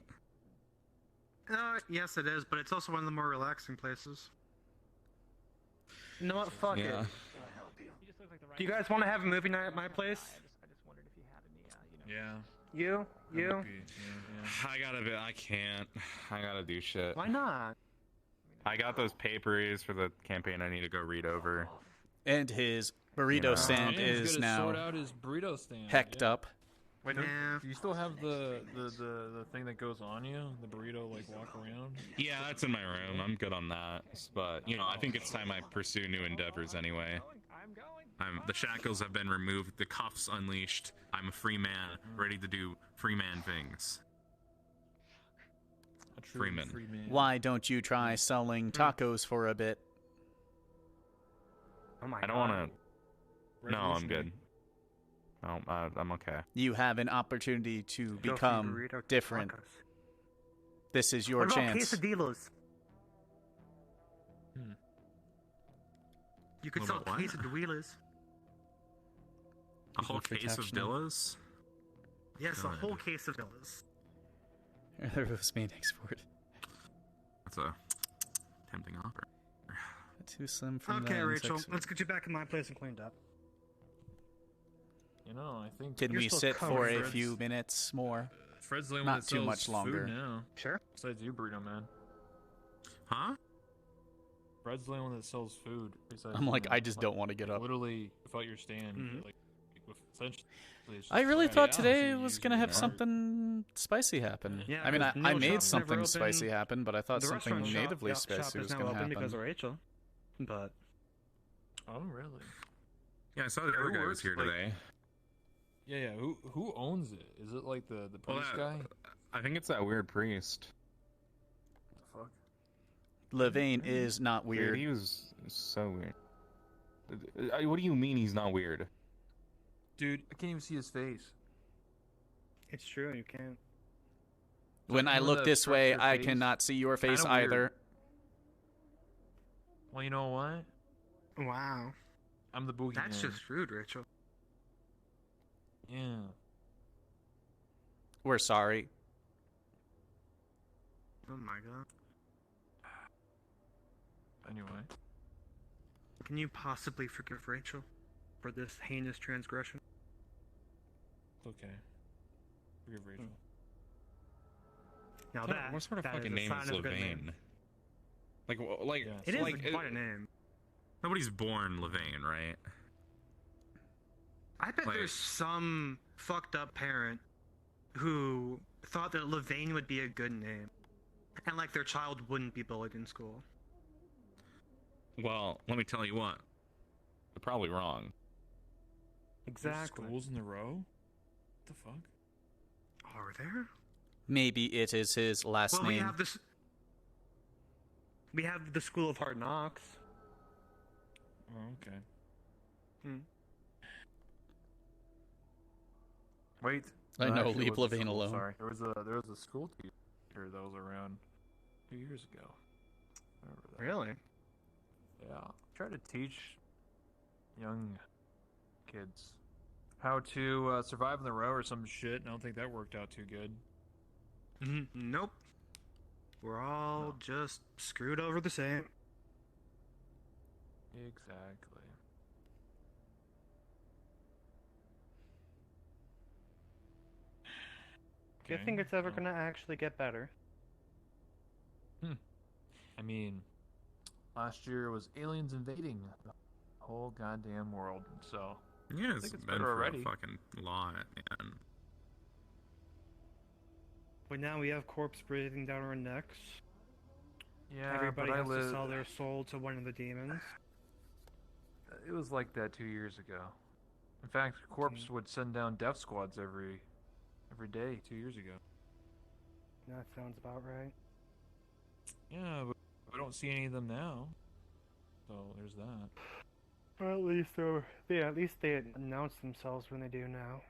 Yes, it is, but it's also one of the more relaxing places. You know what? Fuck it. Yeah. Do you guys want to have a movie night at my place? Yeah. You? Yeah. I can't. I gotta do shit. Why not? I got those papers for the campaign I need to go read over. And his burrito stand is now sort out his burrito stand. hecked up. Wait, do you still have the thing that goes on you? The burrito, like, walk around? Yeah, that's in my room. I'm good on that. But, you know, I think it's time I pursue new endeavors anyway. The shackles have been removed, the cuffs unleashed. I'm a free man, ready to do free man things. Freeman. Why don't you try selling tacos for a bit? Oh my I don't want to... No, I'm good. No, I'm okay. You have an opportunity to become different. This is your what about chance. quesadillas? You could What sell about what? quesadillas. A whole case of Dillas? Yes, God. a whole case of villas. There was me next for it. That's a tempting offer. Too slim for Okay, that. Rachel, let's get you back in my place and cleaned up. You know, I think... Can You're we still sit for a covered. few minutes more? Fred's the only Not one that too sells much longer. food now. Sure. Besides you, Burrito Man. Huh? Fred's the only one that sells food. Besides I'm you, like, man. I just don't want to get up. Literally, without your stand, Mhm. like, essentially... it's I just really like, thought yeah, today so you was use gonna your have card. something spicy happen. Yeah, I mean, because I no made shop's never something open. spicy happen, but I thought The something restaurant natively shop spicy is was now gonna open happen. because of Rachel. But Oh, really? Yeah, I saw the other guy was here today. Yeah. Who owns it? Is it like the priest guy? I think it's that weird priest. What Levain is not Dude, weird. he was so weird. What do you mean he's not weird? Dude, I can't even see his face. it's true, you can't. When I Remember look that this way, structure I face? cannot see your face Kinda weird. either. Well, you know what? Wow. I'm the boogeyman. That's just rude, Rachel. Yeah. We're sorry. Oh my god. Anyway. Can you possibly forgive Rachel for this heinous transgression? It's okay. Forgive Rachel. Now What sort of that fucking a name sign is of a good Levain? name. Like, It is like, quite a name. Nobody's born Levain, right? I bet Like- there's some fucked up parent who thought that Levain would be a good name. And like their child wouldn't be bullied in school. Well, let me tell you what. You're probably wrong. Exactly. Schools in the row? What the fuck? Are there? Maybe it is his last Well, name. we have this. We have the School of Hard Knocks. Oh, okay. Hmm. Wait. I no, know, actually, leave it was a Levain school, alone. Sorry, there was a school teacher that was around 2 years ago. I remember that. Really? Yeah. Try to teach young kids how to survive in the row or some shit. I don't think that worked out too good. Nope. We're all just screwed over the same. Exactly. Do you think it's ever gonna actually get better? I mean, last year was aliens invading the whole goddamn world, so Yeah, I it's think it's been better for already. a fucking lot, man. But now we have corpse breathing down our necks. Yeah, Everybody but has to sell their soul to one of the demons. It was like that 2 years ago. In fact, Corpse would send down death squads every day 2 years ago. That sounds about right. Yeah, but we don't see any of them now. So there's that. Or at least at least they announce themselves when they do now.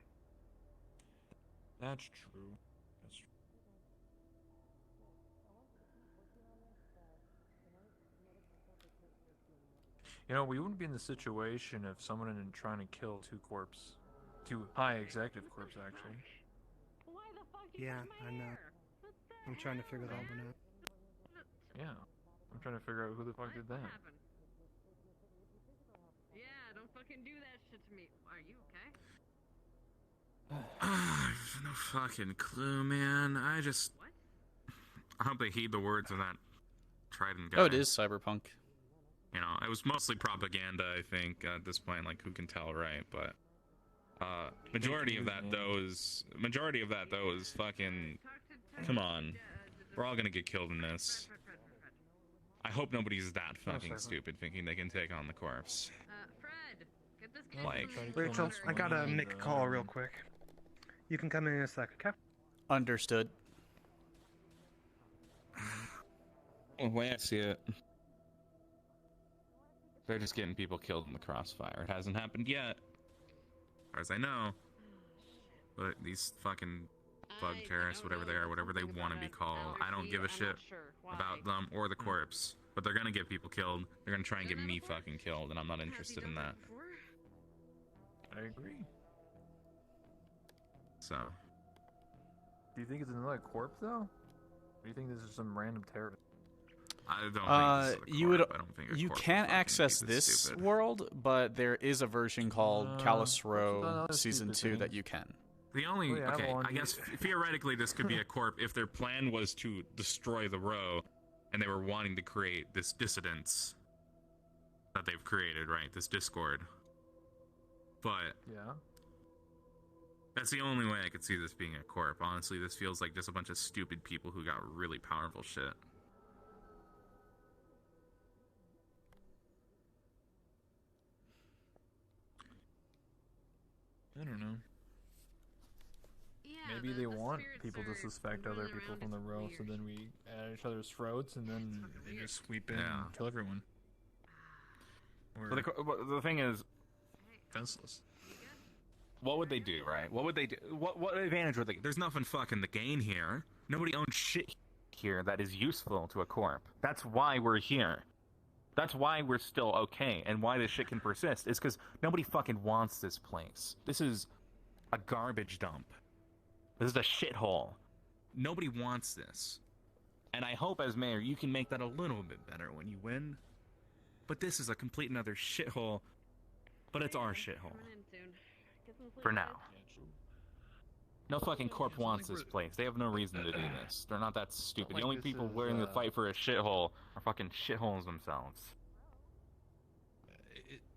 That's true. That's true. You know, we wouldn't be in the situation if someone had been trying to kill two high executive corps, actually. Yeah, I know. I'm trying to figure that one out. Yeah. I'm trying to figure out who the fuck did that. Yeah, don't fucking do that shit to me. Are you okay? No fucking clue, man. I hope they heed the words of that Trident guy. Oh, it is cyberpunk. You know, it was mostly propaganda, I think, at this point. Like, who can tell, right? But majority of that though is fucking. Come on, we're all gonna get killed in this. I hope nobody's that fucking stupid, thinking they can take on the corpse. Fred, get this kid Like, Rachel, I gotta make a call real quick. You can come in a sec, okay? Understood. The way I see it, they're just getting people killed in the crossfire. It hasn't happened yet, as far as I know. But these fucking bug terrorists, whatever they are, whatever they want to be called, I don't give a shit about them or the corpse. But they're gonna get people killed. They're gonna try and get me fucking killed, and I'm not interested in that. I agree. So. Do you think it's another corpse, though? Or do you think this is some random terrorist? I don't think this is a corp. I don't think a you corp can't fucking access is this stupid. world, but there is a version called Callous Row another Season stupid 2 thing. that you can. The only Oh, yeah, okay, well, I guess theoretically this could be a corp if their plan was to destroy the row, and they were wanting to create this dissidence that they've created, right? This discord. But yeah, that's the only way I could see this being a corp. Honestly, this feels like just a bunch of stupid people who got really powerful shit. I don't know. Maybe they want people to suspect other people from the row, so then we at each other's throats, and then they just sweep in and kill everyone. But the thing is, defenseless. What would they do, right? What would they do? What advantage would they get? There's nothing fucking to gain here. Nobody owns shit here that is useful to a corp. That's why we're here. That's why we're still okay, and why this shit can persist, is because nobody fucking wants this place. This is a garbage dump. This is a shithole. Nobody wants this. And I hope, as mayor, you can make that a little bit better when you win. But this is a complete another shithole. But it's our shithole. For now. No fucking corp wants this place. They have no reason to do this. They're not that stupid. The only people willing to fight for a shithole are fucking shitholes themselves.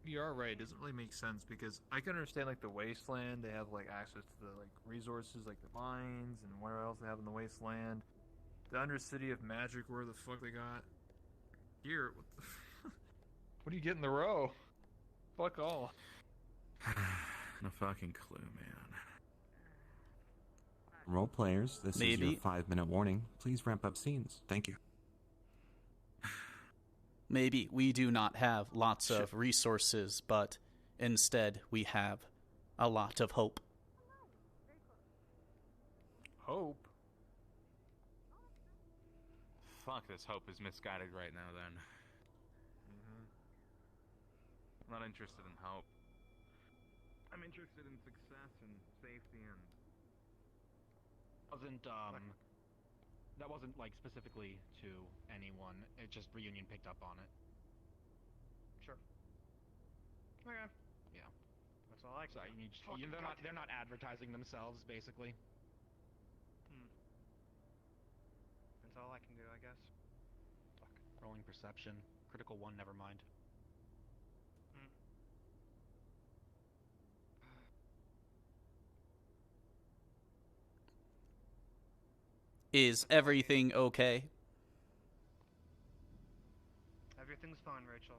You are right. It doesn't really make sense because I can understand like the wasteland. They have like access to the like resources, like the mines and what else they have in the wasteland. The Undercity of Magic, where the fuck they got here? What do you get in the row? Fuck all. No fucking clue, man. Role players, this is your 5-minute warning. Please ramp up scenes. Thank you. Maybe we do not have lots of resources, but instead we have a lot of hope. Hope? Fuck, this hope is misguided right now, then. I'm not interested in hope. I'm interested in success and safety and... That wasn't, like, specifically to anyone. It just Reunion picked up on it. Sure. Okay. Yeah. That's all I can So they're not advertising themselves, basically. That's all I can do, I guess. Fuck. Rolling perception. Critical 1, never mind. Is everything okay? Everything's fine, Rachel.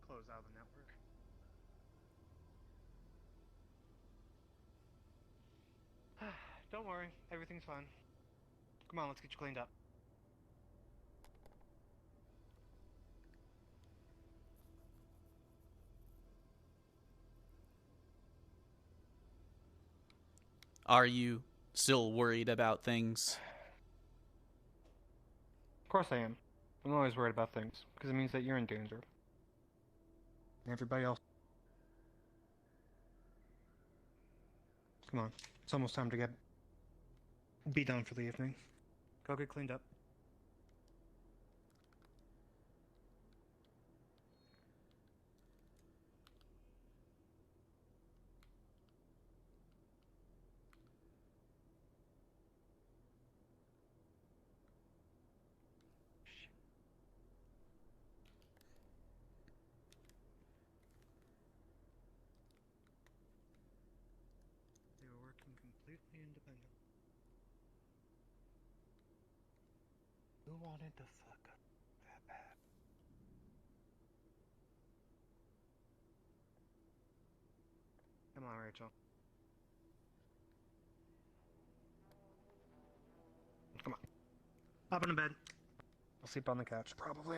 Close out the network. Don't worry, everything's fine. Come on, let's get you cleaned up. Are you still worried about things? Of course I am. I'm always worried about things, because it means that you're in danger. And everybody else. Come on. It's almost time to be done for the evening. Go get cleaned up. They were working completely independent. Who wanted to fuck up that bad? Come on, Rachel. Come on. Hop into bed. I'll sleep on the couch, probably.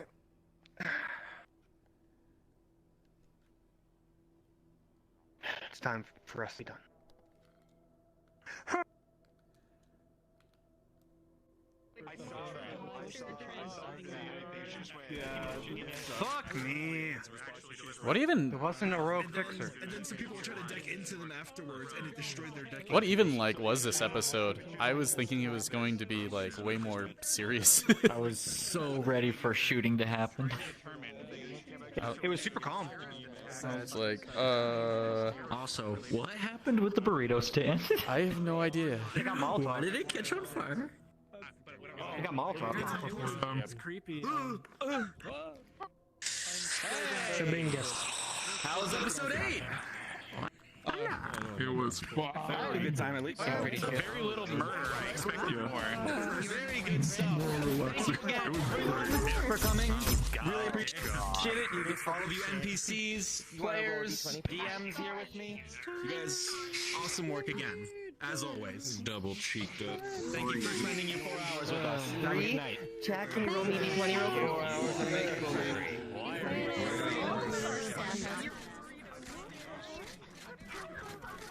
It's time for us to be done. Fuck me. What even? It wasn't a rogue fixer. And then some people were trying to deck into them afterwards, and it destroyed their deck. What even, like, was this episode? I was thinking it was going to be, like, way more serious. I was so ready for shooting to happen. It was super calm. Sounds like, Also, what happened with the burrito stand? I have no idea. They got Molotov. Why did it catch on fire? They got Molotov. It's creepy. How was episode 8? It was fun. I had a good time, at least. Very little murder. I expected more. Very good stuff. Thank you again for coming. Really appreciate it. You all of you NPCs, players, DMs here with me. You guys, awesome work again, as always. Double cheeked up. Thank you for spending your 4 hours with us. Three? Jack, can you roll me D20 real quick?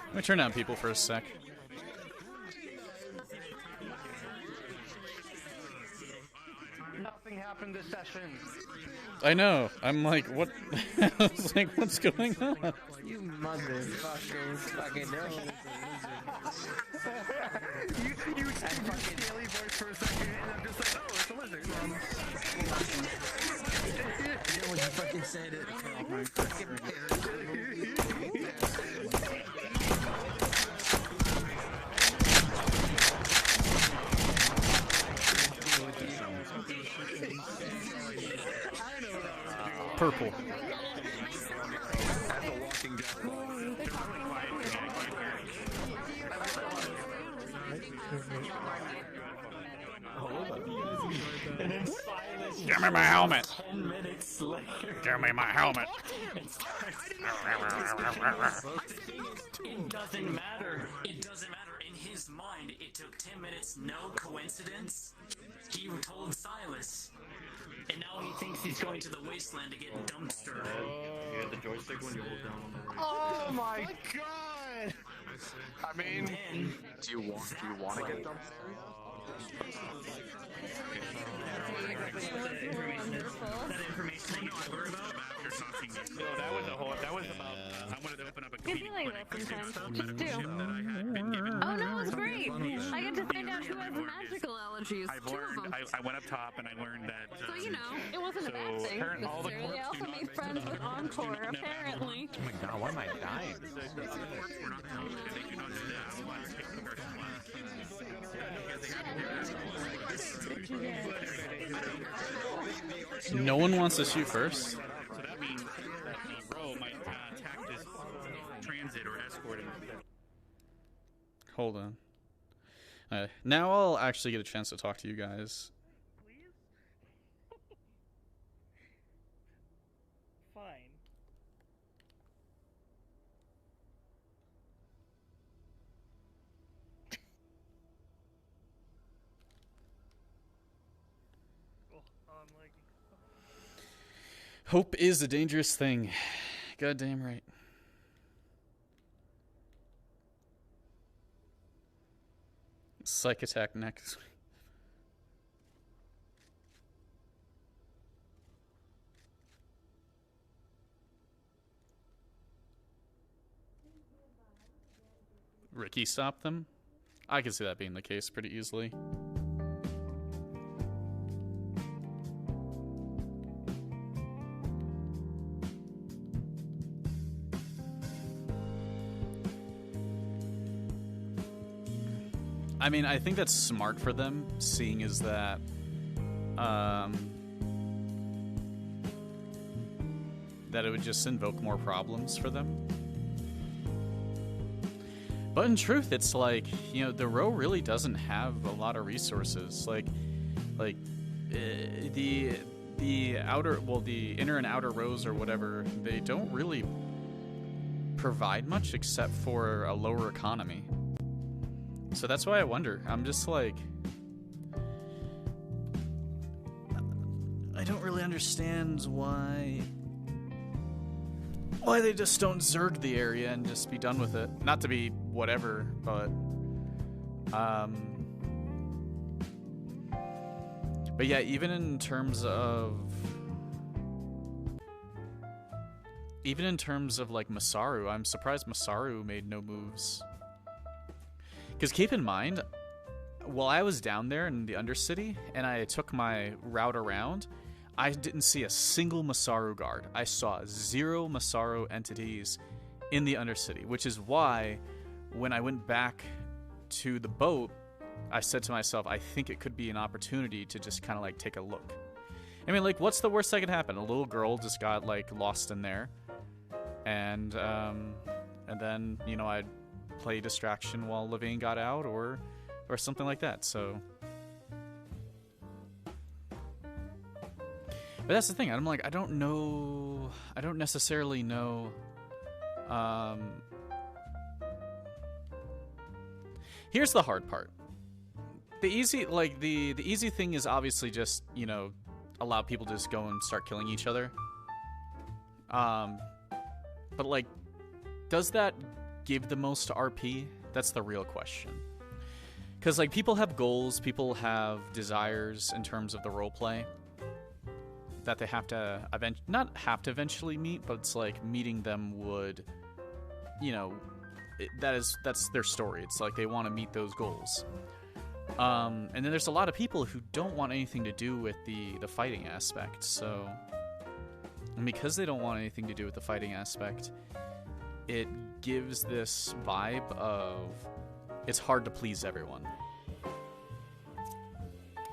Let me turn down people for a sec. Nothing happened this session. I know. I'm like, what? I was like, what's going on? You motherfuckers fucking You fucking daily voice for a second, and I'm just like, oh, it's a lizard. Yeah, when you fucking said it. Oh my fucking Purple. Give me my helmet. 10 minutes later. Give me my helmet. It doesn't matter. It doesn't matter. In his mind, it took 10 minutes. No coincidence. He told Silas. And now he thinks he's going to the wasteland to get dumpstered. You had the joystick when you hold down on the right. Oh my god! I mean, Do you want to get dumpstered? That was about. I wanted to open up a It'd be like that sometimes. Just do. Oh no, it's great. I get to find out who has magical allergies. Two of them. I went up top and I learned that. So you know, it wasn't a bad thing necessarily. I also made friends with Encore, apparently. Oh my god, why am I dying? No one wants to shoot first. So that means that the row might attack this transit or escort him. Hold on. Now I'll actually get a chance to talk to you guys. Fine. Hope is a dangerous thing. Goddamn right. Psych attack next. Ricky stopped them? I can see that being the case pretty easily. I mean, I think that's smart for them, seeing as that, that it would just invoke more problems for them. But in truth, it's like, you know, the row really doesn't have a lot of resources. Like the outer, well, the inner and outer rows or whatever, they don't really provide much except for a lower economy. So that's why I wonder. I'm just like, I don't really understand why they just don't zerg the area and just be done with it. Not to be whatever, but yeah, even in terms of like Masaru, I'm surprised Masaru made no moves. Because keep in mind, while I was down there in the Undercity and I took my route around, I didn't see a single Masaru guard. I saw 0 Masaru entities in the Undercity, which is why when I went back to the boat, I said to myself, I think it could be an opportunity to just kind of like take a look. I mean, like, what's the worst that could happen? A little girl just got like lost in there, and then, you know, I'd play distraction while Levain got out, or something like that. So, but that's the thing. I'm like, I don't know. I don't necessarily know. Here's the hard part. The easy thing is obviously just, you know, allow people to just go and start killing each other. But like, does that give the most RP? That's the real question. Because like, people have goals, people have desires in terms of the roleplay that they have to not have to eventually meet, but it's like meeting them would, you know, that's their story. It's like they want to meet those goals. And then there's a lot of people who don't want anything to do with the fighting aspect. So, and because they don't want anything to do with the fighting aspect, it gives this vibe of it's hard to please everyone.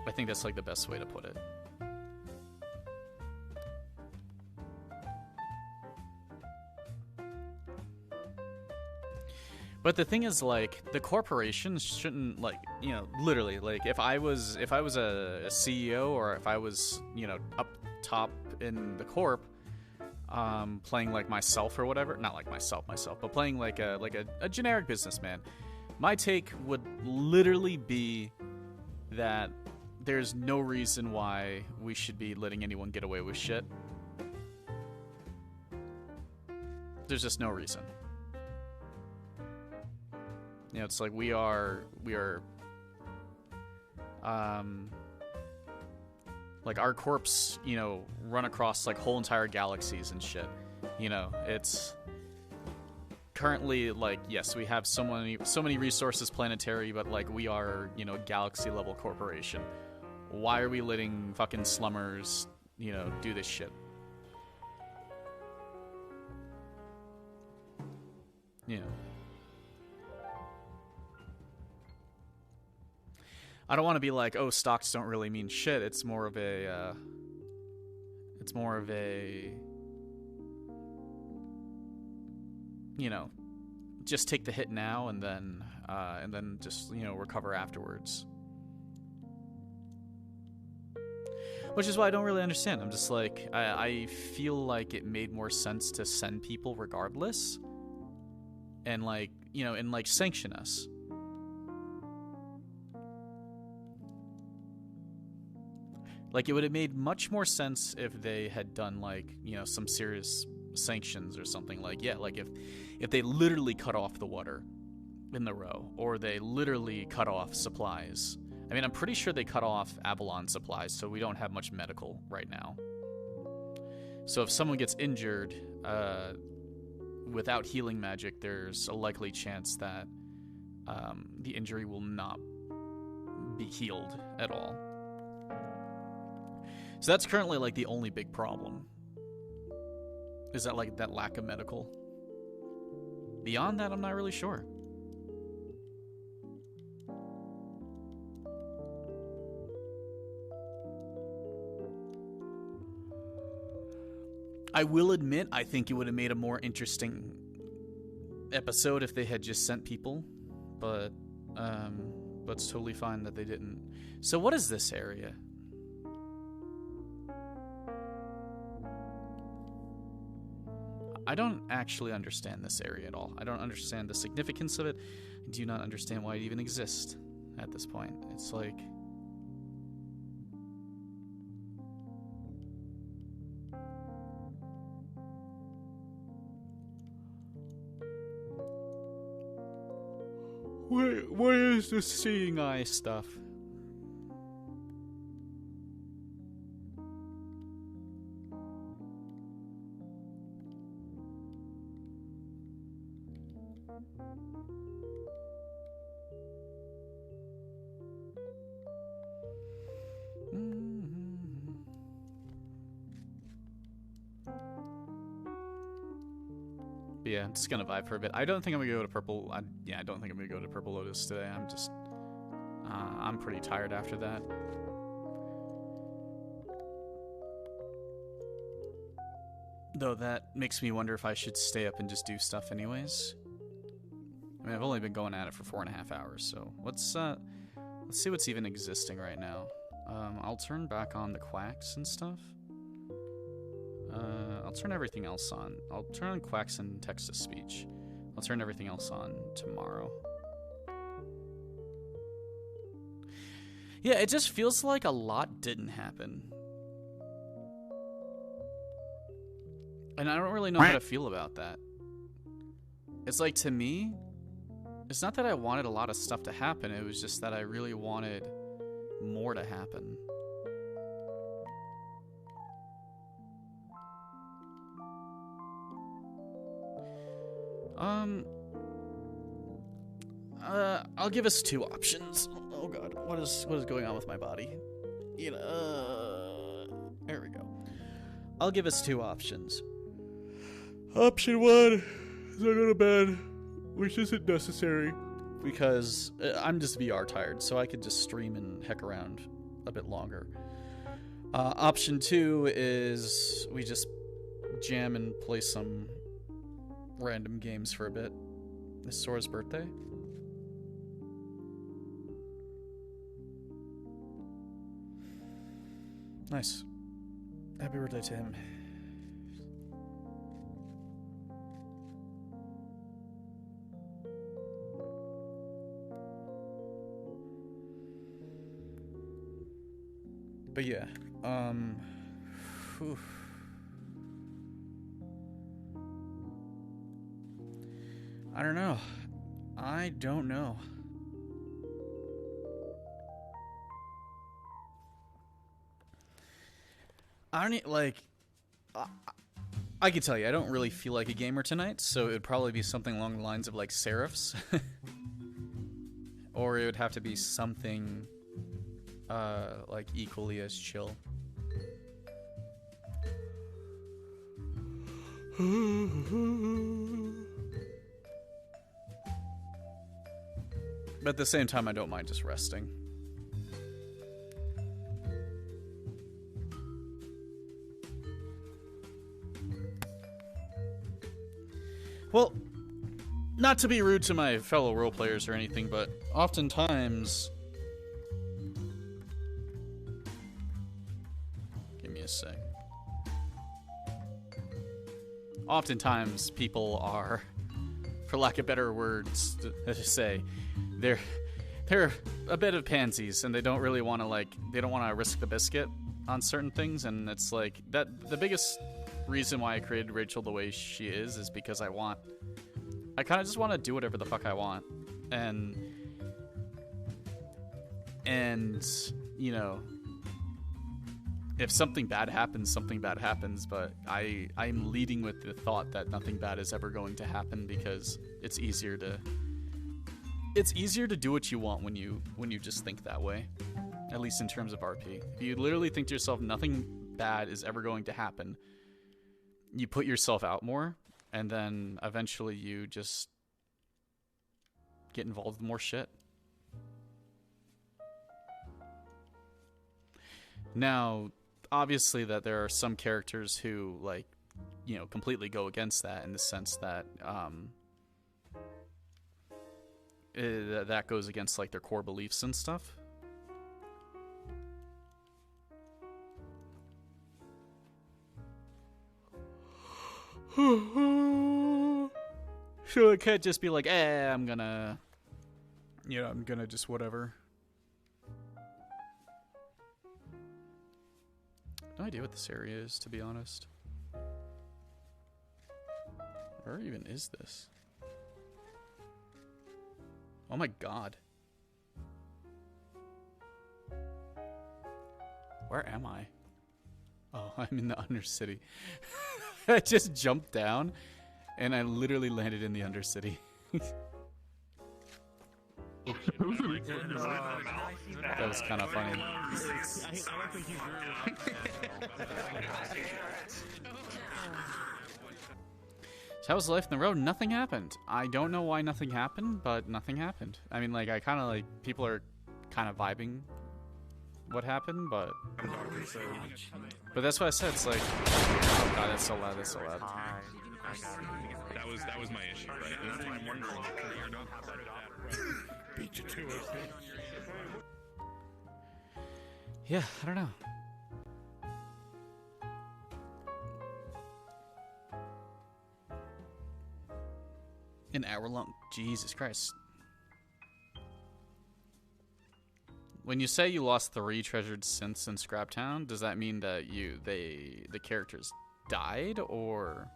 I think that's like the best way to put it. But the thing is, like, the corporations shouldn't, like, you know, literally, like, if I was a CEO, or if I was, you know, up top in the corp, playing like myself or whatever, not like myself, but playing like a generic businessman, my take would literally be that there's no reason why we should be letting anyone get away with shit. There's just no reason. You know, it's like we are like, our corps, you know, run across like whole entire galaxies and shit. You know, it's currently like, yes, we have so many resources planetary, but like, we are, you know, a galaxy level corporation. Why are we letting fucking slummers, you know, do this shit? You know. I don't want to be like, oh, stocks don't really mean shit. It's more of a, you know, just take the hit now and then just, you know, recover afterwards. Which is why I don't really understand. I'm just like, I feel like it made more sense to send people regardless, and like, you know, and like sanction us. Like, it would have made much more sense if they had done, like, you know, some serious sanctions or something. Like, yeah, like if they literally cut off the water in the row, or they literally cut off supplies. I mean, I'm pretty sure they cut off Avalon supplies, so we don't have much medical right now. So if someone gets injured without healing magic, there's a likely chance that the injury will not be healed at all. So that's currently like the only big problem. Is that like that lack of medical? Beyond that, I'm not really sure. I will admit, I think it would have made a more interesting episode if they had just sent people, but it's totally fine that they didn't. So what is this area? I don't actually understand this area at all. I don't understand the significance of it. I do not understand why it even exists at this point. It's like... What is this seeing eye stuff? Yeah, I'm just gonna vibe for a bit. I don't think I'm gonna go to Purple. I don't think I'm gonna go to Purple Lotus today. I'm just, I'm pretty tired after that. Though that makes me wonder if I should stay up and just do stuff anyways. I mean, I've only been going at it for 4.5 hours, so let's see what's even existing right now. I'll turn back on the quacks and stuff. I'll turn everything else on. I'll turn on quacks and text-to-speech. I'll turn everything else on tomorrow. Yeah, it just feels like a lot didn't happen. And I don't really know how to feel about that. It's like, to me, it's not that I wanted a lot of stuff to happen, it was just that I really wanted more to happen. I'll give us two options. Oh god, what is going on with my body? You know, there we go. I'll give us two options. Option one is I go to bed, which isn't necessary because I'm just VR tired, so I could just stream and heck around a bit longer. Option two is we just jam and play some random games for a bit. It's Sora's birthday. Nice. Happy birthday to him. But yeah, whew. I don't know. I don't know. I don't like. I could tell you, I don't really feel like a gamer tonight, so it would probably be something along the lines of like Seraphs, or it would have to be something like equally as chill. But at the same time, I don't mind just resting. Well, not to be rude to my fellow role players or anything, but oftentimes... Give me a sec. Oftentimes, people are, for lack of better words to say, they're a bit of pansies, and they don't really want to they don't want to risk the biscuit on certain things, and it's like that. The biggest reason why I created Rachel the way she is because I kind of just want to do whatever the fuck I want. and you know, if something bad happens, something bad happens, but I'm leading with the thought that nothing bad is ever going to happen, because it's easier to do what you want when you just think that way, at least in terms of RP. If you literally think to yourself nothing bad is ever going to happen, you put yourself out more, and then eventually you just get involved with more shit. Now, obviously that there are some characters who, like, you know, completely go against that, in the sense that that goes against, like, their core beliefs and stuff. So it can't just be like, I'm gonna just whatever. No idea what this area is, to be honest. Where even is this? Oh my god. Where am I? Oh, I'm in the Undercity. I just jumped down, and I literally landed in the Undercity. That was kind of funny. So how was life in the road? Nothing happened. I don't know why nothing happened, but nothing happened. I mean, like, I kind of, like, people are kind of vibing what happened, but that's what I said. It's like, oh god, that's so loud, that's so loud. That was my issue, right? And that's why I'm wondering if you don't have that beat you to it. Yeah, I don't know. An hour long. Jesus Christ. When you say you lost 3 treasured synths in Scraptown, does that mean that the characters died, or?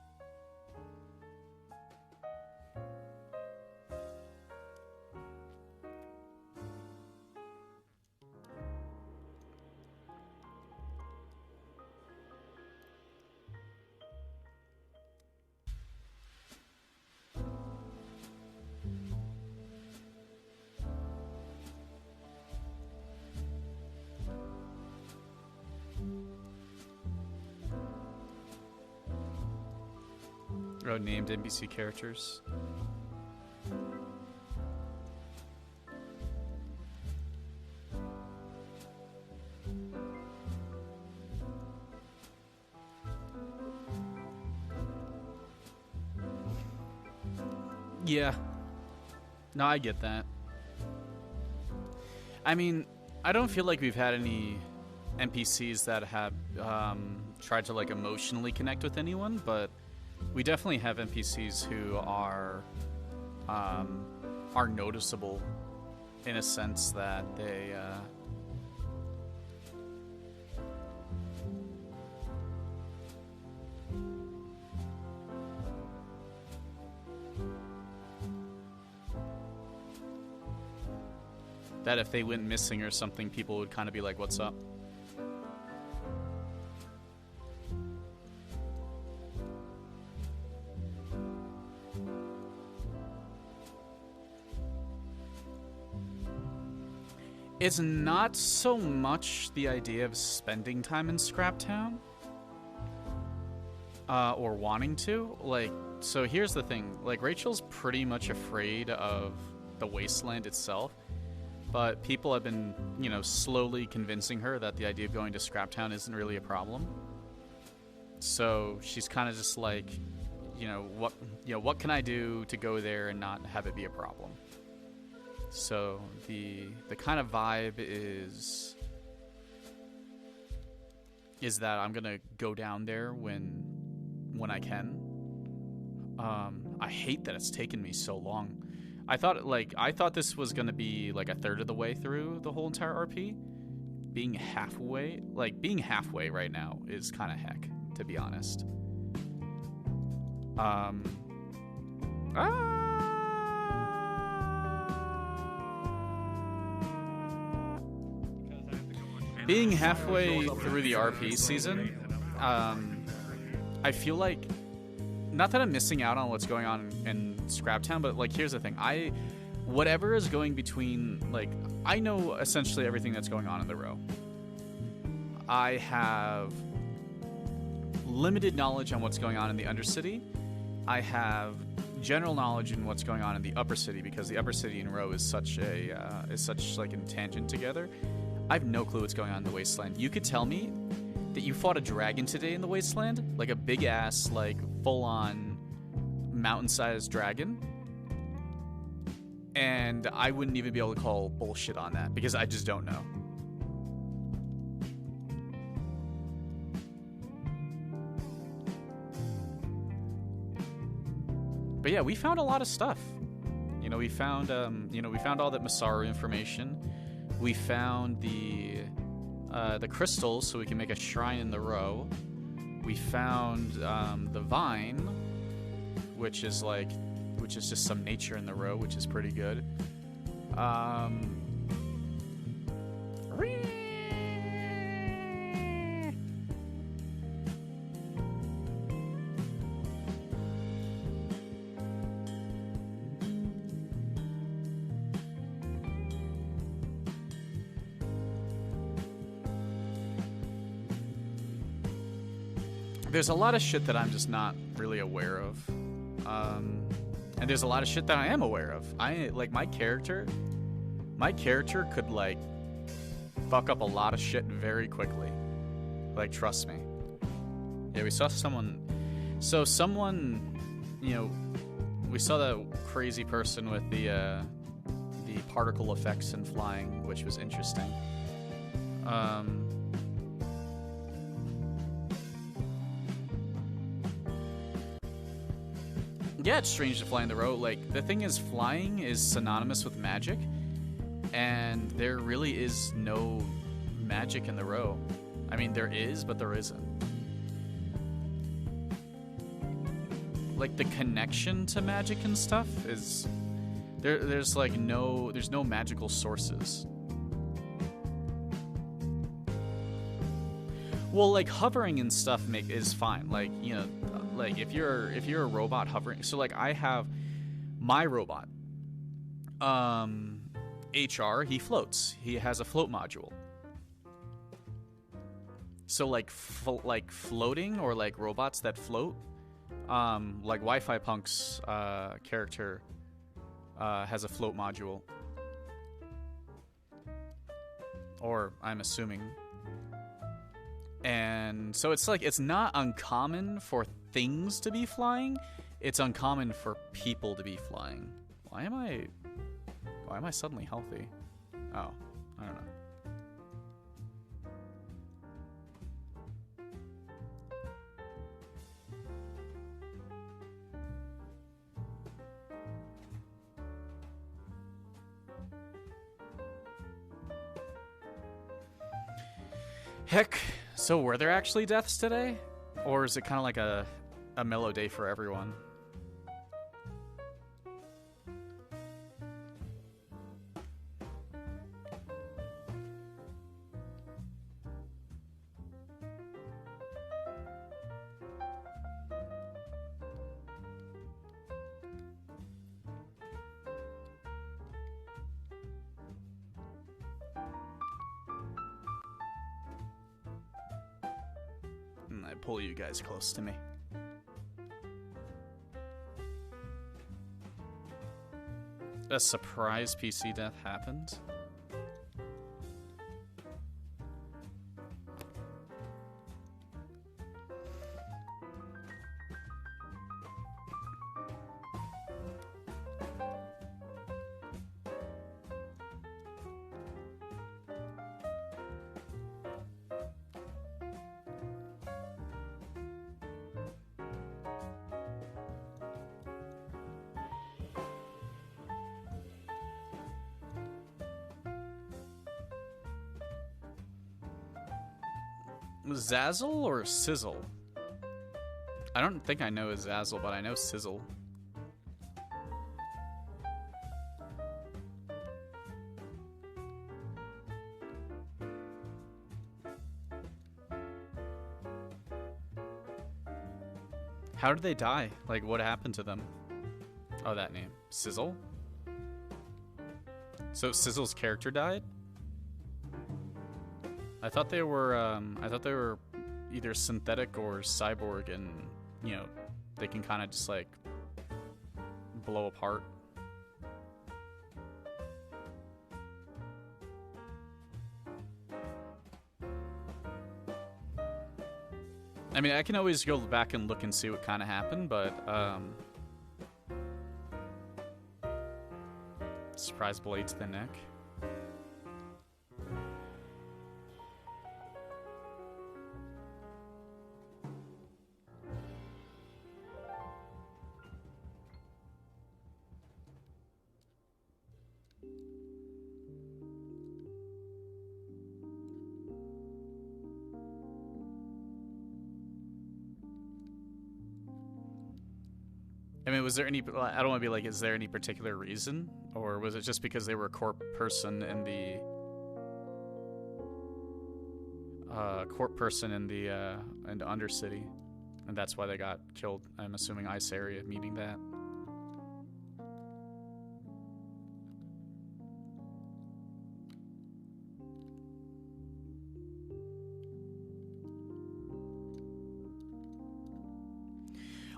Oh, named NPC characters. Yeah. No, I get that. I mean, I don't feel like we've had any NPCs that have tried to, like, emotionally connect with anyone, but we definitely have NPCs who are noticeable in a sense that they that if they went missing or something, people would kind of be like, "What's up?" It's not so much the idea of spending time in Scraptown, or wanting to. Like, so here's the thing. Like, Rachel's pretty much afraid of the wasteland itself, but people have been, you know, slowly convincing her that the idea of going to Scraptown isn't really a problem. So she's kind of just like, what can I do to go there and not have it be a problem? So the kind of vibe is that I'm gonna go down there when I can. I hate that it's taken me so long. I thought this was gonna be like a third of the way through the whole entire RP. Being halfway right now is kind of heck, to be honest. being halfway through the RP season, I feel like, not that I'm missing out on what's going on in Scraptown, but like here's the thing, whatever is going between, like, I know essentially everything that's going on in the row. I have limited knowledge on what's going on in the Undercity. I have general knowledge in what's going on in the Upper City, because the Upper City and Row is such like in tangent together. I have no clue what's going on in the Wasteland. You could tell me that you fought a dragon today in the Wasteland, like a big ass, like full-on mountain-sized dragon, and I wouldn't even be able to call bullshit on that because I just don't know. But yeah, we found a lot of stuff. You know, we found all that Masaru information. We found the crystals so we can make a shrine in the row. We found the vine, which is just some nature in the row, which is pretty good. There's a lot of shit that I'm just not really aware of. And there's a lot of shit that I am aware of. My character could, like, fuck up a lot of shit very quickly. Like, trust me. Yeah, we saw someone, you know, we saw that crazy person with the particle effects and flying, which was interesting. Yeah, it's strange to fly in the row. Like, the thing is, flying is synonymous with magic, and there really is no magic in the row. I mean, there is, but there isn't. Like, the connection to magic and stuff is there's no magical sources. Well, like, hovering and stuff is fine. Like, you know, like if you're a robot hovering, so like I have my robot, HR, he floats. He has a float module. So like floating, or like robots that float, like Wi-Fi Punk's character has a float module, or I'm assuming. And so it's like, it's not uncommon for things to be flying, it's uncommon for people to be flying. Why am I suddenly healthy? Oh, I don't know. Heck, so were there actually deaths today? Or is it kind of like a mellow day for everyone? And I pull you guys close to me. A surprise PC death happened? Zazzle or Sizzle? I don't think I know a Zazzle, but I know Sizzle. How did they die? Like, what happened to them? Oh, that name. Sizzle? So Sizzle's character died? I thought they were either synthetic or cyborg, and, you know, they can kind of just, like, blow apart. I mean, I can always go back and look and see what kind of happened, but, surprise blade to the neck. I mean, was there any, I don't want to be like, is there any particular reason? Or was it just because they were a corp person in the, in the Undercity? And that's why they got killed. I'm assuming Ice Area meaning that.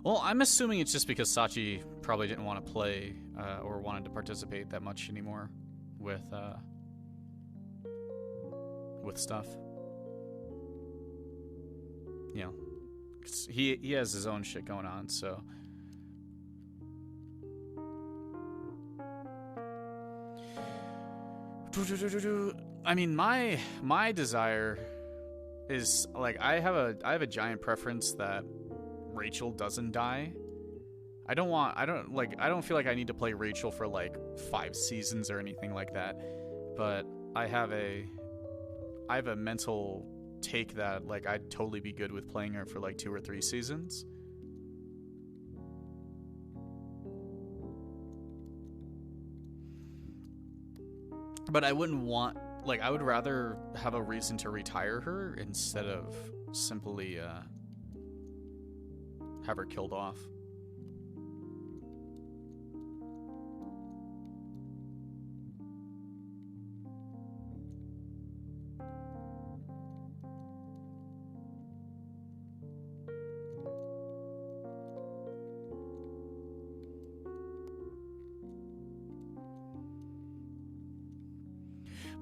Well, I'm assuming it's just because Sachi probably didn't want to play or wanted to participate that much anymore with stuff. You know, 'cause he has his own shit going on, so. I mean, my desire is, like, I have a giant preference that Rachel doesn't die. I don't feel like I need to play Rachel for like 5 seasons or anything like that. But I have a mental take that, like, I'd totally be good with playing her for like 2 or 3 seasons. But I wouldn't want, like, I would rather have a reason to retire her instead of simply have her killed off.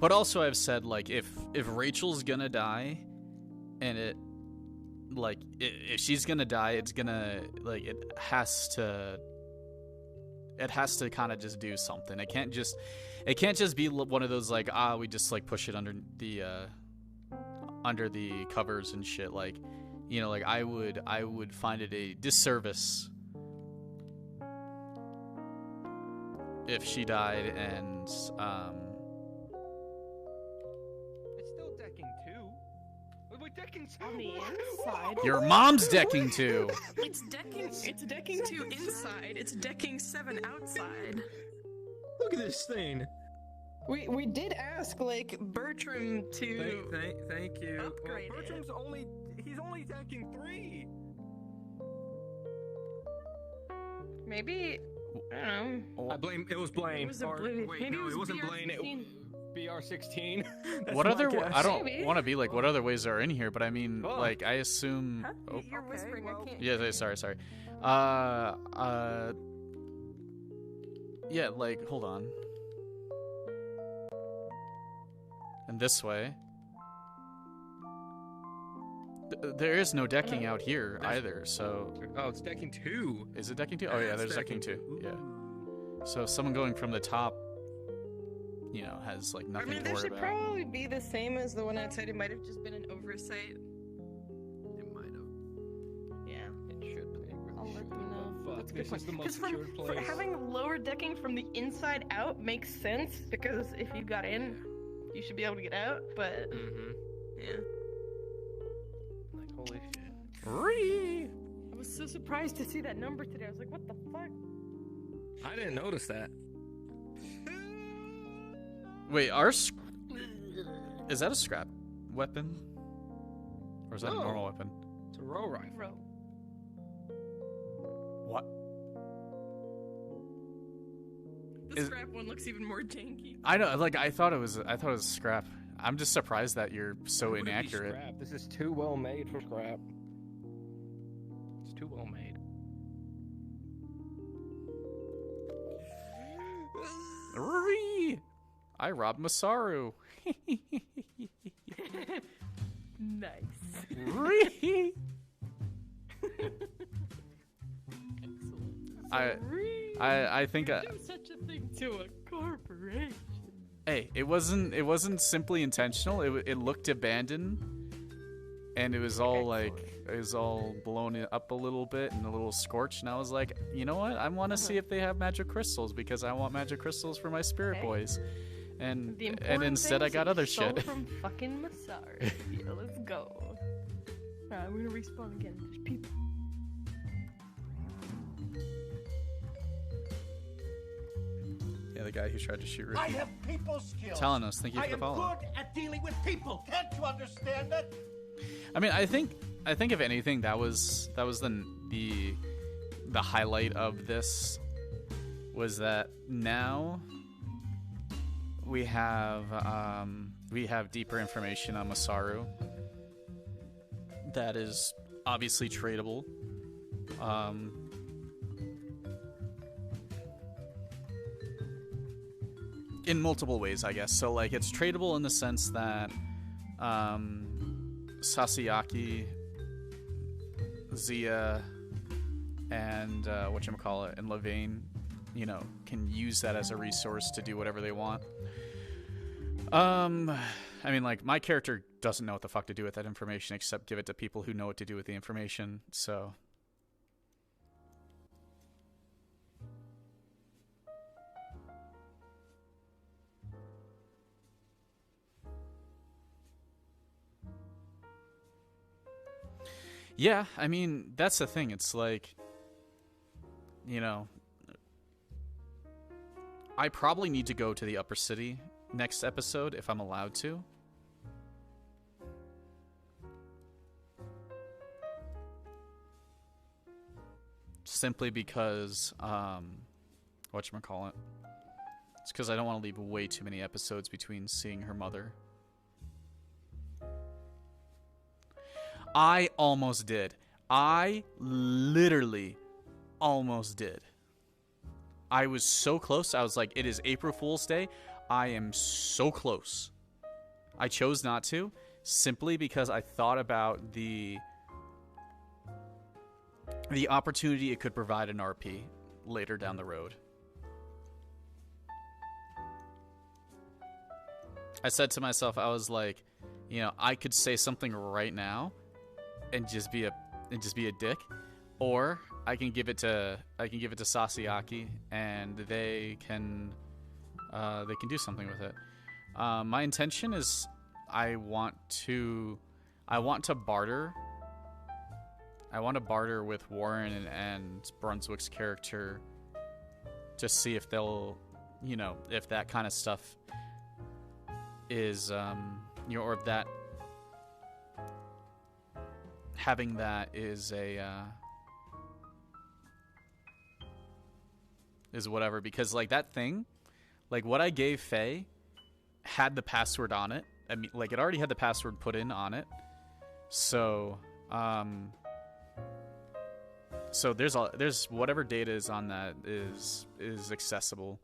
But also I've said, like, if Rachel's gonna die, and if she's gonna die, it's gonna, like, it has to kind of just do something. It can't just be one of those, like, we just, like, push it under the covers and shit. Like, you know, like, I would find it a disservice if she died and It's still decking 2. We're decking 2 on the inside. Your mom's decking 2. It's decking 2 inside. It's decking 7 outside. Look at this thing. We did ask, like, Bertram to Thank you. upgrade Well, Bertram's he's only decking 3. Maybe, I don't know. I blame. It was Blaine. It was a Or- Blaine. Wait, Maybe no, it was it wasn't Blaine. BR16. BR16. What other? I don't Maybe. want to be like, what other ways are in here? But I mean, like, I assume. Huh? Oh, You're whispering. I can't. yeah. Sorry. Yeah. Like, hold on. And this way. There is no decking out here either, so. Oh, it's decking 2. Is it decking 2? Oh yeah, It's there's decking 2. Yeah. So someone going from the top, you know, has, like, I nothing mean, to there worry should about. probably be the same as the one outside. It might have just been an oversight. It might have. Yeah. It should. I'll let them know. Fuck, That's a good this is point. the most 'Cause secured for place. having lower decking from the inside out makes sense, because if you got in, you should be able to get out, but... Yeah. Like, holy shit. I was so surprised to see that number today. I was like, what the fuck? I didn't notice that. Wait, is that a scrap weapon? Or is that a No. normal weapon? It's a row rifle. What? The scrap one looks even more janky. I know, like I thought it was scrap. I'm just surprised that you're so inaccurate. Scrap. This is too well made for scrap. It's too well made. Ree! I robbed Masaru. Nice. Ree! I think do such a thing to a corporation. hey, it wasn't simply intentional. It looked abandoned, and it was all blown up a little bit and a little scorched. And I was like, you know what? I want to see if they have magic crystals because I want magic crystals for my spirit boys. And instead I got other shit. From fucking Masaru. Yeah, let's go. Alright, we're gonna respawn again. There's people. Yeah, the guy who tried to shoot Ricky. I have people skills. Telling us, thank you for the follow. I am good at dealing with people. Can't you understand that? I mean, I think if anything, that was the highlight of this was that now we have deeper information on Masaru that is obviously tradable. In multiple ways, I guess. So, like, it's tradable in the sense that Sasayaki, Zia, and whatchamacallit, and Levain, you know, can use that as a resource to do whatever they want. I mean, like, my character doesn't know what the fuck to do with that information except give it to people who know what to do with the information, so... Yeah, I mean, that's the thing. It's like, you know, I probably need to go to the upper city next episode if I'm allowed to. Simply because, whatchamacallit? It's because I don't want to leave way too many episodes between seeing her mother. I almost did. I literally almost did. I was so close. I was like, it is April Fool's Day. I am so close. I chose not to, simply because I thought about the opportunity it could provide an RP later down the road. I said to myself, I was like, you know, I could say something right now and just be a dick, or I can give it to Sasayaki and they can do something with it. My intention is I want to barter. I want to barter with Warren and Brunswick's character to see if they'll, you know, if that kind of stuff is, you know, or if that having that is is whatever, because like that thing, like what I gave Faye had the password on it. I mean, like it already had the password put in on it. So, so there's whatever data is on that is accessible.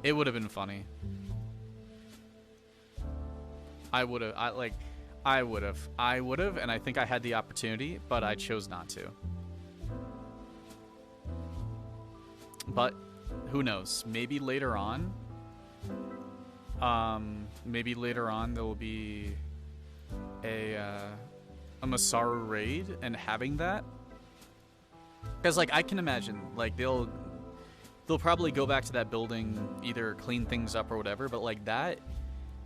It would have been funny. I would have, and I think I had the opportunity, but I chose not to. But who knows? Maybe later on. Maybe later on there will be a Masaru raid, and having that, because like I can imagine, like they'll probably go back to that building, either clean things up or whatever. But like that,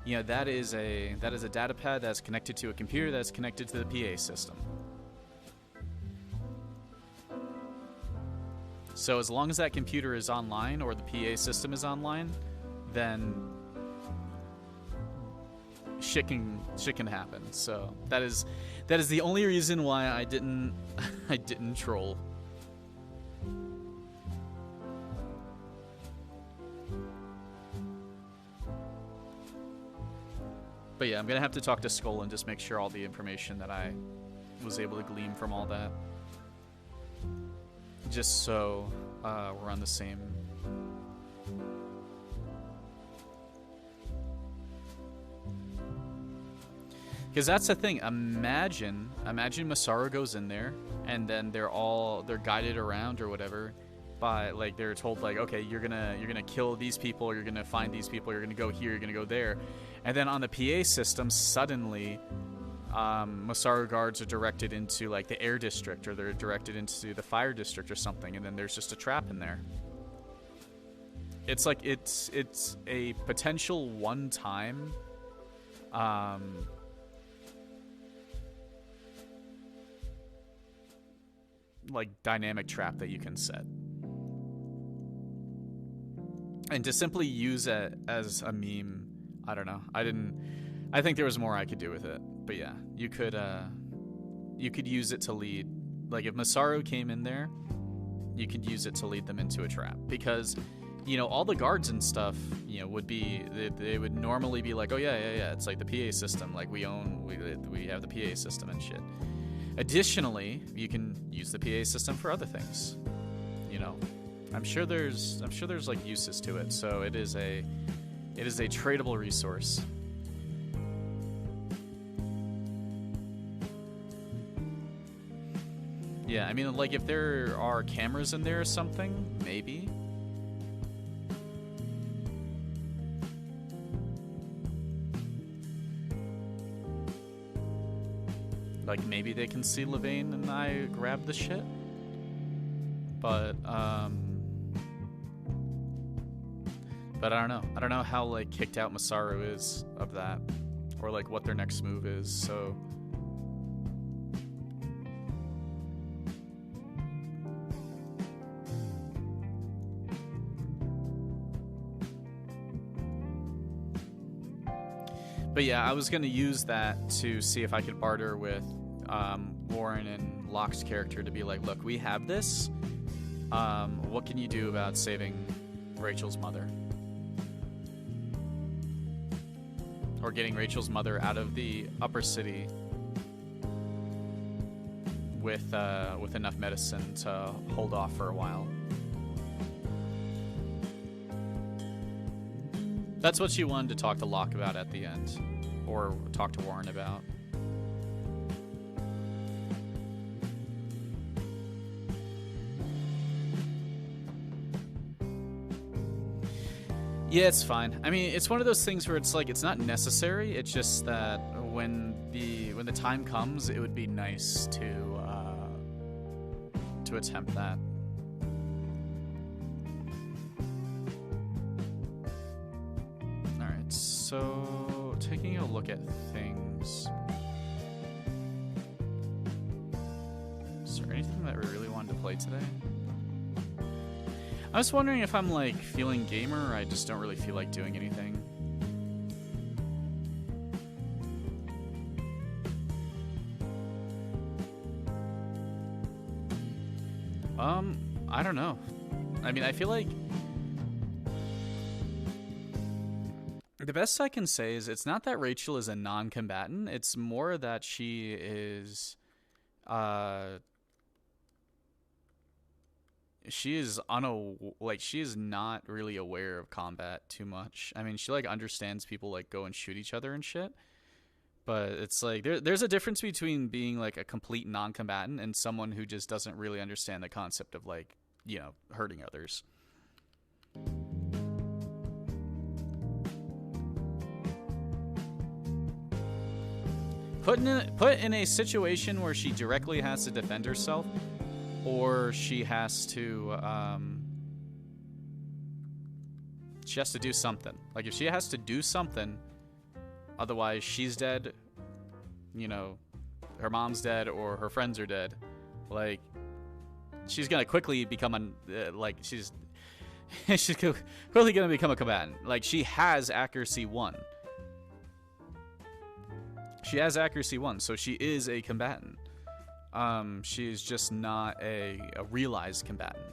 you know, that is a data pad that's connected to a computer that's connected to the PA system. So as long as that computer is online or the PA system is online, then shit can happen. So that is the only reason why I didn't troll. But yeah, I'm gonna have to talk to Skull and just make sure all the information that I was able to glean from all that, just so we're on the same. Because that's the thing. Imagine Masaru goes in there, and then they're guided around or whatever by, like, they're told, like, okay, you're gonna kill these people, you're gonna find these people, you're gonna go here, you're gonna go there, and then on the PA system suddenly Masaru guards are directed into, like, the air district, or they're directed into the fire district or something, and then there's just a trap in there. It's like it's a potential one-time like dynamic trap that you can set, and to simply use it as a meme, I don't know. I think there was more I could do with it, but yeah, you could use it to lead, like, if Masaru came in there, you could use it to lead them into a trap, because, you know, all the guards and stuff, you know, would be, they would normally be like, oh yeah, it's like the PA system, like we have the PA system and shit. Additionally, you can use the PA system for other things. You know, I'm sure there's like uses to it. So it is a tradable resource. Yeah, I mean, like, if there are cameras in there or something, maybe. Like, maybe they can see Levain and I grab the shit. But I don't know. I don't know how, like, kicked out Masaru is of that, or, like, what their next move is, so... But yeah, I was going to use that to see if I could barter with Warren and Locke's character to be like, look, we have this. What can you do about saving Rachel's mother? Or getting Rachel's mother out of the upper city with enough medicine to hold off for a while. That's what she wanted to talk to Locke about at the end, or talk to Warren about. Yeah, it's fine. I mean, it's one of those things where it's like, it's not necessary. It's just that when the time comes, it would be nice to attempt that. Alright, so taking a look at things. Is there anything that we really wanted to play today? I was wondering if I'm, like, feeling gamer, or I just don't really feel like doing anything. I don't know. I mean, I feel like the best I can say is it's not that Rachel is a non-combatant, it's more that she is she is not really aware of combat too much. I mean, she, like, understands people, like, go and shoot each other and shit. But it's like there's a difference between being, like, a complete non-combatant and someone who just doesn't really understand the concept of, like, you know, hurting others. Put in a situation where she directly has to defend herself, or she has to do something. Like, if she has to do something, otherwise she's dead, you know, her mom's dead, or her friends are dead, like, she's gonna quickly become she's quickly gonna become a combatant. Like, she has accuracy 1. She has accuracy 1, so she is a combatant. She's just not a realized combatant.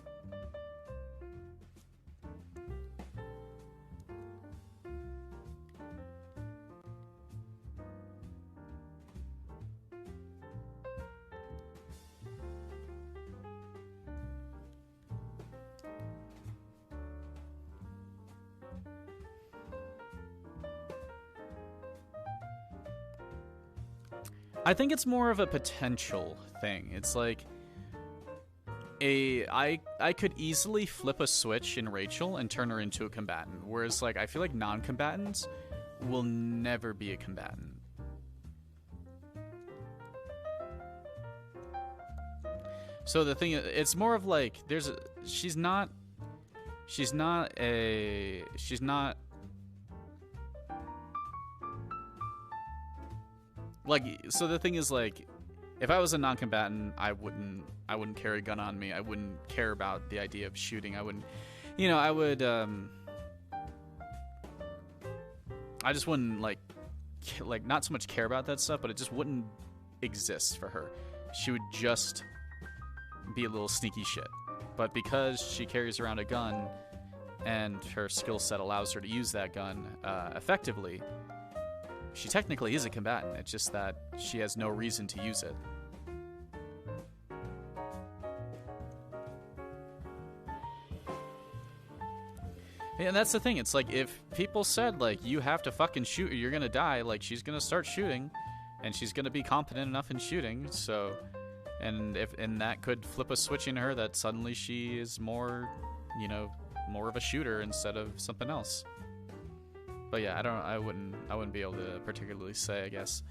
I think it's more of a potential thing. It's like I could easily flip a switch in Rachel and turn her into a combatant, whereas like I feel like non-combatants will never be a combatant. So the thing, it's more of like she's not like, so the thing is, like, if I was a non-combatant, I wouldn't carry a gun on me. I wouldn't care about the idea of shooting. I wouldn't, I would, I just wouldn't, like, not so much care about that stuff, but it just wouldn't exist for her. She would just be a little sneaky shit. But because she carries around a gun, and her skill set allows her to use that gun effectively, she technically is a combatant. It's just that she has no reason to use it. Yeah, and that's the thing. It's like, if people said, like, you have to fucking shoot or you're gonna die, like, she's gonna start shooting, and she's gonna be competent enough in shooting, so... And that could flip a switch in her that suddenly she is more, more of a shooter instead of something else. But yeah, I wouldn't be able to particularly say, I guess.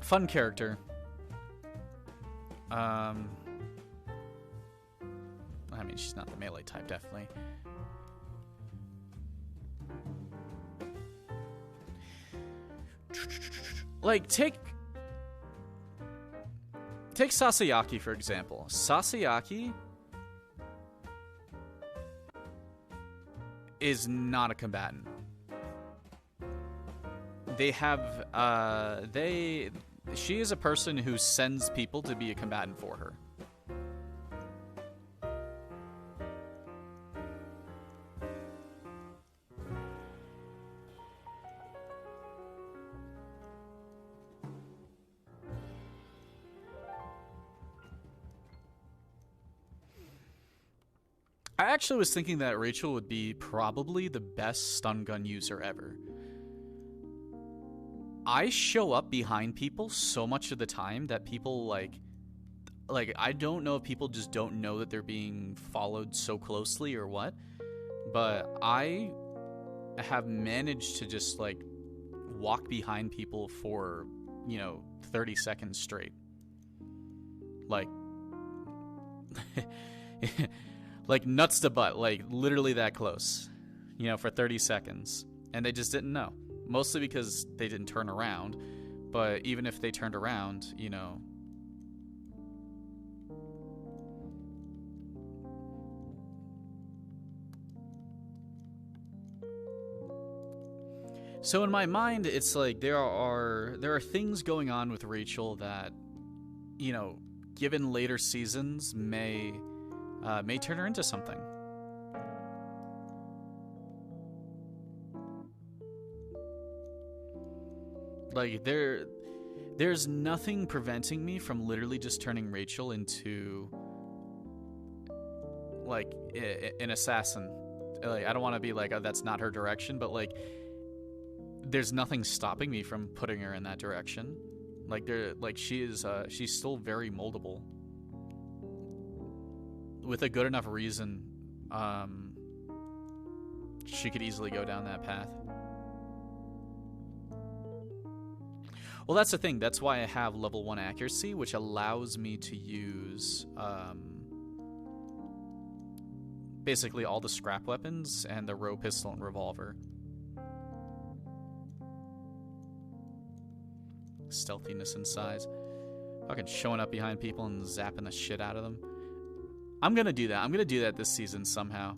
Fun character. I mean, she's not the melee type, definitely. Like, take Sasayaki, for example. Sasayaki is not a combatant. She is a person who sends people to be a combatant for her. I actually was thinking that Rachel would be probably the best stun gun user ever. I show up behind people so much of the time that people, like I don't know if people just don't know that they're being followed so closely or what, but I have managed to just, like, walk behind people for, 30 seconds straight. Like... like, nuts to butt, like, literally that close, for 30 seconds. And they just didn't know. Mostly because they didn't turn around. But even if they turned around, So in my mind, it's like there are things going on with Rachel that, given later seasons, may turn her into something. Like, there's nothing preventing me from literally just turning Rachel into, like, an assassin. Like, I don't want to be like, oh, that's not her direction, but, like, there's nothing stopping me from putting her in that direction. Like, she's still very moldable. With a good enough reason, she could easily go down that path. Well, that's the thing. That's why I have level 1 accuracy, which allows me to use basically all the scrap weapons and the row pistol and revolver. Stealthiness and size. Fucking showing up behind people and zapping the shit out of them. I'm gonna do that. I'm gonna do that this season somehow.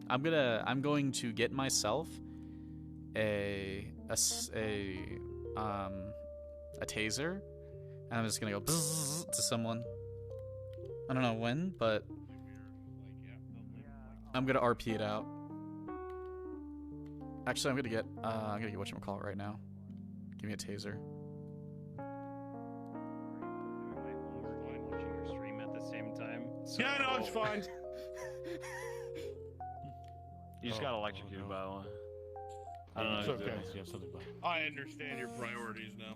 I'm going to get myself a taser, and I'm just gonna go bzzz to someone. I don't know when, but I'm gonna RP it out. Actually, I'm gonna get whatchamacallit right now. Give me a taser. Watching your stream at the same time. So Yeah, no, it's fine. You just got electrocuted, by the way. I don't know. It's if okay. you have something, but I understand your priorities now.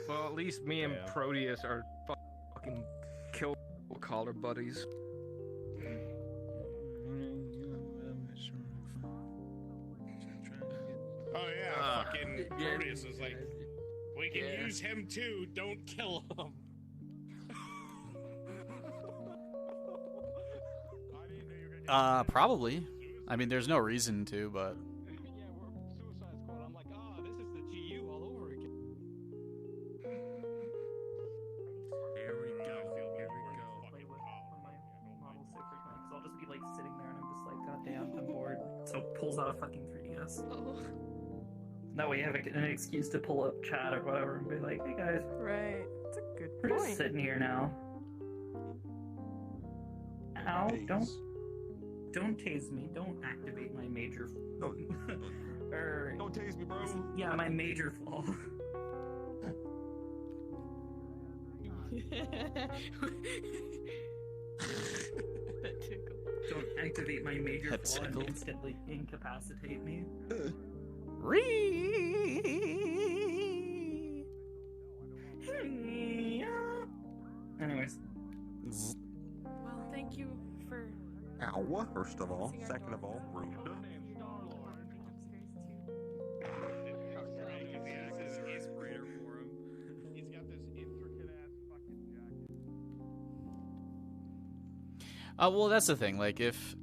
Well, at least me and Proteus are fucking kill caller buddies. Oh yeah, fucking Proteus is like, we can use him too. Don't kill him. Probably. I mean, there's no reason to, but Suicide Squad. I'm like, this is the GU all over again. Here we go. Play with my Model 6 right now, because I'll just be like sitting there and I'm just like, God damn, I'm bored. So pulls out a fucking 3DS. Oh. That way you have an excuse to pull up chat or whatever and be like, hey guys. Right. That's a good We're point. just sitting here now. Ow, don't tase me. Don't activate my major. Don't tase me, bro. Yeah, my major flaw. That tickle. Don't activate my major flaw and instantly incapacitate me. Anyways. Well, thank you for. Ow, first of all. Second of all, rude. well, that's the thing. Like, if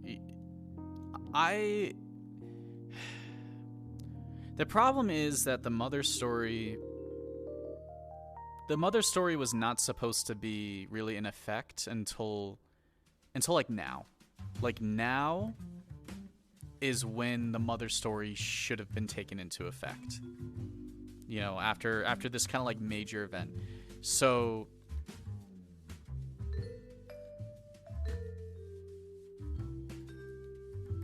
the problem is that the mother story was not supposed to be really in effect until like now. Like, now is when the mother story should have been taken into effect. You know, after this kind of like major event. So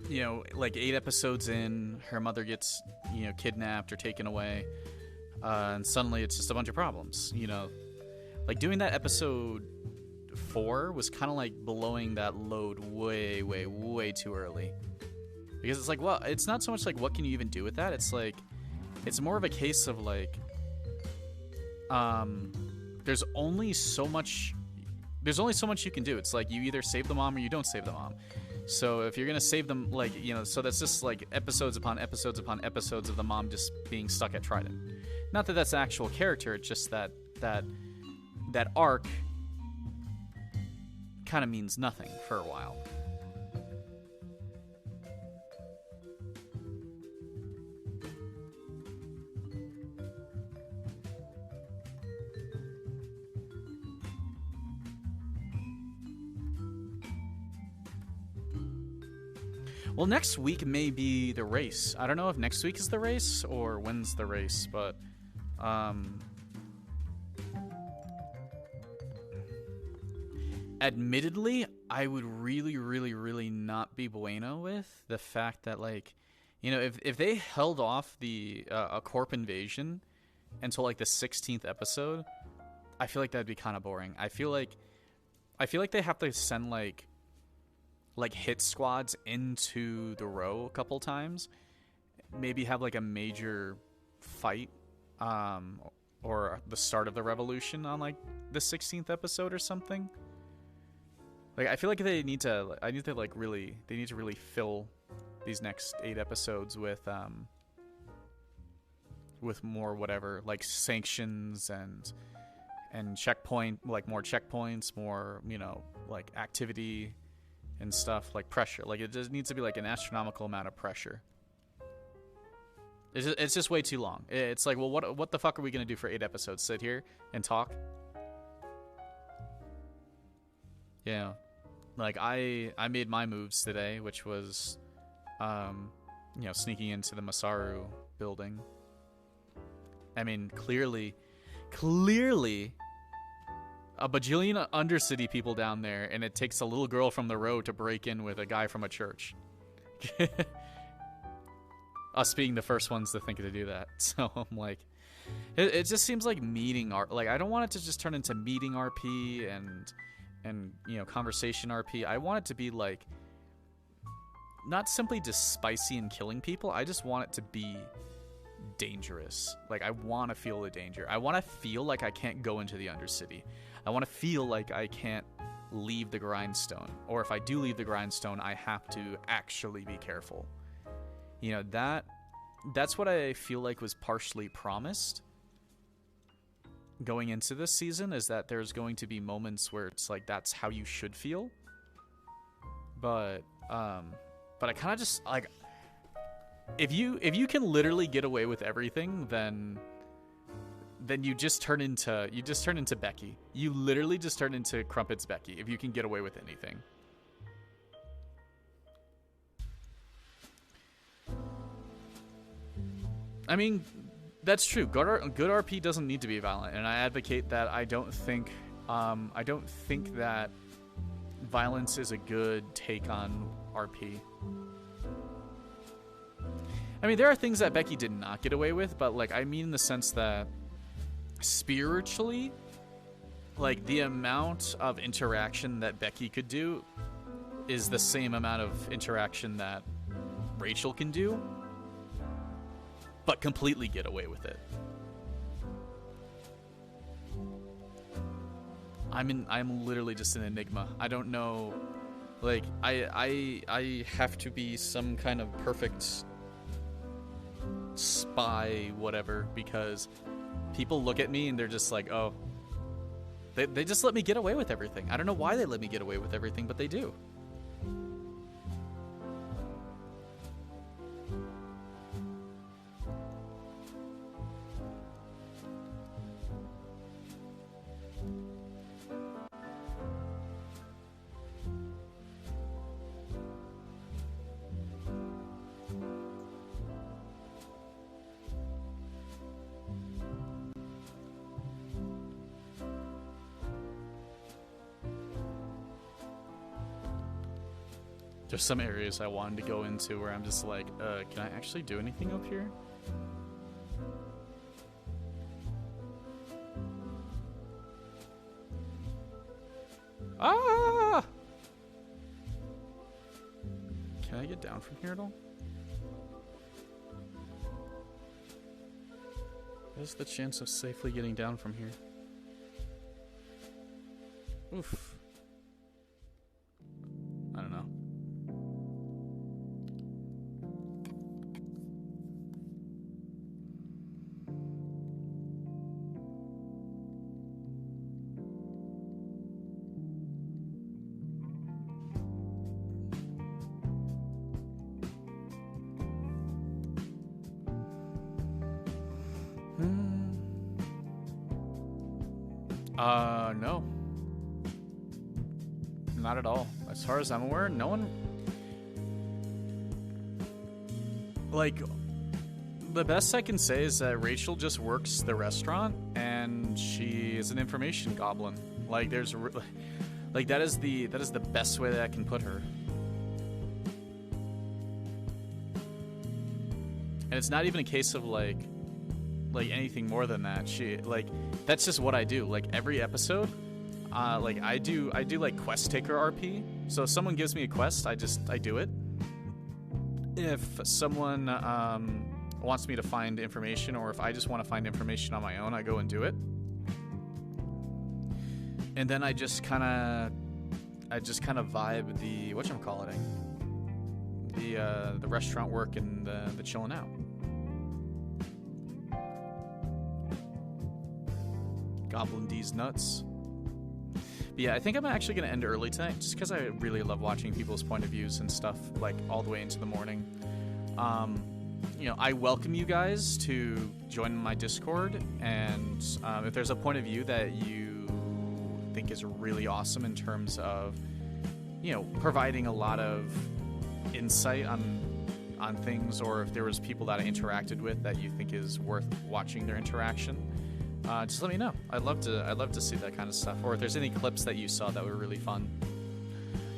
you know, like 8 episodes in, her mother gets, you know, kidnapped or taken away, and suddenly it's just a bunch of problems. You know, like doing that episode 4 was kind of like blowing that load way, way, way too early. Because it's like, well, it's not so much like what can you even do with that. It's like, it's more of a case of like, there's only so much you can do. It's like you either save the mom or you don't save the mom. So if you're gonna save them, like, you know, so that's just like episodes upon episodes upon episodes of the mom just being stuck at Trident. Not that that's an actual character, it's just that arc kind of means nothing for a while. Well, next week may be the race. I don't know if next week is the race or when's the race, but admittedly, I would really, really, really not be bueno with the fact that, like, you know, if they held off the a corp invasion until like the 16th episode, I feel like that'd be kind of boring. I feel like they have to send like hit squads into the row a couple times, maybe have like a major fight or the start of the revolution on like the 16th episode or something. Like, I feel like they need to really fill these next 8 episodes with more whatever, like sanctions and checkpoint, like more checkpoints, more, you know, like activity and stuff, like pressure. Like, it just needs to be like an astronomical amount of pressure. It's just way too long. It's like, well, what the fuck are we gonna do for 8 episodes? Sit here and talk? Yeah. Like, I made my moves today, which was, sneaking into the Masaru building. I mean, clearly, a bajillion Undercity people down there, and it takes a little girl from the road to break in with a guy from a church. Us being the first ones to think to do that. So I'm like, it just seems like meeting like, I don't want it to just turn into meeting RP and conversation RP. I want it to be like, not simply just spicy and killing people. I just want it to be dangerous. Like, I want to feel the danger. I want to feel like I can't go into the Undercity. I want to feel like I can't leave the grindstone, or if I do leave the grindstone, I have to actually be careful. That's what I feel like was partially promised going into this season, is that there's going to be moments where it's like, that's how you should feel. But I kind of just like, if you can literally get away with everything, then you just turn into Becky. You literally just turn into Crumpets Becky if you can get away with anything. I mean, that's true. Good RP doesn't need to be violent, and I advocate that. I don't think that violence is a good take on RP. I mean, there are things that Becky did not get away with, but like, I mean in the sense that spiritually, like, the amount of interaction that Becky could do is the same amount of interaction that Rachel can do, but completely get away with it. I'm literally just an enigma. I don't know, like, I have to be some kind of perfect spy whatever, because people look at me and they're just like, oh, they just let me get away with everything. I don't know why they let me get away with everything, but they do. There's some areas I wanted to go into where I'm just like, can I actually do anything up here? Ah! Can I get down from here at all? What's the chance of safely getting down from here? Oof. I don't know. No. Not at all. As far as I'm aware, no one... Like, the best I can say is that Rachel just works the restaurant, and she is an information goblin. Like, there's... Like, that is the best way that I can put her. And it's not even a case of, like anything more than that. That's just what I do. Like, every episode, like, I do like quest taker RP. So if someone gives me a quest, I do it. If someone wants me to find information, or if I just want to find information on my own, I go and do it. And then I just kind of vibe the whatchamacalliting, the restaurant work and the chilling out. Goblin D's nuts. But yeah, I think I'm actually going to end early tonight, just because I really love watching people's point of views and stuff, like, all the way into the morning. I welcome you guys to join my Discord, and if there's a point of view that you think is really awesome in terms of you know, providing a lot of insight on things, or if there was people that I interacted with that you think is worth watching their interaction, just let me know. I'd love to see that kind of stuff, or if there's any clips that you saw that were really fun.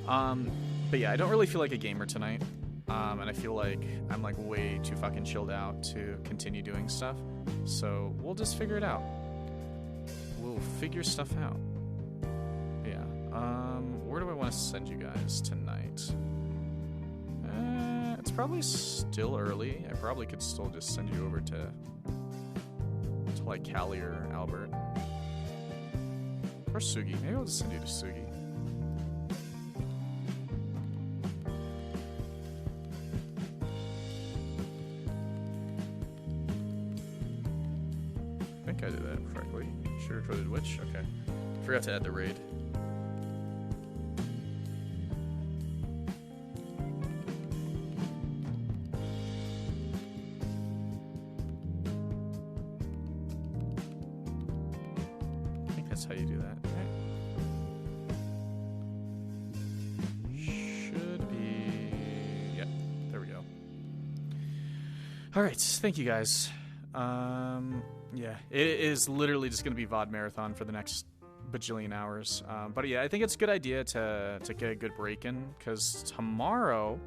But yeah, I don't really feel like a gamer tonight, and I feel like I'm like way too fucking chilled out to continue doing stuff, so we'll just figure it out. We'll figure stuff out. Yeah, where do I want to send you guys tonight? It's probably still early. I probably could still just send you over to like Callie or Albert. Or Sugi. Maybe I'll just send you to Sugi. I think I did that correctly. Sugar-coated witch? Okay. Forgot to add the raid. That's how you do that, right? Should be... Yep, there we go. Alright, thank you guys. Yeah, it is literally just going to be VOD Marathon for the next bajillion hours. But yeah, I think it's a good idea to get a good break in, because tomorrow...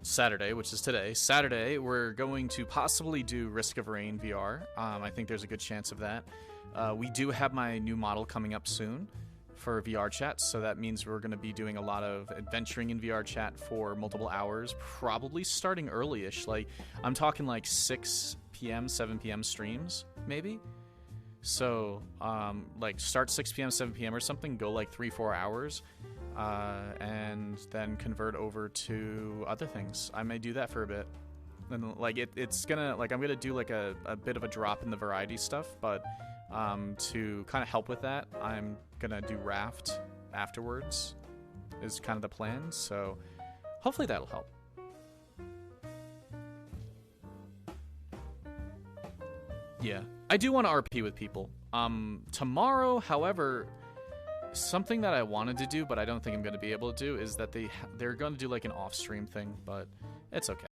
Saturday, which is today, Saturday, we're going to possibly do Risk of Rain VR. I think there's a good chance of that. We do have my new model coming up soon for VR chat, so that means we're going to be doing a lot of adventuring in VR chat for multiple hours, probably starting early-ish. Like, I'm talking like 6 p.m., 7 p.m. streams, maybe? So, like, start 6 p.m., 7 p.m. or something, go like 3-4 hours, and then convert over to other things. I may do that for a bit. And like it's gonna, like, I'm gonna do like a bit of a drop in the variety stuff, but to kind of help with that, I'm gonna do Raft afterwards is kind of the plan, so hopefully that'll help. Yeah, I do want to RP with people. Tomorrow, however, something that I wanted to do, but I don't think I'm going to be able to do, is that they're going to do like an off-stream thing, but it's okay.